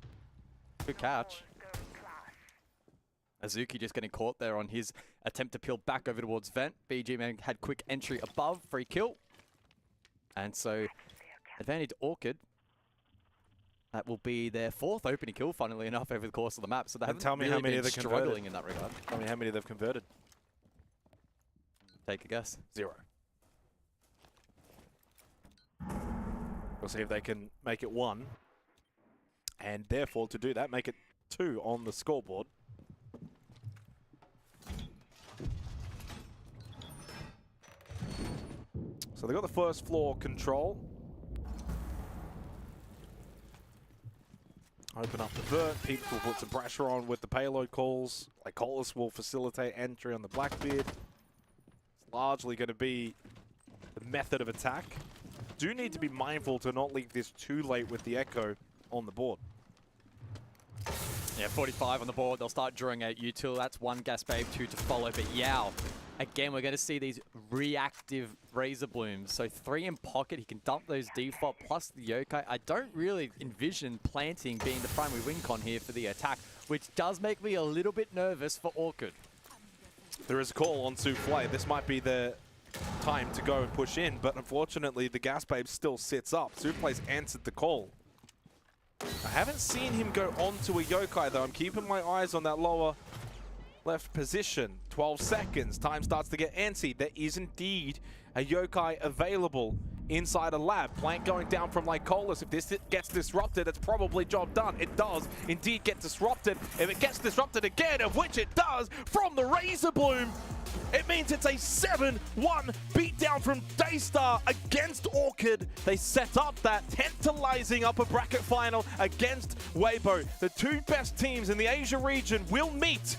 Good catch. Azuki just getting caught there on his attempt to peel back over towards Vent. BG Man had quick entry above, free kill. And so, advantage Orchid. That will be their 4th opening kill, funnily enough, over the course of the map. So they haven't tell me really how many been they've struggling in that regard. Tell me how many they've converted. Take a guess. 0. We'll see if they can make it 1. And therefore, to do that, make it 2 on the scoreboard. So they got the first floor control. Open up the vert. Peeps will put some pressure on with the payload calls. Lycolis will facilitate entry on the Blackbeard. It's largely going to be the method of attack. Do need to be mindful to not leave this too late with the Echo on the board. Yeah, 45 on the board. They'll start drawing out util. That's 1 Gas Babe, 2 to follow. But Yao, again, we're going to see these reactive Razor Blooms. So 3 in pocket. He can dump those default plus the Yokai. I don't really envision planting being the primary win con here for the attack, which does make me a little bit nervous for Orchid. There is a call on Souffle. This might be the time to go and push in, but unfortunately the Gas Babe still sits up. Souffle's answered the call. I haven't seen him go onto a Yokai though. I'm keeping my eyes on that lower left position. 12 seconds. Time starts to get antsy. There is indeed a Yokai available inside a lab. Plank going down from Lycolis. If this gets disrupted, it's probably job done. It does indeed get disrupted. If it gets disrupted again, of which it does, from the Razor Bloom, it means it's a 7-1 beatdown from Daystar against Orchid. They set up that tantalizing upper bracket final against Weibo. The 2 best teams in the Asia region will meet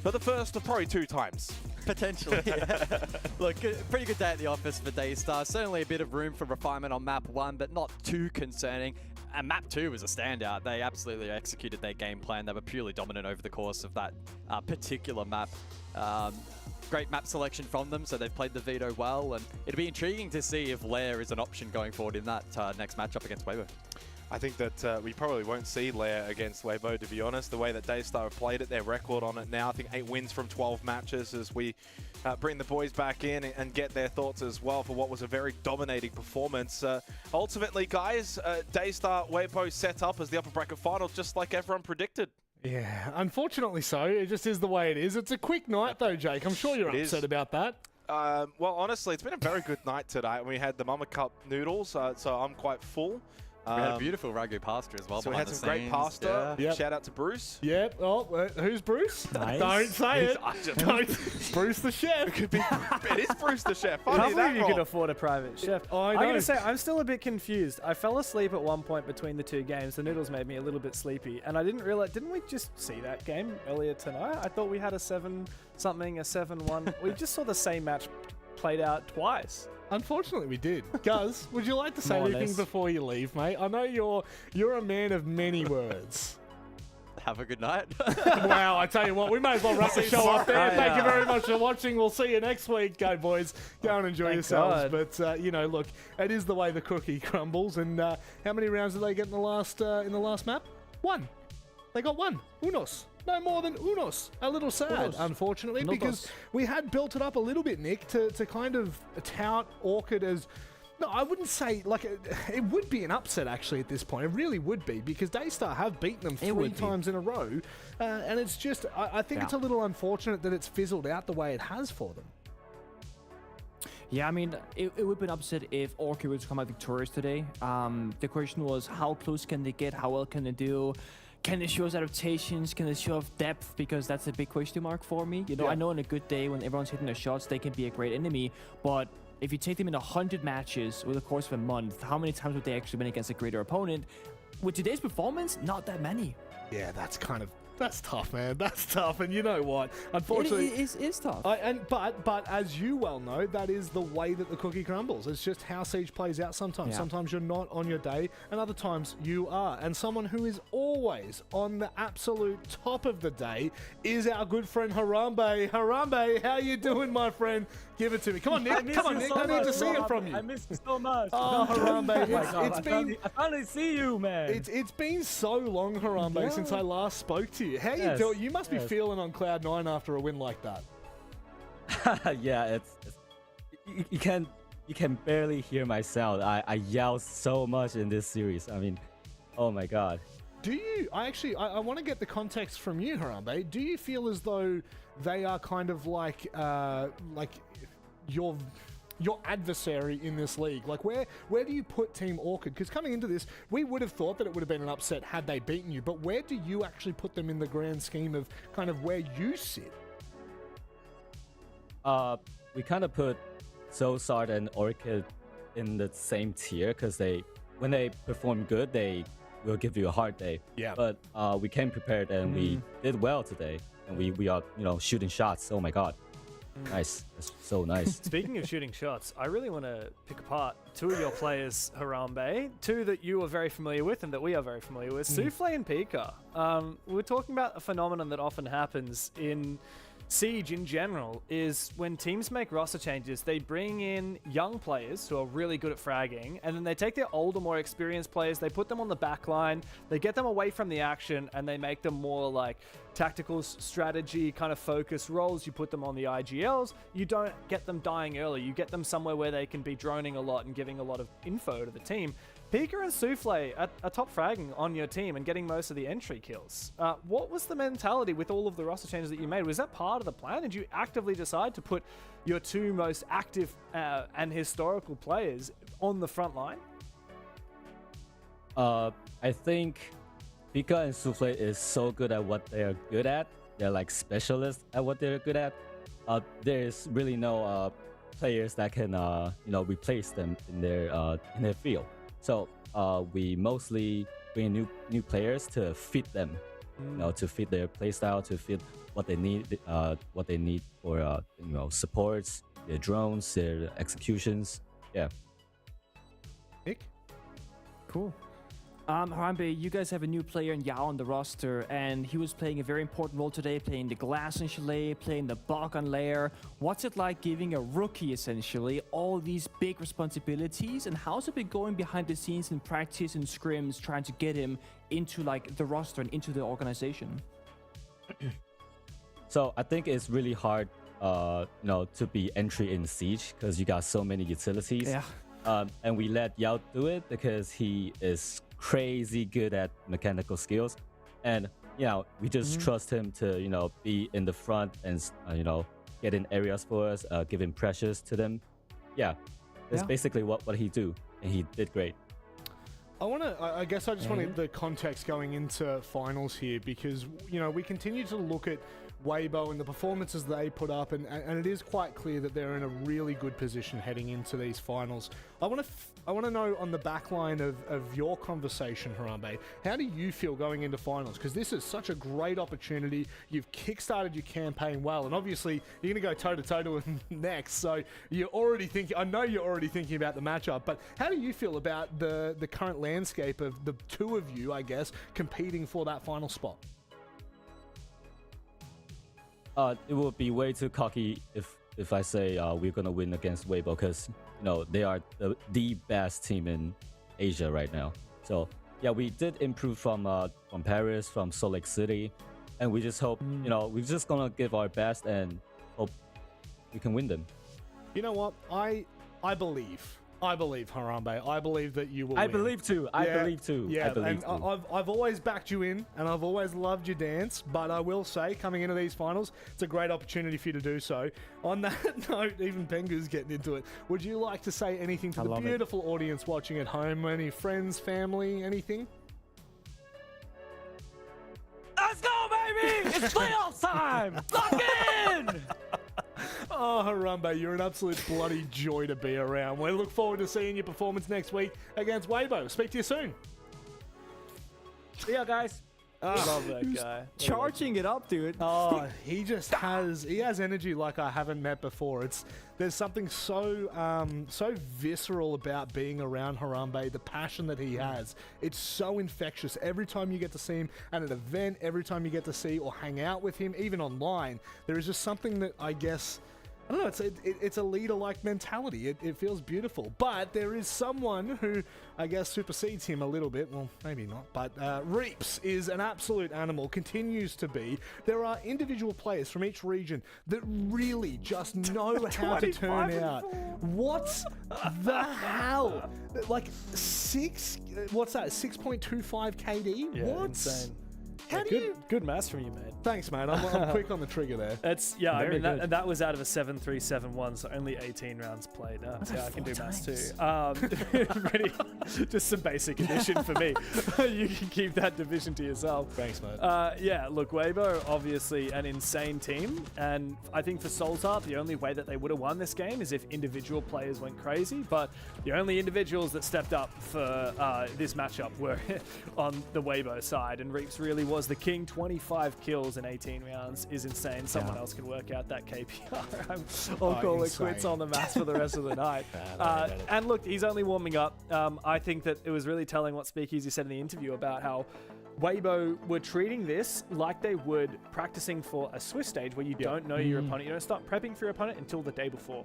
for the first of probably 2 times. Potentially, yeah. Look, pretty good day at the office for Daystar. Certainly a bit of room for refinement on map 1, but not too concerning. And map 2 was a standout. They absolutely executed their game plan. They were purely dominant over the course of that particular map. Great map selection from them, so they've played the veto well. And it'll be intriguing to see if Lair is an option going forward in that next matchup against Weibo. I think that we probably won't see Lair against Weibo, to be honest. The way that Daystar have played it, their record on it now, I think 8 wins from 12 matches as we bring the boys back in and get their thoughts as well for what was a very dominating performance. Ultimately, guys, Daystar, Weibo set up as the upper bracket final, just like everyone predicted. Yeah, unfortunately so. It just is the way it is. It's a quick night though, Jake. I'm sure you're upset about that. Well, honestly, it's been a very good night today. We had the Mama Cup noodles, so I'm quite full. We had a beautiful Ragu pasta as well. So we had some great pasta. Yeah. Shout out to Bruce. Yep. Oh, who's Bruce? Nice. Don't say it. Don't. Bruce the chef. It is Bruce the chef. Can't believe you can afford a private chef. I know. I'm gonna say I'm still a bit confused. I fell asleep at one point between the 2 games. The noodles made me a little bit sleepy, and I didn't realize. Didn't we just see that game earlier tonight? I thought we had a 7-something, a 7-1. We just saw the same match played out twice. Unfortunately, we did. Guz, would you like to say anything before you leave, mate? I know you're a man of many words. Have a good night. Wow, I tell you what, we may as well wrap the show up there. Thank you very much for watching. We'll see you next week. Go, boys. Go and enjoy yourselves. God. But, you know, look, it is the way the cookie crumbles. And how many rounds did they get in the last map? 1. They got 1. Unos. No more than Unos. A little sad, unfortunately, because we had built it up a little bit, Nick, to kind of tout Orchid as... No, I wouldn't say, like, it would be an upset, actually, at this point. It really would be, because Daystar have beaten them 3 times in a row. And it's just, I think it's a little unfortunate that it's fizzled out the way it has for them. Yeah, I mean, it would be an upset if Orchid were to come out victorious today. The question was, how close can they get? How well can they do? can they show us adaptations? Can they show off depth? Because that's a big question mark for me. You know, I know on a good day when everyone's hitting their shots, they can be a great enemy. But if you take them in 100 matches over the course of a month, how many times would they actually win against a greater opponent? With today's performance, not that many. Yeah, that's tough, man. That's tough. And you know what? Unfortunately, it is tough. But as you well know, that is the way that the cookie crumbles. It's just how Siege plays out sometimes. Yeah. Sometimes you're not on your day, and other times you are. And someone who is always on the absolute top of the day is our good friend Harambe. Harambe, how you doing, my friend? Give it to me. Come on, Nick. Come on, Nick. I need to see it from you. I miss you so much. Oh, Harambe, it's been. I finally see you, man. It's been so long, Harambe, since I last spoke to you. How you doing? You must be feeling on cloud 9 after a win like that. Yeah, you can barely hear my sound. I yell so much in this series. I mean, oh my god. Do you? I want to get the context from you, Harambe. Do you feel as though they are kind of like your adversary in this league? Like, where do you put Team Orchid? Because coming into this, we would have thought that it would have been an upset had they beaten you, but where do you actually put them in the grand scheme of kind of where you sit? We kind of put Soulsard and Orchid in the same tier because when they perform good, they will give you a hard day. Yeah. But we came prepared and we did well today, and we are shooting shots. Oh my god. Nice. That's so nice. Speaking of shooting shots, I really want to pick apart two of your players, Harambe. Two that you are very familiar with and that we are very familiar with, Souffle and Pika. We're talking about a phenomenon that often happens in Siege in general, is when teams make roster changes, they bring in young players who are really good at fragging, and then they take their older, more experienced players, they put them on the back line, they get them away from the action, and they make them more like tactical strategy kind of focused roles. You put them on the IGLs, you don't get them dying early, you get them somewhere where they can be droning a lot and giving a lot of info to the team. Pika and Souffle are top fragging on your team and getting most of the entry kills. What was the mentality with all of the roster changes that you made? Was that part of the plan? Did you actively decide to put your two most active and historical players on the front line? I think Pika and Souffle is so good at what they are good at. They're like specialists at what they're good at. There's really no players that can replace them in their field. So we mostly bring new players to fit them, to fit their playstyle, to fit what they need for supports, their drones, their executions. Yeah. Nick? Cool. Harambe, you guys have a new player in Yao on the roster, and he was playing a very important role today, playing the Glass in Chalet, playing the Bog on Lair. What's it like giving a rookie, essentially, all these big responsibilities, and how's it been going behind the scenes in practice and scrims, trying to get him into like the roster and into the organization? So I think it's really hard, to be entry in Siege because you got so many utilities. Yeah. And we let Yao do it because he is crazy good at mechanical skills, and we just trust him to be in the front and get in areas for us, giving pressures to them. That's basically what he do, and he did great. I guess I just wanted the context going into finals here, because we continue to look at Weibo and the performances they put up, and it is quite clear that they're in a really good position heading into these finals. I want to know, on the back line of your conversation, Harambe, how do you feel going into finals? Because this is such a great opportunity. You've kickstarted your campaign well, and obviously you're going to go toe-to-toe to him next, so I know you're already thinking about the matchup, but how do you feel about the current landscape of the two of you, I guess, competing for that final spot? It would be way too cocky if I say we're gonna win against Weibo, because they are the best team in Asia right now. So yeah, we did improve from Paris, from Salt Lake City, and we just hope we're just gonna give our best and hope we can win them. You know what? I believe, Harambe. I believe that you will win. I believe too. Yeah, I've always backed you in, and I've always loved your dance, but I will say, coming into these finals, it's a great opportunity for you to do so. On that note, even Pengu's getting into it. Would you like to say anything to the beautiful audience watching at home? Any friends, family, anything? baby! It's playoff time! Lock in! Oh, Harambe, you're an absolute bloody joy to be around. We look forward to seeing your performance next week against Weibo. Speak to you soon. See ya, guys. Love that guy. Charging it up, dude. Oh, he has energy like I haven't met before. There's something so visceral about being around Harambe, the passion that he has. It's so infectious. Every time you get to see him at an event, every time you get to see or hang out with him, even online, there is just something that I guess, I don't know, it's a leader-like mentality. It feels beautiful. But there is someone who, I guess, supersedes him a little bit. Well, maybe not. But Reaps is an absolute animal, continues to be. There are individual players from each region that really just know how to turn out. What the hell? Like 6.25 KD? Yeah, what? insane. How do you... Good maths from you, mate. Thanks, mate. I'm quick on the trigger there. I mean, that was out of a 7-3-7-1, so only 18 rounds played. I can do maths too. Pretty, just some basic addition for me. You can keep that division to yourself. Thanks, mate. Yeah, look, Weibo, obviously an insane team, and I think for Soltart, the only way that they would have won this game is if individual players went crazy, but the only individuals that stepped up for this matchup were on the Weibo side, and Reaps really was the king. 25 kills in 18 rounds is insane. Someone else can work out that KPR. I'll call it quits on the maths for the rest of the night. And look, he's only warming up. I think that it was really telling what Speakeasy said in the interview about how Weibo were treating this like they would practicing for a Swiss stage where you don't know your opponent. You don't start prepping for your opponent until the day before.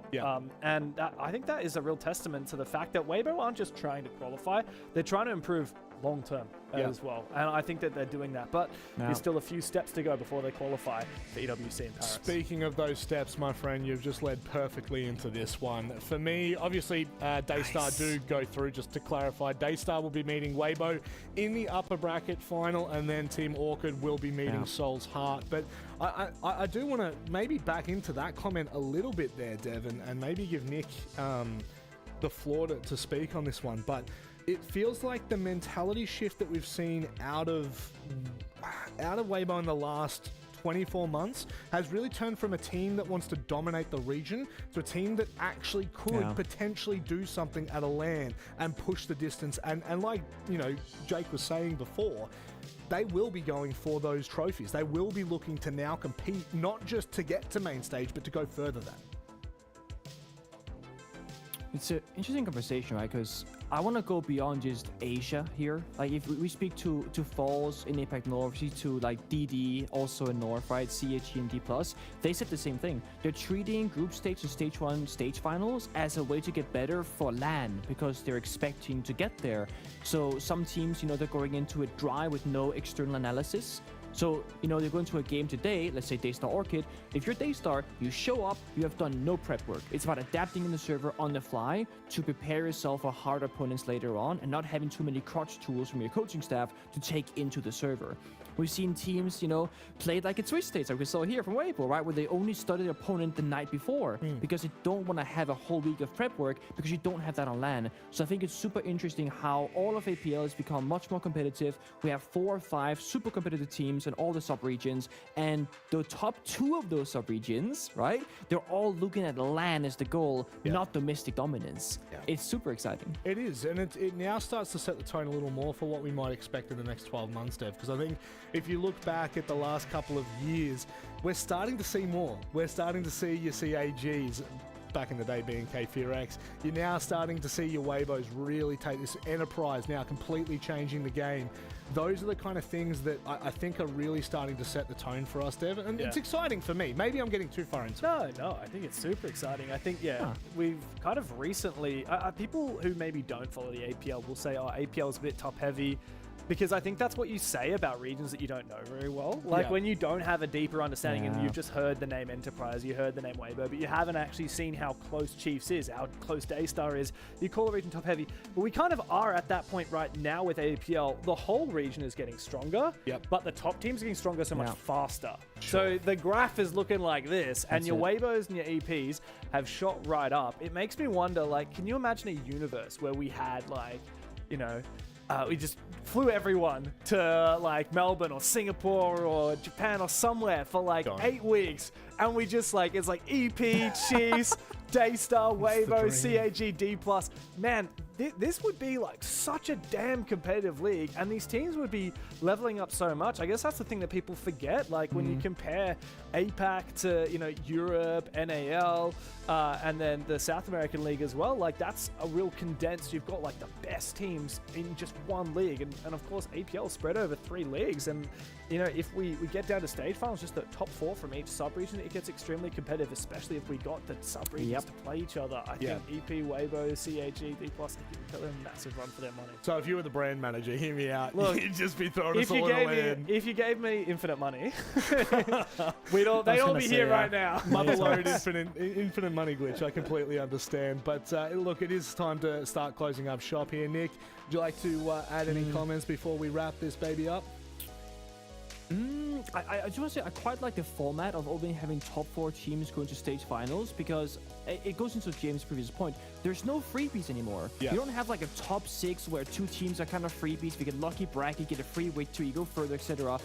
And I think that is a real testament to the fact that Weibo aren't just trying to qualify, they're trying to improve long term as well. And I think that they're doing that. But there's still a few steps to go before they qualify for EWC in Paris. Speaking of those steps, my friend, you've just led perfectly into this one. For me, obviously, Daystar do go through. Just to clarify, Daystar will be meeting Weibo in the upper bracket final, and then Team Orchid will be meeting Soul's Heart. But I do want to maybe back into that comment a little bit there, Devin, and maybe give Nick the floor to speak on this one. But it feels like the mentality shift that we've seen out of Weibo in the last 24 months has really turned from a team that wants to dominate the region to a team that actually could potentially do something at a LAN and push the distance. And like, you know, Jake was saying before, they will be going for those trophies. They will be looking to now compete, not just to get to main stage, but to go further than. It's an interesting conversation, right? Because I want to go beyond just Asia here. Like, if we speak to Falls in APAC North, we speak to like DD also in North, right? CHE and D+, they said the same thing. They're treating group stage and stage 1 stage finals as a way to get better for LAN because they're expecting to get there. So some teams, you know, they're going into it dry with no external analysis. So, you know, they're going to a game today, let's say Daystar Orchid. If you're Daystar, you show up, you have done no prep work. It's about adapting in the server on the fly to prepare yourself for hard opponents later on and not having too many crutch tools from your coaching staff to take into the server. We've seen teams, you know, play like it's Swiss states, like we saw here from Weibo, right? Where they only study their opponent the night before because they don't want to have a whole week of prep work because you don't have that on LAN. So I think it's super interesting how all of APL has become much more competitive. We have 4 or 5 super competitive teams in all the sub-regions, and the top 2 of those sub-regions, right? They're all looking at LAN as the goal, not domestic dominance. It's super exciting. It is, and it now starts to set the tone a little more for what we might expect in the next 12 months, Dev, because I think if you look back at the last couple of years, we're starting to see more. We're starting to see your CAGs, back in the day being K4X. You're now starting to see your Weibos really take this enterprise, now completely changing the game. Those are the kind of things that I think are really starting to set the tone for us, Dev, and it's exciting for me. Maybe I'm getting too far into it. No, I think it's super exciting. I think, we've kind of recently, people who maybe don't follow the APL will say, oh, APL is a bit top heavy. Because I think that's what you say about regions that you don't know very well. Like when you don't have a deeper understanding and you've just heard the name Enterprise, you heard the name Weibo, but you haven't actually seen how close Chiefs is, how close Daystar is, you call a region top heavy. But we kind of are at that point right now with APL. The whole region is getting stronger, but the top teams are getting stronger so much faster. So the graph is looking like this, and your Weibos and your EPs have shot right up. It makes me wonder, like, can you imagine a universe where we had, like, you know, we just flew everyone to like Melbourne or Singapore or Japan or somewhere for like 8 weeks, and we just like, it's like EP, Chiefs, Daystar, Weibo, CAG, D+. Man, this would be like such a damn competitive league, and these teams would be leveling up so much. I guess that's the thing that people forget. Like when you compare APAC to, you know, Europe, NAL, and then the South American League as well, like that's a real condensed, you've got like the best teams in just one league, and of course APL spread over 3 leagues, and you know, if we get down to stage finals, just the top 4 from each sub-region, it gets extremely competitive, especially if we got the sub-regions to play each other. I think EP, Weibo, CAG, D+, they give them a massive run for their money. So if you were the brand manager, hear me out. Look, you'd just be throwing us all in. If you gave me infinite money, they'd all be here right now. Motherload infinite money glitch. I completely understand. But look, it is time to start closing up shop here. Nick, would you like to add any comments before we wrap this baby up? I just want to say I quite like the format of only having top 4 teams going to stage finals, because it goes into James' previous point. There's no freebies anymore. You don't have like a top 6 where 2 teams are kind of freebies. We get lucky bracket, get a free week 2, you go further, etc.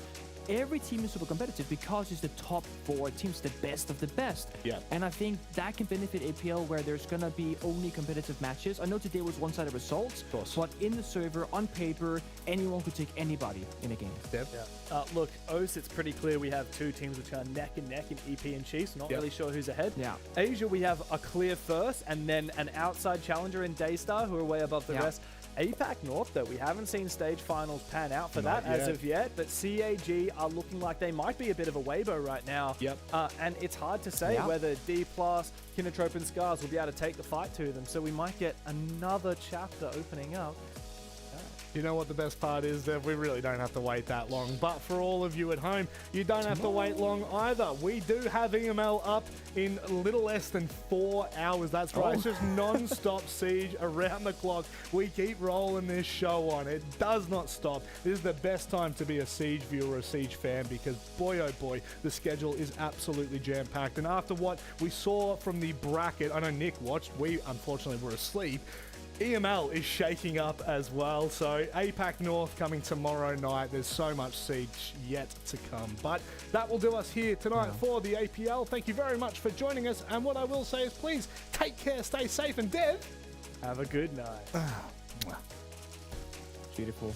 Every team is super competitive because it's the top 4 teams, the best of the best. And I think that can benefit APL, where there's going to be only competitive matches. I know today was one-sided results, but in the server, on paper, anyone could take anybody in a game. Look, OS, it's pretty clear we have 2 teams which are neck and neck in EP and Chiefs. Not really sure who's ahead. Asia, we have a clear first, and then an outside challenger in Daystar, who are way above the rest. APAC North, though, we haven't seen stage finals pan out for that as of yet, but CAG are looking like they might be a bit of a Weibo right now. And it's hard to say whether D+, Kinotrope and Scars will be able to take the fight to them, so we might get another chapter opening up. You know what the best part is, that we really don't have to wait that long. But for all of you at home, you don't have to wait long either. We do have EML up in a little less than 4 hours. That's right. It's just non-stop siege around the clock. We keep rolling this show on. It does not stop. This is the best time to be a siege viewer, a siege fan, because boy, oh boy, the schedule is absolutely jam-packed. And after what we saw from the bracket, I know Nick watched, we unfortunately were asleep, EML is shaking up as well, so APAC North coming tomorrow night. There's so much siege yet to come. But that will do us here tonight for the APL. Thank you very much for joining us, and what I will say is please take care, stay safe, and Dev, have a good night. Beautiful.